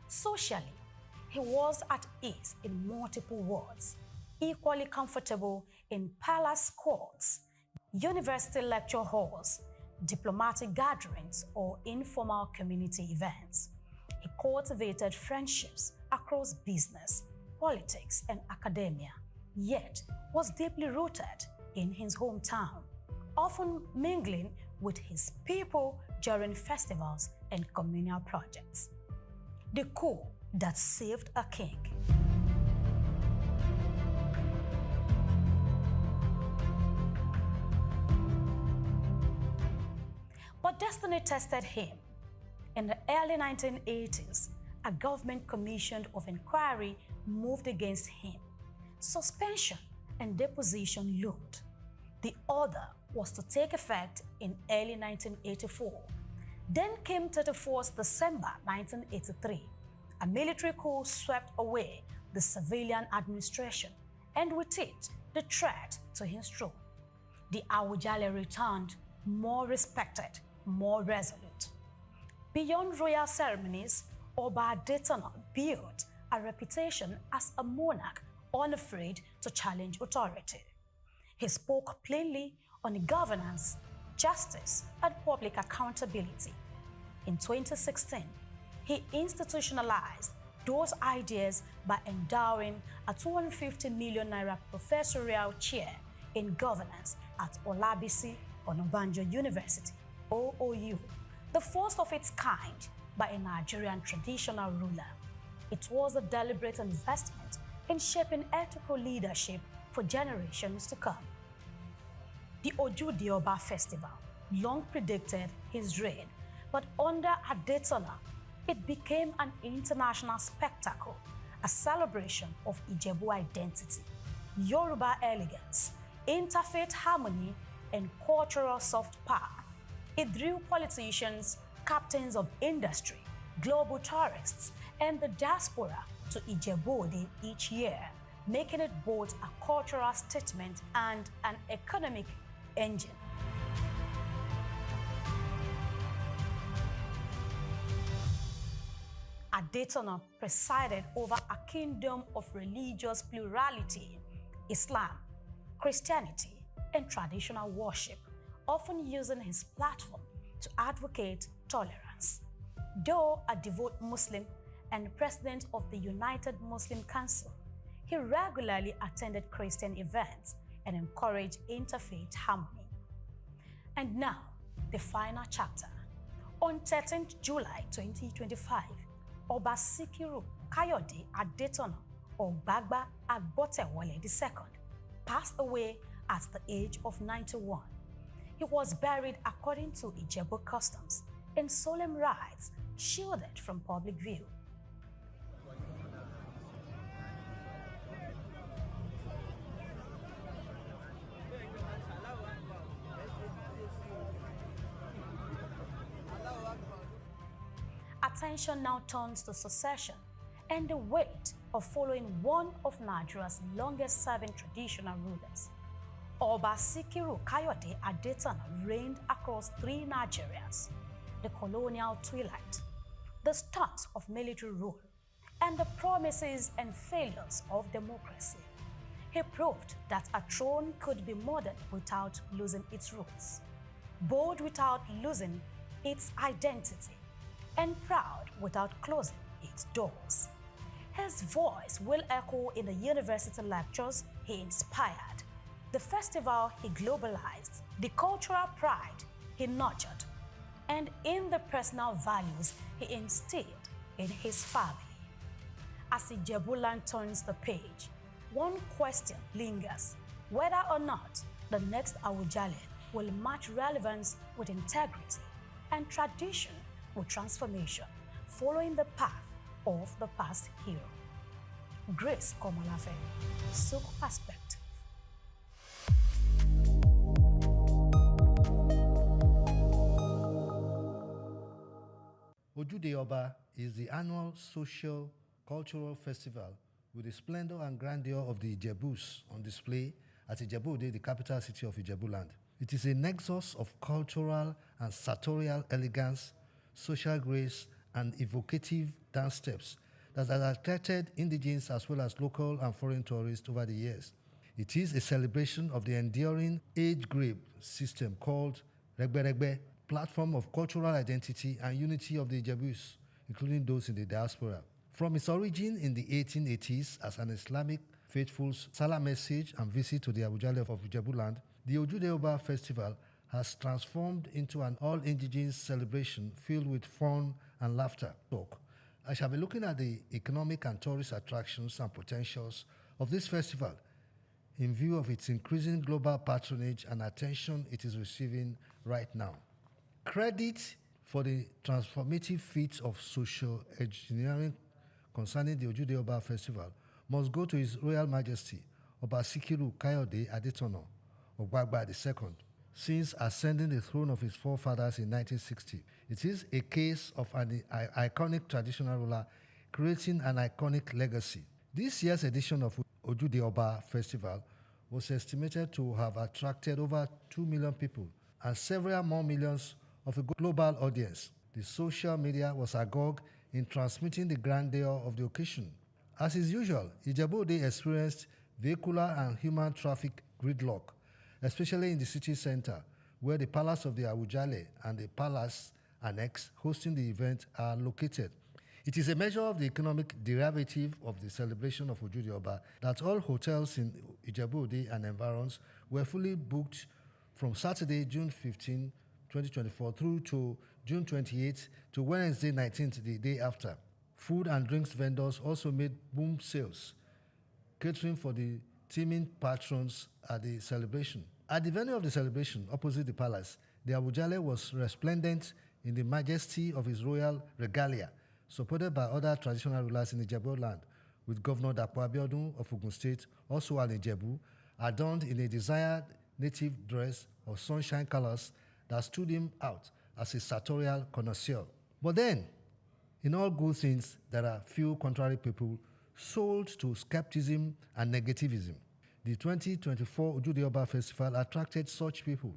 Socially, he was at ease in multiple wards, equally comfortable in palace courts, university lecture halls, diplomatic gatherings, or informal community events. He cultivated friendships across business, politics, and academia, yet was deeply rooted in his hometown, often mingling with his people during festivals and communal projects. The coup that saved a king. But destiny tested him. In the early 1980s, a government commission of inquiry moved against him. Suspension and deposition loomed. The order was to take effect in early 1984. Then came 31st December 1983. A military coup swept away the civilian administration, and with it, the threat to his throne. The Awujale returned more respected, more resolute. Beyond royal ceremonies, Oba Adetono built a reputation as a monarch unafraid to challenge authority. He spoke plainly on governance, justice, and public accountability. In 2016, he institutionalized those ideas by endowing a 250 million naira professorial chair in governance at Olabisi Onabanjo University, OOU, the first of its kind by a Nigerian traditional ruler. It was a deliberate investment in shaping ethical leadership for generations to come. The Oju Dioba Festival long predicted his reign, but under Adetono, it became an international spectacle, a celebration of Ijebu identity, Yoruba elegance, interfaith harmony, and cultural soft power. It drew politicians, captains of industry, global tourists, and the diaspora to Ijebu-Ode each year, making it both a cultural statement and an economic engine. Adetono presided over a kingdom of religious plurality, Islam, Christianity, and traditional worship, often using his platform to advocate tolerance. Though a devout Muslim and president of the United Muslim Council, he regularly attended Christian events and encouraged interfaith harmony. And now, the final chapter. On 13th July 2025, Oba Sikiru Kayode Adetono Ogbagba Agbotewole II passed away at the age of 91. He was buried according to Ijebu customs in solemn rites, shielded from public view. Attention now turns to succession and the weight of following one of Nigeria's longest-serving traditional rulers. Oba Sikiru Kayode Adetona reigned across 3 Nigerias: the colonial twilight, the start of military rule, and the promises and failures of democracy. He proved that a throne could be modern without losing its roots, bold without losing its identity, and proud without closing its doors. His voice will echo in the university lectures he inspired, the festival he globalized, the cultural pride he nurtured, and in the personal values he instilled in his family. As Ijebuland turns the page, one question lingers: whether or not the next Awujale will match relevance with integrity and tradition with transformation, following the path of the past hero. Grace Komolafe, SOUQ Perspective. Ojude Oba is the annual social cultural festival with the splendor and grandeur of the Ijebus on display at Ijebu-Ode, the capital city of Ijebuland. It is a nexus of cultural and sartorial elegance, social grace, and evocative dance steps that has attracted indigenous as well as local and foreign tourists over the years. It is a celebration of the enduring age-grade system called Regbe, platform of cultural identity and unity of the Ijebus, including those in the diaspora. From its origin in the 1880s as an Islamic faithful's Salah message and visit to the Awujale of Ijebuland, the Ojude Oba festival has transformed into an all-indigenous celebration filled with fun and laughter. I shall be looking at the economic and tourist attractions and potentials of this festival in view of its increasing global patronage and attention it is receiving right now. Credit for the transformative feats of social engineering concerning the Ojude Oba festival must go to His Royal Majesty Oba Sikiru Kayode Adetona Ogbagba II, since ascending the throne of his forefathers in 1960. It is a case of an iconic traditional ruler creating an iconic legacy. This year's edition of Ojude Oba Festival was estimated to have attracted over 2 million people and several more millions of a global audience. The social media was agog in transmitting the grandeur of the occasion. As is usual, Ijebu-Ode experienced vehicular and human traffic gridlock, especially in the city center, where the Palace of the Awujale and the Palace Annex hosting the event are located. It is a measure of the economic derivative of the celebration of Ojude Oba that all hotels in Ijebu-Ode and environs were fully booked from Saturday, June 15, 2024 through to June 28 to Wednesday 19th, the day after. Food and drinks vendors also made boom sales, catering for the teeming patrons at the celebration. At the venue of the celebration, opposite the palace, the Awujale was resplendent in the majesty of his royal regalia, supported by other traditional rulers in Ijebuland, with Governor Dapo Abiodun of Ogun State, also an Ijebu, adorned in a desired native dress of sunshine colors that stood him out as a sartorial connoisseur. But then, in all good things, there are few contrary people sold to skepticism and negativism. The 2024 Ojude Oba Festival attracted such people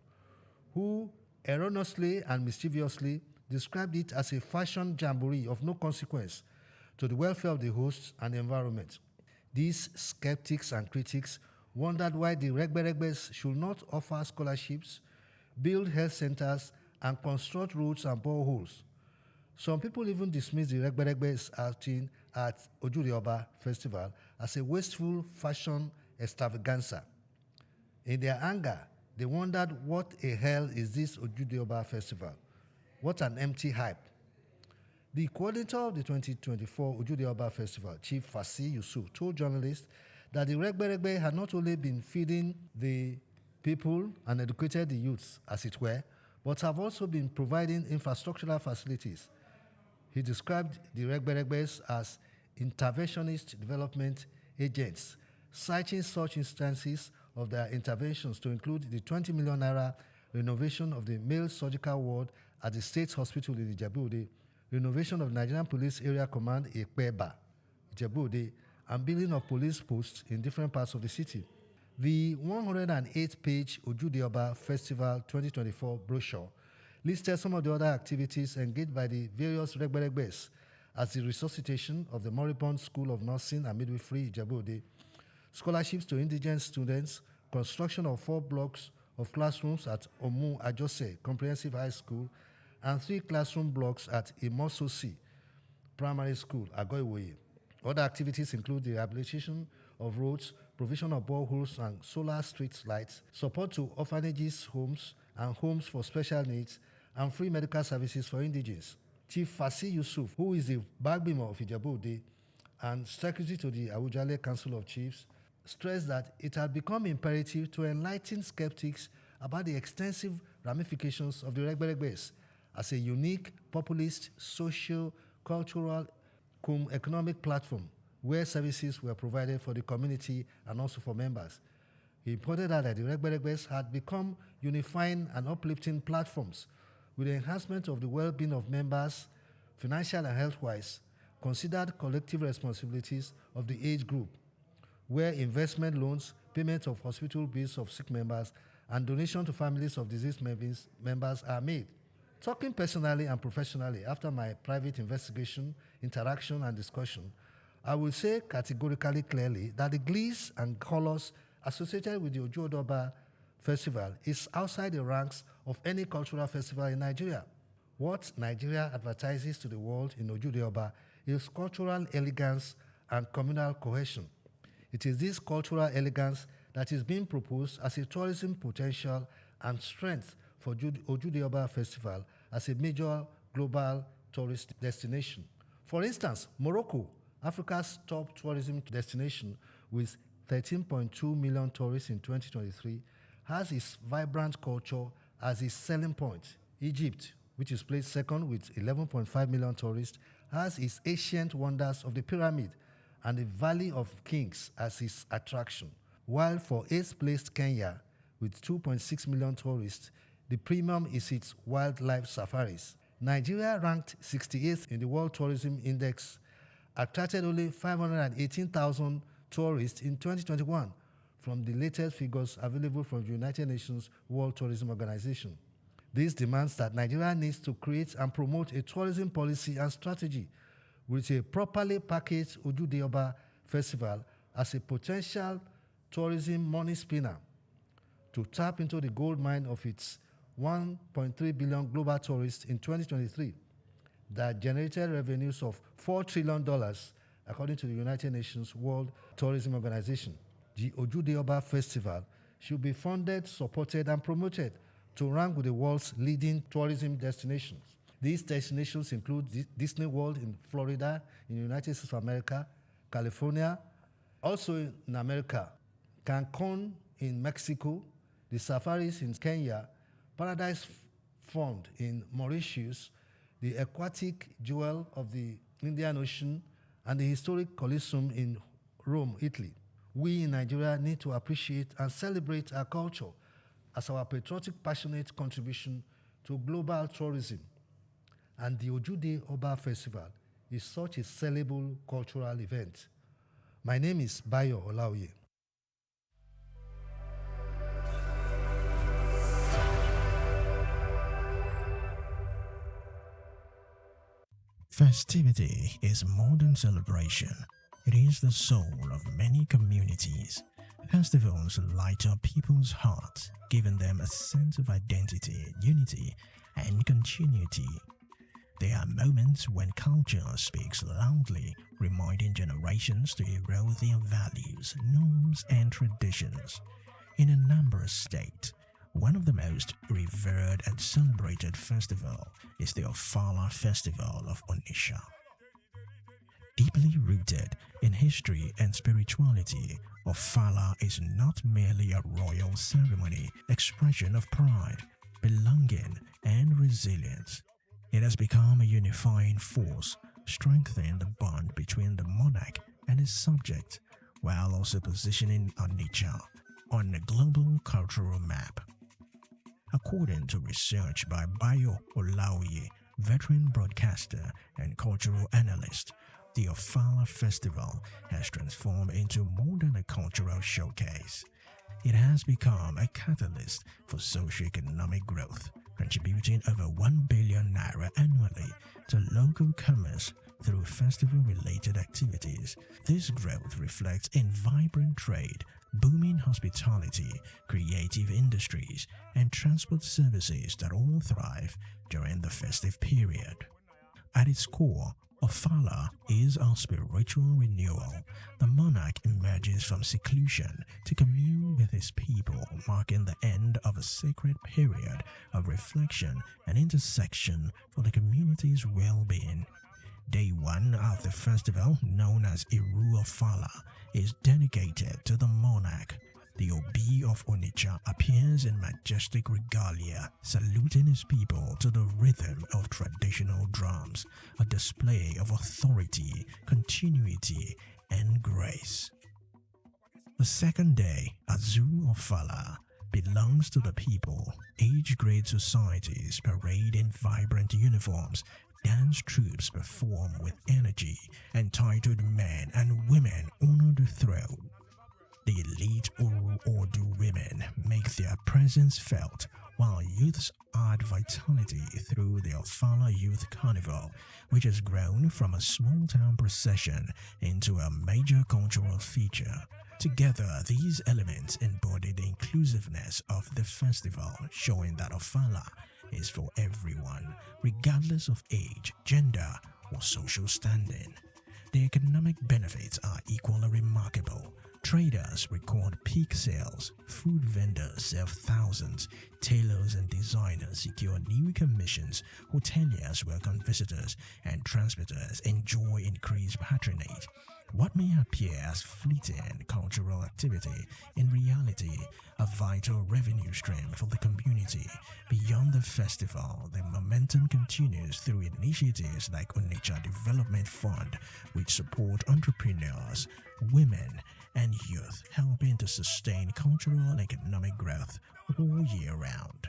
who erroneously and mischievously described it as a fashion jamboree of no consequence to the welfare of the hosts and the environment. These skeptics and critics wondered why the Regberegbes should not offer scholarships, build health centers, and construct roads and boreholes. Some people even dismissed the Regberegbes outing at Ojude Oba Festival as a wasteful fashion extravaganza. In their anger, they wondered what a hell is this Ojude Oba Festival? What an empty hype. The coordinator of the 2024 Ojude Oba Festival, Chief Fasi Yusuf, told journalists that the Regberegbe had not only been feeding the people and educated the youths, as it were, but have also been providing infrastructural facilities. He described the Regberegbes as interventionist development agents, citing such instances of their interventions to include the 20 million naira renovation of the male surgical ward at the State Hospital in Ijebu-Ode, renovation of Nigerian Police Area Command Ekpeba, Ijebu-Ode, and building of police posts in different parts of the city. The 108-page Ojude Oba Festival 2024 brochure listed some of the other activities engaged by the various Regberegbes, as the resuscitation of the moribund School of Nursing and Midwifery Ijebu-Ode, scholarships to indigent students, construction of 4 blocks of classrooms at Omu Ajose Comprehensive High School, and 3 classroom blocks at Imososi Primary School, Agoiwoye. Other activities include the rehabilitation of roads, provision of boreholes and solar street lights, support to orphanages, homes, and homes for special needs, and free medical services for indigents. Chief Fasi Yusuf, who is the Bagbimo of Ijebu-Ode and Secretary to the Awujale Council of Chiefs, stressed that it had become imperative to enlighten skeptics about the extensive ramifications of the Regberegbes as a unique, populist, socio-cultural, economic platform where services were provided for the community and also for members. He pointed out that the Regberegbes had become unifying and uplifting platforms with the enhancement of the well-being of members, financial and health-wise, considered collective responsibilities of the age group, where investment loans, payment of hospital bills of sick members, and donation to families of deceased members are made. Talking personally and professionally after my private investigation, interaction, and discussion, I will say categorically clearly that the glees and colors associated with the Ojude Oba Festival is outside the ranks of any cultural festival in Nigeria. What Nigeria advertises to the world in Ojude Oba is cultural elegance and communal cohesion. It is this cultural elegance that is being proposed as a tourism potential and strength for Ojude Oba Festival as a major global tourist destination. For instance, Morocco, Africa's top tourism destination with 13.2 million tourists in 2023, has its vibrant culture as its selling point. Egypt, which is placed second with 11.5 million tourists, has its ancient wonders of the pyramid and the Valley of Kings as its attraction. While for 8th placed Kenya, with 2.6 million tourists, the premium is its wildlife safaris. Nigeria, ranked 68th in the World Tourism Index, attracted only 518,000 tourists in 2021 from the latest figures available from the United Nations World Tourism Organization. This demands that Nigeria needs to create and promote a tourism policy and strategy with a properly packaged Ojude Oba Festival as a potential tourism money spinner to tap into the gold mine of its 1.3 billion global tourists in 2023 that generated revenues of $4 trillion according to the United Nations World Tourism Organization. The Ojude Oba Festival should be funded, supported, and promoted to rank with the world's leading tourism destinations. These destinations include Disney World in Florida, in the United States of America, California, also in America, Cancun in Mexico, the safaris in Kenya, Paradise Fund in Mauritius, the aquatic jewel of the Indian Ocean, and the historic Colosseum in Rome, Italy. We in Nigeria need to appreciate and celebrate our culture as our patriotic, passionate contribution to global tourism. And the Ojude Oba Festival is such a sellable cultural event. My name is Bayo Olaoye. Festivity is more than celebration. It is the soul of many communities. Festivals light up people's hearts, giving them a sense of identity, unity, and continuity. There are moments when culture speaks loudly, reminding generations to erode their values, norms, and traditions. In Anambra State, one of the most revered and celebrated festivals is the Ofala Festival of Onitsha. Deeply rooted in history and spirituality, Ofala is not merely a royal ceremony, expression of pride, belonging, and resilience. It has become a unifying force, strengthening the bond between the monarch and his subject, while also positioning Onitsha on the global cultural map. According to research by Bayo Olaoye, veteran broadcaster and cultural analyst, the Ofala Festival has transformed into more than a cultural showcase. It has become a catalyst for socio-economic growth, contributing over 1 billion naira annually to local commerce through festival-related activities. This growth reflects in vibrant trade, booming hospitality, creative industries, and transport services that all thrive during the festive period. At its core, Ofala is our spiritual renewal. The monarch emerges from seclusion to commune with his people, marking the end of a sacred period of reflection and intersection for the community's well-being. Day 1 of the festival, known as Iru Ofala, is dedicated to the monarch. The Obi of Onitsha appears in majestic regalia, saluting his people to the rhythm of traditional drums, a display of authority, continuity, and grace. The second day, Azu Ofala, belongs to the people. Age-grade societies parade in vibrant uniforms. Dance troupes perform with energy. Entitled men and women honor the throne. The elite Uru Ordu women make their presence felt, while youths add vitality through the Ofala Youth Carnival, which has grown from a small-town procession into a major cultural feature. Together, these elements embody the inclusiveness of the festival, showing that Ofala is for everyone, regardless of age, gender, or social standing. The economic benefits are equally remarkable. Traders record peak sales, food vendors serve thousands, tailors and designers secure new commissions, hoteliers welcome visitors, and transporters enjoy increased patronage. What may appear as fleeting cultural activity, in reality, a vital revenue stream for the community. Beyond the festival, the momentum continues through initiatives like Onitsha Development Fund, which support entrepreneurs, women, and youth, helping to sustain cultural and economic growth all year round.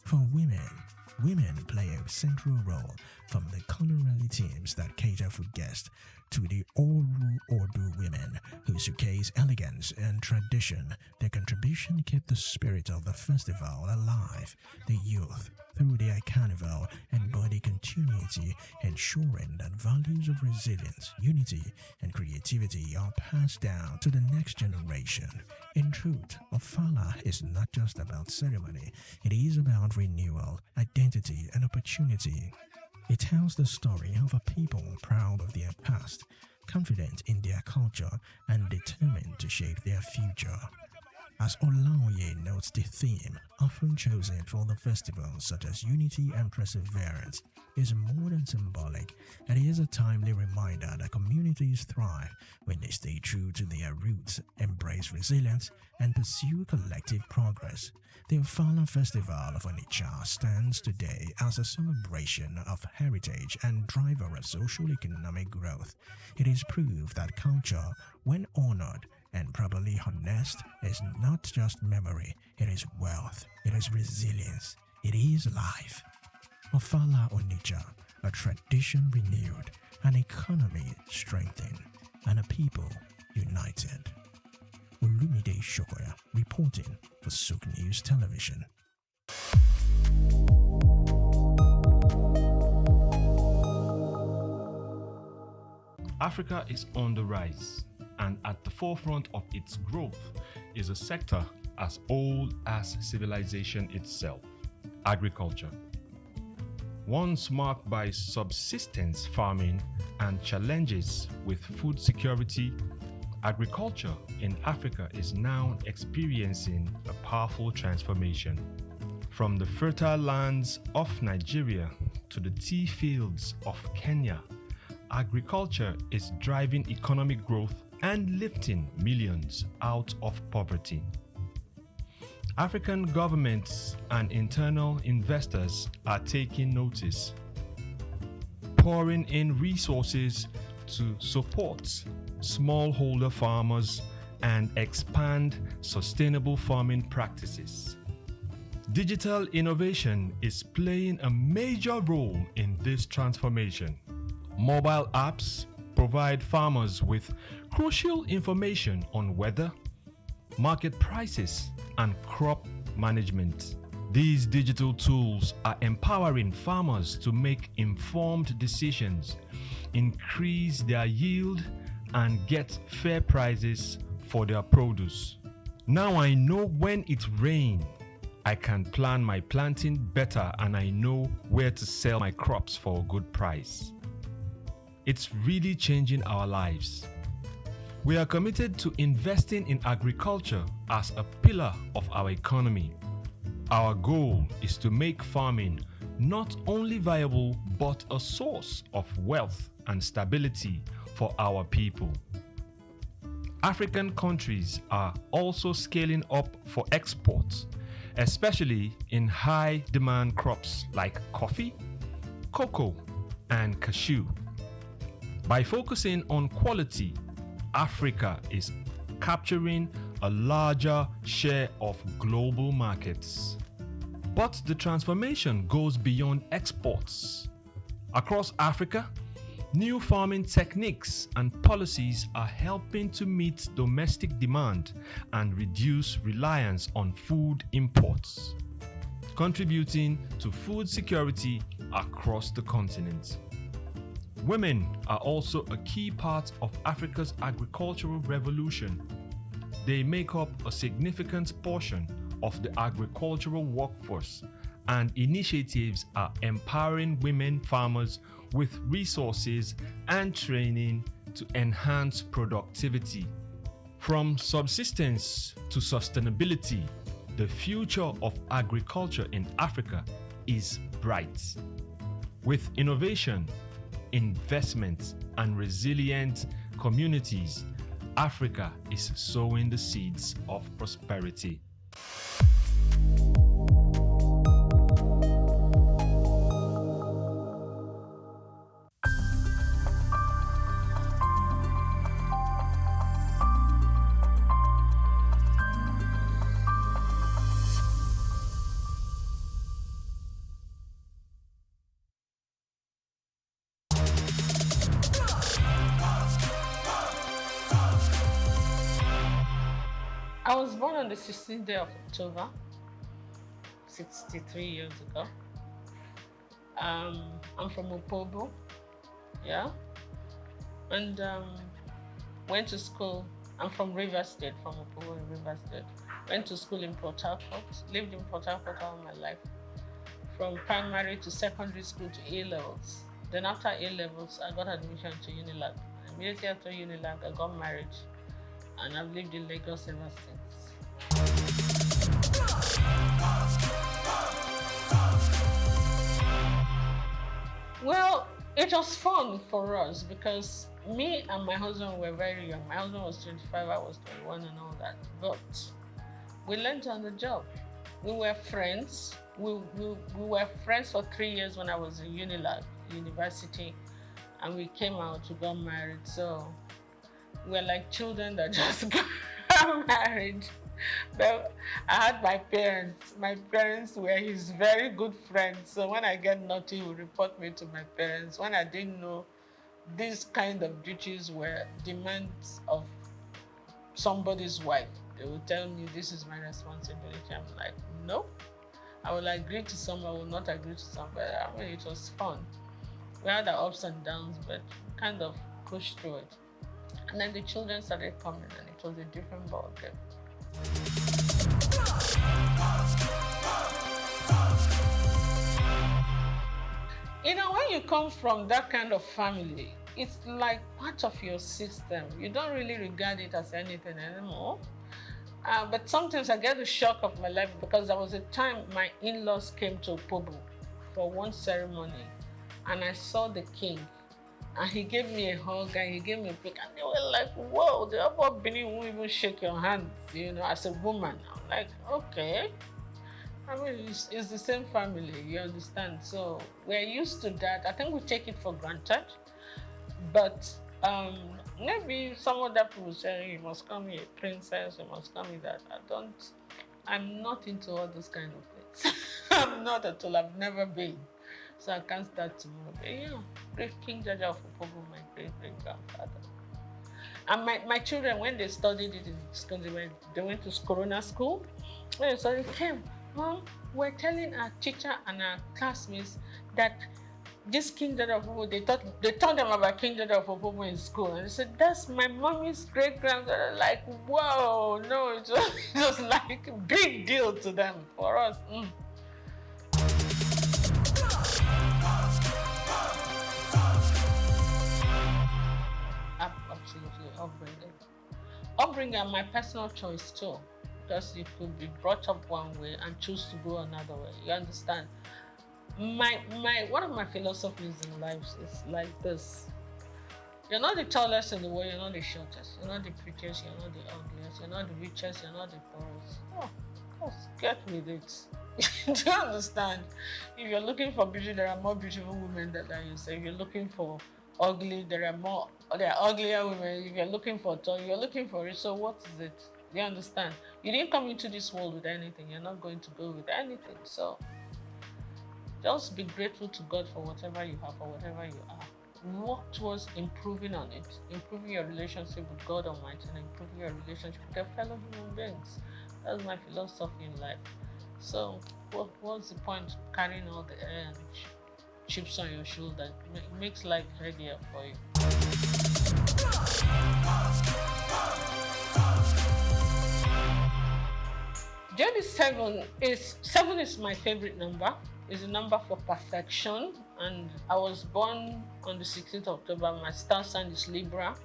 For women play a central role, from the culinary teams that cater for guests to the Oru Ordu women who showcase elegance and tradition. Their contribution keep the spirit of the festival alive. The youth, through their carnival, embody continuity, ensuring that values of resilience, unity, and creativity are passed down to the next generation. In truth, Ofala is not just about ceremony, it is about renewal, identity, and opportunity. It tells the story of a people proud of their past, confident in their culture, and determined to shape their future. As Olaoye notes, the theme, often chosen for the festival, such as unity and perseverance, is more than symbolic. It is a timely reminder that communities thrive when they stay true to their roots, embrace resilience, and pursue collective progress. The Ofala Festival of Onitsha stands today as a celebration of heritage and driver of social-economic growth. It is proof that culture, when honored and properly harnessed, is not just memory, it is wealth, it is resilience, it is life. Ofala Onitsha, a tradition renewed, an economy strengthened, and a people united. Olumide Shokoya reporting for SOUQ News Television. Africa is on the rise, and at the forefront of its growth is a sector as old as civilization itself, agriculture. Once marked by subsistence farming and challenges with food security, agriculture in Africa is now experiencing a powerful transformation. From the fertile lands of Nigeria to the tea fields of Kenya, agriculture is driving economic growth and lifting millions out of poverty. African governments and internal investors are taking notice, pouring in resources to support smallholder farmers and expand sustainable farming practices. Digital innovation is playing a major role in this transformation. Mobile apps provide farmers with crucial information on weather, market prices, and crop management. These digital tools are empowering farmers to make informed decisions, increase their yield, and get fair prices for their produce. Now I know when it rains, I can plan my planting better, and I know where to sell my crops for a good price. It's really changing our lives. We are committed to investing in agriculture as a pillar of our economy. Our goal is to make farming not only viable but a source of wealth and stability for our people. African countries are also scaling up for exports, especially in high demand crops like coffee, cocoa, and cashew. By focusing on quality, Africa is capturing a larger share of global markets. But the transformation goes beyond exports. Across Africa, new farming techniques and policies are helping to meet domestic demand and reduce reliance on food imports, contributing to food security across the continent. Women are also a key part of Africa's agricultural revolution. They make up a significant portion of the agricultural workforce, and initiatives are empowering women farmers with resources and training to enhance productivity. From subsistence to sustainability, the future of agriculture in Africa is bright. With innovation, investment, and resilient communities, Africa is sowing the seeds of prosperity. I was born on the 16th day of October, 63 years ago. I'm from Opobo, yeah, and went to school. I'm from Rivers State, from Opobo in Rivers State. Went to school in Port Harcourt, lived in Port Harcourt all my life, from primary to secondary school to A-levels. Then after A-levels, I got admission to Unilag. Immediately after Unilag, I got married, and I've lived in Lagos ever since. Well, it was fun for us because me and my husband were very young. My husband was 25, I was 21 and all that. But we learned on the job. We were friends. We were friends for 3 years when I was in Unilag, university, and we came out, we got married. So we're like children that just got married. But I had my parents. My parents were his very good friends. So when I get naughty, he would report me to my parents. When I didn't know these kind of duties were demands of somebody's wife, they would tell me, this is my responsibility. I'm like, no. I will agree to some, I will not agree to some. But I mean, it was fun. We had our ups and downs, but we kind of pushed through it. And then the children started coming, and it was a different ballgame. You know, when you come from that kind of family, it's like part of your system. You don't really regard it as anything anymore. But sometimes I get the shock of my life because there was a time my in-laws came to Opobo for one ceremony, and I saw the king. And he gave me a hug and he gave me a pick. And they were like, whoa, the upper Benin won't even shake your hand, you know, as a woman. I'm like, okay. I mean, it's the same family, you understand? So we're used to that. I think we take it for granted. But maybe some other people say, you must call me a princess, you must call me that. I'm not into all those kind of things. I'm not at all, I've never been. So I can't start tomorrow. But yeah, great King Jaja of Opobo, my great-great-grandfather. And my children, when they studied it in school, they went to Corona school. When they studied, came, Mom, we're telling our teacher and our classmates that this King Jaja of Opobo, they told them about King Jaja of Opobo in school. And they said, that's my mommy's great-grandfather. Like, whoa, no, it was like a big deal to them. For us, Absolutely, upbringing, my personal choice too, because you could be brought up one way and choose to go another way. You understand? One of my philosophies in life is like this: you're not the tallest in the world, you're not the shortest, you're not the prettiest, you're not the ugliest, you're not the richest, you're not the poorest. Oh, just get with it. Do you understand? If you're looking for beauty, there are more beautiful women than you say. If you're looking for ugly, there are uglier women. If you're looking for tall, you're looking for it. So what is it? Do you understand? You didn't come into this world with anything. You're not going to go with anything. So just be grateful to God for whatever you have or whatever you are. Work towards improving on it, improving your relationship with God Almighty and improving your relationship with your fellow human beings. That's my philosophy in life. So what's the point carrying all the chips on your shoulder? It makes life heavier for you. Seven is my favorite number. It's a number for perfection, and I was born on the 16th of October. My star sign is Libra.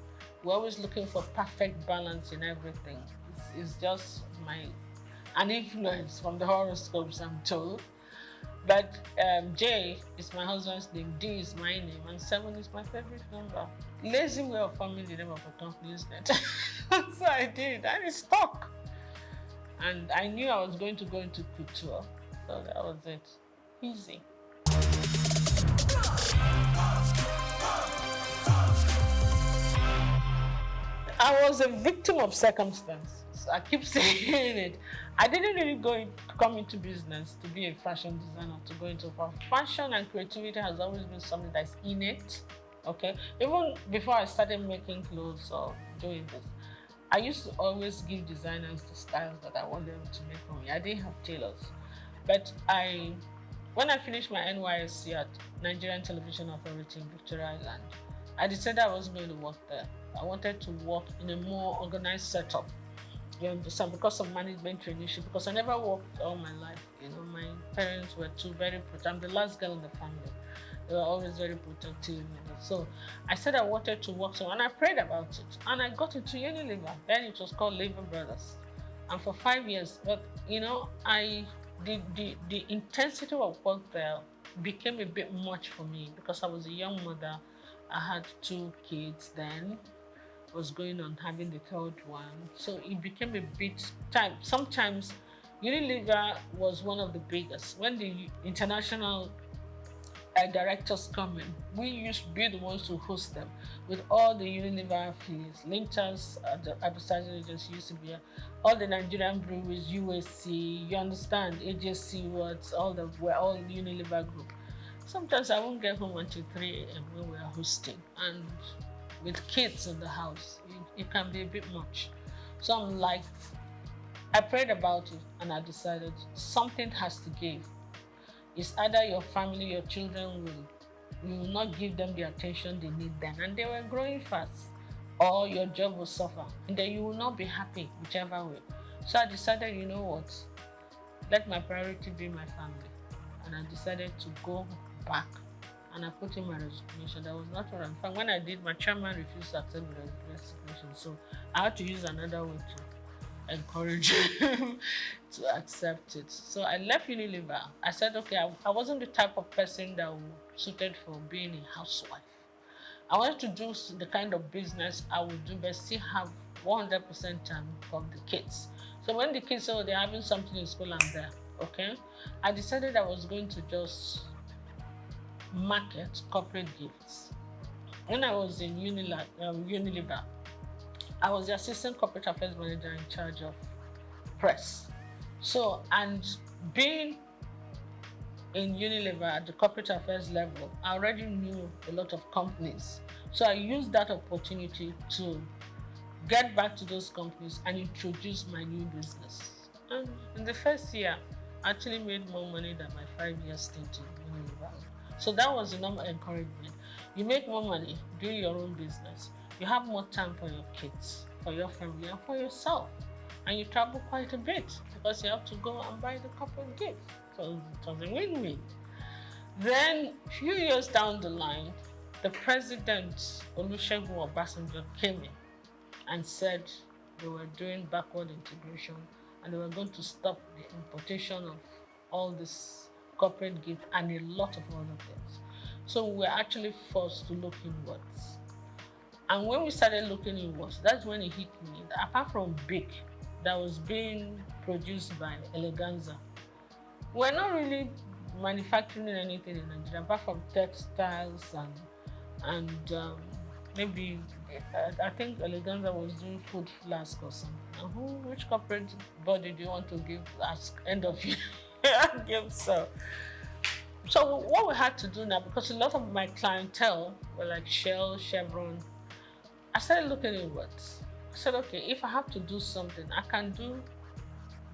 We're always looking for perfect balance in everything. It's just an influence from the horoscopes, I'm told. But J is my husband's name, D is my name, and 7 is my favorite number. Lazy way of forming the name of a company, isn't it? So I did, and it stuck. And I knew I was going to go into couture, so that was it. Easy. I was a victim of circumstance. I keep saying it. I didn't really come into business to be a fashion designer, to go into fashion, and creativity has always been something that's innate. Okay, even before I started making clothes or doing this, I used to always give designers the styles that I want them to make for me. I didn't have tailors, but when I finished my NYSC at Nigerian Television Authority in Victoria Island, I decided I wasn't going to work there. I wanted to work in a more organized setup. You understand? Because of management traineeship, because I never worked all my life. You know, my parents were very protective. I'm the last girl in the family. They were always very protective. You know? So I said I wanted to work somewhere, and I prayed about it. And I got into Unilever. Then it was called Lever Brothers. And for 5 years, but you know, the intensity of work there became a bit much for me because I was a young mother. I had 2 kids then. Was going on having the 3rd one, so it became a bit time. Sometimes Unilever was one of the biggest. When the international directors come in, we used to be the ones to host them with all the Unilever affiliates. Linters, the advertising agency used to be all the Nigerian breweries, USC, you understand, AJC, we're all Unilever group. Sometimes I won't get home until 3 a.m. when we're hosting, and with kids in the house, it can be a bit much. So I'm like, I prayed about it and I decided something has to give. It's either your family, your children you will not give them the attention they need then, and they were growing fast, or your job will suffer, and then you will not be happy whichever way. So I decided, you know what, let my priority be my family, and I decided to go back. And I put in my resignation. That was not what I'm fine. When I did, my chairman refused to accept the resignation. So I had to use another way to encourage him to accept it. So I left Unilever. I said, okay, I wasn't the type of person that was suited for being a housewife. I wanted to do the kind of business I would do, but still have 100% time for the kids. So when the kids said, oh, they're having something in school, I'm there, okay? I decided I was going to just market corporate gifts. When I was in Unilever, I was the assistant corporate affairs manager in charge of press. So, and being in Unilever at the corporate affairs level, I already knew a lot of companies. So I used that opportunity to get back to those companies and introduce my new business. And in the first year, I actually made more money than my 5-year stint in Unilever. So that was the number encouragement. You make more money doing your own business. You have more time for your kids, for your family, and for yourself. And you travel quite a bit because you have to go and buy the corporate gifts. So it was a win-win. Then, a few years down the line, the president, Olusegun Obasanjo, came in and said they were doing backward integration and they were going to stop the importation of all this corporate gifts and a lot of other things. So we were actually forced to look inwards. And when we started looking inwards, that's when it hit me that apart from BIC that was being produced by Eleganza, we're not really manufacturing anything in Nigeria apart from textiles and maybe I think Eleganza was doing food flask or something. And which corporate body do you want to give as end of year gift? So what we had to do now, because a lot of my clientele were like Shell, Chevron, I started looking inwards. I said, okay, if I have to do something, I can do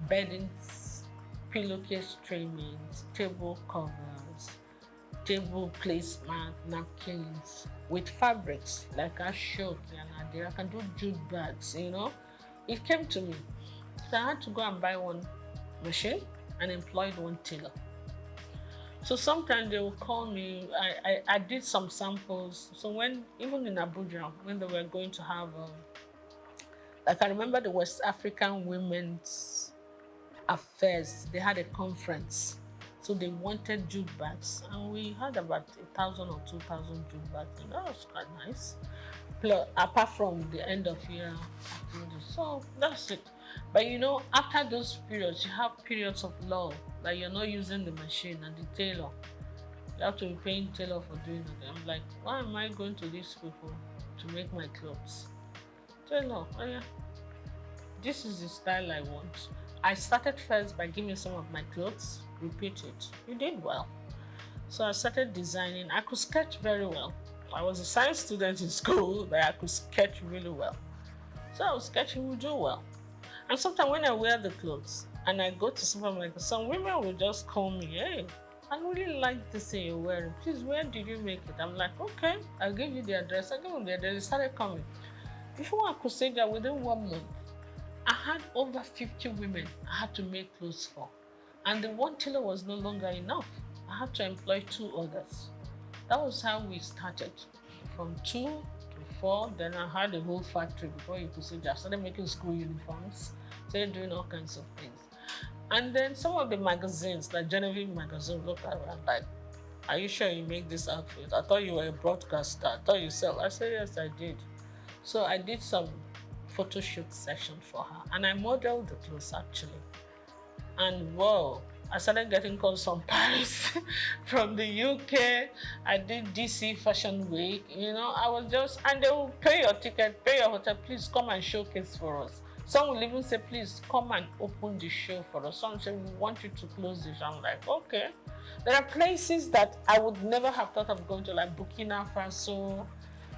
beddings, pillowcase trimmings, table covers, table placemat, napkins with fabrics like Ashok and Adi. I can do jute bags, you know. It came to me. So I had to go and buy one machine and employed one tailor. So sometimes they will call me. I did some samples. So when, even in Abuja, when they were going to have, like I remember the West African Women's Affairs, they had a conference. So they wanted jute bags, and we had about 1,000 or 2,000 jute bags, and that was quite nice. Plus, apart from the end of year activities. So that's it. But you know, after those periods, you have periods of lull, like you're not using the machine and the tailor. You have to be paying tailor for doing it. I'm like, why am I going to these people to make my clothes? Tailor, oh yeah, this is the style I want. I started first by giving some of my clothes, repeat it. You did well. So I started designing. I could sketch very well. I was a science student in school, but I could sketch really well. So I was sketching, would do well. And sometimes when I wear the clothes and I go to supermarket, some women will just call me, hey, I really like this thing you're wearing. Please, where did you make it? I'm like, okay, I'll give you the address. I give them the address. They started coming. Before I could say that, within 1 month, I had over 50 women I had to make clothes for. And the one tailor was no longer enough. I had to employ 2 others. That was how we started. From 2 to 4, then I had a whole factory before you could see that. I started making school uniforms, started doing all kinds of things. And then some of the magazines, like Genevieve magazine, looked at me and like, are you sure you make this outfit? I thought you were a broadcaster. I thought you sell. I said, yes, I did. So I did some photo shoot session for her. And I modeled the clothes actually. And whoa, I started getting calls from Paris, from the UK. I did DC Fashion Week. You know, I was just, and they will pay your ticket, pay your hotel, please come and showcase for us. Some will even say, please come and open the show for us. Some say, we want you to close this. I'm like, okay. There are places that I would never have thought of going to, like Burkina Faso.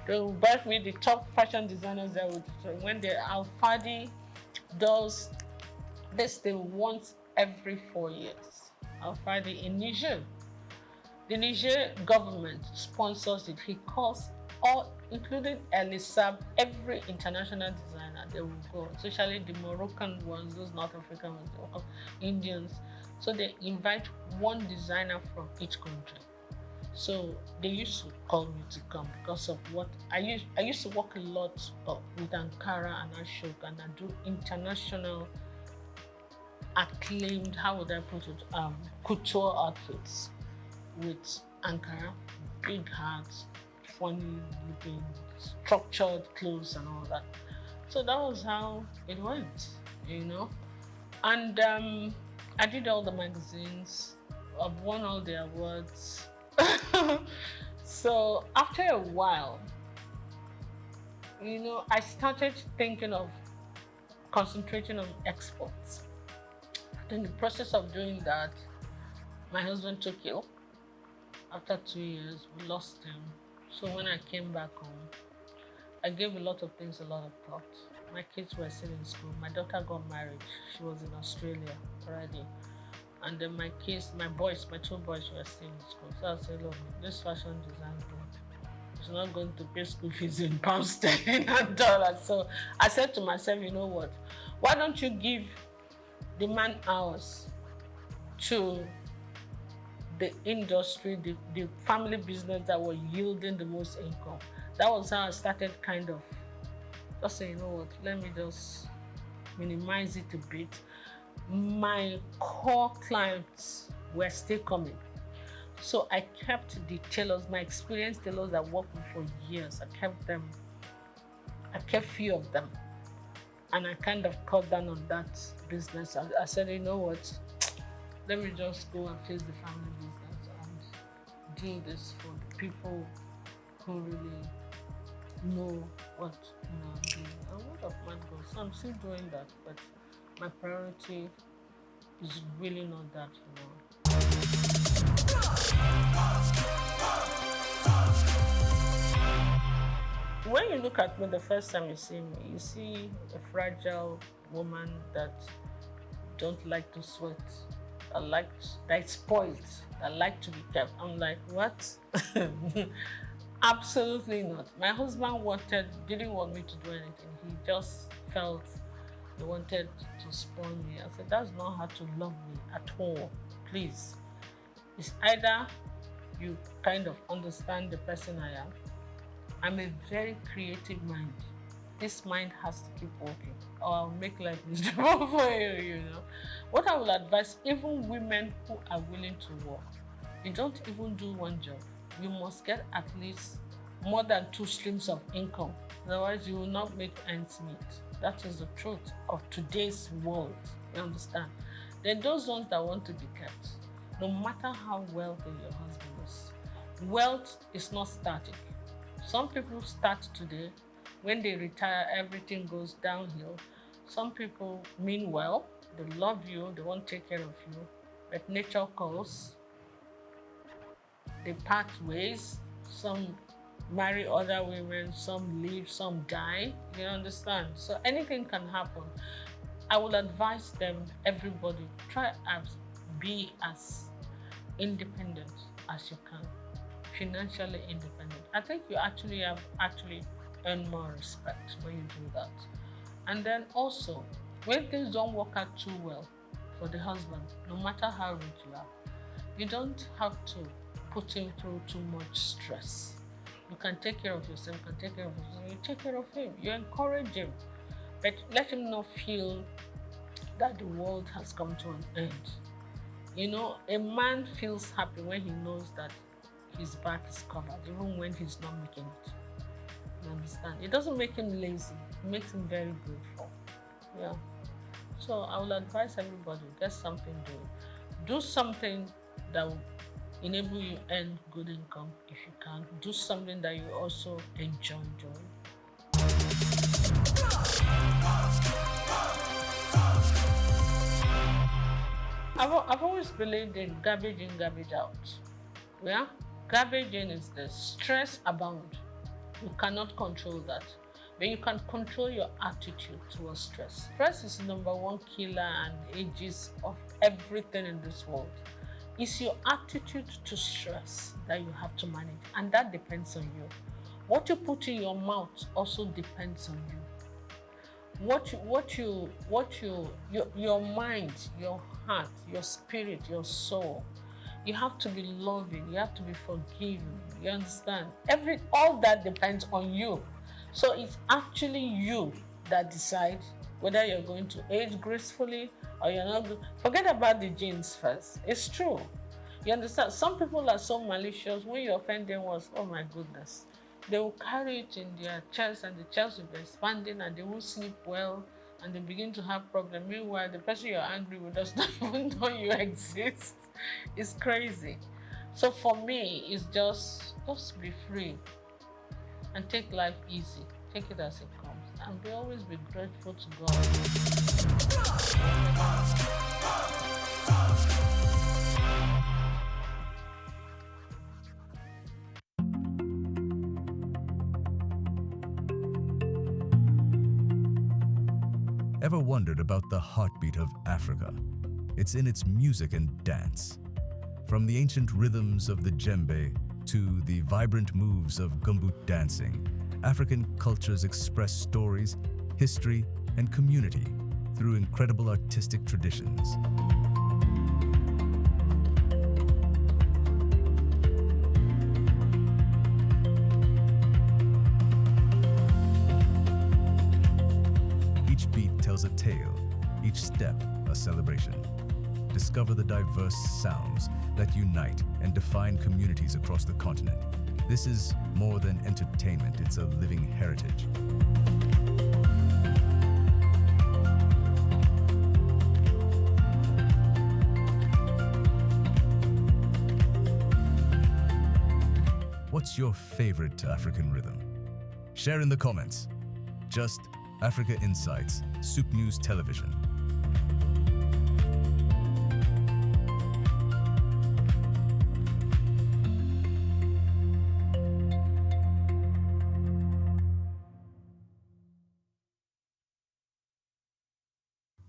They will back me the top fashion designers that would, when the Alfadi does this, they want every 4 years. Alfadi in Niger. The Niger government sponsors it. He calls all, including Elisab, every international designer, they will go, especially the Moroccan ones, those North African ones, Indians. So they invite one designer from each country. So they used to call me to come because of what I used to work a lot with Ankara and Ashok, and I do international acclaimed, how would I put it, couture outfits with Ankara, big hats, funny looking, structured clothes and all that. So that was how it went, you know. And I did all the magazines. I've won all the awards. So after a while, you know, I started thinking of concentrating on exports. In the process of doing that, my husband took ill. After 2 years, we lost him. So when I came back home, I gave a lot of things a lot of thought. My kids were still in school. My daughter got married. She was in Australia already. And then my kids, my two boys were still in school. So I said, look, this fashion design thing, it's not going to pay school fees in pounds sterling and dollars. So I said to myself, you know what? Why don't you give the man hours to the industry, the family business that were yielding the most income? That was how I started kind of just saying, you know what, let me just minimize it a bit. My core clients were still coming. So I kept the tailors, my experienced tailors that worked with for years, I kept them. I kept few of them. And I kind of cut down on that business. I said, you know what, let me just go and face the family business and do this for the people who really know what I'm doing. And word of mouth goes. So I'm still doing that, but my priority is really not that, you know. When you look at me the first time you see me, you see a fragile woman that don't like to sweat, that is spoiled, that like to be kept. I'm like, what? Absolutely not. My husband didn't want me to do anything. He just felt he wanted to spoil me. I said, that's not how to love me at all. Please. It's either you kind of understand the person I am. I'm a very creative mind. This mind has to keep working, or I'll make life miserable for you, you know. What I will advise, even women who are willing to work, you don't even do one job. You must get at least more than 2 streams of income. Otherwise, you will not make ends meet. That is the truth of today's world, you understand? Then those ones that want to be kept, no matter how wealthy your husband is, wealth is not static. Some people start today, when they retire, everything goes downhill. Some people mean well, they love you, they want to take care of you, but nature calls, they part ways. Some marry other women, some leave, some die, you understand? So anything can happen. I will advise them, everybody, try to be as independent as you can, financially independent. I think you actually earn more respect when you do that. And then also, when things don't work out too well for the husband, no matter how rich you are, you don't have to put him through too much stress. You can take care of yourself, you can take care of yourself, you take care of him, you encourage him, but let him not feel that the world has come to an end. You know, a man feels happy when he knows that his back is covered, even when he's not making it. You understand? It doesn't make him lazy, it makes him very grateful. Yeah. So I will advise everybody, get something doing. Do something that will enable you earn good income if you can. Do something that you also enjoy doing. I've always believed in garbage in, garbage out. Yeah? Garbage in is the stress abound. You cannot control that. But you can control your attitude towards stress. Stress is the #1 killer and ages of everything in this world. It's your attitude to stress that you have to manage, and that depends on you. What you put in your mouth also depends on you. Your mind, your heart, your spirit, your soul. You have to be loving, you have to be forgiving, you understand? All that depends on you. So it's actually you that decides whether you're going to age gracefully or you're not. Forget about the genes first. It's true. You understand? Some people are so malicious. When you offend them once, oh my goodness. They will carry it in their chest and the chest will be expanding and they won't sleep well and they begin to have problems. Meanwhile, the person you're angry with does not even know you exist. It's crazy. So for me, it's just be free and take life easy. Take it as it comes and always be grateful to God. Ever wondered about the heartbeat of Africa? It's in its music and dance. From the ancient rhythms of the djembe to the vibrant moves of gumboot dancing, African cultures express stories, history, and community through incredible artistic traditions. Each beat tells a tale, each step a celebration. Discover the diverse sounds that unite and define communities across the continent. This is more than entertainment, it's a living heritage. What's your favorite African rhythm? Share in the comments. Just Africa Insights, SOUQ News Television.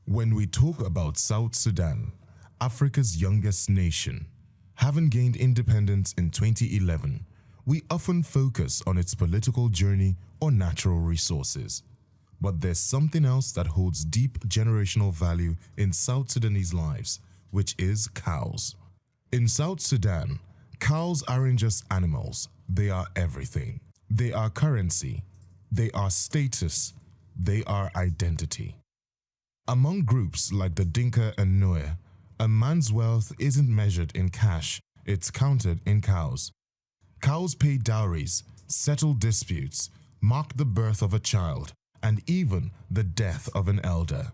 When we talk about South Sudan, Africa's youngest nation, having gained independence in 2011, we often focus on its political journey or natural resources. But there's something else that holds deep generational value in South Sudanese lives, which is cows. In South Sudan, cows aren't just animals, they are everything. They are currency, they are status, they are identity. Among groups like the Dinka and Nuer, a man's wealth isn't measured in cash, it's counted in cows. Cows pay dowries, settle disputes, mark the birth of a child, and even the death of an elder.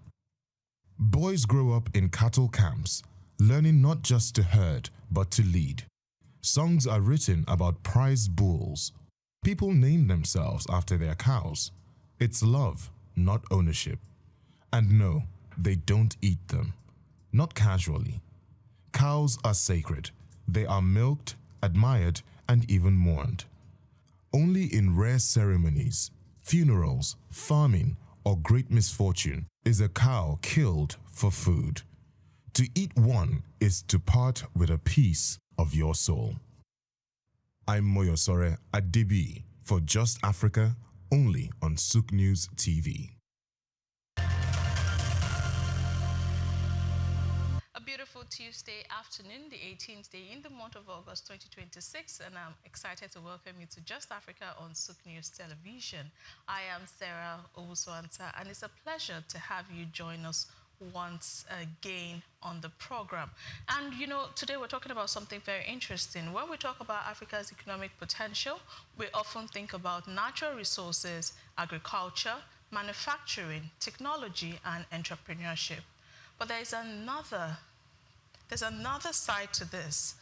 Boys grow up in cattle camps, learning not just to herd, but to lead. Songs are written about prized bulls. People name themselves after their cows. It's love, not ownership. And no, they don't eat them. Not casually. Cows are sacred. They are milked, admired, and even mourned. Only in rare ceremonies, funerals, farming, or great misfortune is a cow killed for food. To eat one is to part with a piece of your soul. I'm Moyosore Adibi for Just Africa, only on SOUQ News TV. A beautiful Tuesday afternoon, the 18th day in the month of August 2026, and I'm excited to welcome you to Just Africa on SOUQ News Television. I am Sarah Owusu-Ansah, and it's a pleasure to have you join us once again on the program. And you know, today we're talking about something very interesting. When we talk about Africa's economic potential, we often think about natural resources, agriculture, manufacturing, technology, and entrepreneurship. But there's another side to this.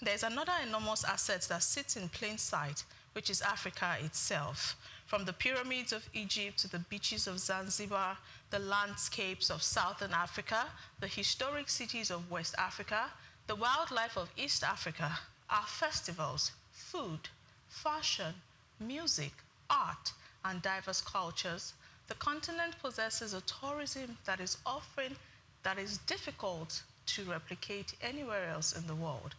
There's another enormous asset that sits in plain sight, which is Africa itself. From the pyramids of Egypt to the beaches of Zanzibar, the landscapes of Southern Africa, the historic cities of West Africa, the wildlife of East Africa, our festivals, food, fashion, music, art, and diverse cultures, the continent possesses a tourism that is difficult to replicate anywhere else in the world.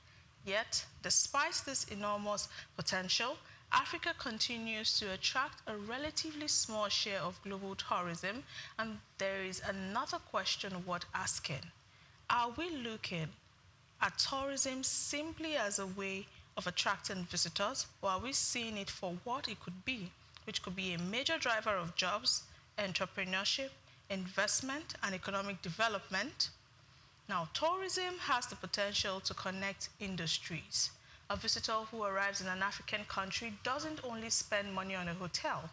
Yet, despite this enormous potential, Africa continues to attract a relatively small share of global tourism, and there is another question worth asking. Are we looking at tourism simply as a way of attracting visitors, or are we seeing it for what it could be, which could be a major driver of jobs, entrepreneurship, investment, and economic development? Now, tourism has the potential to connect industries, A visitor who arrives in an African country doesn't only spend money on a hotel.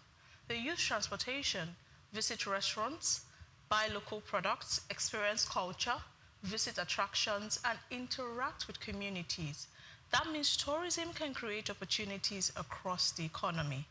They use transportation, visit restaurants, buy local products, experience culture, visit attractions, and interact with communities. That means tourism can create opportunities across the economy.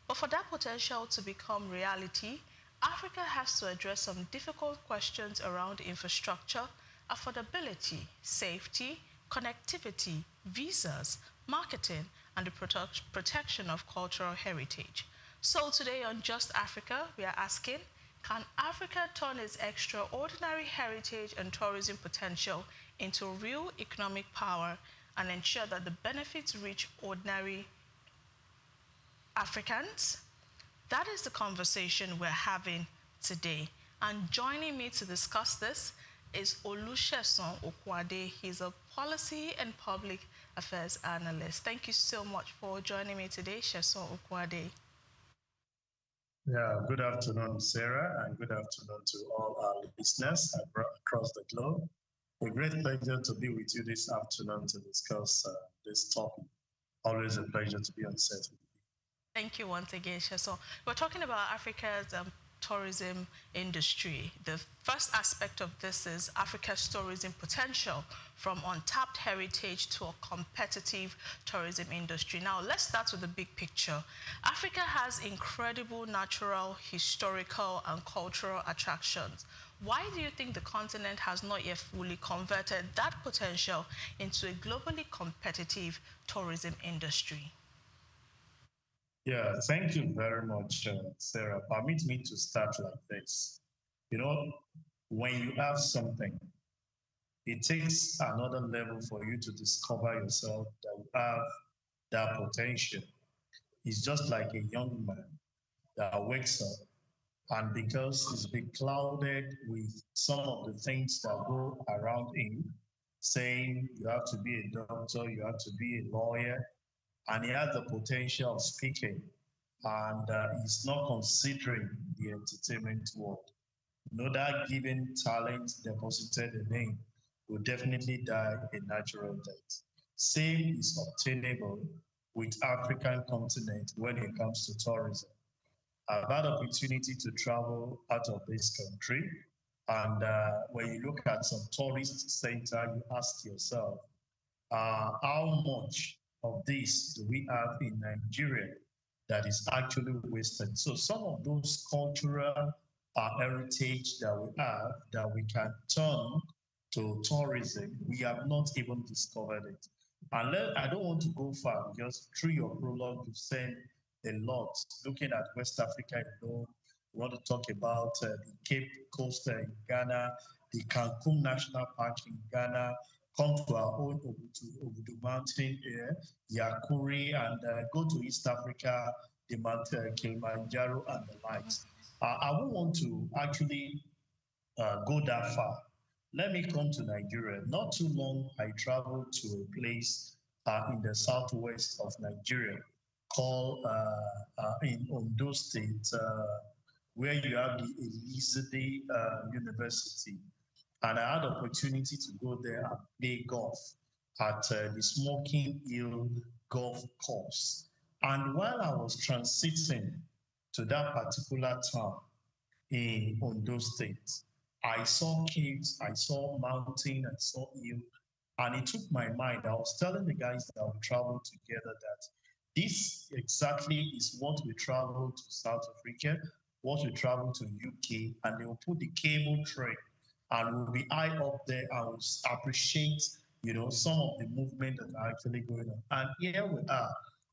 But for that potential to become reality, Africa has to address some difficult questions around infrastructure, affordability, safety, connectivity, visas, marketing, and the protection of cultural heritage. So today on Just Africa, we are asking, can Africa turn its extraordinary heritage and tourism potential into real economic power and ensure that the benefits reach ordinary Africans? That is the conversation we're having today. And joining me to discuss this is Olusegun Okwade. He's a policy and public affairs analyst. Thank you so much for joining me today, Sheson Okwade. Yeah, good afternoon, Sarah, and good afternoon to all our listeners across the globe. A great pleasure to be with you this afternoon to discuss this topic. Always a pleasure to be on set with you. Thank you once again, Sheson. We're talking about Africa's tourism industry. The first aspect of this is Africa's tourism potential, from untapped heritage to a competitive tourism industry. Now, let's start with the big picture. Africa has incredible natural, historical, and cultural attractions. Why do you think the continent has not yet fully converted that potential into a globally competitive tourism industry? Yeah, thank you very much, Sarah. Permit me to start like this. You know, when you have something, it takes another level for you to discover yourself that you have that potential. It's just like a young man that wakes up, and because he's been clouded with some of the things that go around him, saying you have to be a doctor, you have to be a lawyer, and he has the potential of speaking, and he's not considering the entertainment world. You know, that given talent deposited in him will definitely die a natural death. Same is obtainable with African continent when it comes to tourism. I've had opportunity to travel out of this country, and when you look at some tourist center, you ask yourself, how much of this do we have in Nigeria that is actually wasted? So some of those cultural heritage that we have that we can turn to tourism, we have not even discovered it. And I don't want to go far because through your prologue, you've said a lot. Looking at West Africa alone, we want to talk about the Cape Coast in Ghana, the Cancun National Park in Ghana, come to our own Obudu Mountain here, Yakuri, and go to East Africa, the Mount Kilimanjaro and the likes. I won't want to actually go that far. Let me come to Nigeria. Not too long, I traveled to a place in the southwest of Nigeria called in Ondo State, where you have the Elizabeth University. And I had opportunity to go there and play golf at the Smoking Hill Golf Course. And while I was transiting to that particular town in Ondo State, I saw caves, I saw mountain, I saw hill, and it took my mind. I was telling the guys that we traveled together that this exactly is what we travel to South Africa, what we travel to UK, and they will put the cable train and we'll be high up there and we'll appreciate, you know, some of the movement that are actually going on. And here we are,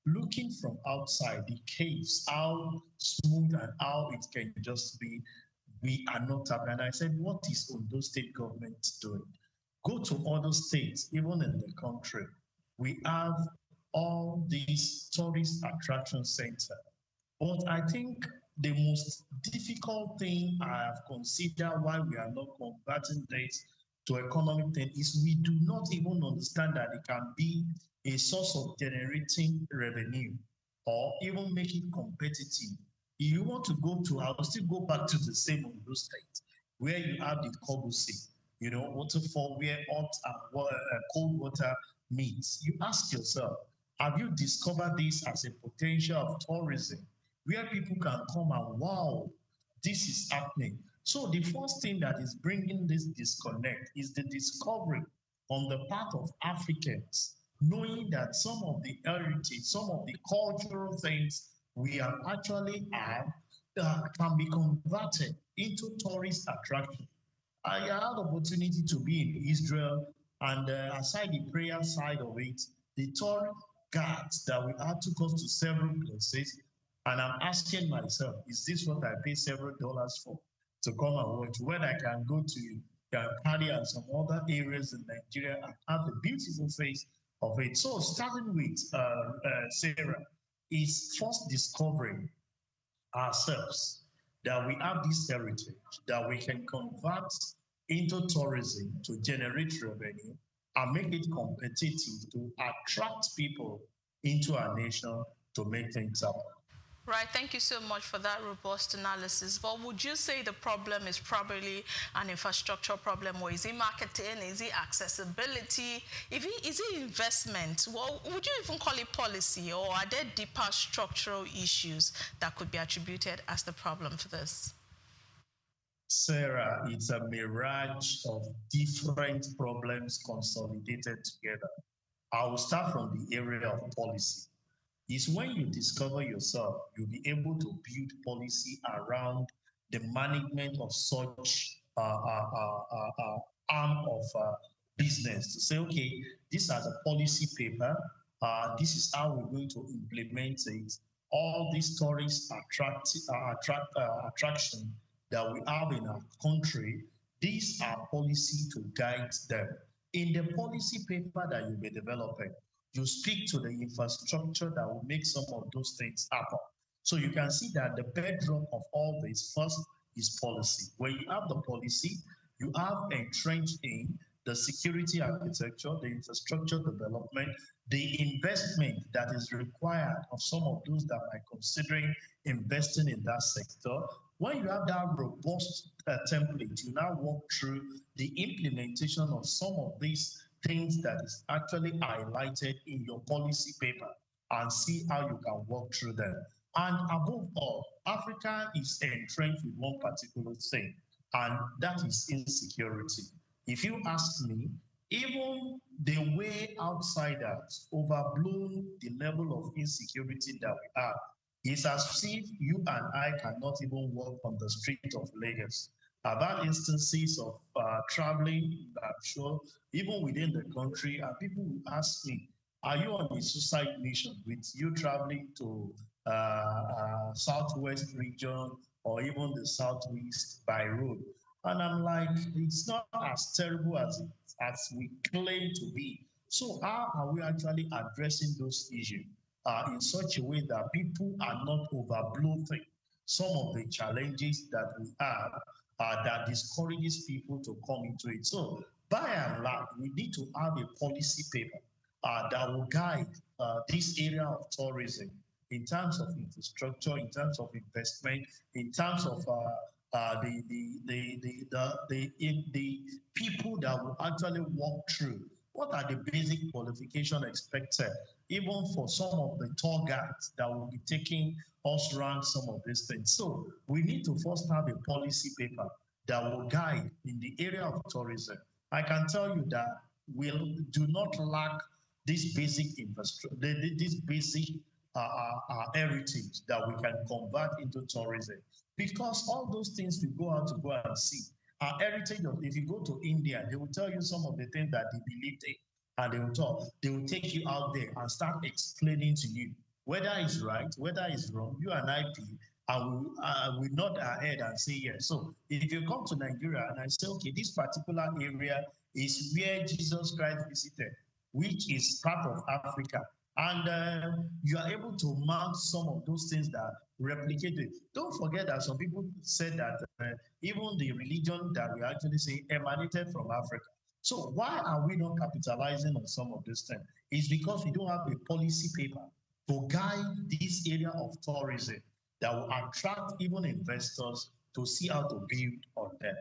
looking from outside the caves, how smooth and how it can just be. We are not happy. And I said, what is Ondo State government doing? Go to other states, even in the country. We have all these tourist attraction centers. But I think the most difficult thing I have considered why we are not converting this to economic thing is we do not even understand that it can be a source of generating revenue or even make it competitive. If you want to go to, I'll still go back to the same Ondo State, where you have the Kobusi, you know, waterfall where hot and cold water meets, you ask yourself, have you discovered this as a potential of tourism where people can come and wow, this is happening? So the first thing that is bringing this disconnect is the discovery on the part of Africans, knowing that some of the heritage, some of the cultural things we have actually have can be converted into tourist attraction. I had opportunity to be in Israel, and aside the prayer side of it, the tour guides that we had took us to several places, and I'm asking myself, is this what I pay several dollars for to come and watch? When I can go to Yankari and some other areas in Nigeria and have the beautiful face of it. So starting with Sarah, is first discovering ourselves that we have this heritage that we can convert into tourism to generate revenue and make it competitive to attract people into our nation to make things happen. Right, thank you so much for that robust analysis. But would you say the problem is probably an infrastructure problem, or is it marketing, is it accessibility, is it investment? Well, would you even call it policy, or are there deeper structural issues that could be attributed as the problem for this? Sarah, it's a mirage of different problems consolidated together. I will start from the area of policy. Is when you discover yourself, you'll be able to build policy around the management of such arm of business to say, okay, this as a policy paper, this is how we're going to implement it. All these tourist attraction that we have in our country, these are policy to guide them. In the policy paper that you'll be developing, you speak to the infrastructure that will make some of those things happen. So you can see that the bedrock of all this first is policy. When you have the policy, you have entrenched in the security architecture, the infrastructure development, the investment that is required of some of those that are considering investing in that sector. When you have that robust template, you now walk through the implementation of some of these things that is actually highlighted in your policy paper and see how you can walk through them. And above all, Africa is entrenched with one particular thing, and that is insecurity. If you ask me, even the way outsiders overblown the level of insecurity that we have, it's as if you and I cannot even walk on the street of Lagos. I've had instances of traveling, I'm sure, even within the country, and people will ask me, are you on a suicide mission with you traveling to southwest region or even the southeast by road? And I'm like, it's not as terrible as we claim to be. So how are we actually addressing those issues in such a way that people are not overblown some of the challenges that we have that discourages people to come into it? So by and large, we need to have a policy paper that will guide this area of tourism in terms of infrastructure, in terms of investment, in terms of the people that will actually walk through. What are the basic qualifications expected, even for some of the tour guides that will be taking us around some of these things? So we need to first have a policy paper that will guide in the area of tourism. I can tell you that we do not lack this basic infrastructure, this basic heritage that we can convert into tourism. Because all those things we go out to go and see, our heritage, if you go to India, they will tell you some of the things that they believed in, and they will take you out there and start explaining to you whether it's right, whether it's wrong. You and I we nod our head and say yes. So if you come to Nigeria and I say, okay, this particular area is where Jesus Christ visited, which is part of Africa, and you are able to mount some of those things that replicate it. Don't forget that some people said that even the religion that we actually say emanated from Africa. So why are we not capitalizing on some of these things? It's because we don't have a policy paper to guide this area of tourism that will attract even investors to see how to build on them.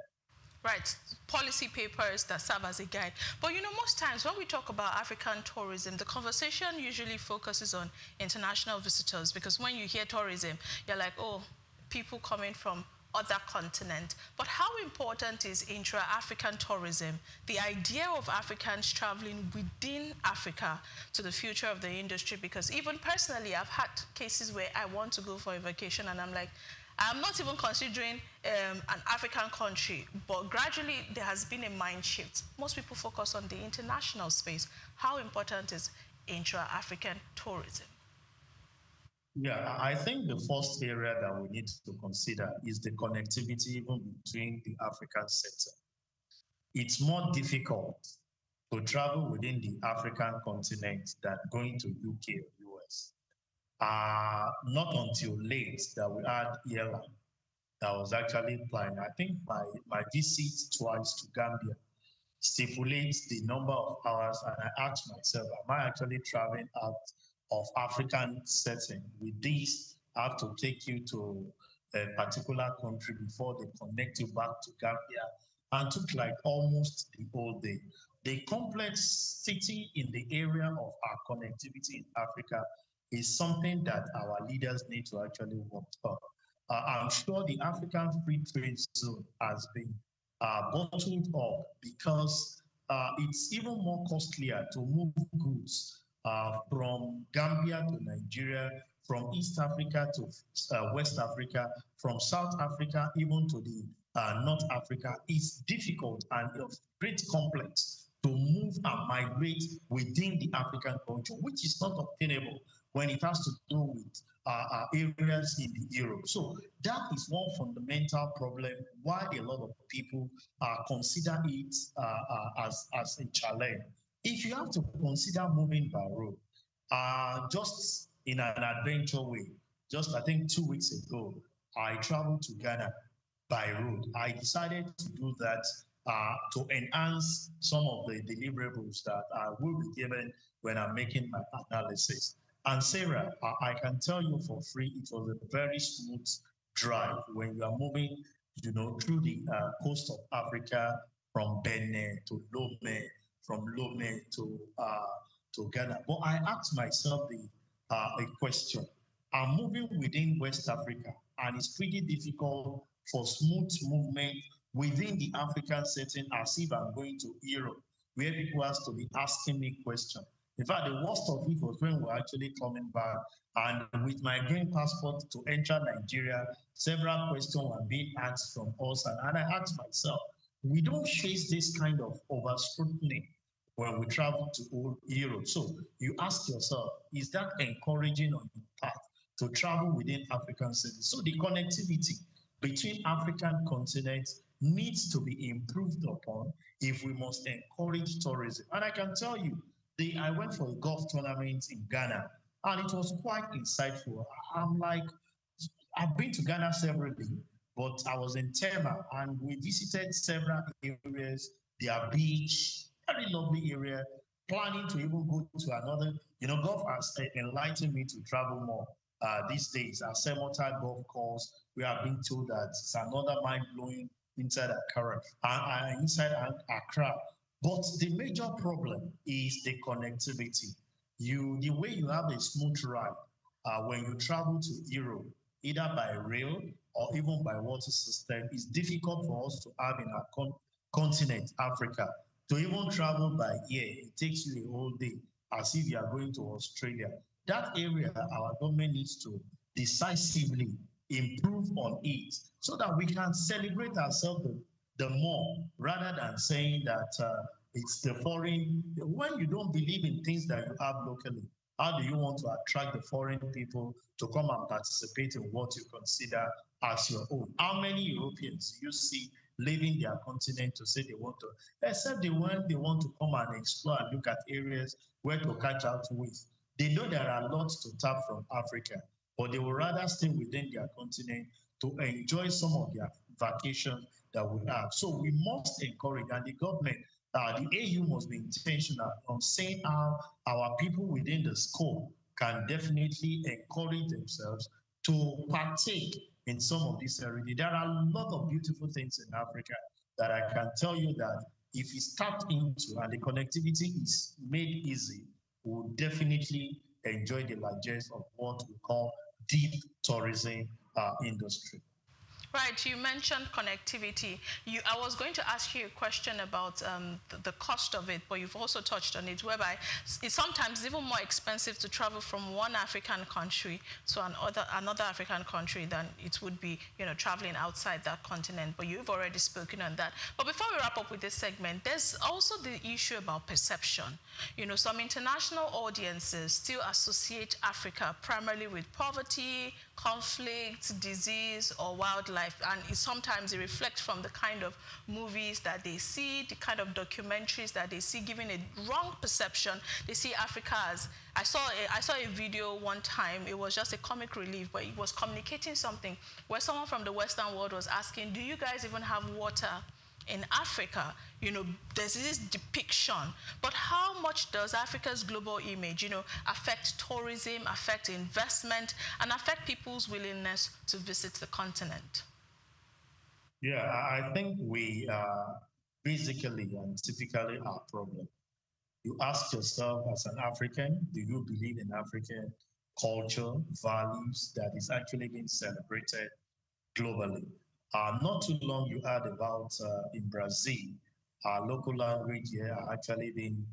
Right, policy papers that serve as a guide. But you know, most times when we talk about African tourism, the conversation usually focuses on international visitors, because when you hear tourism, you're like, oh, people coming from other continent. But how important is intra-African tourism, the idea of Africans traveling within Africa to the future of the industry? Because even personally, I've had cases where I want to go for a vacation and I'm like, I'm not even considering an African country, but gradually there has been a mind shift. Most people focus on the international space. How important is intra-African tourism? Yeah, I think the first area that we need to consider is the connectivity even between the African sector. It's more difficult to travel within the African continent than going to UK or US. Not until late that we had airline that was actually flying. I think my visit twice to Gambia stipulates the number of hours, and I asked myself, am I actually traveling out of African setting? With this, I have to take you to a particular country before they connect you back to Gambia, and took like almost the whole day. The complexity in the area of our connectivity in Africa is something that our leaders need to actually work on. I'm sure the African Free Trade Zone has been bottled up because it's even more costlier to move goods from Gambia to Nigeria, from East Africa to West Africa, from South Africa even to the North Africa. It's difficult and of great complex to move and migrate within the African culture, which is not obtainable when it has to do with areas in the Europe. So that is one fundamental problem why a lot of people consider it as a challenge. If you have to consider moving by road, just in an adventure way, just I think 2 weeks ago, I traveled to Ghana by road. I decided to do that to enhance some of the deliverables that I will be given when I'm making my analysis. And Sarah, I can tell you for free, it was a very smooth drive when you are moving, through the coast of Africa from Benin to Lomé, from Lomé to Ghana. But I asked myself a question. I'm moving within West Africa, and it's pretty difficult for smooth movement within the African setting as if I'm going to Europe, where people have to be asking me questions. In fact, the worst of it was when we're actually coming back, and with my green passport to enter Nigeria, several questions were being asked from us, and I asked myself, we don't face this kind of over scrutiny when we travel to Europe. So you ask yourself, is that encouraging on your path to travel within African cities? So the connectivity between African continents needs to be improved upon if we must encourage tourism. And I can tell you, I went for a golf tournament in Ghana, and it was quite insightful. I'm like, I've been to Ghana severally, but I was in Tema, and we visited several areas, their beach, very lovely area, planning to even go to another. Golf has enlightened me to travel more these days. Our Semota golf course, we have been told that it's another mind-blowing inside Accra, inside Accra. But the major problem is the connectivity. The way you have a smooth ride when you travel to Europe, either by rail or even by water system, is difficult for us to have in our continent, Africa. To even travel by air, it takes you a whole day, as if you are going to Australia. That area, our government needs to decisively improve on it so that we can celebrate ourselves the more, rather than saying that it's the foreign. When you don't believe in things that you have locally, how do you want to attract the foreign people to come and participate in what you consider as your own? How many Europeans do you see leaving their continent to say they want to, except they want to come and explore and look at areas where to catch out with? They know there are lots to tap from Africa, but they would rather stay within their continent to enjoy some of their vacation that we have. So we must encourage, and the government, the AU must be intentional on saying how our people within the scope can definitely encourage themselves to partake in some of these areas. There are a lot of beautiful things in Africa. that I can tell you that if it's tapped into and the connectivity is made easy, we'll definitely enjoy the largesse of what we call deep tourism industry. Right, you mentioned connectivity. I was going to ask you a question about the cost of it, but you've also touched on it, whereby it's sometimes even more expensive to travel from one African country to another African country than it would be, traveling outside that continent. But you've already spoken on that. But before we wrap up with this segment, there's also the issue about perception. Some international audiences still associate Africa primarily with poverty, conflict, disease, or wildlife, and sometimes it reflects from the kind of movies that they see, the kind of documentaries that they see, giving a wrong perception. They see Africa as, I saw a video one time, it was just a comic relief, but it was communicating something where someone from the Western world was asking, do you guys even have water in Africa? There's this depiction, but how much does Africa's global image, affect tourism, affect investment, and affect people's willingness to visit the continent? Yeah, I think we are basically and typically our problem. You ask yourself as an African, do you believe in African culture, values that is actually being celebrated globally? Not too long you heard about in Brazil, our local language here are actually being,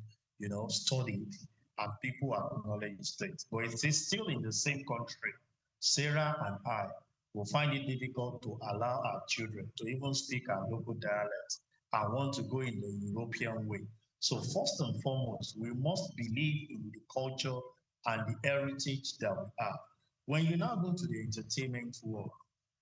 studied and people acknowledged it. But it is still in the same country. Sarah and I will find it difficult to allow our children to even speak our local dialect and want to go in the European way. So first and foremost, we must believe in the culture and the heritage that we have. When you now go to the entertainment world,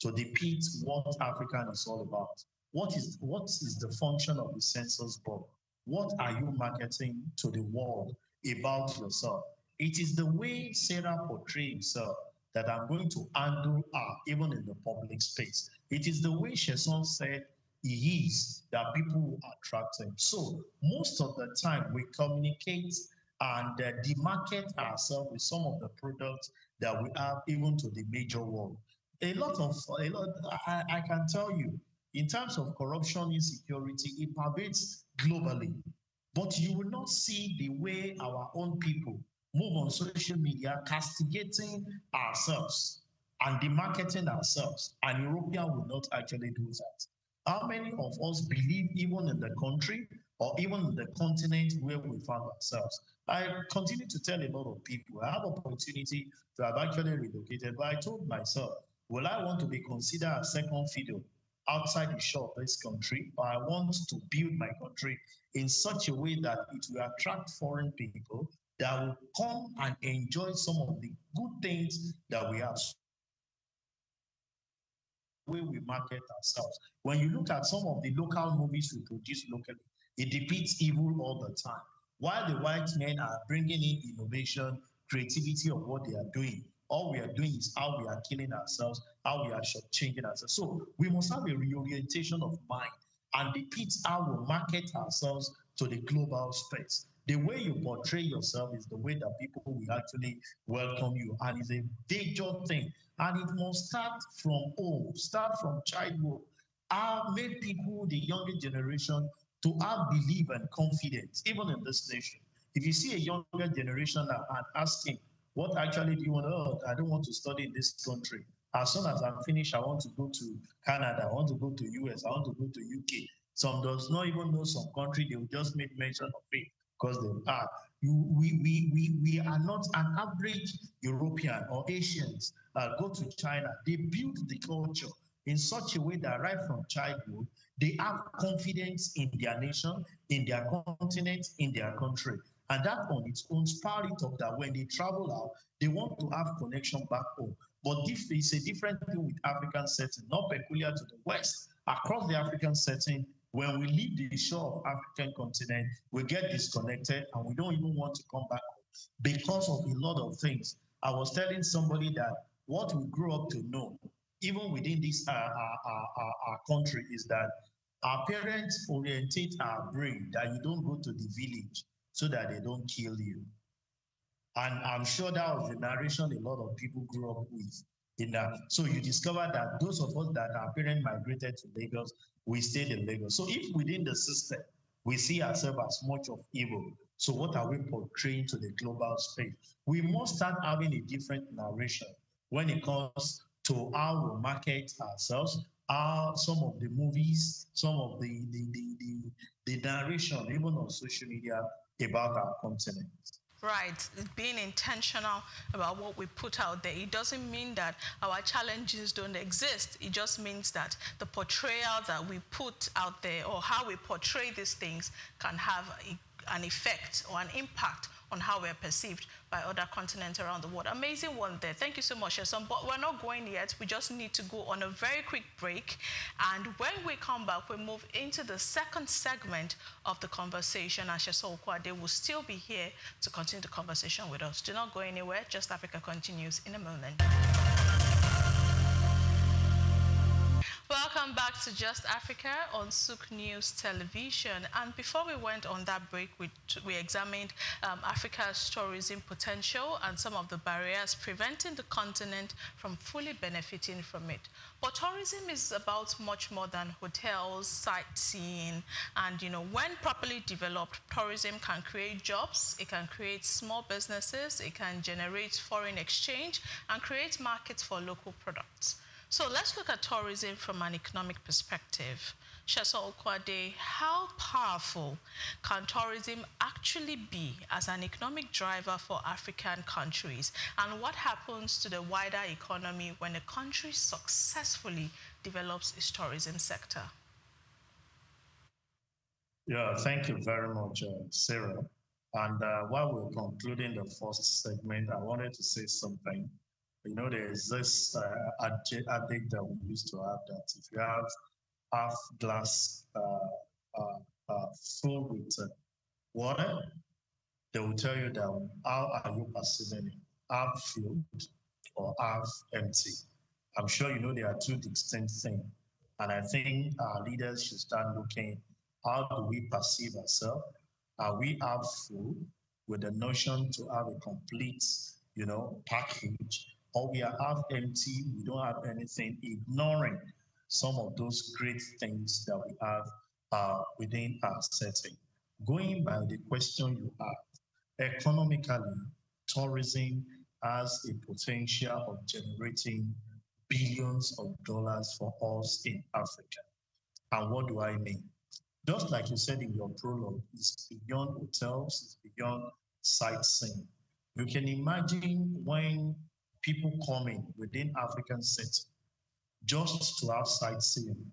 to depict what African is all about. What is the function of the census board? What are you marketing to the world about yourself? It is the way Sarah portrays herself that I'm going to handle her even in the public space. It is the way Sheson said he is that people will attract him. So most of the time we communicate and demarket ourselves with some of the products that we have even to the major world. I can tell you, in terms of corruption, insecurity, it pervades globally. But you will not see the way our own people move on social media, castigating ourselves and demarketing ourselves. And European will not actually do that. How many of us believe even in the country or even in the continent where we found ourselves? I continue to tell a lot of people, I have opportunity to have actually relocated, but I told myself, will I want to be considered a second fiddle outside the shore of this country, or I want to build my country in such a way that it will attract foreign people that will come and enjoy some of the good things that we have. Way we market ourselves. When you look at some of the local movies we produce locally, it depicts evil all the time. While the white men are bringing in innovation, creativity of what they are doing, all we are doing is how we are killing ourselves, how we are changing ourselves. So we must have a reorientation of mind and depict how we market ourselves to the global space. The way you portray yourself is the way that people will actually welcome you, and it's a major thing. And it must start from home, start from childhood. Make people, the younger generation, to have belief and confidence, even in this nation. If you see a younger generation now and asking, what actually do you want? Oh, I don't want to study in this country. As soon as I'm finished, I want to go to Canada, I want to go to US, I want to go to UK. Some does not even know some country, they will just make mention of it because they are. We are not an average European or Asians go to China. They build the culture in such a way that right from childhood, they have confidence in their nation, in their continent, in their country. And that on its own spur it up that when they travel out, they want to have connection back home. But it's a different thing with African setting, not peculiar to the West. Across the African setting, when we leave the shore of African continent, we get disconnected and we don't even want to come back home because of a lot of things. I was telling somebody that what we grew up to know, even within this our country, is that our parents orientate our brain that you don't go to the village so that they don't kill you. And I'm sure that was the narration a lot of people grew up with. in that. So you discover that those of us that our parents migrated to Lagos, we stayed in Lagos. So if within the system, we see ourselves as much of evil, so what are we portraying to the global space? We must start having a different narration when it comes to how we market ourselves, how some of the movies, some of the narration, even on social media about our continent. Right, being intentional about what we put out there. It doesn't mean that our challenges don't exist. It just means that the portrayal that we put out there or how we portray these things can have an effect or an impact on how we're perceived by other continents around the world. Amazing one there. Thank you so much, Sheson. But we're not going yet. We just need to go on a very quick break. And when we come back, we move into the second segment of the conversation. And SOUQ will still be here to continue the conversation with us. Do not go anywhere. Just Africa continues in a moment. Welcome back to Just Africa on SOUQ News Television. And before we went on that break, we examined Africa's tourism potential and some of the barriers preventing the continent from fully benefiting from it. But tourism is about much more than hotels, sightseeing, and when properly developed, tourism can create jobs, it can create small businesses, it can generate foreign exchange, and create markets for local products. So let's look at tourism from an economic perspective. SOUQ, how powerful can tourism actually be as an economic driver for African countries? And what happens to the wider economy when a country successfully develops its tourism sector? Yeah, thank you very much, Sarah. And while we're concluding the first segment, I wanted to say something. There's this adage that we used to have that if you have half glass full with water, they will tell you that how are you perceiving it, half filled or half empty. I'm sure there are two distinct things. And I think our leaders should start looking, how do we perceive ourselves? Are we half full with the notion to have a complete, package? Or we are half empty, we don't have anything, ignoring some of those great things that we have within our setting. Going by the question you asked, economically, tourism has a potential of generating billions of dollars for us in Africa. And what do I mean? Just like you said in your prologue, it's beyond hotels, it's beyond sightseeing. You can imagine when people coming within African setting just to have sightseeing,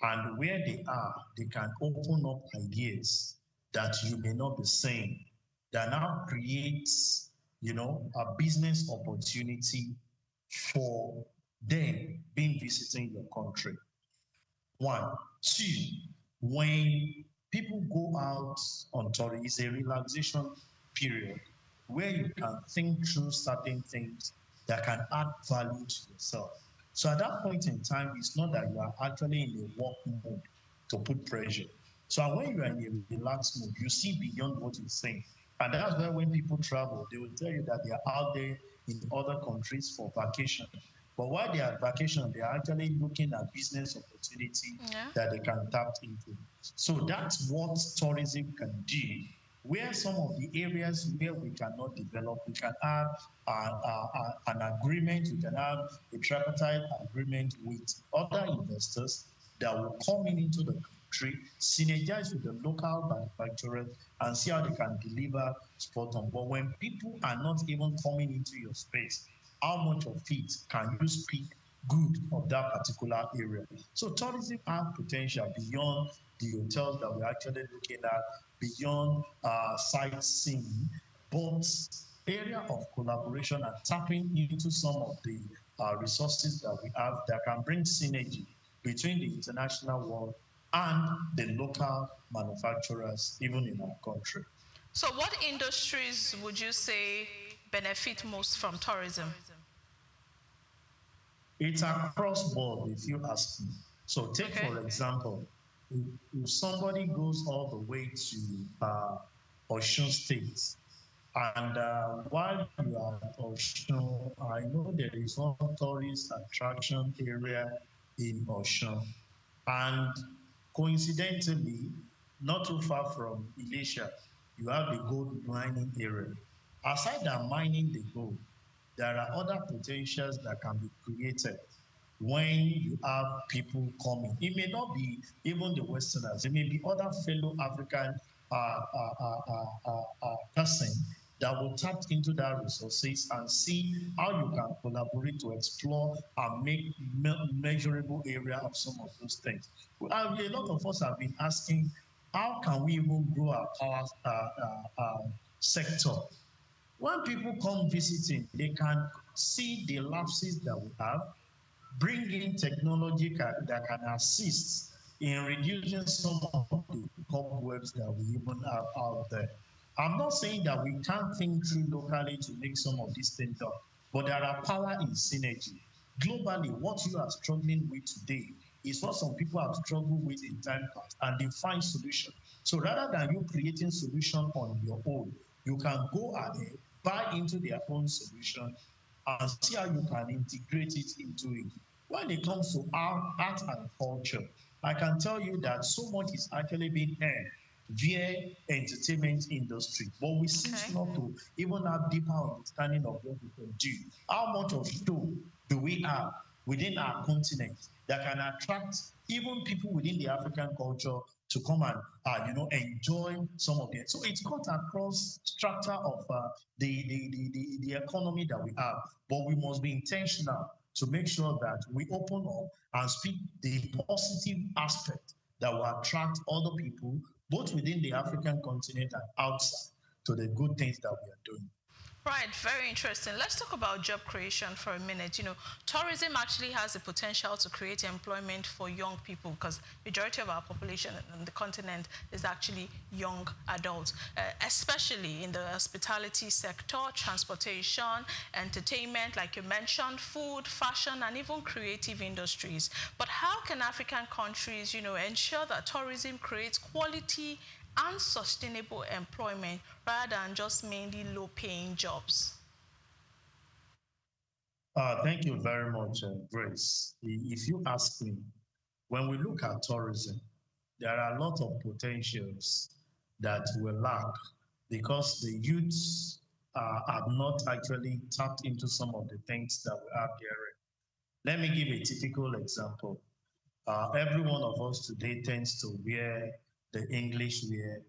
and where they are, they can open up ideas that you may not be seeing, that now creates, a business opportunity for them being visiting your country. One. Two, when people go out on tour, it's a relaxation period where you can think through certain things that can add value to yourself. So at that point in time, it's not that you are actually in a work mode to put pressure. So when you are in a relaxed mode, you see beyond what you're saying. And that's where when people travel, they will tell you that they are out there in other countries for vacation. But while they are at vacation, they are actually looking at business opportunity that they can tap into. So that's what tourism can do. Where some of the areas where we cannot develop, we can have an agreement, we can have a tripartite agreement with other investors that will come into the country, synergize with the local manufacturers, and see how they can deliver spot on. But when people are not even coming into your space, how much of it can you speak good of that particular area? So tourism has potential beyond the hotels that we're actually looking at, beyond sightseeing, but area of collaboration and tapping into some of the resources that we have that can bring synergy between the international world and the local manufacturers, even in our country. So what industries would you say benefit most from tourism? It's across board, if you ask me. So take, for example, if somebody goes all the way to Osun State And while you are at Oshun, I know there is one tourist attraction area in Oshun. And coincidentally, not too far from Elisha, you have the gold mining area. Aside from mining the gold, there are other potentials that can be created when you have people coming. It may not be even the Westerners, it may be other fellow African person that will tap into that resources and see how you can collaborate to explore and make measurable area of some of those things. A lot of us have been asking, how can we even grow our power sector? When people come visiting, they can see the lapses that we have, bring in technology that can assist in reducing some of the cobwebs that we even have out there. I'm not saying that we can't think through locally to make some of these things done, but there are power in synergy. Globally, what you are struggling with today is what some people have struggled with in time past, and they find solution. So rather than you creating solution on your own, you can go ahead, buy into their own solution, and see how you can integrate it into it. When it comes to art and culture, I can tell you that so much is actually being earned via entertainment industry, but we seem not to even have deeper understanding of what we can do. How much of show do we have within our continent that can attract even people within the African culture to come and enjoy some of it? So it's cut across strata of the economy that we have, but we must be intentional to make sure that we open up and speak the positive aspect that will attract other people, both within the African continent and outside, to the good things that we are doing. Right, very interesting. Let's talk about job creation for a minute. You know, tourism actually has the potential to create employment for young people because majority of our population on the continent is actually young adults, especially in the hospitality sector, transportation, entertainment, like you mentioned, food, fashion, and even creative industries. But how can African countries, ensure that tourism creates quality and sustainable employment rather than just mainly low-paying jobs? Thank you very much, Grace. If you ask me, when we look at tourism, there are a lot of potentials that we lack because the youths have not actually tapped into some of the things that we have here. Let me give a typical example. Every one of us today tends to wear the English wear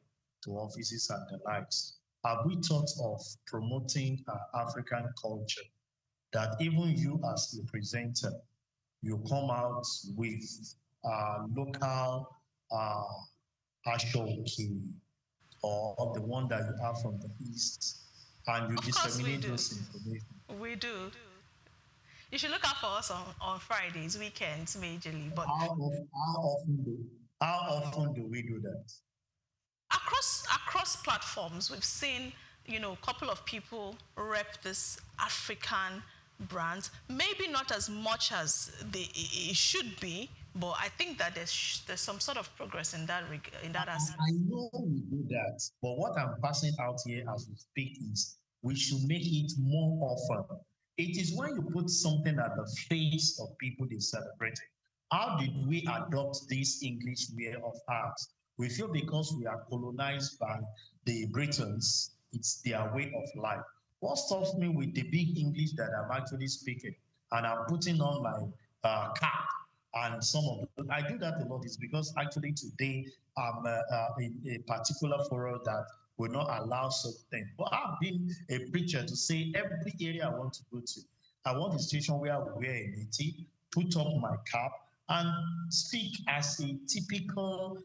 to offices and the likes. Have we thought of promoting African culture that even you as the presenter, you come out with local ashoki or the one that you have from the East, and you disseminate those information? We do. You should look out for us on Fridays, weekends, majorly. But how often do we do that? Across platforms, we've seen a couple of people rep this African brand. Maybe not as much as it should be, but I think that there's some sort of progress in that aspect. I know we do that, but what I'm passing out here as we speak is we should make it more often. It is when you put something at the face of people they celebrate it. How did we adopt this English way of ours? We feel because we are colonized by the Britons, it's their way of life. What stops me with the big English that I'm actually speaking and I'm putting on my cap and some of them, I do that a lot is because actually today I'm in a particular forum that will not allow such things. But I've been a preacher to say every area I want to go to, I want a situation where I will wear a native, put up my cap, and speak as a typical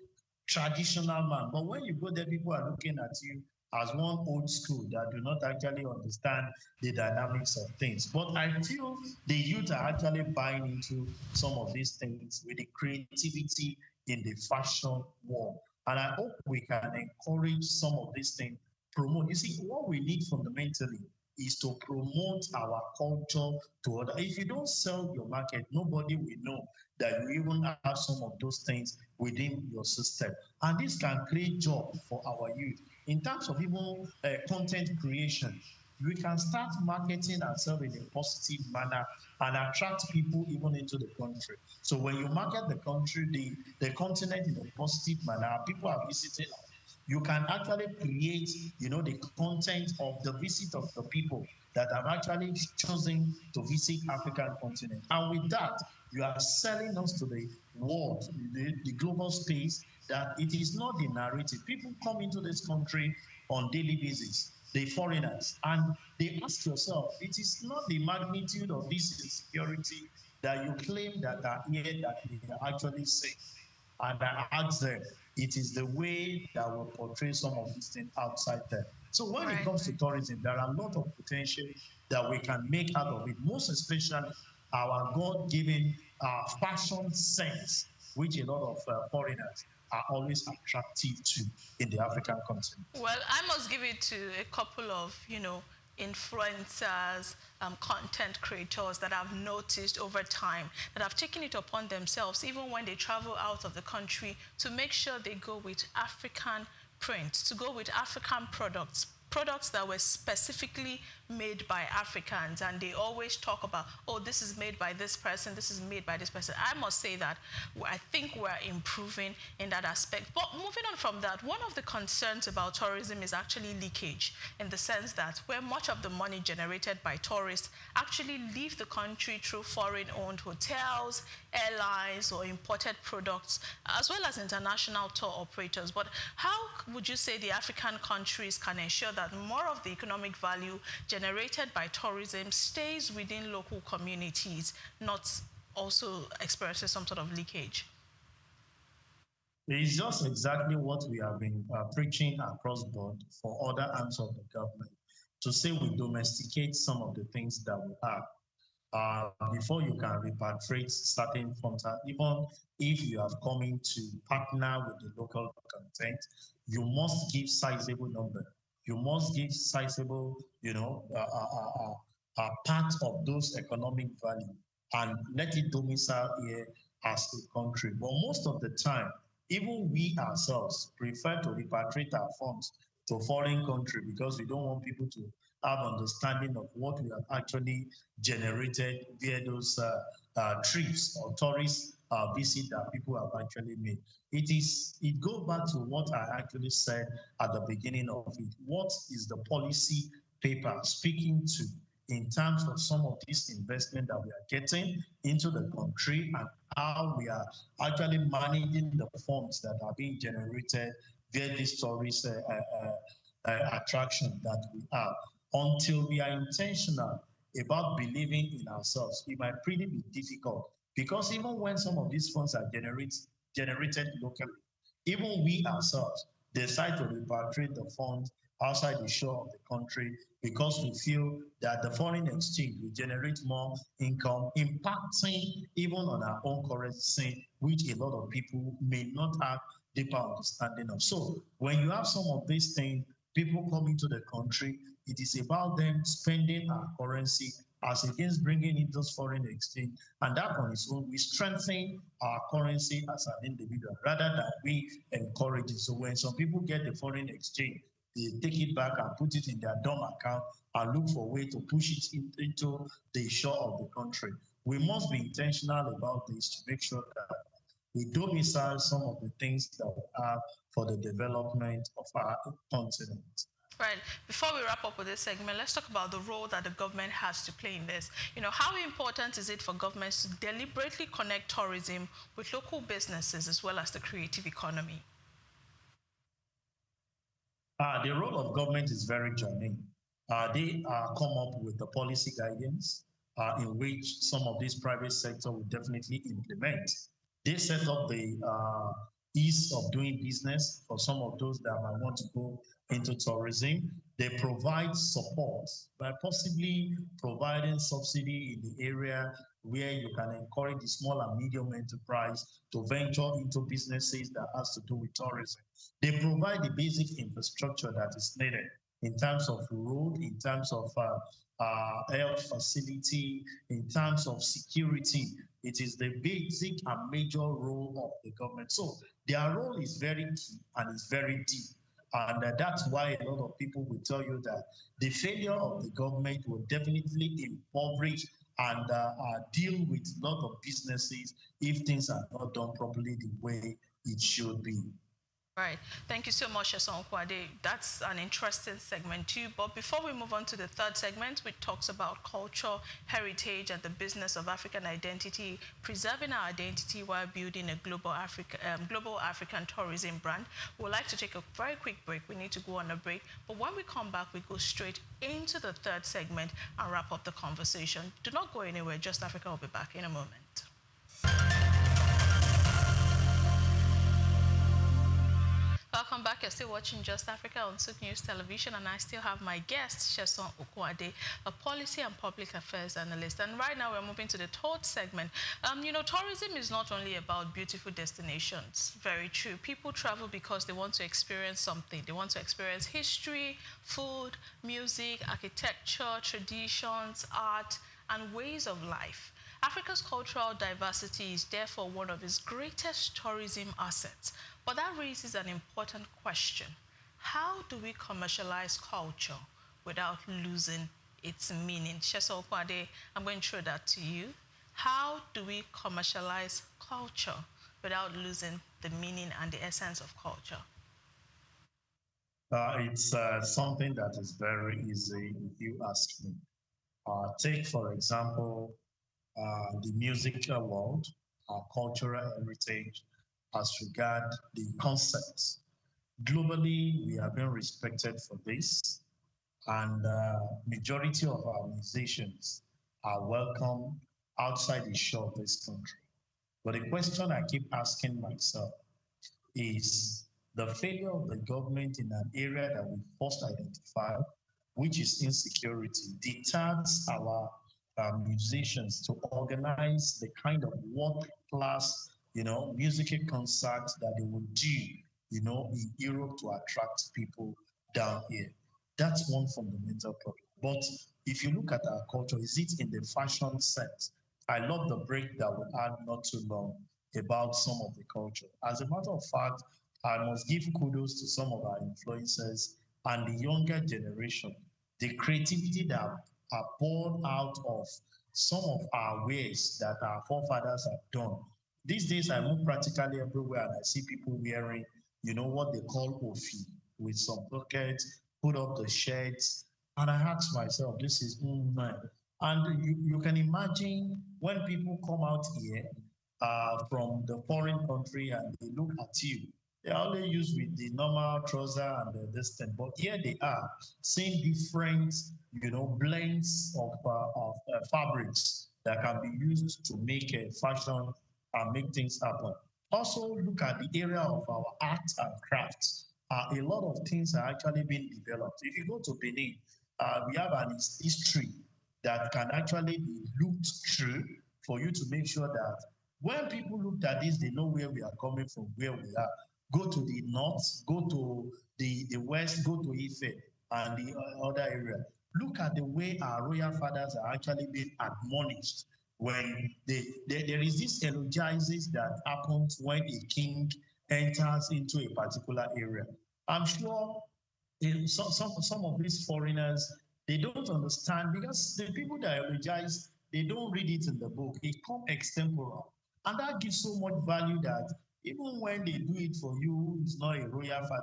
traditional man. But when you go there, people are looking at you as one old school that do not actually understand the dynamics of things. But I feel the youth are actually buying into some of these things with the creativity in the fashion world. And I hope we can encourage some of these things, promote. You see, what we need fundamentally is to promote our culture to other. If you don't sell your market, nobody will know that you even have some of those things within your system. And this can create job for our youth. In terms of even content creation, we can start marketing ourselves in a positive manner and attract people even into the country. So when you market the country, the continent in a positive manner, people are visiting us. You can actually create, the content of the visit of the people that have actually chosen to visit African continent. And with that, you are selling us to the world, the global space, that it is not the narrative. People come into this country on daily basis, the foreigners, and they ask yourself, it is not the magnitude of this insecurity that you claim that are here that we are actually seeing. And I ask them, it is the way that will portray some of these things outside there. So when it comes to tourism, there are a lot of potential that we can make out of it, most especially our God-given fashion sense, which a lot of foreigners are always attractive to in the African continent. Well, I must give it to a couple of, influencers, content creators that I've noticed over time that have taken it upon themselves, even when they travel out of the country, to make sure they go with African prints, to go with African products that were specifically made by Africans, and they always talk about, oh, this is made by this person, this is made by this person. I must say that I think we're improving in that aspect. But moving on from that, one of the concerns about tourism is actually leakage, in the sense that where much of the money generated by tourists actually leave the country through foreign-owned hotels, airlines, or imported products, as well as international tour operators. But how would you say the African countries can ensure that more of the economic value generated by tourism stays within local communities, not also experiences some sort of leakage? It's just exactly what we have been preaching across board for other arms of the government, to say we domesticate some of the things that we have. Before you can repatriate certain funds, even if you have come in to partner with the local content, you must give sizable number. You must give sizable, part of those economic value and let it domicile here as a country. But most of the time, even we ourselves prefer to repatriate our funds to foreign country because we don't want people to have understanding of what we have actually generated via those trips or tourist visit that people have actually made. It goes back to what I actually said at the beginning of it. What is the policy paper speaking to in terms of some of this investment that we are getting into the country and how we are actually managing the funds that are being generated via this tourist attraction that we have? Until we are intentional about believing in ourselves, it might really be difficult, because even when some of these funds are generated locally, even we ourselves decide to repatriate the funds outside the shore of the country because we feel that the foreign exchange will generate more income, impacting even on our own currency, which a lot of people may not have deeper understanding of. So when you have some of these things, people coming to the country, it is about them spending our currency as against bringing in those foreign exchange. And that on its own, we strengthen our currency as an individual rather than we encourage it. So when some people get the foreign exchange, they take it back and put it in their dorm account and look for a way to push it into the shore of the country. We must be intentional about this to make sure that we domicile some of the things that we have for the development of our continent. Right. Before we wrap up with this segment, let's talk about the role that the government has to play in this. How important is it for governments to deliberately connect tourism with local businesses as well as the creative economy? The role of government is very germane. They come up with the policy guidance in which some of this private sector will definitely implement. They set up the ease of doing business for some of those that might want to go into tourism. They provide support by possibly providing subsidy in the area where you can encourage the small and medium enterprise to venture into businesses that has to do with tourism. They provide the basic infrastructure that is needed in terms of road, in terms of health facility, in terms of security. It is the basic and major role of the government. So their role is very key and is very deep. And that's why a lot of people will tell you that the failure of the government will definitely impoverish and deal with a lot of businesses if things are not done properly the way it should be. Right. Thank you so much, Sheson Kwade. That's an interesting segment too. But before we move on to the third segment, which talks about culture, heritage, and the business of African identity, preserving our identity while building a global African tourism brand, we'd like to take a very quick break. We need to go on a break. But when we come back, we go straight into the third segment and wrap up the conversation. Do not go anywhere. Just Africa will be back in a moment. Welcome back. You're still watching Just Africa on SOUQ News Television, and I still have my guest, Sheson Okwade, a policy and public affairs analyst. And right now, we're moving to the third segment. Tourism is not only about beautiful destinations. Very true. People travel because they want to experience something. They want to experience history, food, music, architecture, traditions, art, and ways of life. Africa's cultural diversity is therefore one of its greatest tourism assets. But that raises an important question. How do we commercialize culture without losing its meaning? Sheson Okwade, I'm going to throw that to you. How do we commercialize culture without losing the meaning and the essence of culture? It's something that is very easy if you ask me. Take, for example, the musical world, our cultural heritage, as regard the concepts. Globally, we have been respected for this, and majority of our musicians are welcome outside the shore of this country. But the question I keep asking myself is the failure of the government in an area that we first identified, which is insecurity, deters our musicians to organize the kind of world-class, musical concerts that they would do, in Europe to attract people down here. That's one fundamental problem. But if you look at our culture, is it in the fashion sense? I love the break that we had not too long about some of the culture. As a matter of fact, I must give kudos to some of our influencers and the younger generation, the creativity that are born out of some of our ways that our forefathers have done. These days, I move practically everywhere and I see people wearing, what they call ofi, with some pockets, put up the shirts. And I ask myself, this is, man. And you can imagine when people come out here from the foreign country and they look at you, they only use with the normal trouser and this thing. But here they are, seeing different, blends of fabrics that can be used to make a fashion and make things happen. Also, look at the area of our art and crafts. A lot of things are actually being developed. If you go to Benin, we have an history that can actually be looked through for you to make sure that when people look at this, they know where we are coming from, where we are. Go to the north, go to the west, go to Ife and the other area. Look at the way our royal fathers are actually being admonished when there is this eulogizes that happens when a king enters into a particular area. I'm sure some of these foreigners, they don't understand because the people that eulogize, they don't read it in the book. It comes extempore. And that gives so much value that even when they do it for you, it's not a royal father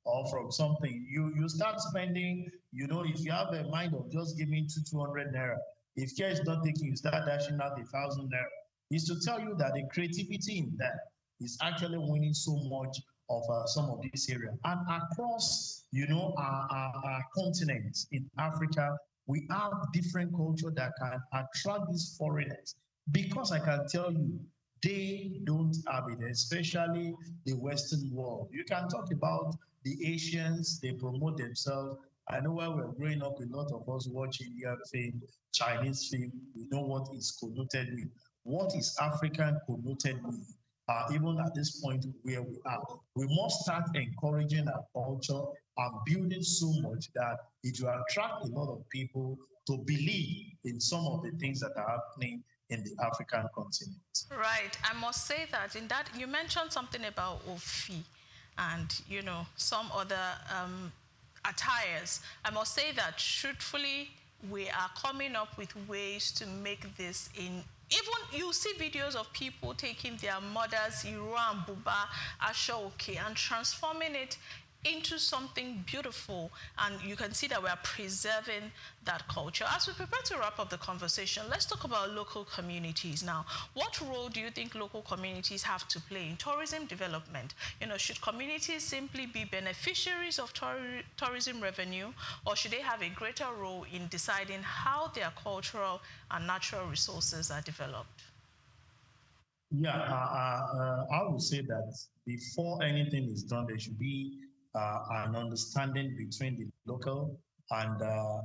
or from something, you start spending, if you have a mind of just giving 200 naira, if care is not taking, you start dashing out 1,000 naira. It's to tell you that the creativity in that is actually winning so much of some of this area. And across, our continents in Africa, we have different culture that can attract these foreigners. Because I can tell you, they don't have it, especially the Western world. You can talk about the Asians, they promote themselves. I know while we're growing up, a lot of us watch Indian film, Chinese film, we know what is connoted with. What is African connoted with? even at this point where we are. We must start encouraging our culture and building so much that it will attract a lot of people to believe in some of the things that are happening in the African continent. Right. I must say that in that you mentioned something about Ofi and some other attires. I must say that truthfully, we are coming up with ways to make this in. Even you see videos of people taking their mothers' Iro and Buba, Ashoke, and transforming it into something beautiful, and you can see that we are preserving that culture. As we prepare to wrap up the conversation, let's talk about local communities now. What role do you think local communities have to play in tourism development? Should communities simply be beneficiaries of tourism revenue, or should they have a greater role in deciding how their cultural and natural resources are developed? Yeah, I would say that before anything is done, there should be an understanding between the local and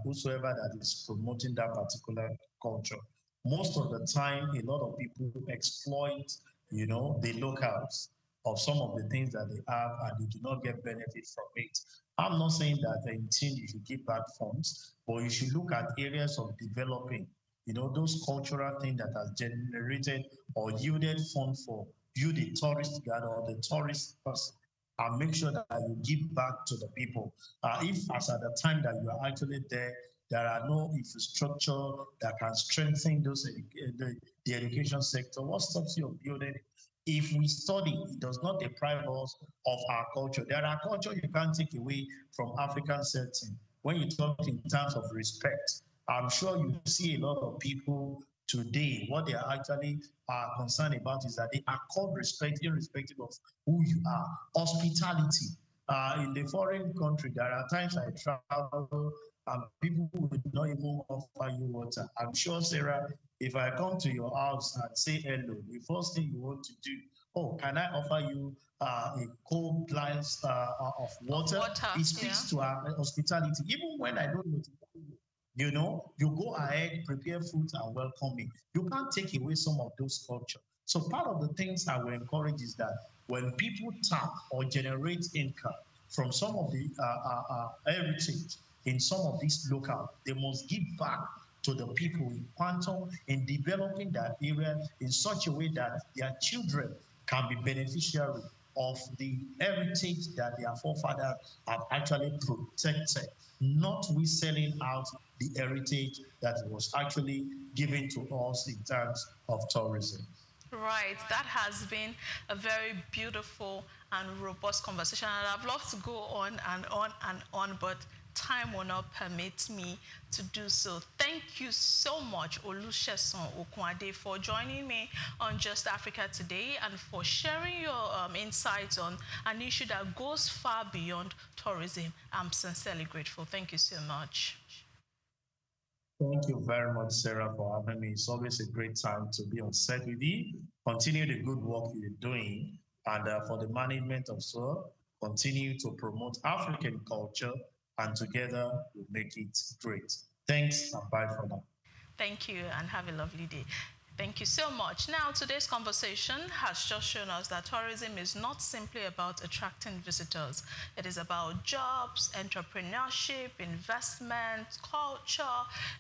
whosoever that is promoting that particular culture. Most of the time, a lot of people exploit, the locals of some of the things that they have, and they do not get benefit from it. I'm not saying that indeed you should give back funds, but you should look at areas of developing those cultural things that has generated or yielded fund for you, the tourist guide or the tourist person, and make sure that you give back to the people. If as at the time that you are actually there, there are no infrastructure that can strengthen the education sector, what stops you of building it? If we study, it does not deprive us of our culture. There are culture you can't take away from African setting. When you talk in terms of respect, I'm sure you see a lot of people today, what they are actually concerned about is that they are called respect irrespective of who you are. Hospitality. In the foreign country, there are times I travel and people will not even offer you water. I'm sure, Sarah, if I come to your house and say hello, the first thing you want to do, oh, can I offer you a cold glass of water? It speaks to our hospitality. Even when I don't know, you go ahead, prepare food and welcome me. You can't take away some of those culture. So part of the things I will encourage is that when people tap or generate income from some of the heritage in some of these local, they must give back to the people in quantum in developing that area in such a way that their children can be beneficiary of the heritage that their forefathers have actually protected, not we selling out the heritage that was actually given to us in terms of tourism. Right, that has been a very beautiful and robust conversation, and I'd love to go on and on and on, but time will not permit me to do so. Thank you so much, Olusegun Okunade, for joining me on Just Africa today and for sharing your insights on an issue that goes far beyond tourism. I'm sincerely grateful. Thank you so much. Thank you very much, Sarah, for having me. It's always a great time to be on set with you. Continue the good work you're doing. And for the management of SOUQ, continue to promote African culture, and together we'll make it great. Thanks, and bye for now. Thank you, and have a lovely day. Thank you so much. Now, today's conversation has just shown us that tourism is not simply about attracting visitors. It is about jobs, entrepreneurship, investment, culture,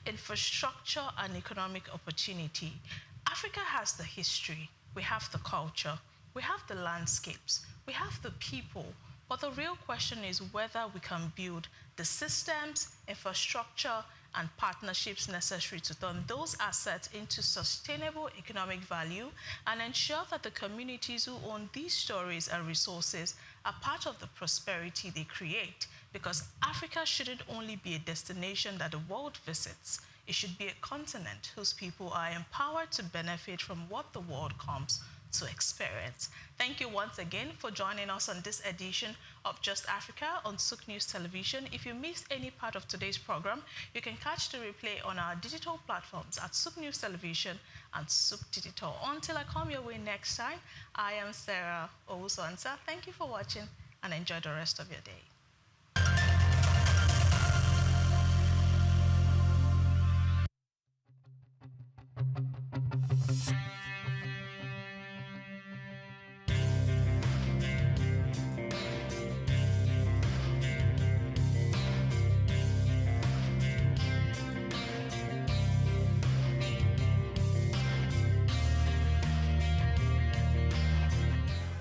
infrastructure, and economic opportunity. Africa has the history, we have the culture, we have the landscapes, we have the people, but the real question is whether we can build the systems, infrastructure, and partnerships necessary to turn those assets into sustainable economic value and ensure that the communities who own these stories and resources are part of the prosperity they create. Because Africa shouldn't only be a destination that the world visits, it should be a continent whose people are empowered to benefit from what the world comes to experience. Thank you once again for joining us on this edition of Just Africa on SOUQ News Television. If you missed any part of today's program, you can catch the replay on our digital platforms at SOUQ News Television and SOUQ Digital. Until I come your way next time, I am Sarah Owusu-Ansah. Thank you for watching and enjoy the rest of your day.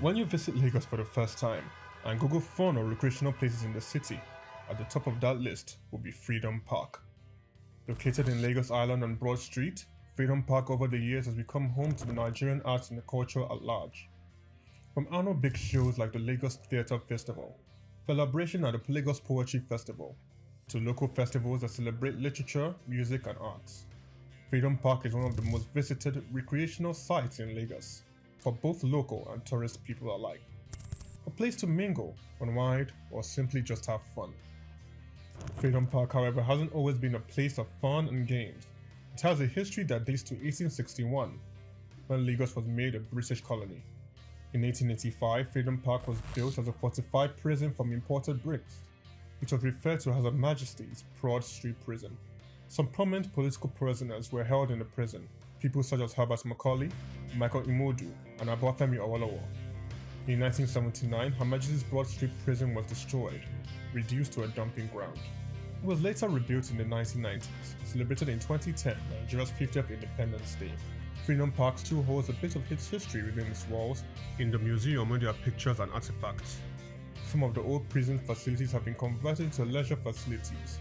When you visit Lagos for the first time and Google fun or recreational places in the city, at the top of that list will be Freedom Park. Located in Lagos Island on Broad Street, Freedom Park over the years has become home to the Nigerian arts and the culture at large. From annual big shows like the Lagos Theatre Festival, Celebration at the Lagos Poetry Festival, to local festivals that celebrate literature, music and arts. Freedom Park is one of the most visited recreational sites in Lagos, for both local and tourist people alike. A place to mingle, unwind, or simply just have fun. Freedom Park, however, hasn't always been a place of fun and games. It has a history that dates to 1861, when Lagos was made a British colony. In 1885, Freedom Park was built as a fortified prison from imported bricks. It was referred to as Her Majesty's Broad Street Prison. Some prominent political prisoners were held in the prison, people such as Herbert Macaulay, Michael Imodu, and Obafemi Awolowo. In 1979, Her Majesty's Broad Street Prison was destroyed, reduced to a dumping ground. It was later rebuilt in the 1990s, celebrated in 2010, Nigeria's 50th Independence Day. Freedom Park still holds a bit of its history within its walls. In the museum where there are pictures and artifacts. Some of the old prison facilities have been converted into leisure facilities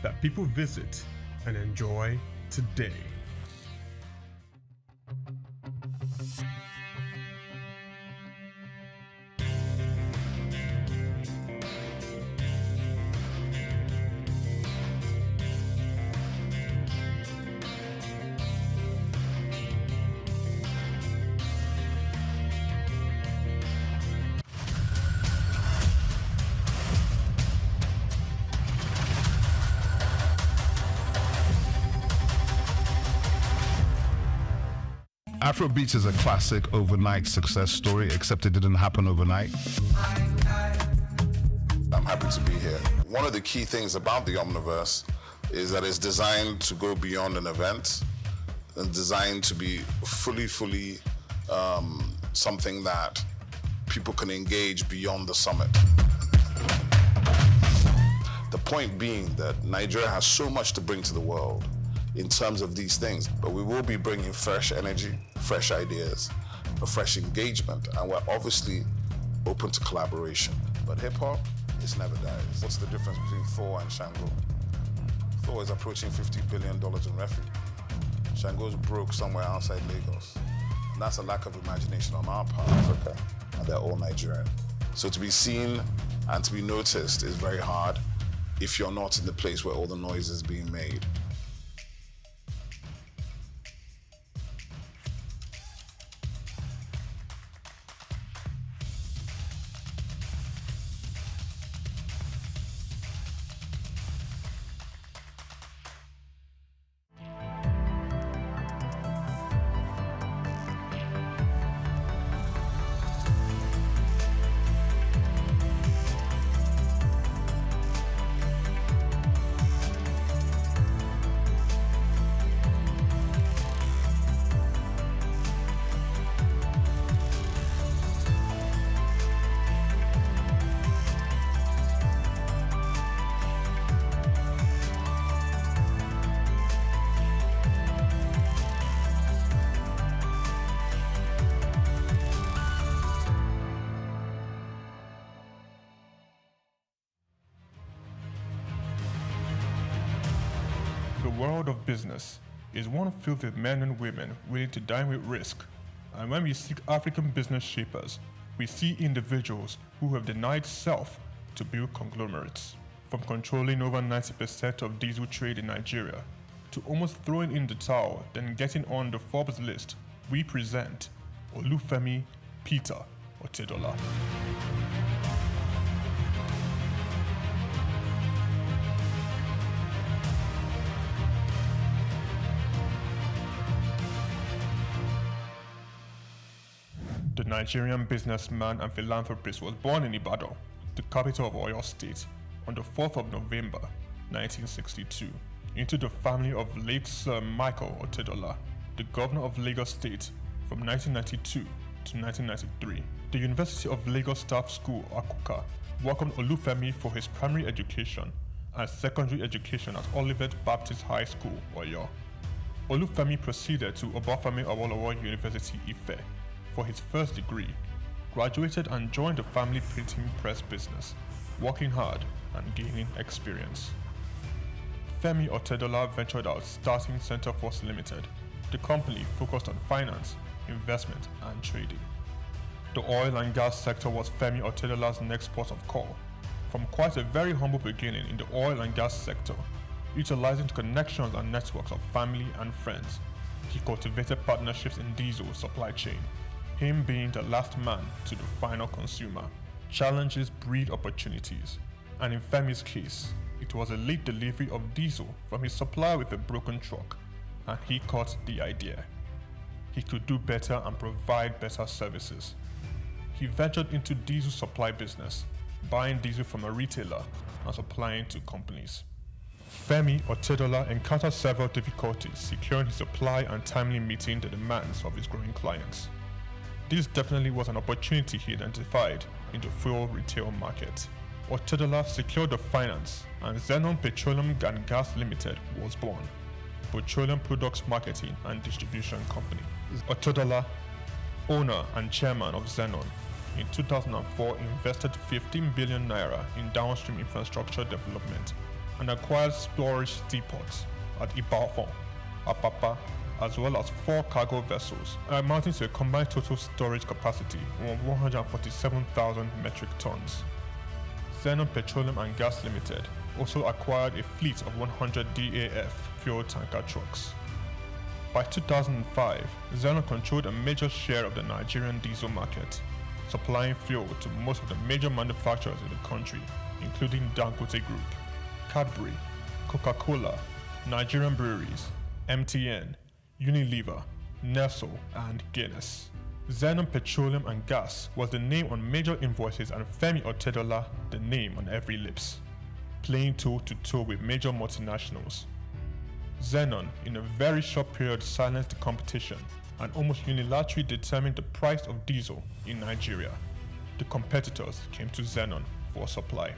that people visit and enjoy today. Afrobeats is a classic overnight success story, except it didn't happen overnight. I'm happy to be here. One of the key things about the Omniverse is that it's designed to go beyond an event and designed to be fully something that people can engage beyond the summit. The point being that Nigeria has so much to bring to the world in terms of these things, but we will be bringing fresh energy, fresh ideas, a fresh engagement, and we're obviously open to collaboration. But hip-hop, it never dies. What's the difference between Thor and Shango? Thor is approaching $50 billion in revenue. Shango's broke somewhere outside Lagos. And that's a lack of imagination on our part, Africa, and they're all Nigerian. So to be seen and to be noticed is very hard if you're not in the place where all the noise is being made. The world of business is one filled with men and women willing to dine with risk. And when we seek African business shapers, we see individuals who have denied self to build conglomerates. From controlling over 90% of diesel trade in Nigeria, to almost throwing in the towel, then getting on the Forbes list, we present Olufemi Peter Otedola. The Nigerian businessman and philanthropist was born in Ibadan, the capital of Oyo State, on the 4th of November, 1962, into the family of late Sir Michael Otedola, the governor of Lagos State from 1992 to 1993. The University of Lagos Staff School, Akuka, welcomed Olufemi for his primary education and secondary education at Olivet Baptist High School, Oyo. Olufemi proceeded to Obafemi Awolowo University, Ife, for his first degree, graduated and joined the family printing press business, working hard and gaining experience. Femi Otedola ventured out starting Centreforce Limited. The company focused on finance, investment and trading. The oil and gas sector was Femi Otedola's next port of call. From quite a very humble beginning in the oil and gas sector, utilizing the connections and networks of family and friends, he cultivated partnerships in diesel supply chain, him being the last man to the final consumer. Challenges breed opportunities, and in Femi's case, it was a late delivery of diesel from his supplier with a broken truck, and he caught the idea. He could do better and provide better services. He ventured into diesel supply business, buying diesel from a retailer and supplying to companies. Femi Otedola encountered several difficulties securing his supply and timely meeting the demands of his growing clients. This definitely was an opportunity he identified in the fuel retail market. Otedola secured the finance and Zenon Petroleum and Gas Limited was born, petroleum products marketing and distribution company. Otedola, owner and chairman of Zenon, in 2004 invested 15 billion naira in downstream infrastructure development and acquired storage depots at Ibadan, Apapa, as well as 4 cargo vessels, amounting to a combined total storage capacity of 147,000 metric tons. Zenon Petroleum and Gas Limited also acquired a fleet of 100 DAF fuel tanker trucks. By 2005, Zenon controlled a major share of the Nigerian diesel market, supplying fuel to most of the major manufacturers in the country, including Dangote Group, Cadbury, Coca-Cola, Nigerian Breweries, MTN, Unilever, Nestle, and Guinness. Zenon Petroleum and Gas was the name on major invoices and Femi Otedola the name on every lips, playing toe-to-toe with major multinationals. Zenon, in a very short period, silenced the competition and almost unilaterally determined the price of diesel in Nigeria. The competitors came to Zenon for supply.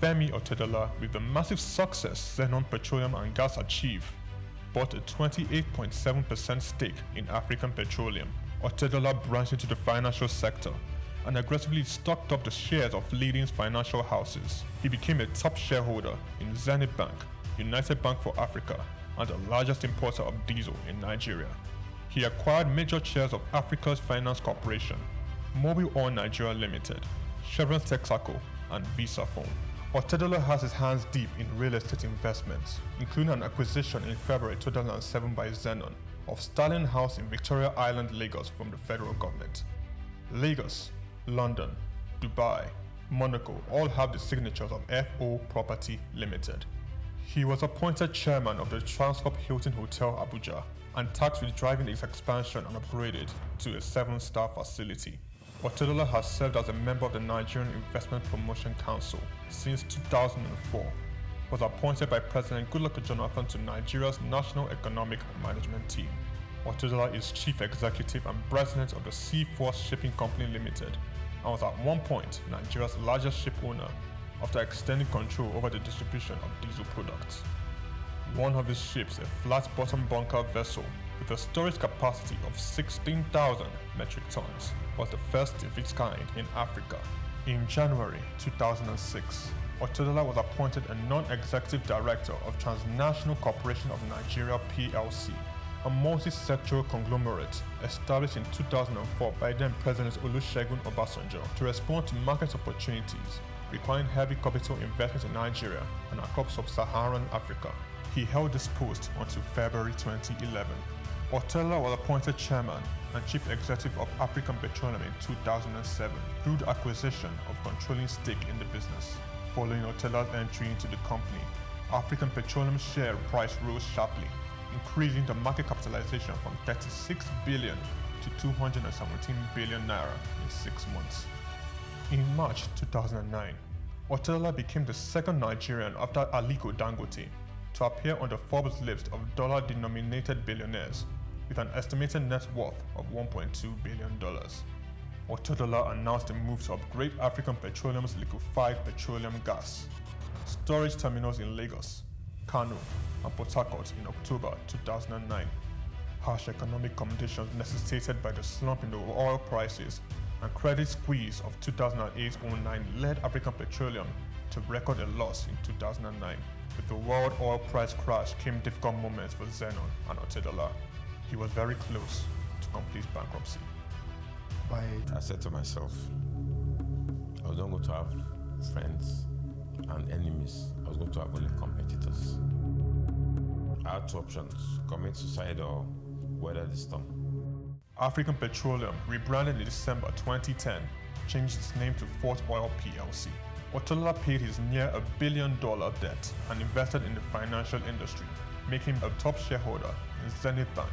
Femi Otedola, with the massive success Zenon Petroleum and Gas achieved, bought a 28.7% stake in African Petroleum. Otedola branched into the financial sector and aggressively stocked up the shares of leading financial houses. He became a top shareholder in Zenith Bank, United Bank for Africa, and the largest importer of diesel in Nigeria. He acquired major shares of Africa's Finance Corporation, Mobile Oil Nigeria Limited, Chevron Texaco, and Visa Phone. Otedola has his hands deep in real estate investments, including an acquisition in February 2007 by Zenon of Sterling House in Victoria Island, Lagos from the federal government. Lagos, London, Dubai, Monaco all have the signatures of FO Property Limited. He was appointed chairman of the Transcorp Hilton Hotel Abuja and tasked with driving its expansion and upgraded to a 7-star facility. Otedola has served as a member of the Nigerian Investment Promotion Council since 2004, was appointed by President Goodluck Jonathan to Nigeria's National Economic Management Team. Otedola is chief executive and president of the Seaforth Shipping Company Limited and was at one point Nigeria's largest ship owner after extending control over the distribution of diesel products. One of his ships, a flat-bottom bunker vessel with a storage capacity of 16,000 metric tons, was the first of its kind in Africa. In January 2006, Otedola was appointed a non-executive director of Transnational Corporation of Nigeria PLC, a multi-sectoral conglomerate established in 2004 by then President Olusegun Obasanjo to respond to market opportunities requiring heavy capital investment in Nigeria and across sub-Saharan Africa. He held this post until February 2011. Otedola was appointed chairman and chief executive of African Petroleum in 2007 through the acquisition of controlling stake in the business. Following Otedola's entry into the company, African Petroleum share price rose sharply, increasing the market capitalization from 36 billion to 217 billion naira in 6 months. In March 2009, Otedola became the second Nigerian after Aliko Dangote to appear on the Forbes list of dollar-denominated billionaires with an estimated net worth of $1.2 billion. Otedola announced the move to upgrade African Petroleum's liquefied petroleum gas storage terminals in Lagos, Kano, and Port Harcourt in October 2009. Harsh economic conditions necessitated by the slump in the oil prices and credit squeeze of 2008-09 led African Petroleum to record a loss in 2009. With the world oil price crash came difficult moments for Zenon and Otedola. He was very close to complete bankruptcy. I said to myself, I was not going to have friends and enemies. I was going to have only competitors. I had two options: commit suicide or weather the storm. African Petroleum, rebranded in December 2010, changed its name to Fort Oil PLC. Otedola paid his near $1 billion debt and invested in the financial industry, making him a top shareholder in Zenith Bank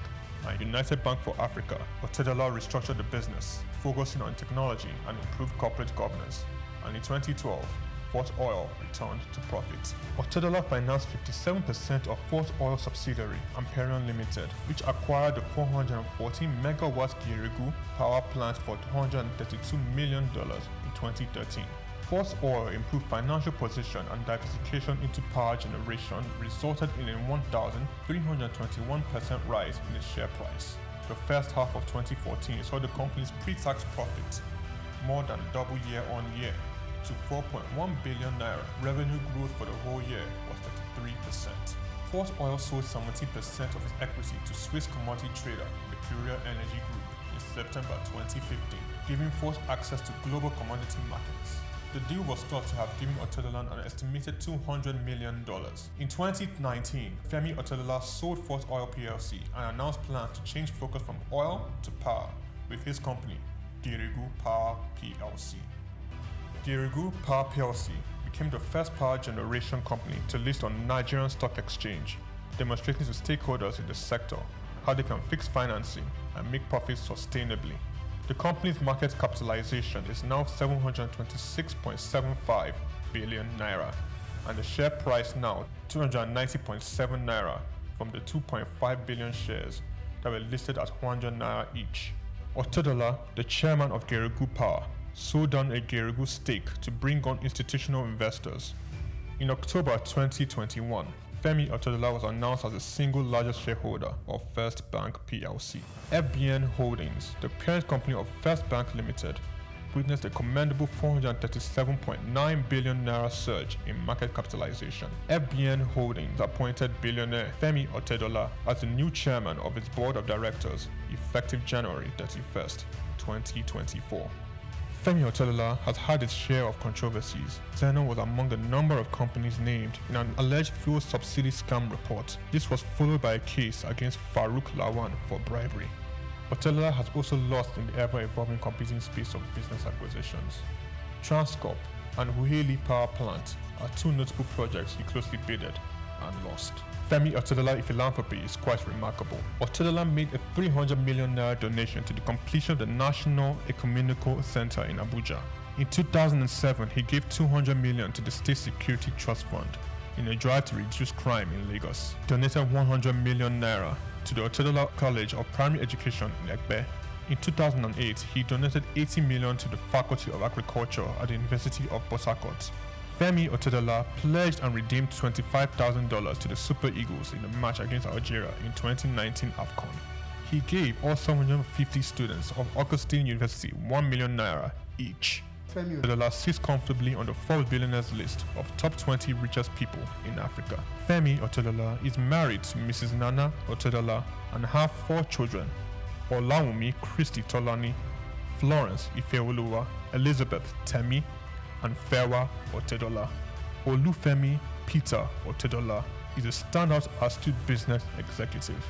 and United Bank for Africa. Otedola restructured the business, focusing on technology and improved corporate governance, and in 2012, Fort Oil returned to profit. Otedola financed 57% of Fort Oil subsidiary, Amperion Limited, which acquired the 414 megawatt Geregu power plant for $232 million in 2013. Fort Oil improved financial position and diversification into power generation resulted in a 1,321% rise in its share price. The first half of 2014 saw the company's pre-tax profit more than double year on year to 4.1 billion naira. Revenue growth for the whole year was 33%. Fort Oil sold 70% of its equity to Swiss commodity trader Mercuria Energy Group in September 2015, giving Fort access to global commodity markets. The deal was thought to have given Otedola an estimated $200 million. In 2019, Femi Otedola sold Fort Oil PLC and announced plans to change focus from oil to power with his company, Geregu Power PLC. Geregu Power PLC became the first power generation company to list on Nigerian Stock Exchange, demonstrating to stakeholders in the sector how they can fix financing and make profits sustainably. The company's market capitalization is now 726.75 billion naira, and the share price now 290.7 naira from the 2.5 billion shares that were listed at 100 naira each. Otedola, the chairman of Geregu Power, sold down a Geregu stake to bring on institutional investors. In October 2021, Femi Otedola was announced as the single largest shareholder of First Bank PLC. FBN Holdings, the parent company of First Bank Limited, witnessed a commendable 437.9 billion naira surge in market capitalization. FBN Holdings appointed billionaire Femi Otedola as the new chairman of its board of directors, effective January 31st, 2024. Femi Otedola has had its share of controversies. Zenon was among the number of companies named in an alleged fuel subsidy scam report. This was followed by a case against Farouk Lawan for bribery. Otedola has also lost in the ever-evolving competing space of business acquisitions. Transcorp and Huheli Power Plant are two notable projects he closely bidded and lost. Femi Otedola philanthropy is quite remarkable. Otedola made a 300 million naira donation to the completion of the National Ecumenical Center in Abuja. In 2007, he gave 200 million to the State Security Trust Fund in a drive to reduce crime in Lagos. Donated 100 million naira to the Otedola College of Primary Education in Egbe. In 2008, he donated 80 million to the Faculty of Agriculture at the University of Port Harcourt. Femi Otedola pledged and redeemed $25,000 to the Super Eagles in the match against Algeria in 2019 AFCON. He gave all 750 students of Augustine University 1 million naira each. Femi Otedola sits comfortably on the Forbes billionaires list of top 20 richest people in Africa. Femi Otedola is married to Mrs. Nana Otedola and have 4 children: Olawumi Christy Tolani, Florence Ifeoluwa, Elizabeth Temi, and Fewa Otedola. Olufemi Peter Otedola is a standout astute business executive.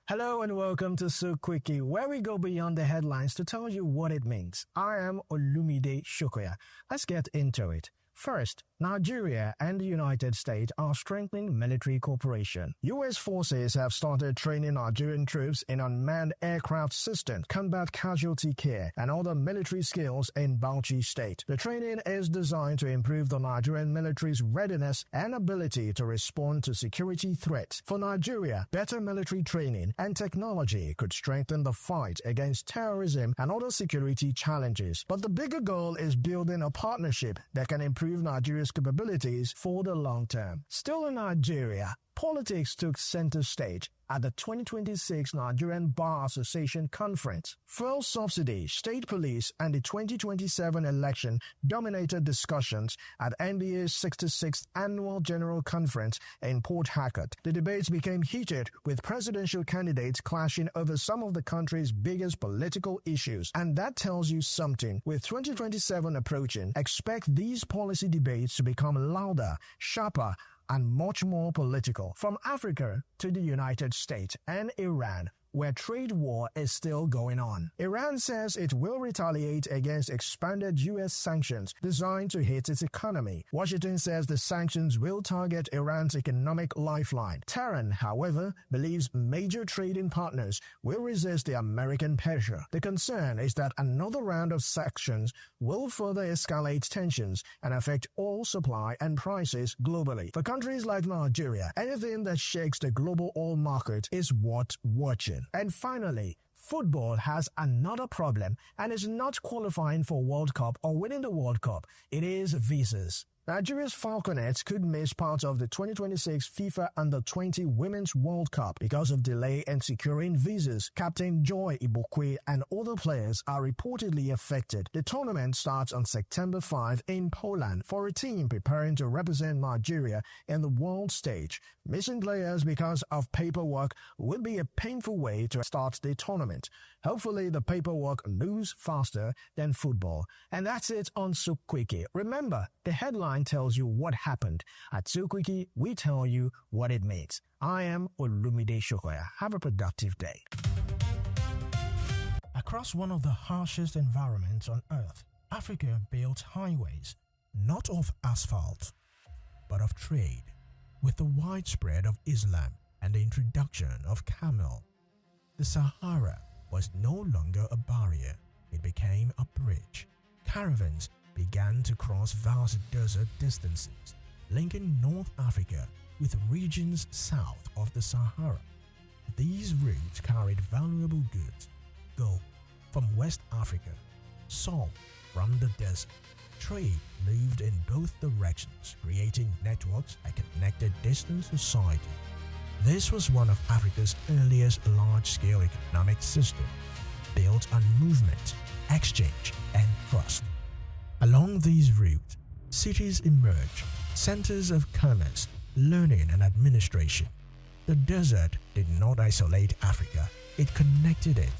Hello and welcome to SOUQ Quickie, where we go beyond the headlines to tell you what it means. I am Olumide Shokoya. Let's get into it. First, Nigeria and the United States are strengthening military cooperation. U.S. forces have started training Nigerian troops in unmanned aircraft systems, combat casualty care, and other military skills in Bauchi State. The training is designed to improve the Nigerian military's readiness and ability to respond to security threats. For Nigeria, better military training and technology could strengthen the fight against terrorism and other security challenges. But the bigger goal is building a partnership that can improve Nigeria's capabilities for the long term. Still in Nigeria, politics took center stage at the 2026 Nigerian Bar Association Conference. Fuel subsidy, state police, and the 2027 election dominated discussions at NBA's 66th Annual General Conference in Port Harcourt. The debates became heated, with presidential candidates clashing over some of the country's biggest political issues. And that tells you something. With 2027 approaching, expect these policy debates to become louder, sharper, and much more political. From Africa to the United States and Iran, where trade war is still going on. Iran says it will retaliate against expanded U.S. sanctions designed to hit its economy. Washington says the sanctions will target Iran's economic lifeline. Tehran, however, believes major trading partners will resist the American pressure. The concern is that another round of sanctions will further escalate tensions and affect oil supply and prices globally. For countries like Nigeria, anything that shakes the global oil market is worth watching. And finally, football has another problem and is not qualifying for World Cup or winning the World Cup. It is visas. Nigeria's Falconets could miss part of the 2026 FIFA Under-20 Women's World Cup because of delay in securing visas. Captain Joy Ibokwe and other players are reportedly affected. The tournament starts on September 5 in Poland for a team preparing to represent Nigeria in the world stage. Missing players because of paperwork would be a painful way to start the tournament. Hopefully the paperwork moves faster than football. And that's it on SOUQ Quickie. Remember, the headline tells you what happened. At SOUQ Quickie, we tell you what it means. I am Olumide Shokoya. Have a productive day. Across one of the harshest environments on Earth, Africa built highways, not of asphalt, but of trade. With the widespread of Islam and the introduction of camel, the Sahara was no longer a barrier. It became a bridge. Caravans began to cross vast desert distances, linking North Africa with regions south of the Sahara. These routes carried valuable goods, gold from West Africa, salt from the desert. Trade moved in both directions, creating networks that connected distant society. This was one of Africa's earliest large-scale economic systems, built on movement, exchange, and trust. Along these routes, cities emerged, centers of commerce, learning, and administration. The desert did not isolate Africa, it connected it.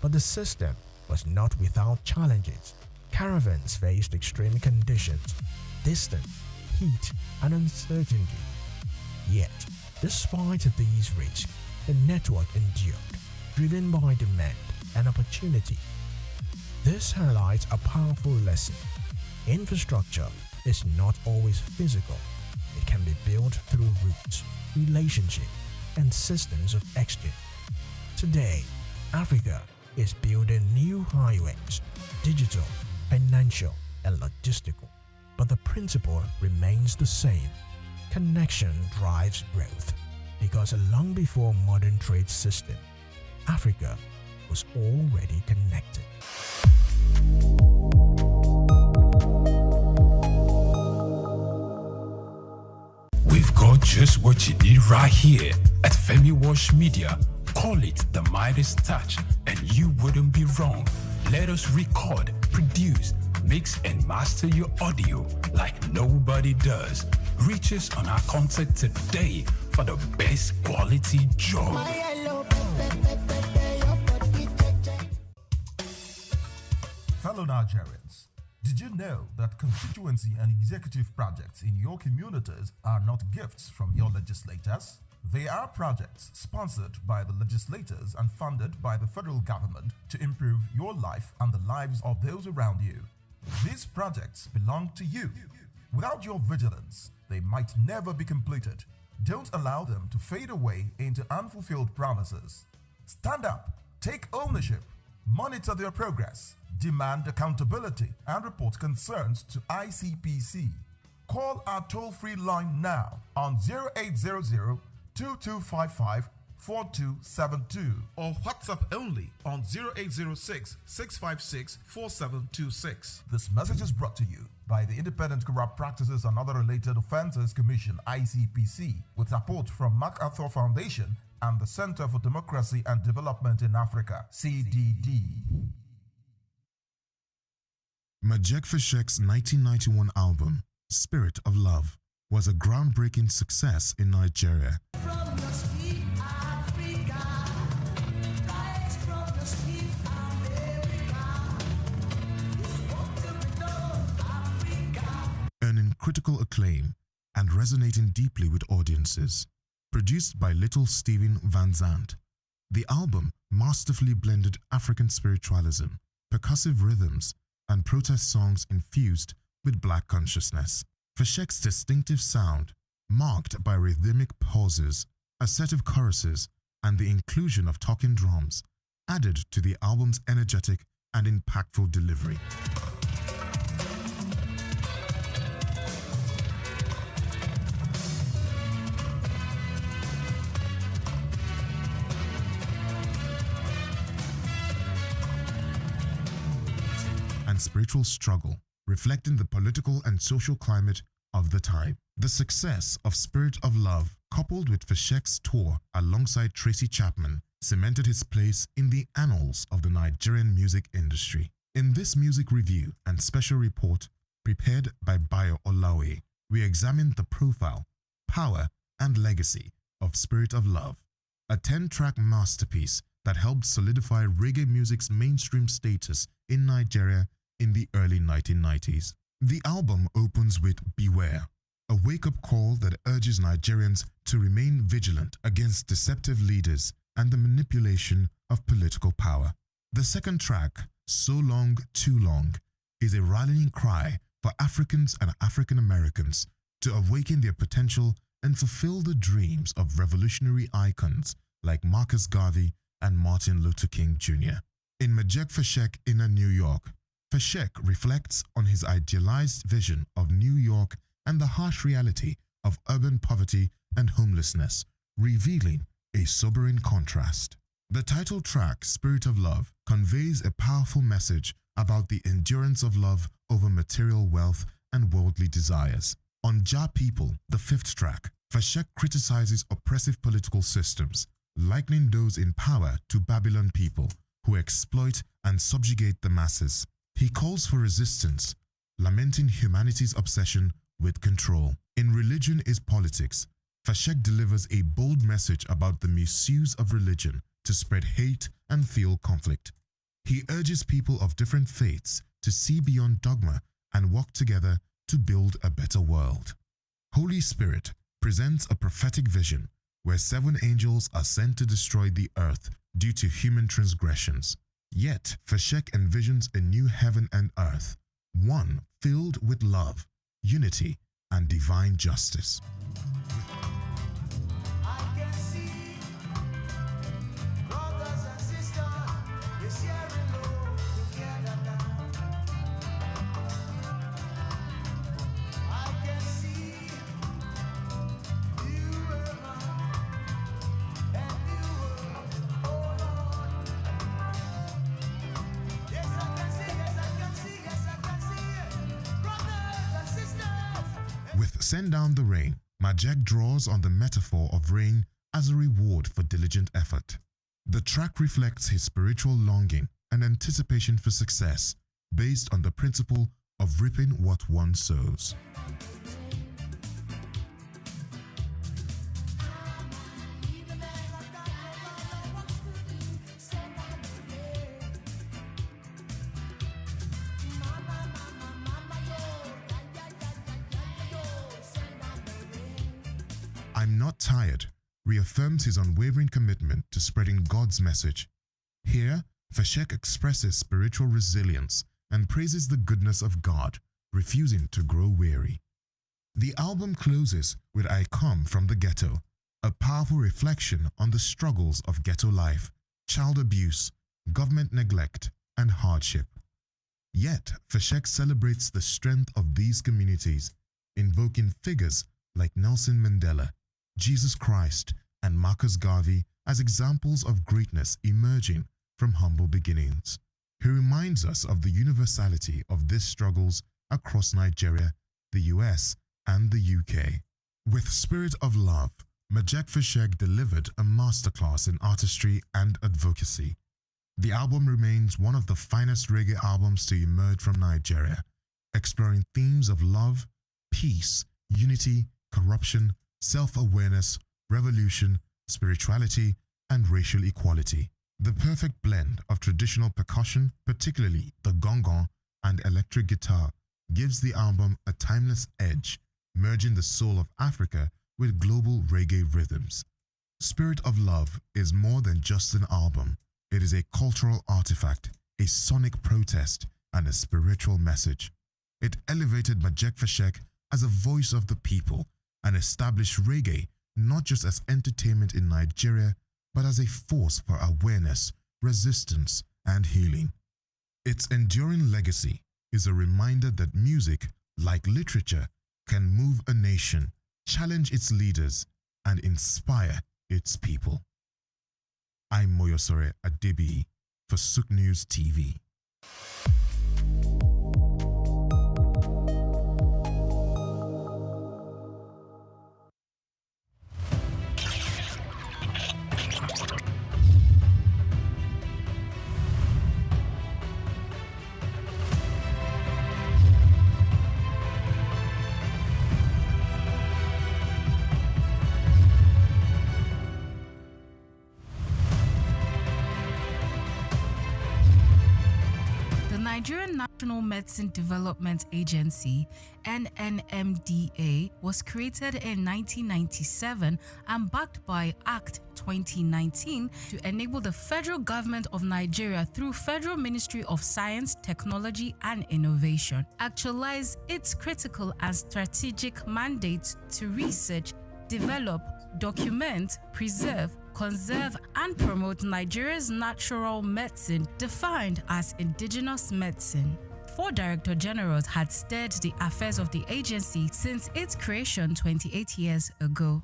But the system was not without challenges. Caravans faced extreme conditions, distance, heat, and uncertainty. Yet, despite these risks, the network endured, driven by demand and opportunity. This highlights a powerful lesson. Infrastructure is not always physical. It can be built through routes, relationships, and systems of exchange. Today, Africa is building new highways, digital, financial, and logistical. But the principle remains the same. Connection drives growth, because long before modern trade system, Africa was already connected. We've got just what you need right here at Femi Wash Media. Call it the Midas Touch, and you wouldn't be wrong. Let us record, produce, mix, and master your audio like nobody does. Reach us on our contact today for the best quality job. Fellow Nigerians, did you know that constituency and executive projects in your communities are not gifts from your legislators? They are projects sponsored by the legislators and funded by the federal government to improve your life and the lives of those around you. These projects belong to you. Without your vigilance, they might never be completed. Don't allow them to fade away into unfulfilled promises. Stand up, take ownership, monitor their progress, demand accountability, and report concerns to ICPC. Call our toll-free line now on 0800-2255-4272 or WhatsApp only on 0806-656-4726. This message is brought to you by the Independent Corrupt Practices and Other Related Offences Commission, ICPC, with support from MacArthur Foundation and the Center for Democracy and Development in Africa, CDD. Majek Fashek's 1991 album, Spirit of Love, was a groundbreaking success in Nigeria. Earning critical acclaim and resonating deeply with audiences. Produced by Little Steven Van Zandt, the album masterfully blended African spiritualism, percussive rhythms, and protest songs infused with Black consciousness. Fashek's distinctive sound, marked by rhythmic pauses, assertive choruses, and the inclusion of talking drums, added to the album's energetic and impactful delivery. And spiritual struggle, reflecting the political and social climate of the time. The success of Spirit of Love, coupled with Fashek's tour alongside Tracy Chapman, cemented his place in the annals of the Nigerian music industry. In this music review and special report prepared by Bayo Olawe, we examined the profile, power, and legacy of Spirit of Love, a 10-track masterpiece that helped solidify reggae music's mainstream status in Nigeria in the early 1990s. The album opens with Beware, a wake-up call that urges Nigerians to remain vigilant against deceptive leaders and the manipulation of political power. The second track, So Long, Too Long, is a rallying cry for Africans and African Americans to awaken their potential and fulfill the dreams of revolutionary icons like Marcus Garvey and Martin Luther King Jr. In Majek Fashek Inner New York, Fashek reflects on his idealized vision of New York and the harsh reality of urban poverty and homelessness, revealing a sobering contrast. The title track, Spirit of Love, conveys a powerful message about the endurance of love over material wealth and worldly desires. On Jah People, the fifth track, Fashek criticizes oppressive political systems, likening those in power to Babylon people who exploit and subjugate the masses. He calls for resistance, lamenting humanity's obsession with control. In Religion is Politics, Fashek delivers a bold message about the misuse of religion to spread hate and fuel conflict. He urges people of different faiths to see beyond dogma and work together to build a better world. Holy Spirit presents a prophetic vision where 7 angels are sent to destroy the earth due to human transgressions. Yet, Fashek envisions a new heaven and earth, one filled with love, unity, and divine justice. With Send Down the Rain, Majek draws on the metaphor of rain as a reward for diligent effort. The track reflects his spiritual longing and anticipation for success based on the principle of reaping what one sows. I'm Not Tired reaffirms his unwavering commitment to spreading God's message. Here, Fashek expresses spiritual resilience and praises the goodness of God, refusing to grow weary. The album closes with I Come From the Ghetto, a powerful reflection on the struggles of ghetto life, child abuse, government neglect, and hardship. Yet, Feshek celebrates the strength of these communities, invoking figures like Nelson Mandela, Jesus Christ, and Marcus Garvey as examples of greatness emerging from humble beginnings. He reminds us of the universality of these struggles across Nigeria, the US, and the UK. With Spirit of Love, Majek Feshek delivered a masterclass in artistry and advocacy. The album remains one of the finest reggae albums to emerge from Nigeria, exploring themes of love, peace, unity, corruption, self-awareness, revolution, spirituality, and racial equality. The perfect blend of traditional percussion, particularly the gong-gong and electric guitar, gives the album a timeless edge, merging the soul of Africa with global reggae rhythms. Spirit of Love is more than just an album. It is a cultural artifact, a sonic protest, and a spiritual message. It elevated Majek Feshek as a voice of the people and established reggae not just as entertainment in Nigeria, but as a force for awareness, resistance, and healing. Its enduring legacy is a reminder that music, like literature, can move a nation, challenge its leaders, and inspire its people. I'm Moyosore Adebi for SOUQ News TV. Nigerian National Medicine Development Agency, NNMDA, was created in 1997 and backed by Act 2019 to enable the federal government of Nigeria through Federal Ministry of Science, Technology and Innovation actualize its critical and strategic mandates to research, develop, document, preserve, conserve and promote Nigeria's natural medicine defined as indigenous medicine. 4 Director Generals had steered the affairs of the agency since its creation 28 years ago.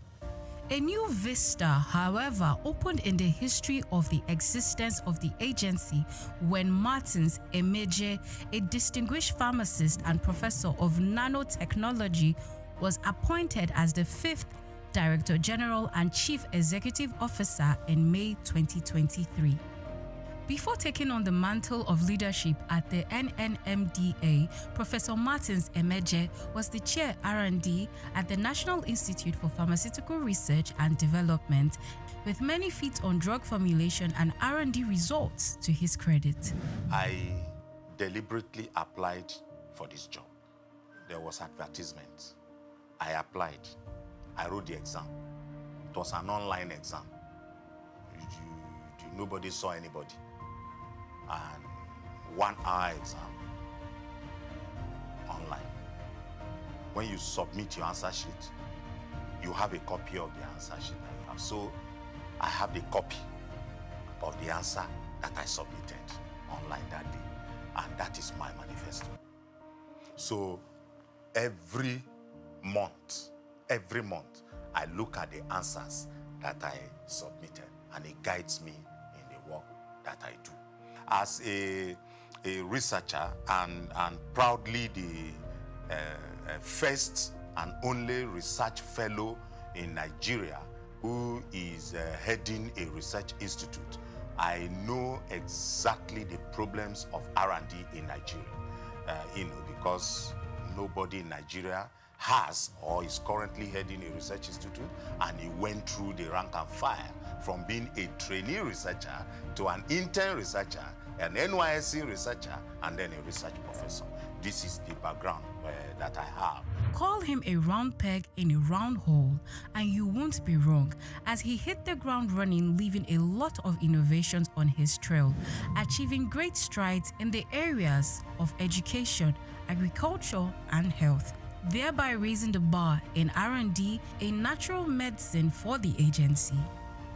A new vista, however, opened in the history of the existence of the agency when Martins Emeje, a distinguished pharmacist and professor of nanotechnology, was appointed as the 5th Director General and Chief Executive Officer in May 2023. Before taking on the mantle of leadership at the NNMDA, Professor Martins Emeje was the Chair R&D at the National Institute for Pharmaceutical Research and Development, with many feats on drug formulation and R&D results to his credit. I deliberately applied for this job. There was advertisement. I applied. I wrote the exam. It was an online exam. Nobody saw anybody. And 1 hour exam online. When you submit your answer sheet, you have a copy of the answer sheet. So I have the copy of the answer that I submitted online that day. And that is my manifesto. So every month, I look at the answers that I submitted, and it guides me in the work that I do. As a researcher and proudly the first and only research fellow in Nigeria who is heading a research institute, I know exactly the problems of R&D in Nigeria, because nobody in Nigeria has or is currently heading a research institute, and he went through the rank and file from being a trainee researcher to an intern researcher, an NYSC researcher, and then a research professor. This is the background that I have. Call him a round peg in a round hole, and you won't be wrong, as he hit the ground running, leaving a lot of innovations on his trail, achieving great strides in the areas of education, agriculture, and health. thereby raising the bar in R&D in natural medicine for the agency.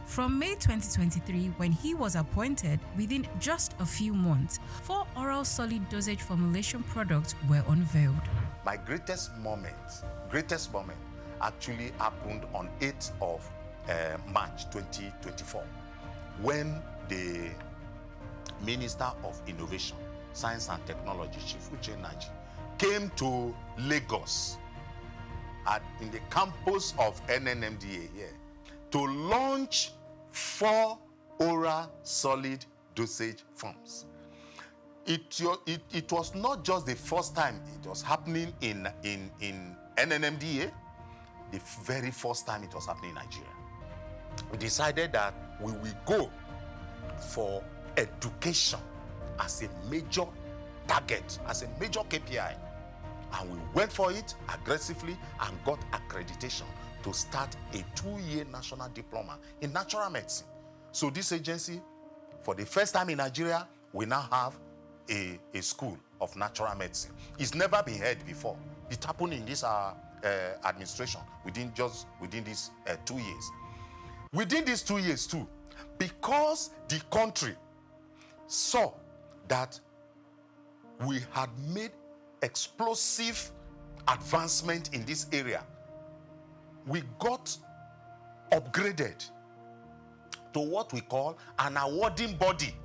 From May 2023, when he was appointed, within just a few months, 4 oral solid dosage formulation products were unveiled. My greatest moment actually happened on 8th of March 2024, when the Minister of Innovation, Science and Technology, Chief Uche Naji, came to Lagos in the campus of NNMDA here to launch 4 oral solid dosage forms. It was not just the first time it was happening in NNMDA, the very first time it was happening in Nigeria. We decided that we will go for education as a major target, as a major KPI. And we went for it aggressively and got accreditation to start a 2-year national diploma in natural medicine. So this agency, for the first time in Nigeria, we now have a school of natural medicine. It's never been heard before. It happened in this administration within these 2 years. Within these 2 years too, because the country saw that we had made explosive advancement in this area, we got upgraded to what we call an awarding body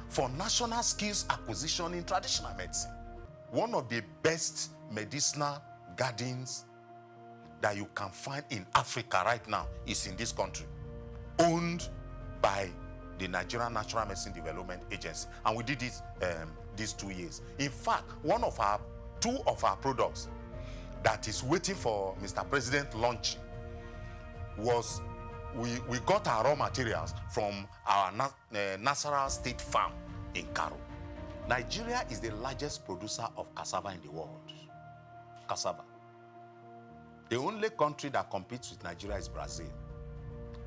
for national skills acquisition in traditional medicine. One of the best medicinal gardens that you can find in Africa right now is in this country, owned by the Nigerian Natural Medicine Development Agency, and we did this these 2 years. In fact, two of our products that is waiting for Mr. President launching was we got our raw materials from our Nasarawa State Farm in Karo. Nigeria is the largest producer of cassava in the world. Cassava. The only country that competes with Nigeria is Brazil.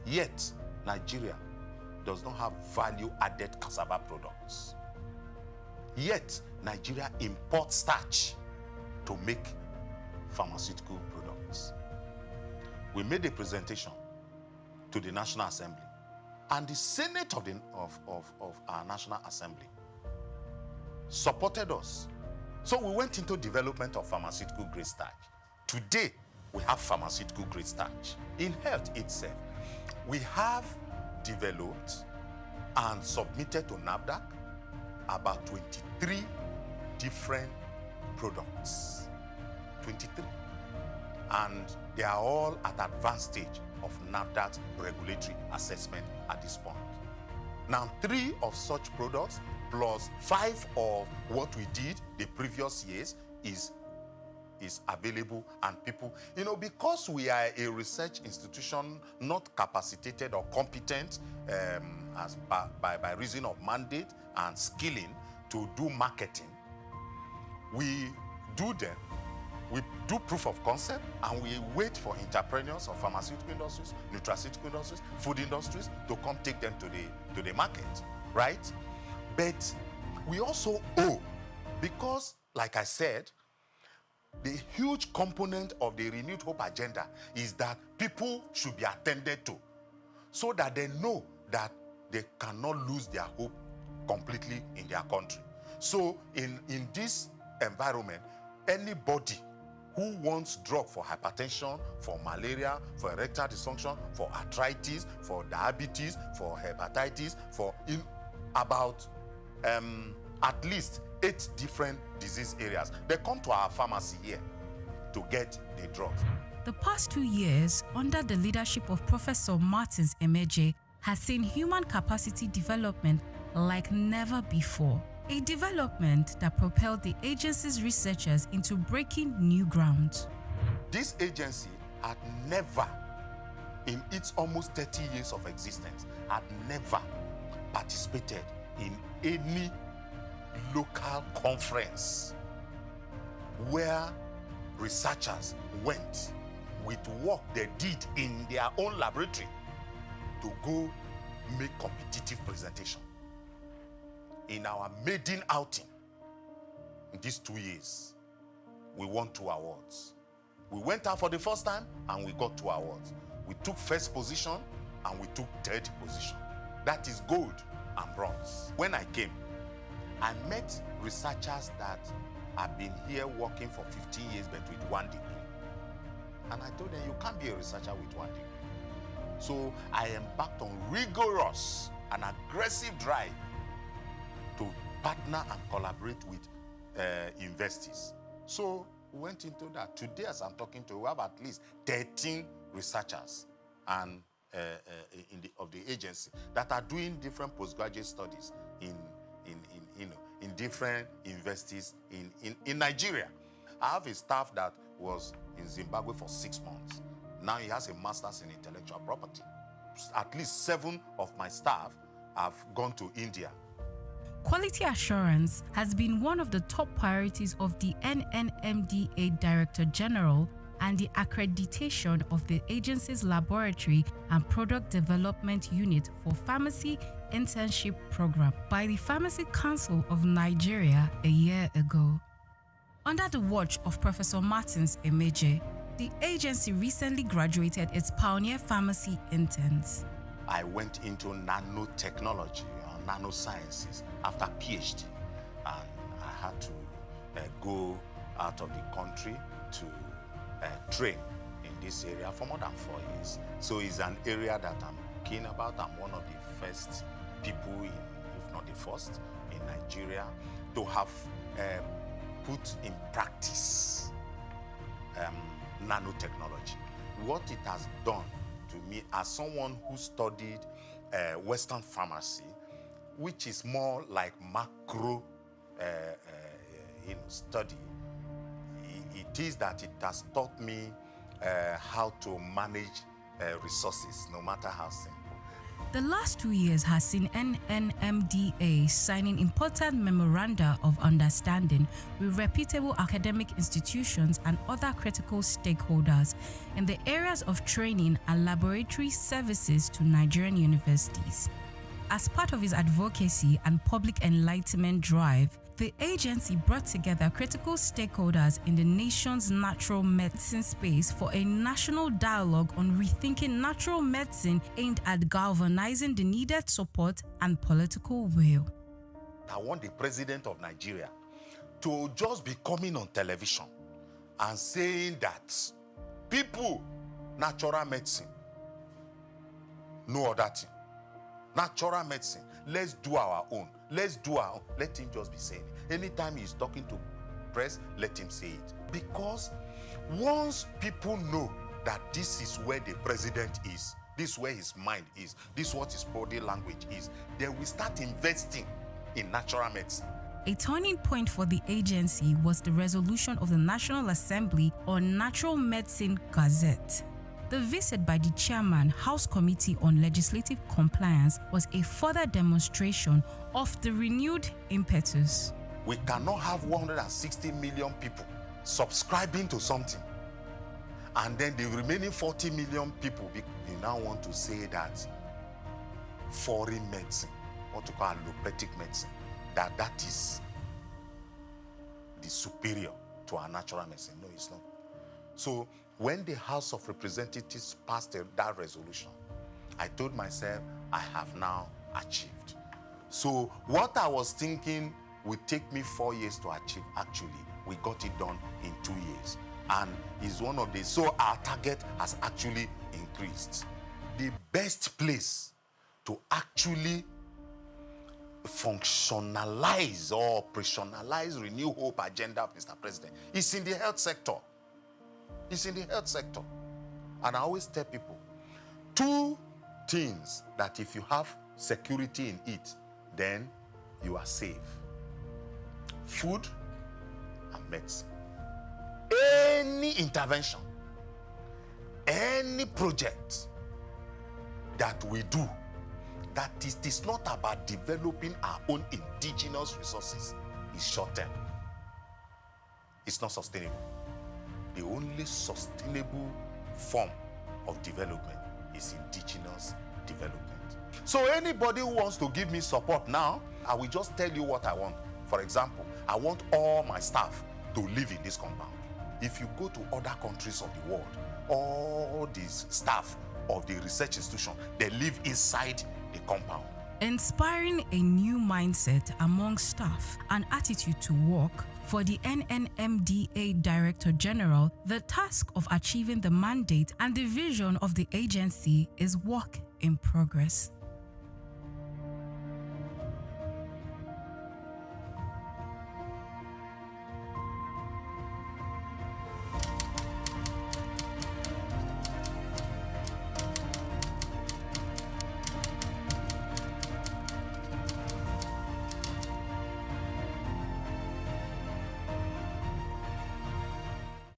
Yet, Nigeria does not have value-added cassava products. Yet, Nigeria imports starch to make pharmaceutical products. We made a presentation to the National Assembly, and the Senate of our National Assembly supported us. So we went into development of pharmaceutical grade starch. Today, we have pharmaceutical grade starch. In health itself, we have developed and submitted to NAFDAC about 23 different products. 23. And they are all at advanced stage of NAFDAC's regulatory assessment at this point. Now, 3 of such products plus 5 of what we did the previous years is available, and people, because we are a research institution not capacitated or competent by reason of mandate and skilling to do marketing, we do proof of concept, and we wait for entrepreneurs of pharmaceutical industries, nutraceutical industries, food industries to come take them to the market, right? But we also owe, because, like I said, the huge component of the Renewed Hope agenda is that people should be attended to, so that they know that they cannot lose their hope completely in their country. So in this environment, anybody who wants drug for hypertension, for malaria, for erectile dysfunction, for arthritis, for diabetes, for hepatitis, for about at least 8 different disease areas, they come to our pharmacy here to get the drugs. The past 2 years, under the leadership of Professor Martins Emeje, has seen human capacity development like never before. A development that propelled the agency's researchers into breaking new ground. This agency had never, in its almost 30 years of existence, had never participated in any local conference where researchers went with work they did in their own laboratory to go make competitive presentation. In our maiden outing in these 2 years, we won 2 awards. We went out for the first time and we got 2 awards. We took first position and we took third position. That is gold and bronze. When I came, I met researchers that have been here working for 15 years but with 1 degree. And I told them, you can't be a researcher with 1 degree. So I embarked on rigorous and aggressive drive to partner and collaborate with investors. So we went into that. Today, as I'm talking to you, we have at least 13 researchers and of the agency that are doing different postgraduate studies in different universities in Nigeria. I have a staff that was in Zimbabwe for 6 months. Now he has a master's in intellectual property. At least 7 of my staff have gone to India. Quality assurance has been one of the top priorities of the NNMDA Director General, and the accreditation of the agency's laboratory and product development unit for pharmacy internship program by the Pharmacy Council of Nigeria a year ago. Under the watch of Professor Martins Emeje, the agency recently graduated its pioneer pharmacy interns. I went into nanotechnology or nanosciences after PhD, and I had to go out of the country to train in this area for more than 4 years. So it's an area that I'm keen about. I'm one of the first people, if not the first, in Nigeria to have put in practice nanotechnology. What it has done to me as someone who studied Western pharmacy, which is more like macro study, it is that it has taught me how to manage resources, no matter how simple. The last 2 years has seen NNMDA signing important memoranda of understanding with reputable academic institutions and other critical stakeholders in the areas of training and laboratory services to Nigerian universities. As part of its advocacy and public enlightenment drive, the agency brought together critical stakeholders in the nation's natural medicine space for a national dialogue on rethinking natural medicine aimed at galvanizing the needed support and political will. I want the president of Nigeria to just be coming on television and saying that people, natural medicine, no other thing. Natural medicine, let's do our own. Let's do our own. Let him just be saying it. Anytime he's talking to press, let him say it. Because once people know that this is where the president is, this is where his mind is, this is what his body language is, they will start investing in natural medicine. A turning point for the agency was the resolution of the National Assembly on Natural Medicine Gazette. The visit by the chairman, House Committee on Legislative Compliance, was a further demonstration of the renewed impetus. We cannot have 160 million people subscribing to something, and then the remaining 40 million people, you now want to say that foreign medicine, what you call allopathic medicine, that is the superior to our natural medicine. No, it's not. So when the House of Representatives passed that resolution, I told myself, I have now achieved. So what I was thinking would take me 4 years to achieve, actually, we got it done in 2 years. And is one of the, so our target has actually increased. The best place to actually functionalize or operationalize Renew Hope agenda, Mr. President, is in the health sector. It's in the health sector. And I always tell people, 2 things that if you have security in it, then you are safe. Food and medicine. Any intervention, any project that we do, that it is not about developing our own indigenous resources, is short-term. It's not sustainable. The only sustainable form of development is indigenous development. So anybody who wants to give me support now, I will just tell you what I want. For example, I want all my staff to live in this compound. If you go to other countries of the world, all these staff of the research institution, they live inside the compound. Inspiring a new mindset among staff and attitude to work, for the NNMDA Director General, the task of achieving the mandate and the vision of the agency is work in progress.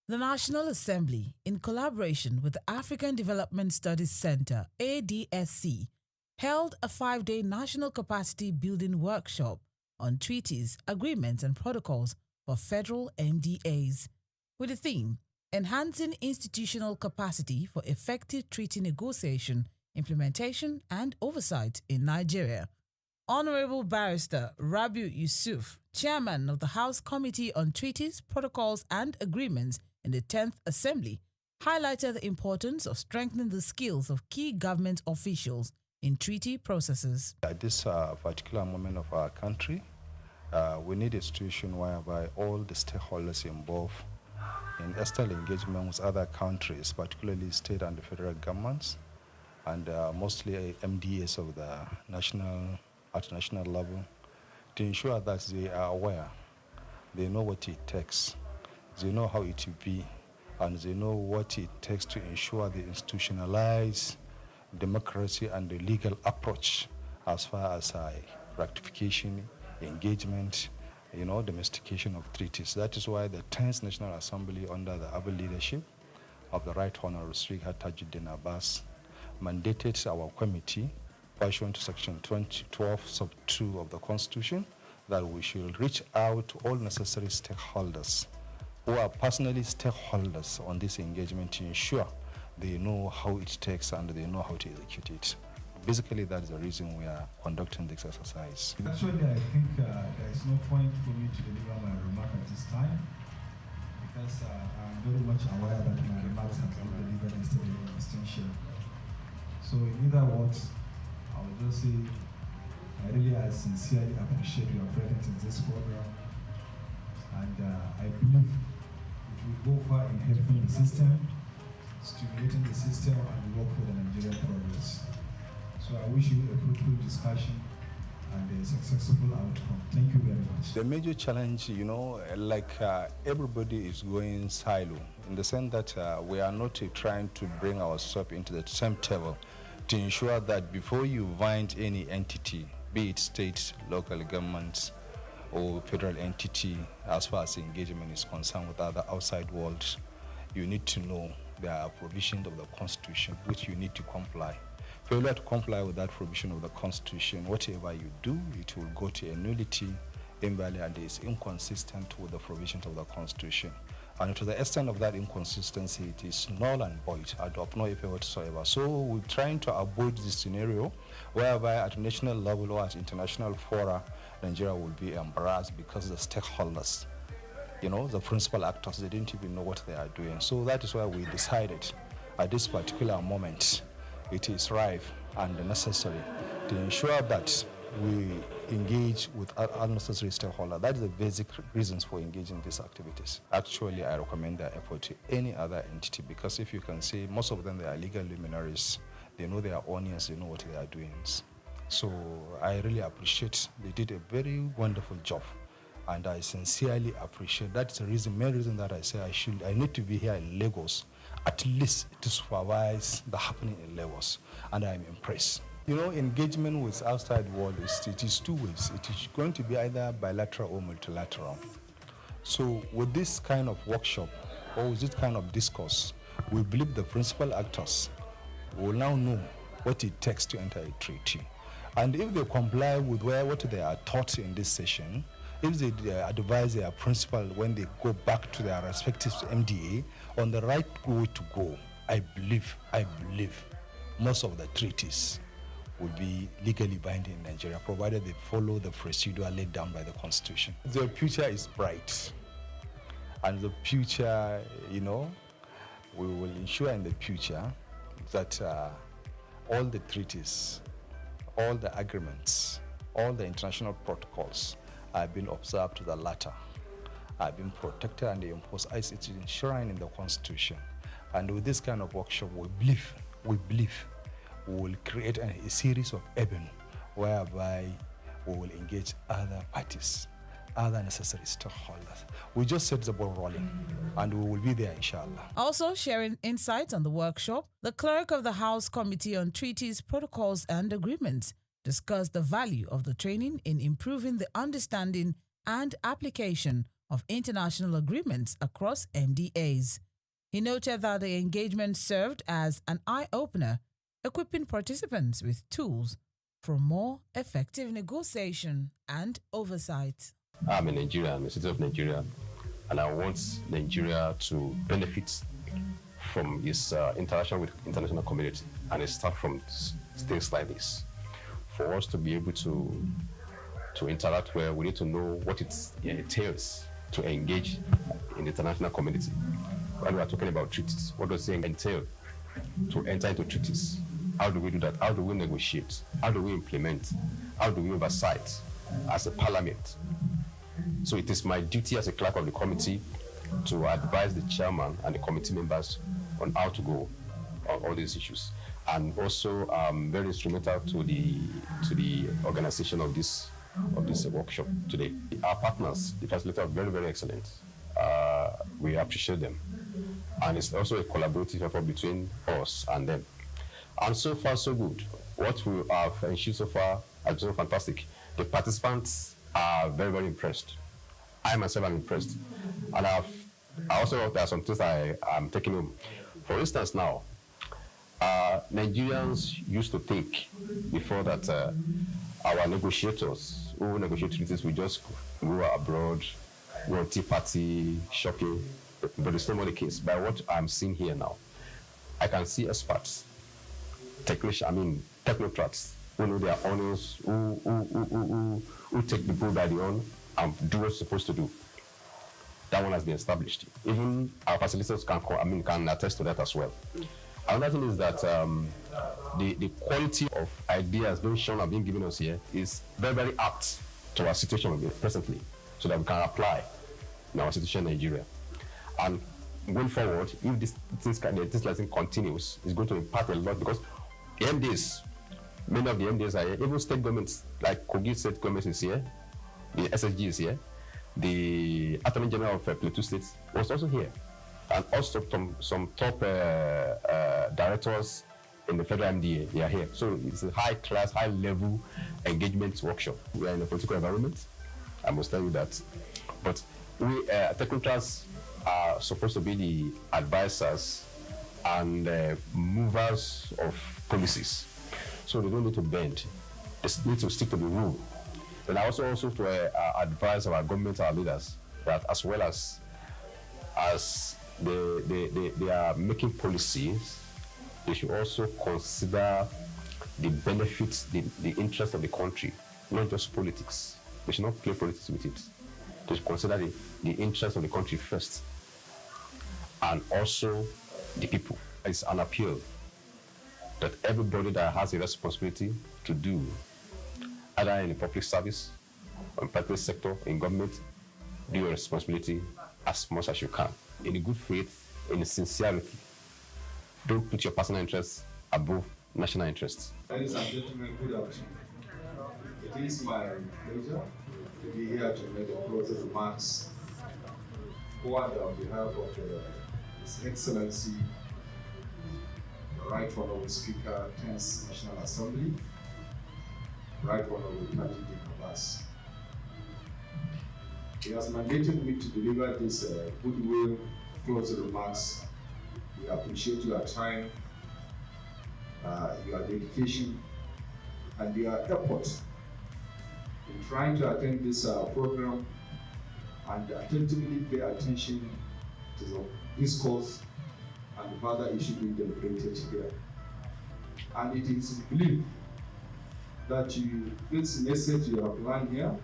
The National Assembly, in collaboration with the African Development Studies Center, ADSC, held a 5-day national capacity building workshop on treaties, agreements, and protocols for federal MDAs, with the theme, Enhancing Institutional Capacity for Effective Treaty Negotiation, Implementation, and Oversight in Nigeria. Honorable Barrister Rabiu Yusuf, Chairman of the House Committee on Treaties, Protocols, and Agreements in the 10th Assembly, highlighted the importance of strengthening the skills of key government officials in treaty processes. At this particular moment of our country, we need a situation whereby all the stakeholders involved in external engagement with other countries, particularly state and federal governments, and mostly MDAs of the at national level, to ensure that they are aware, they know what it takes, they know how it will be, and they know what it takes to ensure the institutionalized democracy and the legal approach as far as ratification, engagement, domestication of treaties. That is why the 10th National Assembly, under the able leadership of the Right Honorable Speaker Tajuddin Abbas, mandated our committee, pursuant to Section 12, Sub 2 of the Constitution, that we should reach out to all necessary stakeholders who are personally stakeholders on this engagement to ensure they know how it takes and they know how to execute it. Basically, that's the reason we are conducting this exercise. Actually, I think there is no point for me to deliver my remark at this time, because I'm very much aware that my remarks have been delivered yesterday in extension. So in either words, I will just say I really sincerely appreciate your presence in this program, and I believe it will go far in helping the system, stimulating the system, and work for the Nigerian progress. So I wish you a fruitful discussion and a successful outcome. Thank you very much. The major challenge, everybody is going silo, in the sense that we are not trying to bring ourselves into the same table to ensure that before you find any entity, be it state, local governments, or federal entity, as far as engagement is concerned with other outside world, you need to know there are provisions of the Constitution which you need to comply. Failure to comply with that provision of the Constitution, whatever you do, it will go to a nullity, invalid, and is inconsistent with the provisions of the Constitution. And to the extent of that inconsistency, it is null and void, and of no effect whatsoever. So we're trying to avoid this scenario whereby at national level or at international fora, Nigeria will be embarrassed because the stakeholders, the principal actors, they didn't even know what they are doing. So that is why we decided at this particular moment, it is rife and necessary to ensure that we engage with unnecessary stakeholders. That is the basic reasons for engaging these activities. Actually, I recommend their effort to any other entity, because if you can see, most of them, they are legal luminaries. They know their audience, they know what they are doing. So I really appreciate, they did a very wonderful job. And I sincerely appreciate, that's the main reason that I say I need to be here in Lagos, at least to supervise the happening in Lagos. And I'm impressed. Engagement with outside world, it is two ways. It is going to be either bilateral or multilateral. So with this kind of workshop, or with this kind of discourse, we believe the principal actors will now know what it takes to enter a treaty. And if they comply with what they are taught in this session, if they advise their principal when they go back to their respective MDA on the right way to go, I believe most of the treaties will be legally binding in Nigeria, provided they follow the procedure laid down by the Constitution. The future is bright. And the future, you know, we will ensure in the future that all the treaties, all the agreements, all the international protocols are being observed to the latter, are being protected and enforced as it is enshrined in the Constitution. And with this kind of workshop, we believe we will create a series of avenues whereby we will engage other parties, other necessary stakeholders. We just set the ball rolling, and we will be there, inshallah. Also sharing insights on the workshop, the clerk of the House Committee on Treaties, Protocols and Agreements discussed the value of the training in improving the understanding and application of international agreements across MDAs. He noted that the engagement served as an eye-opener, equipping participants with tools for more effective negotiation and oversight. I'm a Nigerian, I'm a citizen of Nigeria, and I want Nigeria to benefit from its interaction with international community, and it starts from things like this. For us to be able to interact well, we need to know what it entails to engage in the international community. When we are talking about treaties, what does it entail to enter into treaties? How do we do that? How do we negotiate? How do we implement? How do we oversight as a parliament? So it is my duty as a clerk of the committee to advise the chairman and the committee members on how to go on all these issues. And also very instrumental to the organization of this workshop today. Our partners, the facilitators, are very, very excellent. We appreciate them. And it's also a collaborative effort between us and them. And so far, so good. What we have ensured so far has been so fantastic. The participants are very, very impressed. I myself am impressed. And I also, there are some things I'm taking home. For instance now, Nigerians used to think before that our negotiators who negotiate treaties will just go abroad, go on tea party, shopping, but it's not the case. By what I'm seeing here now, I can see experts, technocrats who know their honors, who take the bull by the horn and do what it's supposed to do. That one has been established. Even our facilitators can attest to that as well. Another thing is that the quality of ideas being shown and being given us here is very, very apt to our situation presently, so that we can apply in our situation in Nigeria. And going forward, if this lesson continues, it's going to impact a lot, because the MDs, many of the MDs are here, even state governments, like Kogi State Government is here, the SSG is here, the Attorney General of Plateau State was also here, and also some top directors in the federal MDA, they are here. So it's a high-class, high-level engagement workshop. We are in a political environment, I must tell you that. But we, technocrats, are supposed to be the advisors and movers of policies. So they don't need to bend. They need to stick to the rule. And I also to advise our government, our leaders, that as well as they are making policies, they should also consider the benefits, the interest of the country, not just politics. They should not play politics with it. They should consider the interest of the country first, and also the people. It's an appeal that everybody that has a responsibility to do, either in the public service, or in private sector, in government, do your responsibility as much as you can, in a good faith, in a sincerity. Don't put your personal interests above national interests. Ladies and gentlemen, good afternoon. It is my pleasure to be here to make a closing remarks for and on behalf of His Excellency, the Right Honorable Speaker, 10th National Assembly, Right Honorable Taji Abbas. He has mandated me to deliver this goodwill closing remarks. We appreciate your time, your dedication, and your effort in trying to attend this program and attentively pay attention to the discourse and the further issue being deliberated here. And it is believed that this message you have learned here,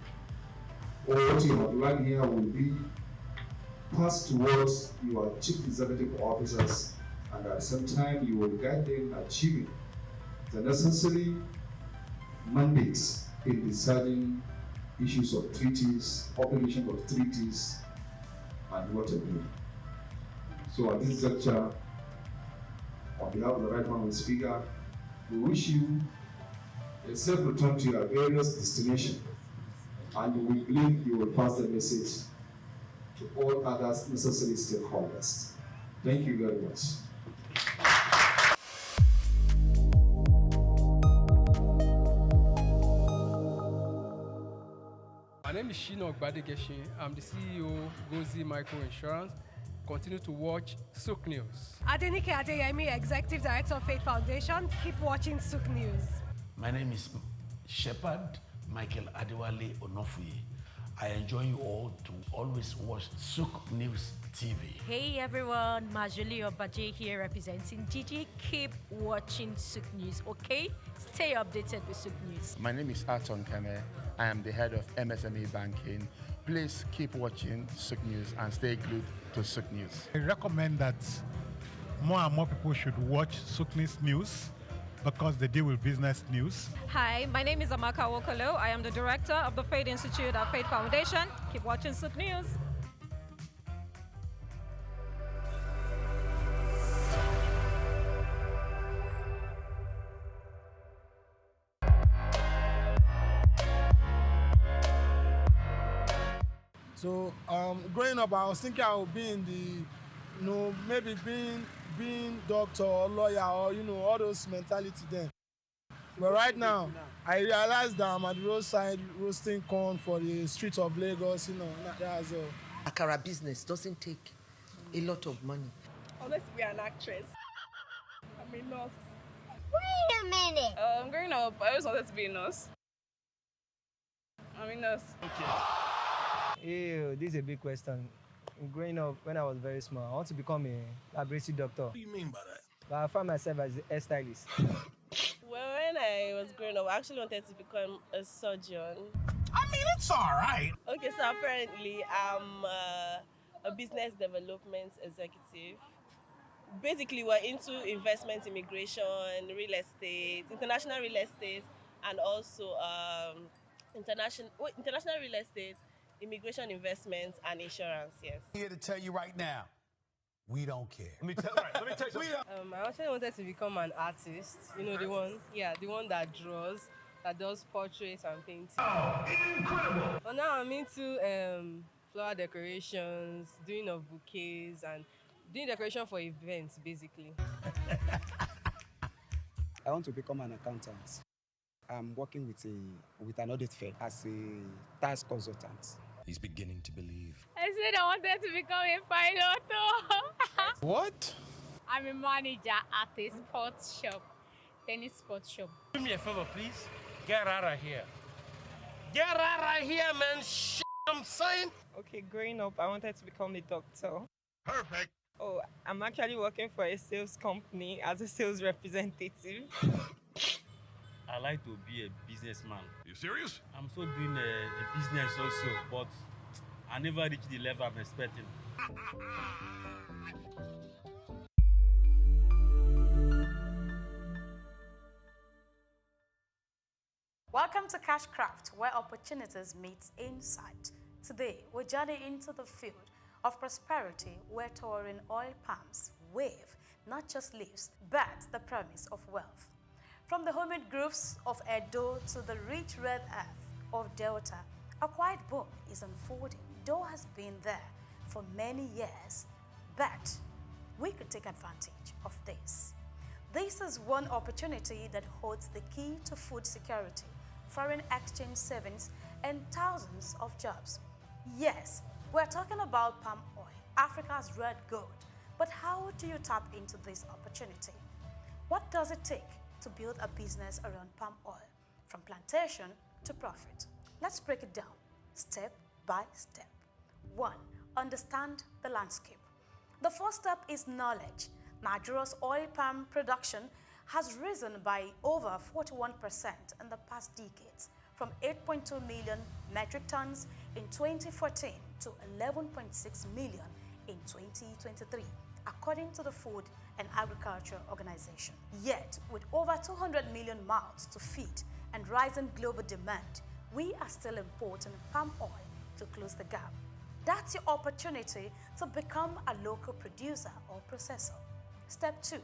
or what you have learned here, will be pass towards your chief executive officers, and at the same time you will guide them in achieving the necessary mandates in deciding issues of treaties, obligation of treaties, and what have you. So at this juncture, on behalf of the Right Honourable Speaker, we wish you a safe return to your various destinations, and we believe you will pass the message to all other necessary stakeholders. Thank you very much. My name is Shino Ogbadegeshin. I'm the CEO Gozi Micro Insurance. Continue to watch SOUQ News. Adenike Adeyemi, Executive Director of Faith Foundation. Keep watching SOUQ News. My name is Shepherd Michael Adewale Onofuye. I enjoy you all to always watch SOUQ News TV. Hey everyone, Majuli Obaje here representing Gigi. Keep watching SOUQ News, okay? Stay updated with SOUQ News. My name is Aton Keme. I am the head of MSME Banking. Please keep watching SOUQ News and stay glued to SOUQ News. I recommend that more and more people should watch SOUQ News because they deal with business news. Hi, my name is Amaka Wokolo. I am the director of the Faith Institute at Faith Foundation. Keep watching SOUQ News. So growing up, I was thinking I would be in the, maybe being doctor or lawyer or, all those mentality then. But right now, I realize that I'm at the roadside roasting corn for the streets of Lagos, that's all. Akara business doesn't take a lot of money. I wanted to be an actress. I'm a nurse. Wait a minute. Growing up, I always wanted to be a nurse. I'm a nurse. Okay. Ew, this is a big question. Growing up, when I was very small, I want to become a laboratory doctor. What do you mean by that? But I found myself as a hairstylist. Well, when I was growing up, I actually wanted to become a surgeon. I mean, it's all right. Okay, so apparently I'm a business development executive. Basically, we're into investment, immigration, real estate, international real estate, and also international real estate, immigration, investments, and insurance, yes. I'm here to tell you right now, we don't care. Let me tell you. I actually wanted to become an artist. The one that draws, that does portraits and paintings. Oh, incredible! But now I'm into flower decorations, doing of bouquets, and doing decoration for events, basically. I want to become an accountant. I'm working with an audit firm as a tax consultant. He's beginning to believe. I said I wanted to become a pilot. What? I'm a manager at a sports shop, tennis sports shop. Do me a favor, please. Get out of here. Get out of here, man. I'm saying. Okay, growing up, I wanted to become a doctor. Perfect. Oh, I'm actually working for a sales company as a sales representative. I like to be a businessman. You serious? I'm still doing a business also, but I never reached the level I'm expecting. Welcome to Cashcraft, where opportunities meet insight. Today, we're journeying into the field of prosperity where towering oil palms wave not just leaves, but the promise of wealth. From the humid groves of Edo to the rich red earth of Delta, a quiet boom is unfolding. Edo has been there for many years, but we could take advantage of this. This is one opportunity that holds the key to food security, foreign exchange savings, and thousands of jobs. Yes, we're talking about palm oil, Africa's red gold. But how do you tap into this opportunity? What does it take to build a business around palm oil, from plantation to profit? Let's break it down, step by step. 1. Understand the landscape. The first step is knowledge. Nigeria's oil palm production has risen by over 41% in the past decades, from 8.2 million metric tons in 2014 to 11.6 million in 2023, according to the Food and Agriculture Organization. Yet, with over 200 million mouths to feed and rising global demand, we are still importing palm oil to close the gap. That's your opportunity to become a local producer or processor. Step 2.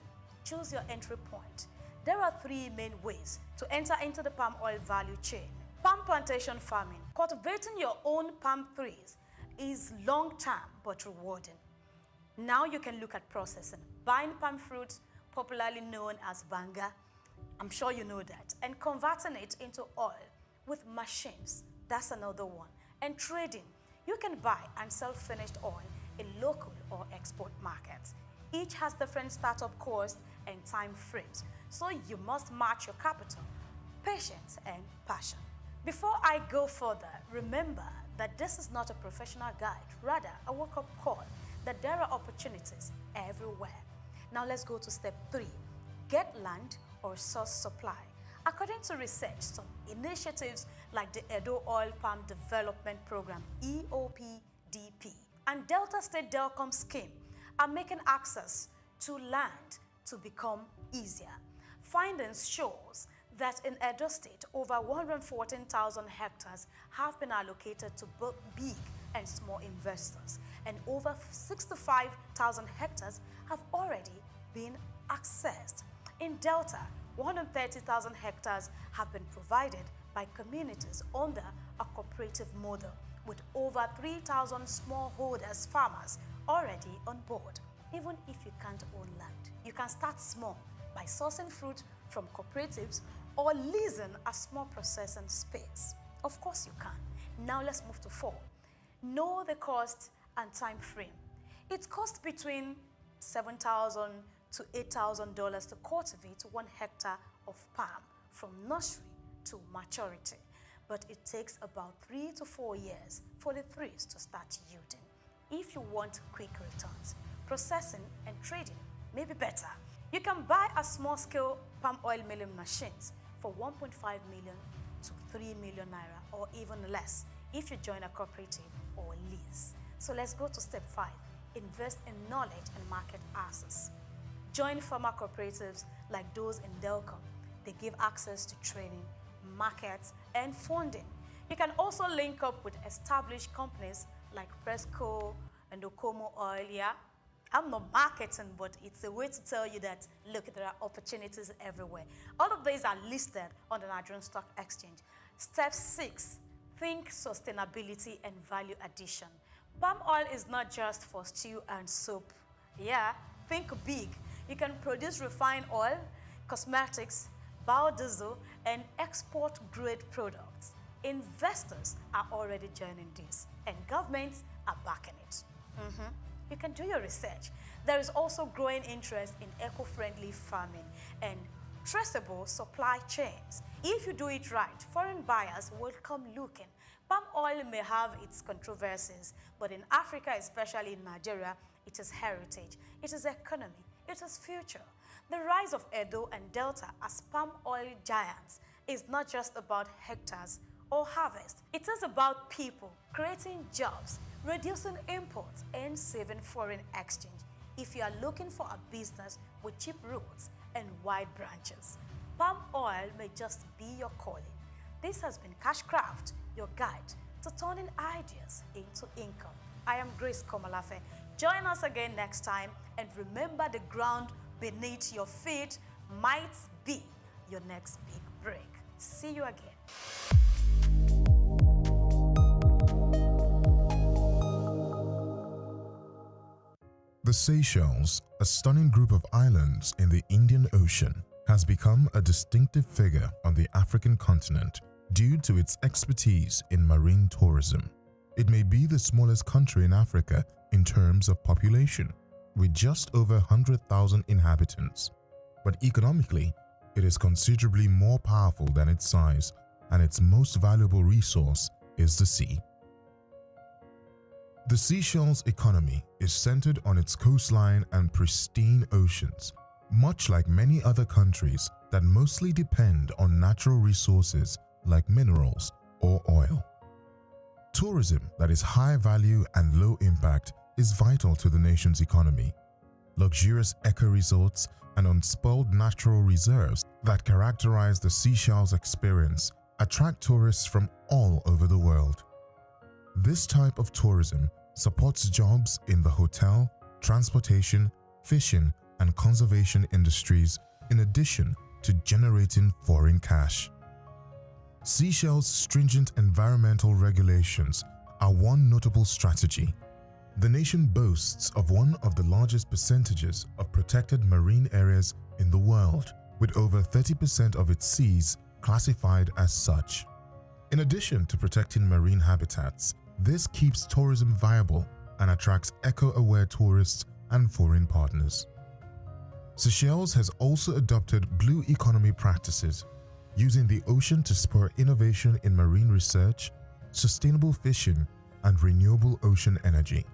Choose your entry point. There are 3 main ways to enter into the palm oil value chain. Palm plantation farming. Cultivating your own palm trees is long-term but rewarding. Now you can look at processing. Buying palm fruits, popularly known as banga, I'm sure you know that, and converting it into oil with machines. That's another one. And trading. You can buy and sell finished oil in local or export markets. Each has different startup costs and time frames, so you must match your capital, patience, and passion. Before I go further, remember that this is not a professional guide, rather a wake-up call that there are opportunities everywhere. Now let's go to step 3. Get land or source supply. According to research, some initiatives like the Edo Oil Palm Development Program, EOPDP, and Delta State Delcom scheme are making access to land to become easier. Findings shows that in Edo State, over 114,000 hectares have been allocated to both big and small investors, and over 65,000 hectares have already been accessed. In Delta, 130,000 hectares have been provided by communities under a cooperative model, with over 3,000 smallholders farmers already on board. Even if you can't own land, you can start small by sourcing fruit from cooperatives or leasing a small processing space. Of course you can. Now let's move to 4. Know the cost and time frame. It costs between $7,000 to $8,000 to cultivate 1 hectare of palm from nursery to maturity, but it takes about 3 to 4 years for the trees to start yielding. If you want quick returns, processing and trading may be better. You can buy a small-scale palm oil milling machines for 1.5 million to 3 million naira, or even less if you join a cooperative or lease. So let's go to step 5. Invest in knowledge and market access. Join farmer cooperatives like those in Delcom. They give access to training, markets, and funding. You can also link up with established companies like Presco and Okomo Oil. Yeah, I'm not marketing, but it's a way to tell you that, look, there are opportunities everywhere. All of these are listed on the Nigerian Stock Exchange. Step 6, think sustainability and value addition. Palm oil is not just for stew and soap. Yeah, think big. You can produce refined oil, cosmetics, biodiesel, and export-grade products. Investors are already joining this, and governments are backing it. You can do your research. There is also growing interest in eco-friendly farming and traceable supply chains. If you do it right, foreign buyers will come looking. Palm oil may have its controversies, but in Africa, especially in Nigeria, it is heritage, it is economy, it is future. The rise of Edo and Delta as palm oil giants is not just about hectares or harvest. It is about people creating jobs, reducing imports, and saving foreign exchange. If you are looking for a business with cheap roots and wide branches, palm oil may just be your calling. This has been Cashcraft, your guide to turning ideas into income. I am Grace Komalafe. Join us again next time, and remember, the ground beneath your feet might be your next big break. See you again. The Seychelles, a stunning group of islands in the Indian Ocean, has become a distinctive figure on the African continent due to its expertise in marine tourism. It may be the smallest country in Africa in terms of population, with just over 100,000 inhabitants. But economically, it is considerably more powerful than its size, and its most valuable resource is the sea. The Seychelles' economy is centered on its coastline and pristine oceans, much like many other countries that mostly depend on natural resources like minerals or oil. Tourism that is high value and low impact is vital to the nation's economy. Luxurious eco-resorts and unspoiled natural reserves that characterize the Seychelles experience attract tourists from all over the world. This type of tourism supports jobs in the hotel, transportation, fishing, and conservation industries, in addition to generating foreign cash. Seychelles' stringent environmental regulations are one notable strategy. The nation boasts of one of the largest percentages of protected marine areas in the world, with over 30% of its seas classified as such. In addition to protecting marine habitats, this keeps tourism viable and attracts eco-aware tourists and foreign partners. Seychelles has also adopted blue economy practices, using the ocean to spur innovation in marine research, sustainable fishing, and renewable ocean energy.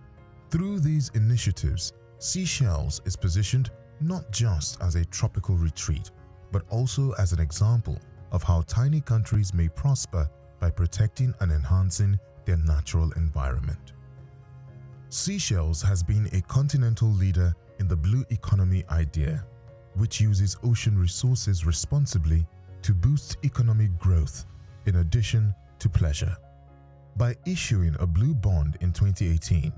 Through these initiatives, Seychelles is positioned not just as a tropical retreat, but also as an example of how tiny countries may prosper by protecting and enhancing their natural environment. Seychelles has been a continental leader in the blue economy idea, which uses ocean resources responsibly to boost economic growth in addition to pleasure. By issuing a blue bond in 2018,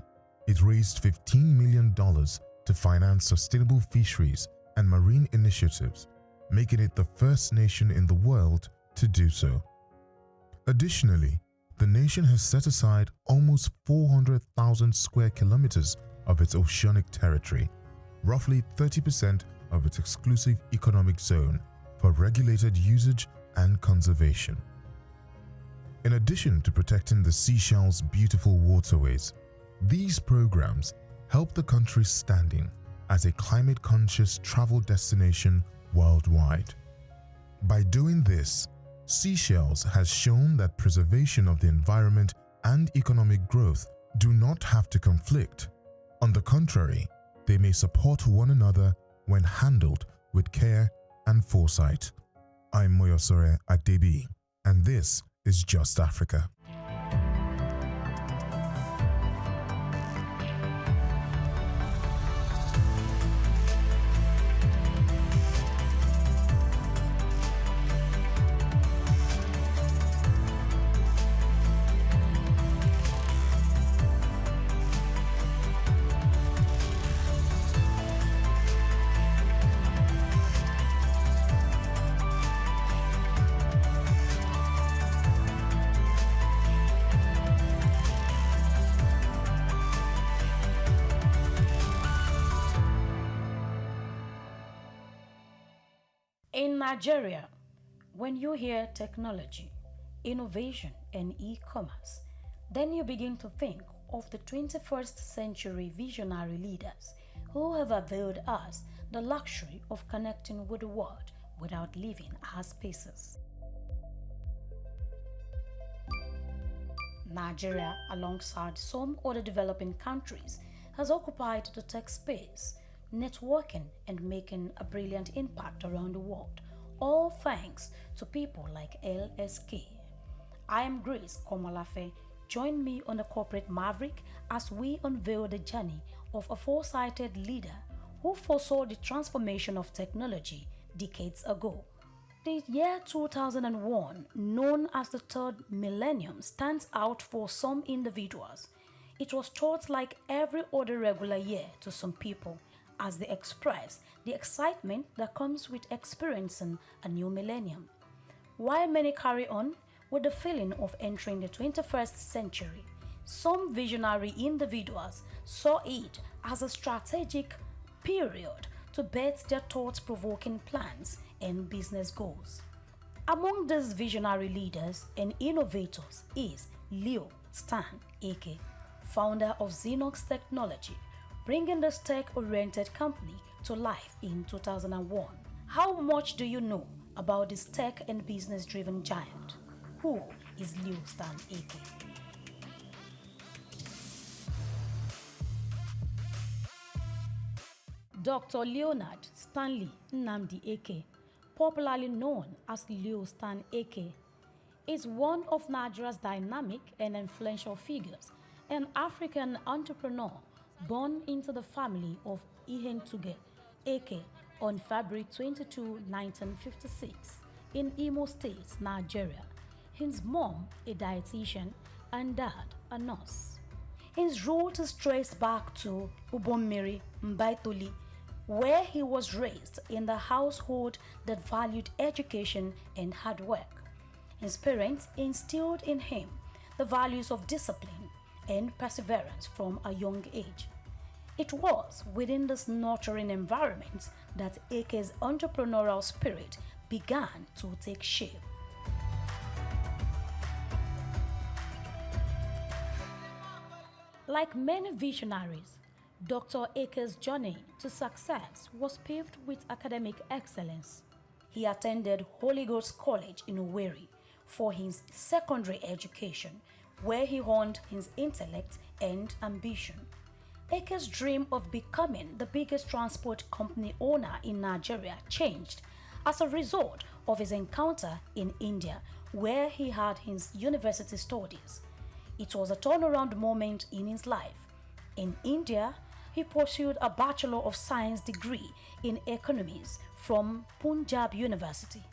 it raised $15 million to finance sustainable fisheries and marine initiatives, making it the first nation in the world to do so. Additionally, the nation has set aside almost 400,000 square kilometers of its oceanic territory, roughly 30% of its exclusive economic zone, for regulated usage and conservation. In addition to protecting the Seychelles' beautiful waterways, these programs help the country's standing as a climate-conscious travel destination worldwide. By doing this, Seychelles has shown that preservation of the environment and economic growth do not have to conflict. On the contrary, they may support one another when handled with care and foresight. I'm Moyosore Adebi, and this is Just Africa. In Nigeria, when you hear technology, innovation, and e-commerce, then you begin to think of the 21st century visionary leaders who have availed us the luxury of connecting with the world without leaving our spaces. Nigeria, alongside some other developing countries, has occupied the tech space, networking and making a brilliant impact around the world, all thanks to people like LSK. I am Grace Komalafe. Join me on the Corporate Maverick as we unveil the journey of a foresighted leader who foresaw the transformation of technology decades ago. The year 2001, known as the third millennium, stands out for some individuals. It was thought like every other regular year to some people, as they express the excitement that comes with experiencing a new millennium. While many carry on with the feeling of entering the 21st century, some visionary individuals saw it as a strategic period to bet their thought-provoking plans and business goals. Among these visionary leaders and innovators is Leo Stan Eke, founder of Xenox Technology, bringing this tech-oriented company to life in 2001. How much do you know about this tech and business-driven giant? Who is Leo Stan Eke? Dr. Leonard Stanley Nnamdi Eke, popularly known as Leo Stan Eke, is one of Nigeria's dynamic and influential figures, an African entrepreneur born into the family of Ihe Tuge, Eke, on February 22, 1956, in Imo State, Nigeria. His mom, a dietitian, and dad, a nurse. His roots is traced back to Ubommiri, Mbaitoli, where he was raised in the household that valued education and hard work. His parents instilled in him the values of discipline and perseverance from a young age. It was within this nurturing environment that Eke's entrepreneurial spirit began to take shape. Like many visionaries, Dr. Eke's journey to success was paved with academic excellence. He attended Holy Ghost College in Owerri for his secondary education, where he honed his intellect and ambition. Eke's dream of becoming the biggest transport company owner in Nigeria changed as a result of his encounter in India, where he had his university studies. It was a turnaround moment in his life. In India, he pursued a Bachelor of Science degree in economics from Punjab University,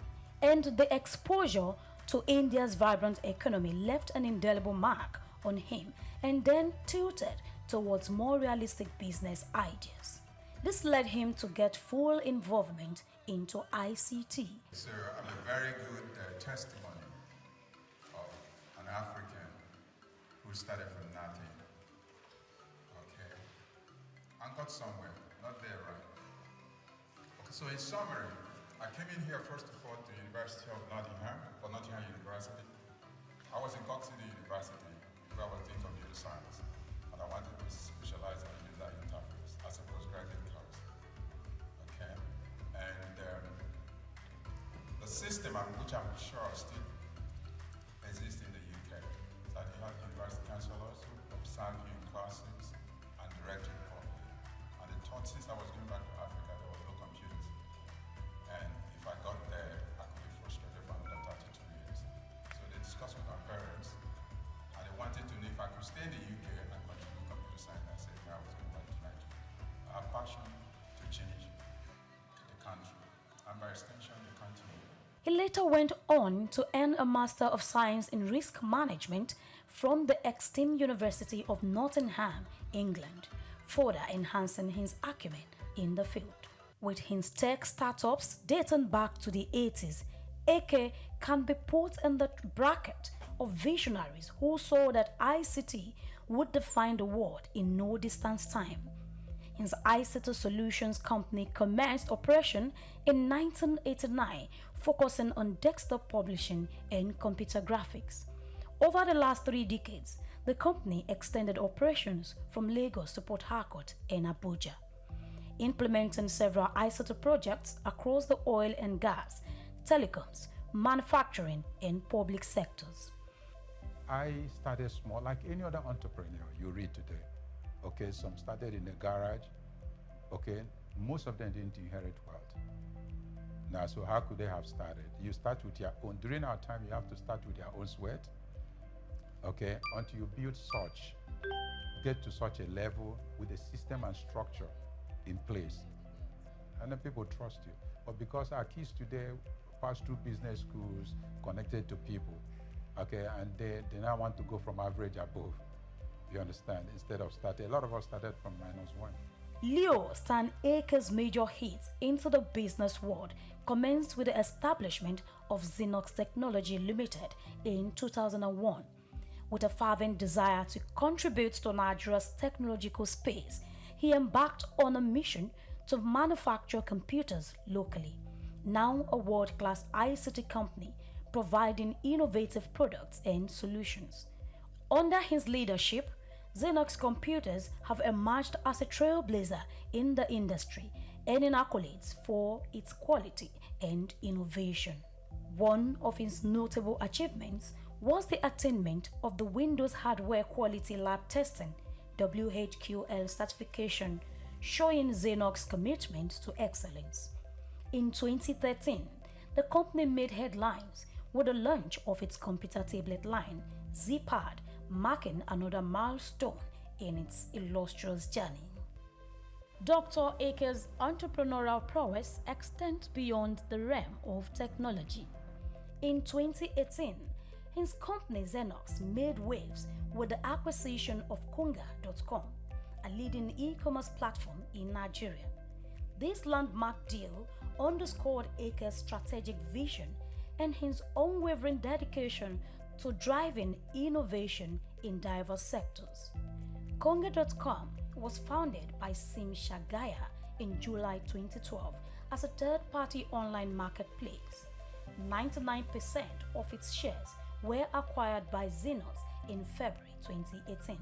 and the exposure to India's vibrant economy left an indelible mark on him and then tilted towards more realistic business ideas. This led him to get full involvement into ICT. So I'm a very good testimony of an African who started from nothing, okay, and got somewhere, not there, right? Okay, so in summary, I came in here first of all to the University of Nottingham, or Nottingham University. I was in Cork City University, where I was doing computer science, and I wanted to specialize in user interface as a postgraduate course, okay? And the system, which I'm sure still exists in the UK, is that you have university counselors who observe you in classes and direct you properly. And the thought, since I was going back to Africa, there were no computers. And if I got there, I could be frustrated for another 32 years. So they discussed with my parents, and they wanted to know if I could stay in the UK and continue computer science. I said, no, I was going back to Nigeria. I have passion to change the country, and by extension, the continent. He later went on to earn a Master of Science in Risk Management from the esteemed University of Nottingham, England, further enhancing his acumen in the field. With his tech startups dating back to the 80s, Eke can be put in the bracket of visionaries who saw that ICT would define the world in no distant time. His ICT Solutions company commenced operation in 1989, focusing on desktop publishing and computer graphics. Over the last 3 decades, the company extended operations from Lagos to Port Harcourt and Abuja, implementing several ICT projects across the oil and gas, telecoms, manufacturing, and public sectors. I started small, like any other entrepreneur you read today. Okay, some started in a garage. Okay, most of them didn't inherit wealth. Now, so how could they have started? You start with your own. During our time, you have to start with your own sweat. Okay, until you build such, get to such a level with a system and structure in place. And then people trust you. But because our kids today pass through business schools connected to people, okay, and they now want to go from average above. You understand? Instead of starting, a lot of us started from -1. Leo Stan Eke's major hits into the business world commenced with the establishment of SOUQ Technology Limited in 2001. With a fervent desire to contribute to Nigeria's technological space, he embarked on a mission to manufacture computers locally. Now a world-class ICT company providing innovative products and solutions. Under his leadership, SOUQ Computers have emerged as a trailblazer in the industry, earning accolades for its quality and innovation. One of his notable achievements was the attainment of the Windows Hardware Quality Lab Testing WHQL certification, showing SOUQ's commitment to excellence. In 2013, the company made headlines with the launch of its computer tablet line, ZPad, marking another milestone in its illustrious journey. Dr. Ake's entrepreneurial prowess extends beyond the realm of technology. In 2018, his company SOUQ made waves with the acquisition of Konga.com, a leading e-commerce platform in Nigeria. This landmark deal underscored Ake's strategic vision and his unwavering dedication to driving innovation in diverse sectors. Konga.com was founded by Sim Shagaya in July 2012 as a third-party online marketplace. 99% of its shares were acquired by SOUQ in February 2018.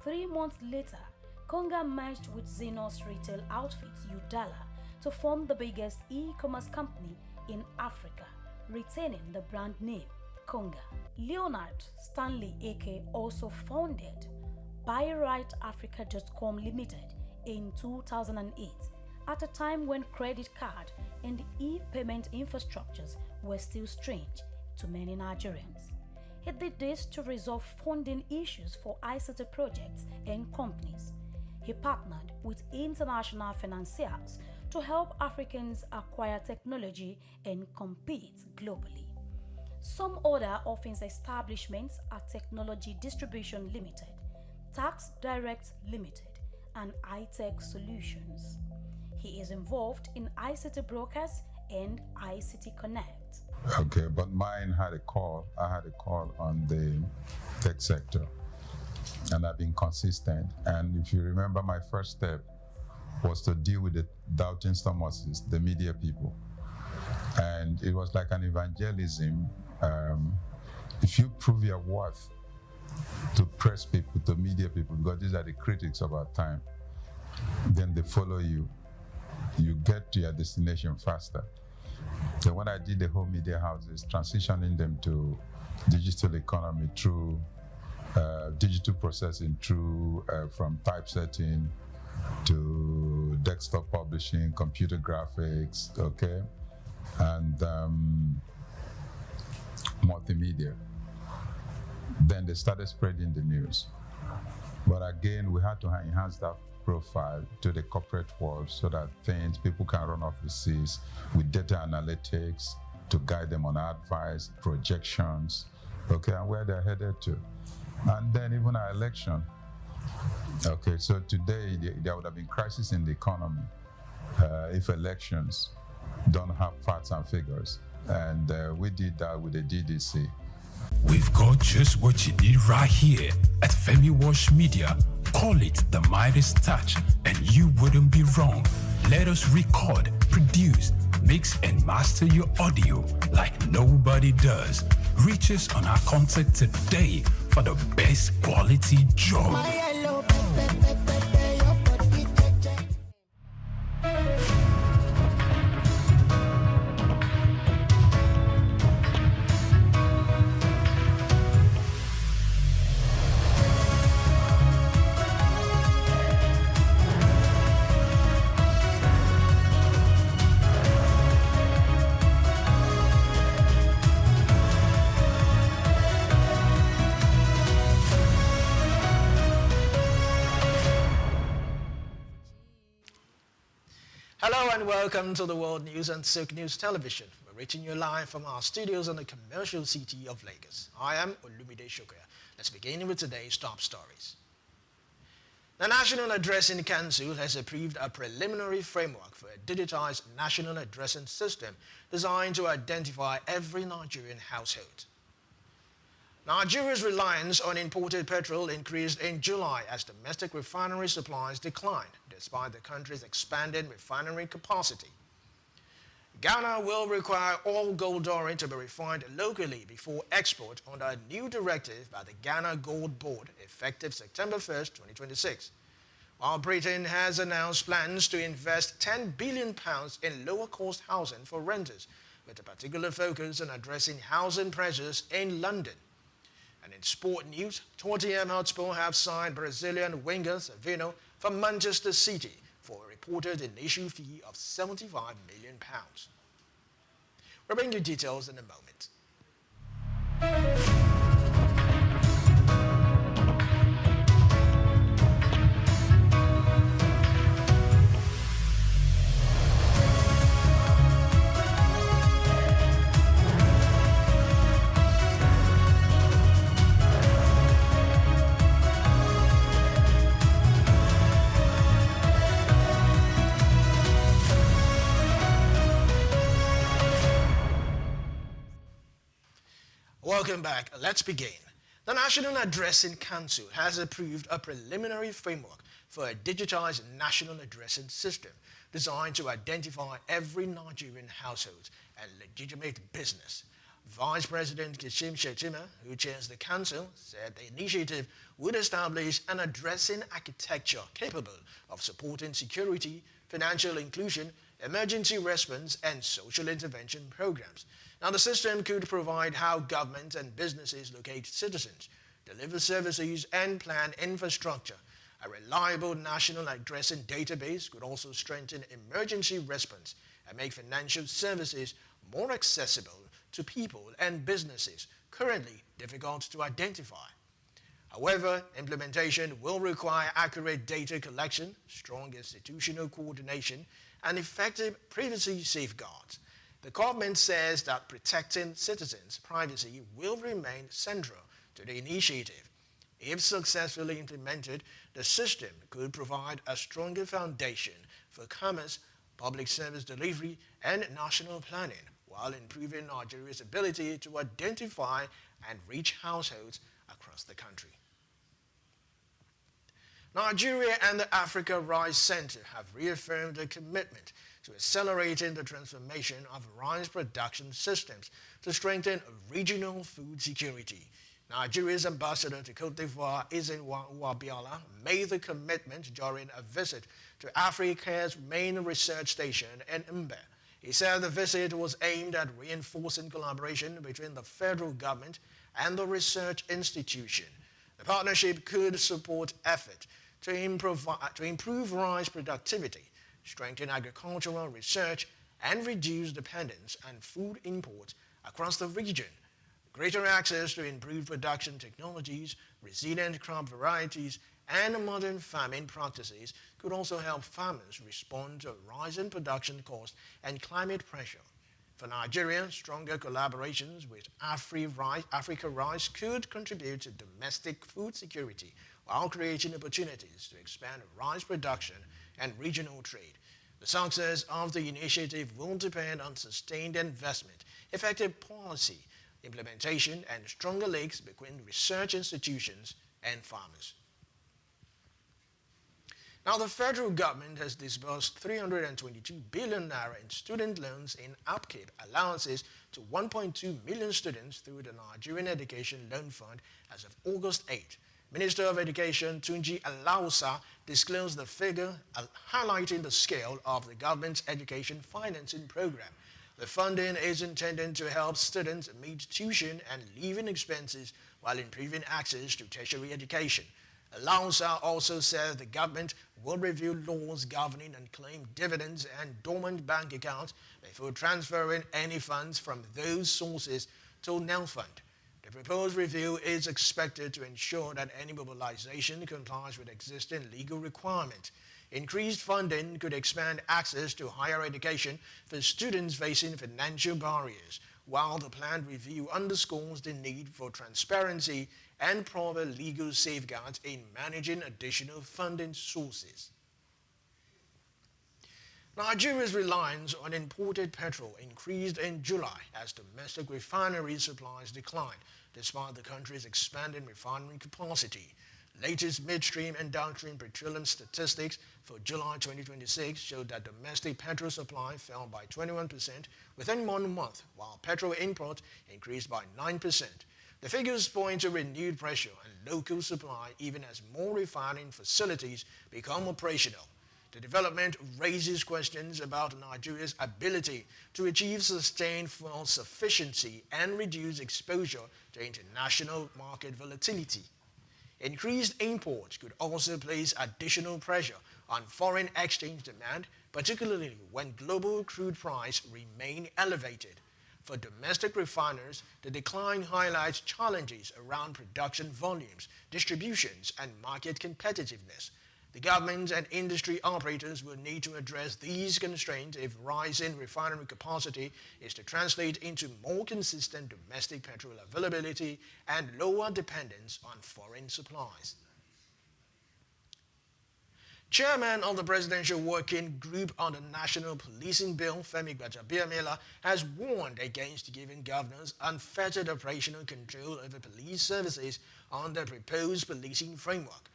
3 months later, Konga merged with SOUQ's retail outfit Udala to form the biggest e-commerce company in Africa, retaining the brand name Konga. Leonard Stanley Ake also founded BuyRightAfrica.com Limited in 2008, at a time when credit card and e-payment infrastructures were still strange to many Nigerians. He did this to resolve funding issues for ICT projects and companies. He partnered with international financiers to help Africans acquire technology and compete globally. Some other of his establishments are Technology Distribution Limited, Tax Direct Limited, and iTech Solutions. He is involved in ICT Brokers and ICT Connect. Okay, but mine had a call. I had a call on the tech sector, and I've been consistent. And if you remember, my first step was to deal with the doubting Thomases, the media people. And it was like an evangelism. If you prove your worth to press people, to media people, because these are the critics of our time, then they follow you. You get to your destination faster. So when I did the whole media houses, transitioning them to digital economy through digital processing, through from typesetting to desktop publishing, computer graphics, okay, and multimedia. Then they started spreading the news. But again, we had to enhance that profile to the corporate world so that people can run offices with data analytics to guide them on advice, projections, okay, and where they're headed to. And then even our election. Okay, so today there would have been crisis in the economy if elections don't have facts and figures. And we did that with the DDC. We've got just what you need right here at Femi Wash Media. Call it the Midas Touch, and you wouldn't be wrong. Let us record, produce, mix, and master your audio like nobody does. Reach us on our contact today for the best quality job. Hello and welcome to the World News and SOUQ News Television. We're reaching you live from our studios in the commercial city of Lagos. I am Olumide Shokoya. Let's begin with today's top stories. The National Addressing Council has approved a preliminary framework for a digitized national addressing system designed to identify every Nigerian household. Nigeria's reliance on imported petrol increased in July as domestic refinery supplies declined, despite the country's expanded refinery capacity. Ghana will require all gold ore to be refined locally before export under a new directive by the Ghana Gold Board, effective September 1st, 2026. While Britain has announced plans to invest £10 billion in lower-cost housing for renters, with a particular focus on addressing housing pressures in London. And in sport news, Tottenham Hotspur have signed Brazilian winger Savino from Manchester City for a reported initial fee of £75 million. We'll bring you details in a moment. Welcome back. Let's begin. The National Addressing Council has approved a preliminary framework for a digitized national addressing system designed to identify every Nigerian household and legitimate business. Vice President Kashim Shettima, who chairs the council, said the initiative would establish an addressing architecture capable of supporting security, financial inclusion, emergency response, and social intervention programs. Now, the system could provide how governments and businesses locate citizens, deliver services, and plan infrastructure. A reliable national addressing database could also strengthen emergency response and make financial services more accessible to people and businesses currently difficult to identify. However, implementation will require accurate data collection, strong institutional coordination, and effective privacy safeguards. The government says that protecting citizens' privacy will remain central to the initiative. If successfully implemented, the system could provide a stronger foundation for commerce, public service delivery, and national planning, while improving Nigeria's ability to identify and reach households across the country. Nigeria and the Africa Rice Center have reaffirmed their commitment to accelerating the transformation of rice production systems to strengthen regional food security. Nigeria's ambassador to Cote d'Ivoire, Ezenwa Uwabiala, made the commitment during a visit to Africa's main research station in Mbe. He said the visit was aimed at reinforcing collaboration between the federal government and the research institution. The partnership could support efforts to improve rice productivity, strengthen agricultural research, and reduce dependence on food imports across the region. Greater access to improved production technologies, resilient crop varieties, and modern farming practices could also help farmers respond to rising production costs and climate pressure. For Nigeria, stronger collaborations with Africa Rice could contribute to domestic food security while creating opportunities to expand rice production and regional trade. The success of the initiative will depend on sustained investment, effective policy implementation, and stronger links between research institutions and farmers. Now, the federal government has disbursed 322 billion naira in student loans in upkeep allowances to 1.2 million students through the Nigerian Education Loan Fund as of August 8. Minister of Education Tunji Alausa disclosed the figure, highlighting the scale of the government's education financing program. The funding is intended to help students meet tuition and living expenses while improving access to tertiary education. Alausa also said the government will review laws governing unclaimed dividends and dormant bank accounts before transferring any funds from those sources to NEL Fund. The proposed review is expected to ensure that any mobilization complies with existing legal requirements. Increased funding could expand access to higher education for students facing financial barriers, while the planned review underscores the need for transparency and proper legal safeguards in managing additional funding sources. Nigeria's reliance on imported petrol increased in July as domestic refinery supplies declined, despite the country's expanding refinery capacity. Latest midstream and downstream petroleum statistics for July 2026 showed that domestic petrol supply fell by 21% within 1 month, while petrol imports increased by 9%. The figures point to renewed pressure on local supply even as more refining facilities become operational. The development raises questions about Nigeria's ability to achieve sustained fuel sufficiency and reduce exposure to international market volatility. Increased imports could also place additional pressure on foreign exchange demand, particularly when global crude prices remain elevated. For domestic refiners, the decline highlights challenges around production volumes, distributions, and market competitiveness. The government and industry operators will need to address these constraints if rising refinery capacity is to translate into more consistent domestic petrol availability and lower dependence on foreign supplies. Chairman of the Presidential Working Group on the National Policing Bill, Femi Gbajabiamila, has warned against giving governors unfettered operational control over police services on the proposed policing framework.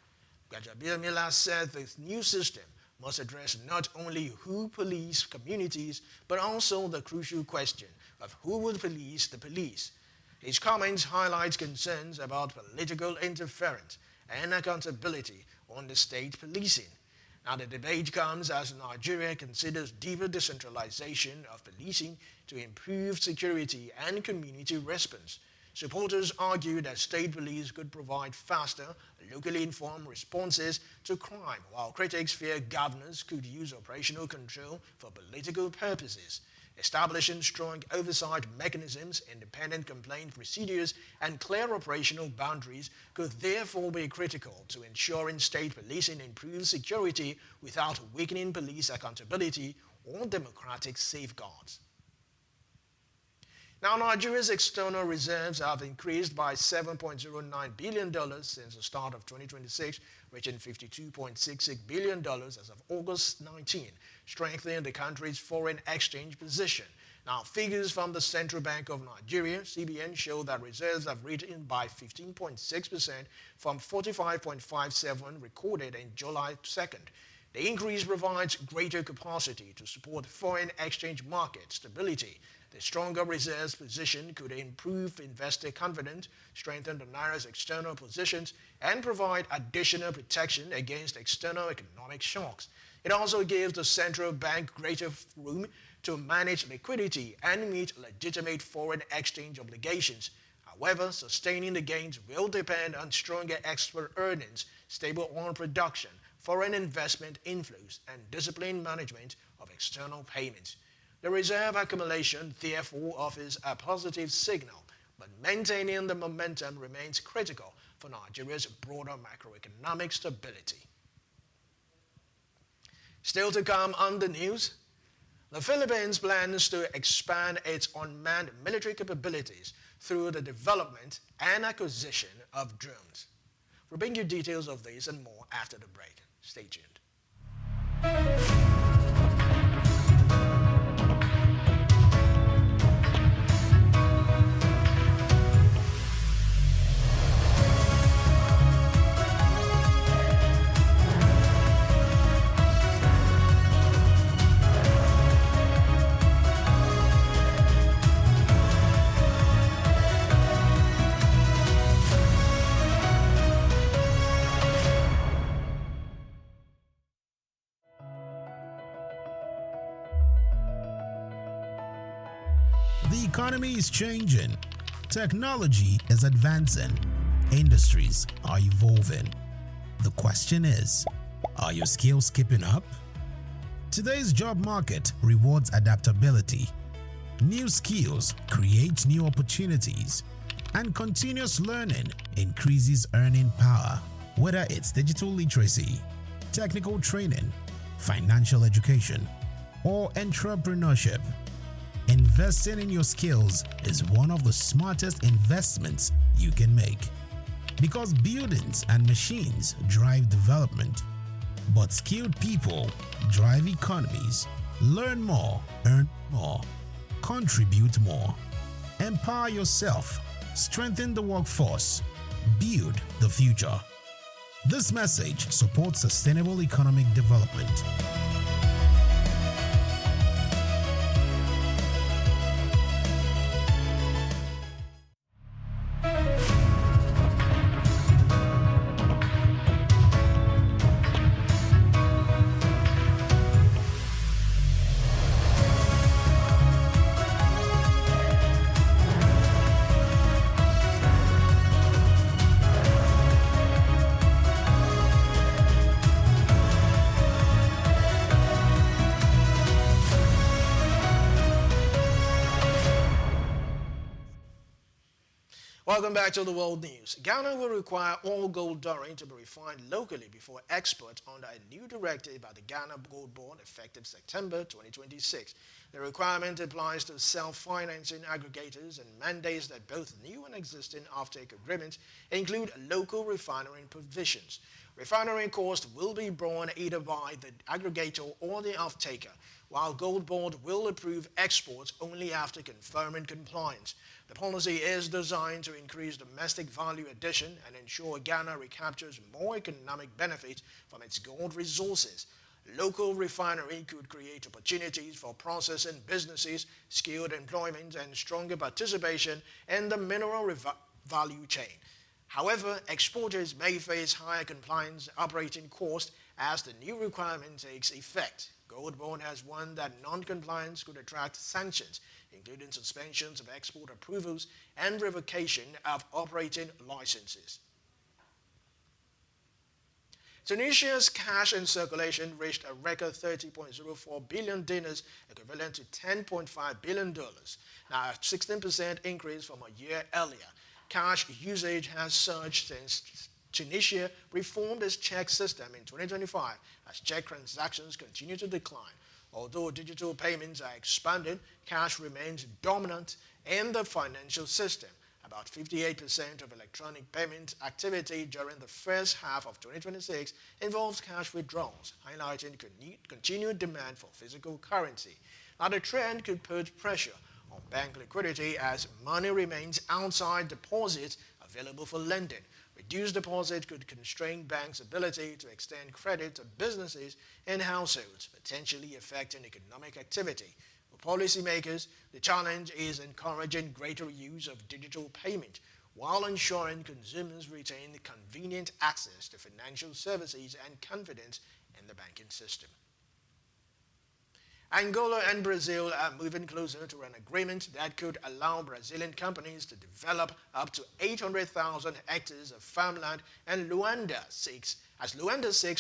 Gbajabiamila said the new system must address not only who police communities, but also the crucial question of who would police the police. His comments highlight concerns about political interference and accountability on the state policing. Now, the debate comes as Nigeria considers deeper decentralization of policing to improve security and community response. Supporters argue that state police could provide faster, locally informed responses to crime, while critics fear governors could use operational control for political purposes. Establishing strong oversight mechanisms, independent complaint procedures, and clear operational boundaries could therefore be critical to ensuring state policing improves security without weakening police accountability or democratic safeguards. Now, Nigeria's external reserves have increased by $7.09 billion since the start of 2026, reaching $52.66 billion as of August 19, strengthening the country's foreign exchange position. Now, figures from the Central Bank of Nigeria, CBN, show that reserves have risen by 15.6% from 45.57 recorded in July 2nd. The increase provides greater capacity to support foreign exchange market stability. The stronger reserves position could improve investor confidence, strengthen the Naira's external positions, and provide additional protection against external economic shocks. It also gives the central bank greater room to manage liquidity and meet legitimate foreign exchange obligations. However, sustaining the gains will depend on stronger export earnings, stable oil production, foreign investment inflows, and disciplined management of external payments. The reserve accumulation therefore offers a positive signal, but maintaining the momentum remains critical for Nigeria's broader macroeconomic stability. Still to come on the news, the Philippines plans to expand its unmanned military capabilities through the development and acquisition of drones. We'll bring you details of this and more after the break. Stay tuned. The economy is changing, technology is advancing, industries are evolving. The question is, are your skills keeping up? Today's job market rewards adaptability. New skills create new opportunities, and continuous learning increases earning power. Whether it's digital literacy, technical training, financial education, or entrepreneurship, investing in your skills is one of the smartest investments you can make. Because buildings and machines drive development, but skilled people drive economies. Learn more, earn more, contribute more. Empower yourself, strengthen the workforce, build the future. This message supports sustainable economic development. Welcome back to the World News. Ghana will require all gold during to be refined locally before export under a new directive by the Ghana Gold Board effective September 2026. The requirement applies to self-financing aggregators and mandates that both new and existing offtake agreements include local refinery provisions. Refinery cost will be borne either by the aggregator or the off-taker, while Gold Board will approve exports only after confirming compliance. The policy is designed to increase domestic value addition and ensure Ghana recaptures more economic benefit from its gold resources. Local refinery could create opportunities for processing businesses, skilled employment, and stronger participation in the mineral value chain. However, exporters may face higher compliance operating costs as the new requirement takes effect. Gold Board has warned that non-compliance could attract sanctions, including suspensions of export approvals and revocation of operating licenses. Tunisia's cash in circulation reached a record 30.04 billion dinars, equivalent to $10.5 billion, now a 16% increase from a year earlier. Cash usage has surged since Tunisia reformed its check system in 2025 as check transactions continue to decline. Although digital payments are expanding, cash remains dominant in the financial system. About 58% of electronic payment activity during the first half of 2026 involves cash withdrawals, highlighting continued demand for physical currency. Now, the trend could put pressure on bank liquidity as money remains outside deposits available for lending. Reduced deposit could constrain banks' ability to extend credit to businesses and households, potentially affecting economic activity. For policymakers, the challenge is encouraging greater use of digital payment while ensuring consumers retain convenient access to financial services and confidence in the banking system. Angola and Brazil are moving closer to an agreement that could allow Brazilian companies to develop up to 800,000 hectares of farmland, and Luanda seeks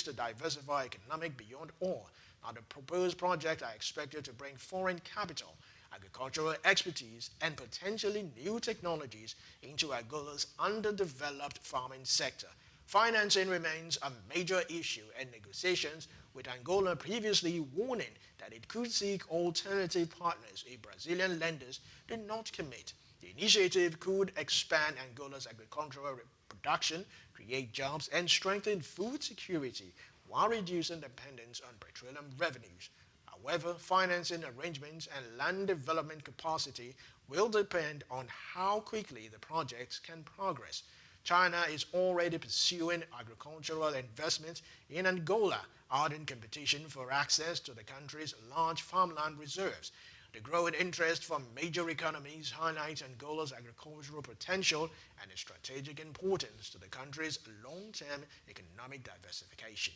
to diversify economic beyond oil. Now, the proposed projects are expected to bring foreign capital, agricultural expertise, and potentially new technologies into Angola's underdeveloped farming sector. Financing remains a major issue in negotiations, with Angola previously warning that it could seek alternative partners if Brazilian lenders do not commit. The initiative could expand Angola's agricultural production, create jobs, and strengthen food security while reducing dependence on petroleum revenues. However, financing arrangements and land development capacity will depend on how quickly the projects can progress. China is already pursuing agricultural investments in Angola, ardent competition for access to the country's large farmland reserves. The growing interest from major economies highlights Angola's agricultural potential and its strategic importance to the country's long-term economic diversification.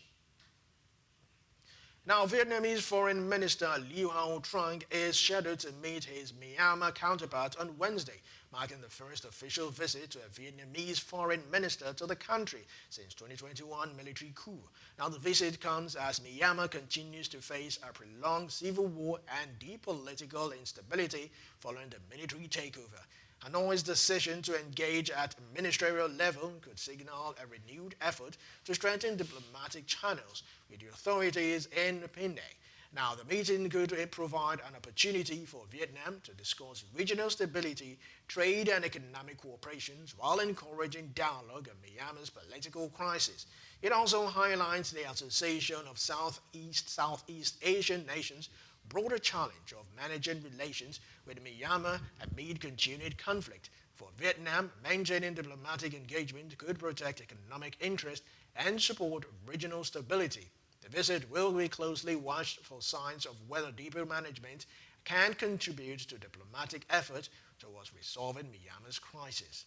Now, Vietnamese Foreign Minister Liu Hao Trung is scheduled to meet his Myanmar counterpart on Wednesday, marking the first official visit to a Vietnamese foreign minister to the country since 2021 military coup. Now, the visit comes as Myanmar continues to face a prolonged civil war and deep political instability following the military takeover. Hanoi's decision to engage at ministerial level could signal a renewed effort to strengthen diplomatic channels with the authorities in Penang. Now, the meeting could provide an opportunity for Vietnam to discuss regional stability, trade, and economic cooperation while encouraging dialogue on Myanmar's political crisis. It also highlights the Association of Southeast Asian Nations' broader challenge of managing relations with Myanmar amid continued conflict. For Vietnam, maintaining diplomatic engagement could protect economic interest and support regional stability. The visit will be closely watched for signs of whether deeper management can contribute to diplomatic efforts towards resolving Myanmar's crisis.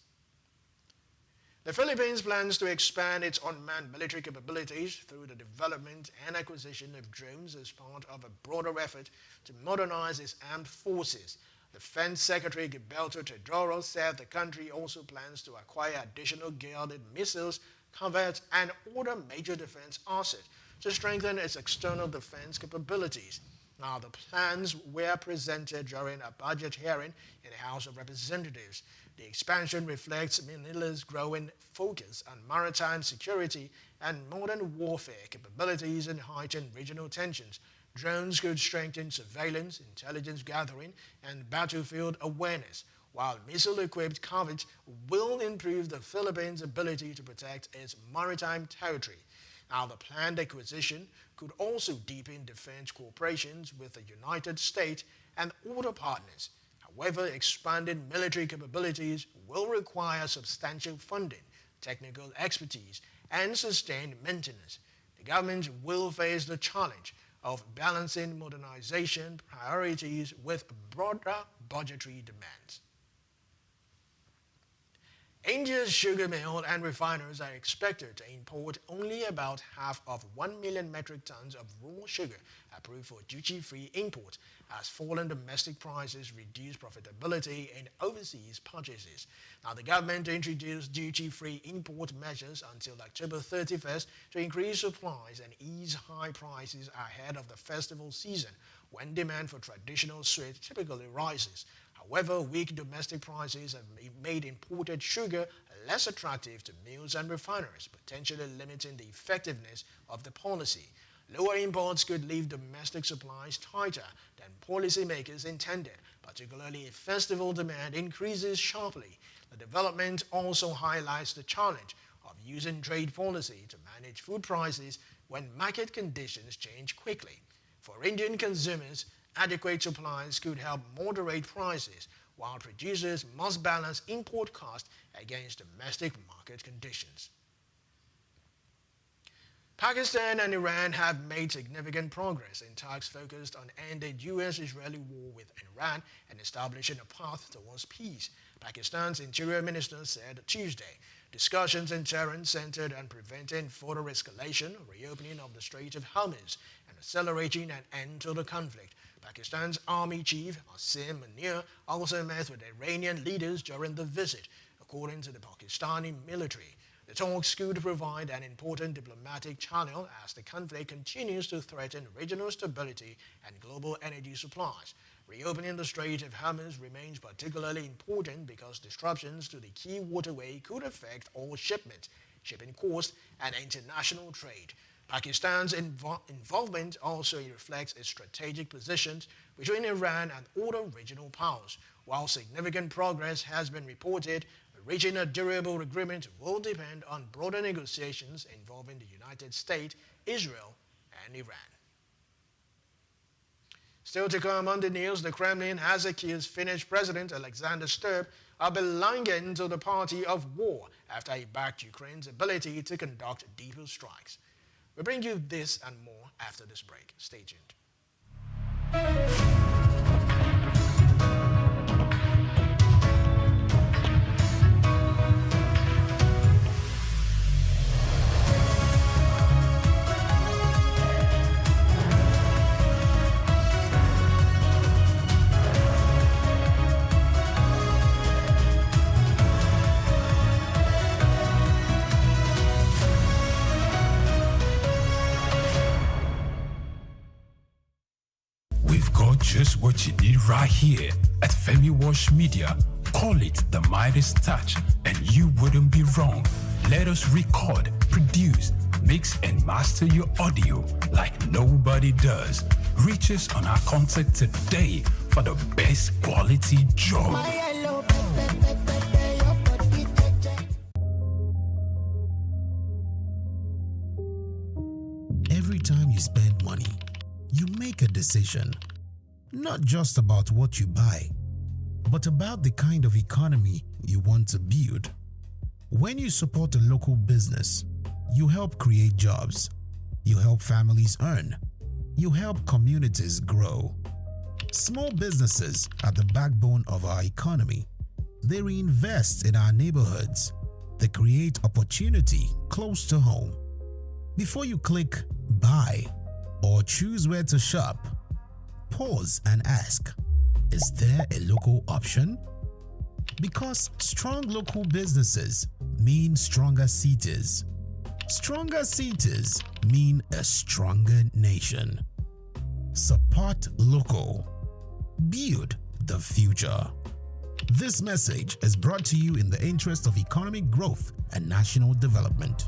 The Philippines plans to expand its unmanned military capabilities through the development and acquisition of drones as part of a broader effort to modernize its armed forces. Defense Secretary Gilberto Teodoro said the country also plans to acquire additional guided missiles, corvettes, and other major defense assets to strengthen its external defense capabilities. Now, the plans were presented during a budget hearing in the House of Representatives. The expansion reflects Manila's growing focus on maritime security and modern warfare capabilities and heighten regional tensions. Drones could strengthen surveillance, intelligence gathering, and battlefield awareness, while missile-equipped corvettes will improve the Philippines' ability to protect its maritime territory. Now, the planned acquisition could also deepen defense cooperations with the United States and other partners. However, expanded military capabilities will require substantial funding, technical expertise, and sustained maintenance. The government will face the challenge of balancing modernization priorities with broader budgetary demands. India's sugar mill and refiners are expected to import only about half of 1 million metric tons of raw sugar approved for duty-free import, as fallen domestic prices reduce profitability in overseas purchases. Now, the government introduced duty-free import measures until October 31st to increase supplies and ease high prices ahead of the festival season, when demand for traditional sweets typically rises. However, weak domestic prices have made imported sugar less attractive to mills and refiners, potentially limiting the effectiveness of the policy. Lower imports could leave domestic supplies tighter than policymakers intended, particularly if festival demand increases sharply. The development also highlights the challenge of using trade policy to manage food prices when market conditions change quickly. For Indian consumers, adequate supplies could help moderate prices, while producers must balance import costs against domestic market conditions. Pakistan and Iran have made significant progress in talks focused on ending U.S.-Israeli war with Iran and establishing a path towards peace, Pakistan's Interior Minister said Tuesday. Discussions in Tehran centered on preventing further escalation, reopening of the Strait of Hormuz, and accelerating an end to the conflict. Pakistan's Army Chief Asim Munir also met with Iranian leaders during the visit, according to the Pakistani military. The talks could provide an important diplomatic channel as the conflict continues to threaten regional stability and global energy supplies. Reopening the Strait of Hormuz remains particularly important because disruptions to the key waterway could affect all shipments, shipping costs, and international trade. Pakistan's involvement also reflects its strategic positions between Iran and other regional powers. While significant progress has been reported, reaching a durable agreement will depend on broader negotiations involving the United States, Israel, and Iran. Still to come on the news, the Kremlin has accused Finnish President Alexander Stubb of belonging to the party of war after he backed Ukraine's ability to conduct deeper strikes. We bring you this and more after this break. Stay tuned. Just what you need right here at Femi Wash Media. Call it the Midas Touch and you wouldn't be wrong. Let us record, produce, mix and master your audio like nobody does. Reach us on our contact today for the best quality job. Every time you spend money, you make a decision. Not just about what you buy, but about the kind of economy you want to build. When you support a local business, you help create jobs, you help families earn, you help communities grow. Small businesses are the backbone of our economy. They reinvest in our neighborhoods. They create opportunity close to home. Before you click buy or choose where to shop, pause and ask, is there a local option? Because strong local businesses mean stronger cities. Stronger cities mean a stronger nation. Support local. Build the future. This message is brought to you in the interest of economic growth and national development.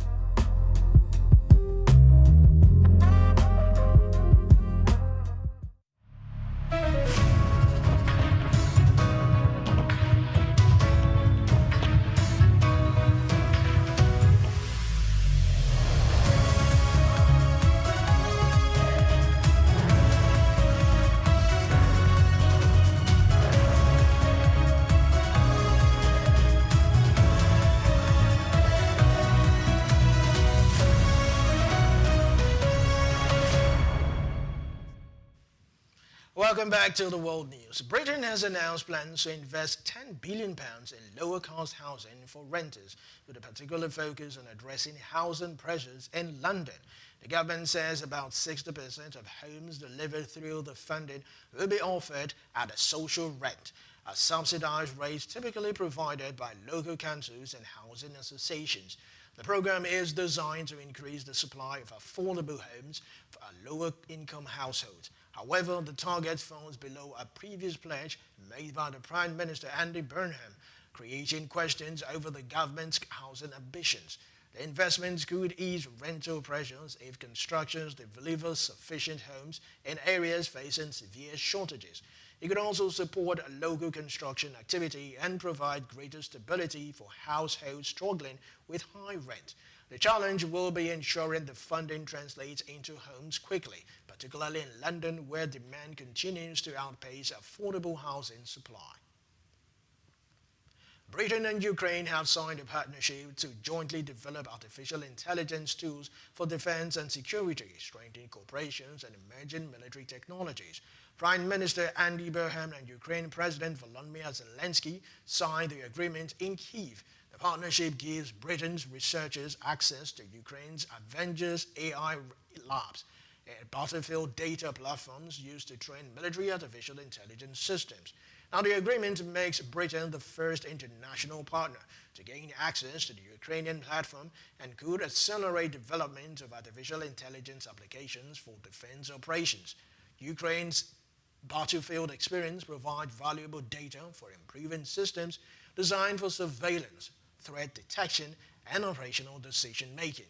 Welcome back to the World News. Britain has announced plans to invest £10 billion in lower-cost housing for renters, with a particular focus on addressing housing pressures in London. The government says about 60% of homes delivered through the funding will be offered at a social rent, a subsidized rate typically provided by local councils and housing associations. The program is designed to increase the supply of affordable homes for lower-income households. However, the target falls below a previous pledge made by the Prime Minister Andy Burnham, creating questions over the government's housing ambitions. The investments could ease rental pressures if constructions deliver sufficient homes in areas facing severe shortages. It could also support local construction activity and provide greater stability for households struggling with high rent. The challenge will be ensuring the funding translates into homes quickly, particularly in London, where demand continues to outpace affordable housing supply. Britain and Ukraine have signed a partnership to jointly develop artificial intelligence tools for defense and security, strengthening cooperation and emerging military technologies. Prime Minister Andy Burnham and Ukraine President Volodymyr Zelensky signed the agreement in Kyiv. The partnership gives Britain's researchers access to Ukraine's Avengers AI labs, battlefield data platforms used to train military artificial intelligence systems. Now, the agreement makes Britain the first international partner to gain access to the Ukrainian platform and could accelerate development of artificial intelligence applications for defense operations. Ukraine's battlefield experience provides valuable data for improving systems designed for surveillance, threat detection, and operational decision-making.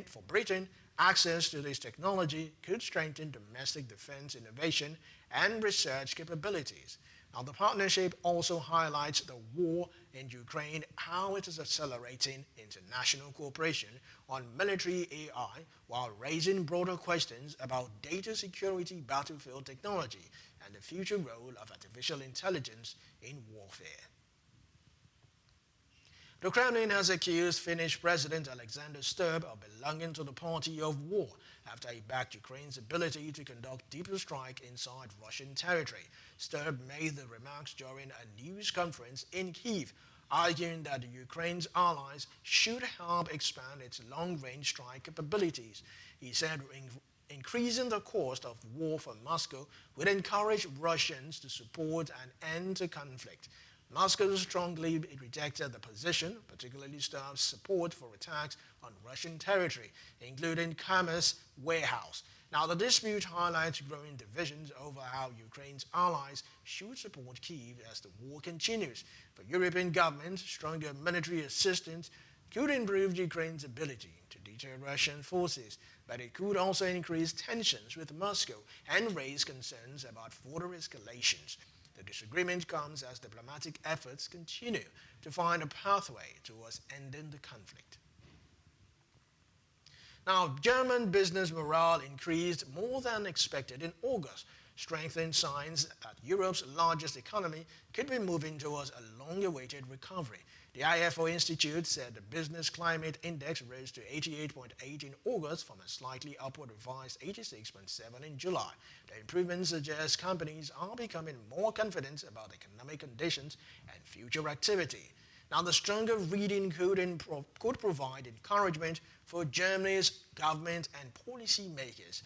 For Britain, access to this technology could strengthen domestic defense innovation and research capabilities. Now, the partnership also highlights the war in Ukraine, how it is accelerating international cooperation on military AI while raising broader questions about data security, battlefield technology, and the future role of artificial intelligence in warfare. The Kremlin has accused Finnish President Alexander Stubb of belonging to the party of war after he backed Ukraine's ability to conduct deeper strike inside Russian territory. Stubb made the remarks during a news conference in Kyiv, arguing that Ukraine's allies should help expand its long-range strike capabilities. He said increasing the cost of war for Moscow would encourage Russians to support an end to conflict. Moscow strongly rejected the position, particularly Stubb's support for attacks on Russian territory, including Kharkiv warehouse. Now, the dispute highlights growing divisions over how Ukraine's allies should support Kyiv as the war continues. For European governments, stronger military assistance could improve Ukraine's ability to deter Russian forces, but it could also increase tensions with Moscow and raise concerns about further escalations. The disagreement comes as diplomatic efforts continue to find a pathway towards ending the conflict. Now, German business morale increased more than expected in August, strengthening signs that Europe's largest economy could be moving towards a long-awaited recovery. The IFO Institute said the Business Climate Index rose to 88.8 in August from a slightly upward revised 86.7 in July. The improvement suggests companies are becoming more confident about economic conditions and future activity. Now, the stronger reading could provide encouragement for Germany's government and policy makers.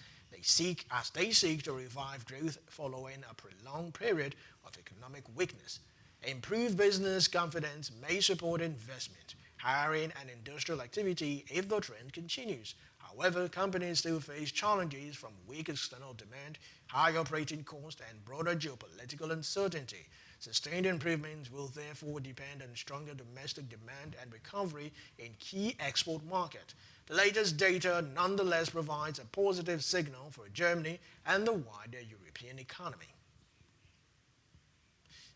As they seek to revive growth following a prolonged period of economic weakness. Improved business confidence may support investment, hiring, and industrial activity if the trend continues. However, companies still face challenges from weak external demand, high operating costs, and broader geopolitical uncertainty. Sustained improvements will therefore depend on stronger domestic demand and recovery in key export markets. The latest data nonetheless provides a positive signal for Germany and the wider European economy.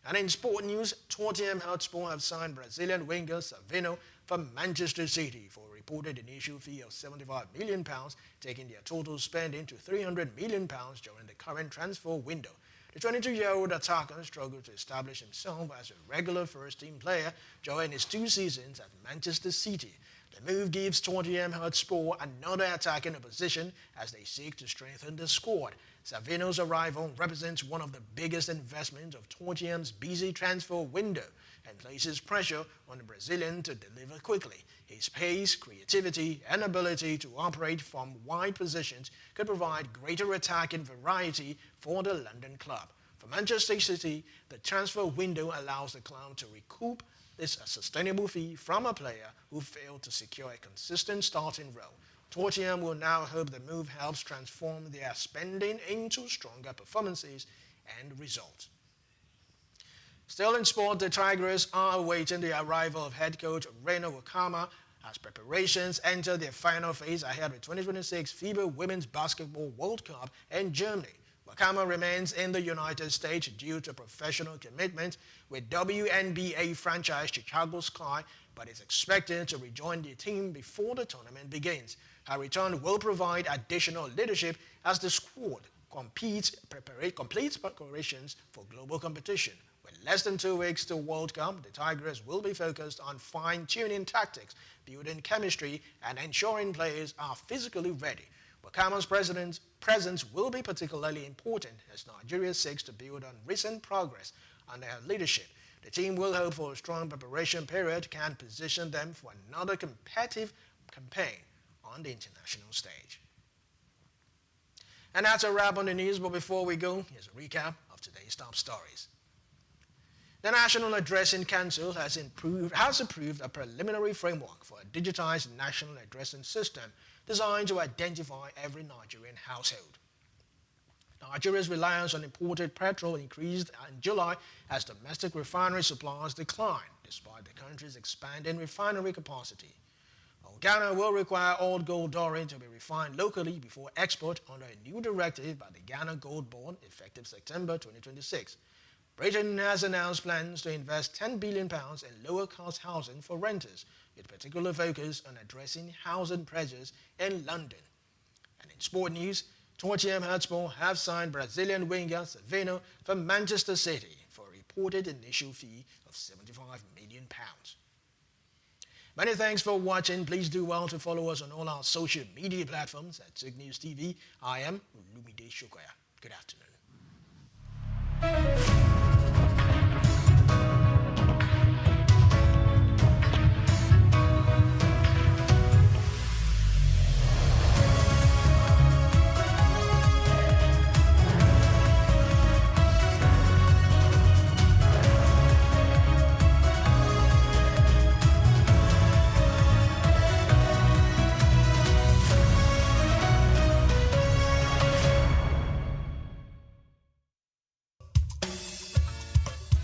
And in sport news, Tottenham Hotspur have signed Brazilian winger Savino from Manchester City for a reported initial fee of £75 million, taking their total spending to £300 million during the current transfer window. The 22-year-old attacker struggled to establish himself as a regular first-team player during his 2 seasons at Manchester City. The move gives Tottenham Hotspur another attacking opposition as they seek to strengthen the squad. Savino's arrival represents one of the biggest investments of Tottenham's busy transfer window and places pressure on the Brazilian to deliver quickly. His pace, creativity, and ability to operate from wide positions could provide greater attacking variety for the London club. For Manchester City, the transfer window allows the club to recoup this sustainable fee from a player who failed to secure a consistent starting role. Tottenham will now hope the move helps transform their spending into stronger performances and results. Still in sport, the Tigers are awaiting the arrival of head coach Reino Wakama as preparations enter their final phase ahead of the 2026 FIBA Women's Basketball World Cup in Germany. Wakama remains in the United States due to professional commitment with WNBA franchise Chicago Sky, but is expected to rejoin the team before the tournament begins. Her return will provide additional leadership as the squad completes preparations for global competition. With less than 2 weeks to World Cup, the Tigers will be focused on fine-tuning tactics, building chemistry, and ensuring players are physically ready. Wakama's presence will be particularly important as Nigeria seeks to build on recent progress under her leadership. The team will hope for a strong preparation period can position them for another competitive campaign on the international stage. And that's a wrap on the news, but before we go, here's a recap of today's top stories. The National Addressing Council has approved a preliminary framework for a digitized national addressing system designed to identify every Nigerian household. Nigeria's reliance on imported petrol increased in July as domestic refinery supplies declined, despite the country's expanding refinery capacity. Ghana will require all gold doré to be refined locally before export under a new directive by the Ghana Gold Board effective September 2026. Britain has announced plans to invest £10 billion in lower-cost housing for renters, with particular focus on addressing housing pressures in London. And in sport news, Tottenham Hotspur have signed Brazilian winger Savino for Manchester City for a reported initial fee of £75 million. Many thanks for watching. Please do well to follow us on all our social media platforms at SOUQ News TV. I am Olumide Shokoya. Good afternoon.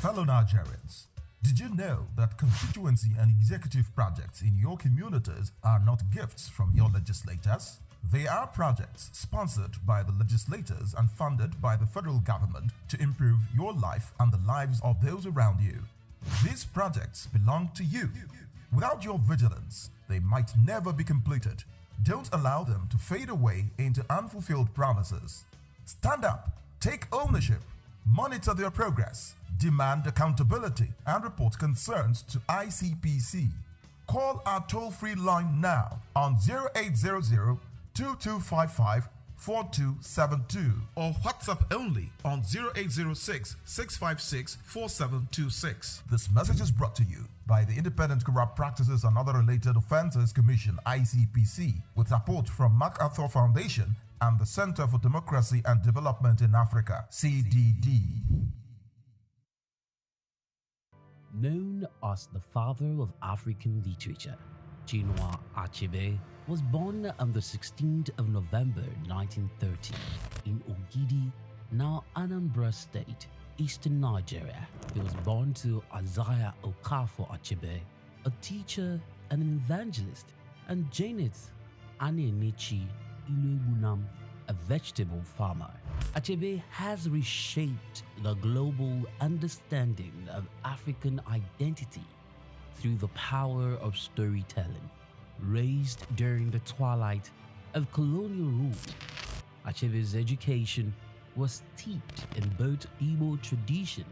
Fellow Nigerians, did you know that constituency and executive projects in your communities are not gifts from your legislators? They are projects sponsored by the legislators and funded by the federal government to improve your life and the lives of those around you. These projects belong to you. Without your vigilance, they might never be completed. Don't allow them to fade away into unfulfilled promises. Stand up, take ownership, monitor their progress, demand accountability, and report concerns to ICPC. Call our toll-free line now on 0800-2255-4272 or WhatsApp only on 0806-656-4726. This message is brought to you by the Independent Corrupt Practices and Other Related Offences Commission, ICPC, with support from MacArthur Foundation and the Center for Democracy and Development in Africa, CDD. Known as the father of African literature, Chinua Achebe was born on the 16th of November 1930 in Ogidi, now Anambra State, eastern Nigeria. He was born to Isaiah Okafor Achebe, a teacher and an evangelist, and Janet Anenichi Ilegunam, a vegetable farmer. Achebe has reshaped the global understanding of African identity through the power of storytelling. Raised during the twilight of colonial rule, Achebe's education was steeped in both Igbo tradition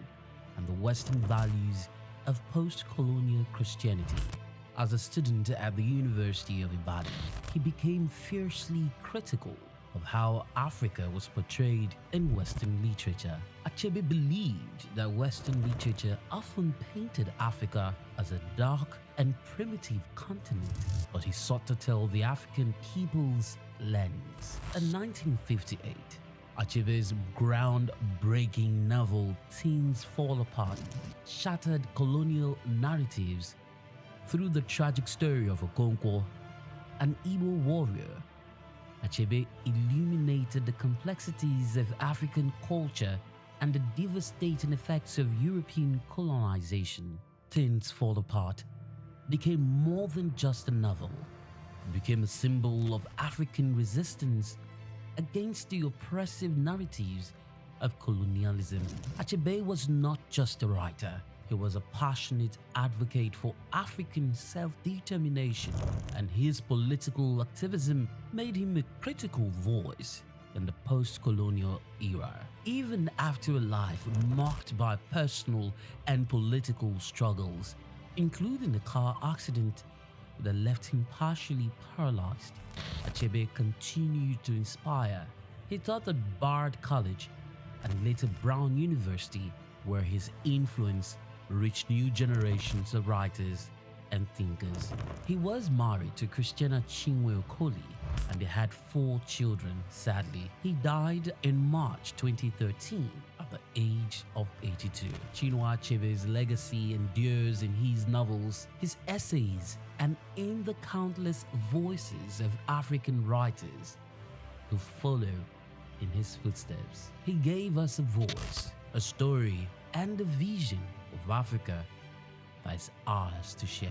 and the Western values of post-colonial Christianity. As a student at the University of Ibadan, he became fiercely critical of how Africa was portrayed in Western literature. Achebe believed that Western literature often painted Africa as a dark and primitive continent, but he sought to tell the African people's lens. In 1958, Achebe's groundbreaking novel Things Fall Apart shattered colonial narratives through the tragic story of Okonkwo, an Igbo warrior. Achebe illuminated the complexities of African culture and the devastating effects of European colonization. Things Fall Apart became more than just a novel. It became a symbol of African resistance against the oppressive narratives of colonialism. Achebe was not just a writer. He was a passionate advocate for African self-determination, and his political activism made him a critical voice in the post-colonial era. Even after a life marked by personal and political struggles, including a car accident that left him partially paralyzed, Achebe continued to inspire. He taught at Bard College and later Brown University, where his influence reached new generations of writers and thinkers. He was married to Christiana Chinwe Okoli and they had 4 children. Sadly, he died in March 2013 at the age of 82. Chinua Achebe's legacy endures in his novels, his essays, and in the countless voices of African writers who follow in his footsteps. He gave us a voice, a story, and a vision of Africa that is ours to share.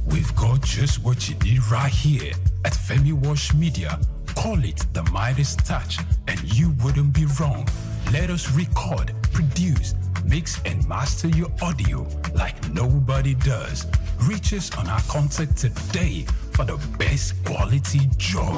We've got just what you need right here at Femi Wash Media. Call it the Midas Touch and you wouldn't be wrong. Let us record, produce, mix and master your audio like nobody does. Reach us on our contact today for the best quality job.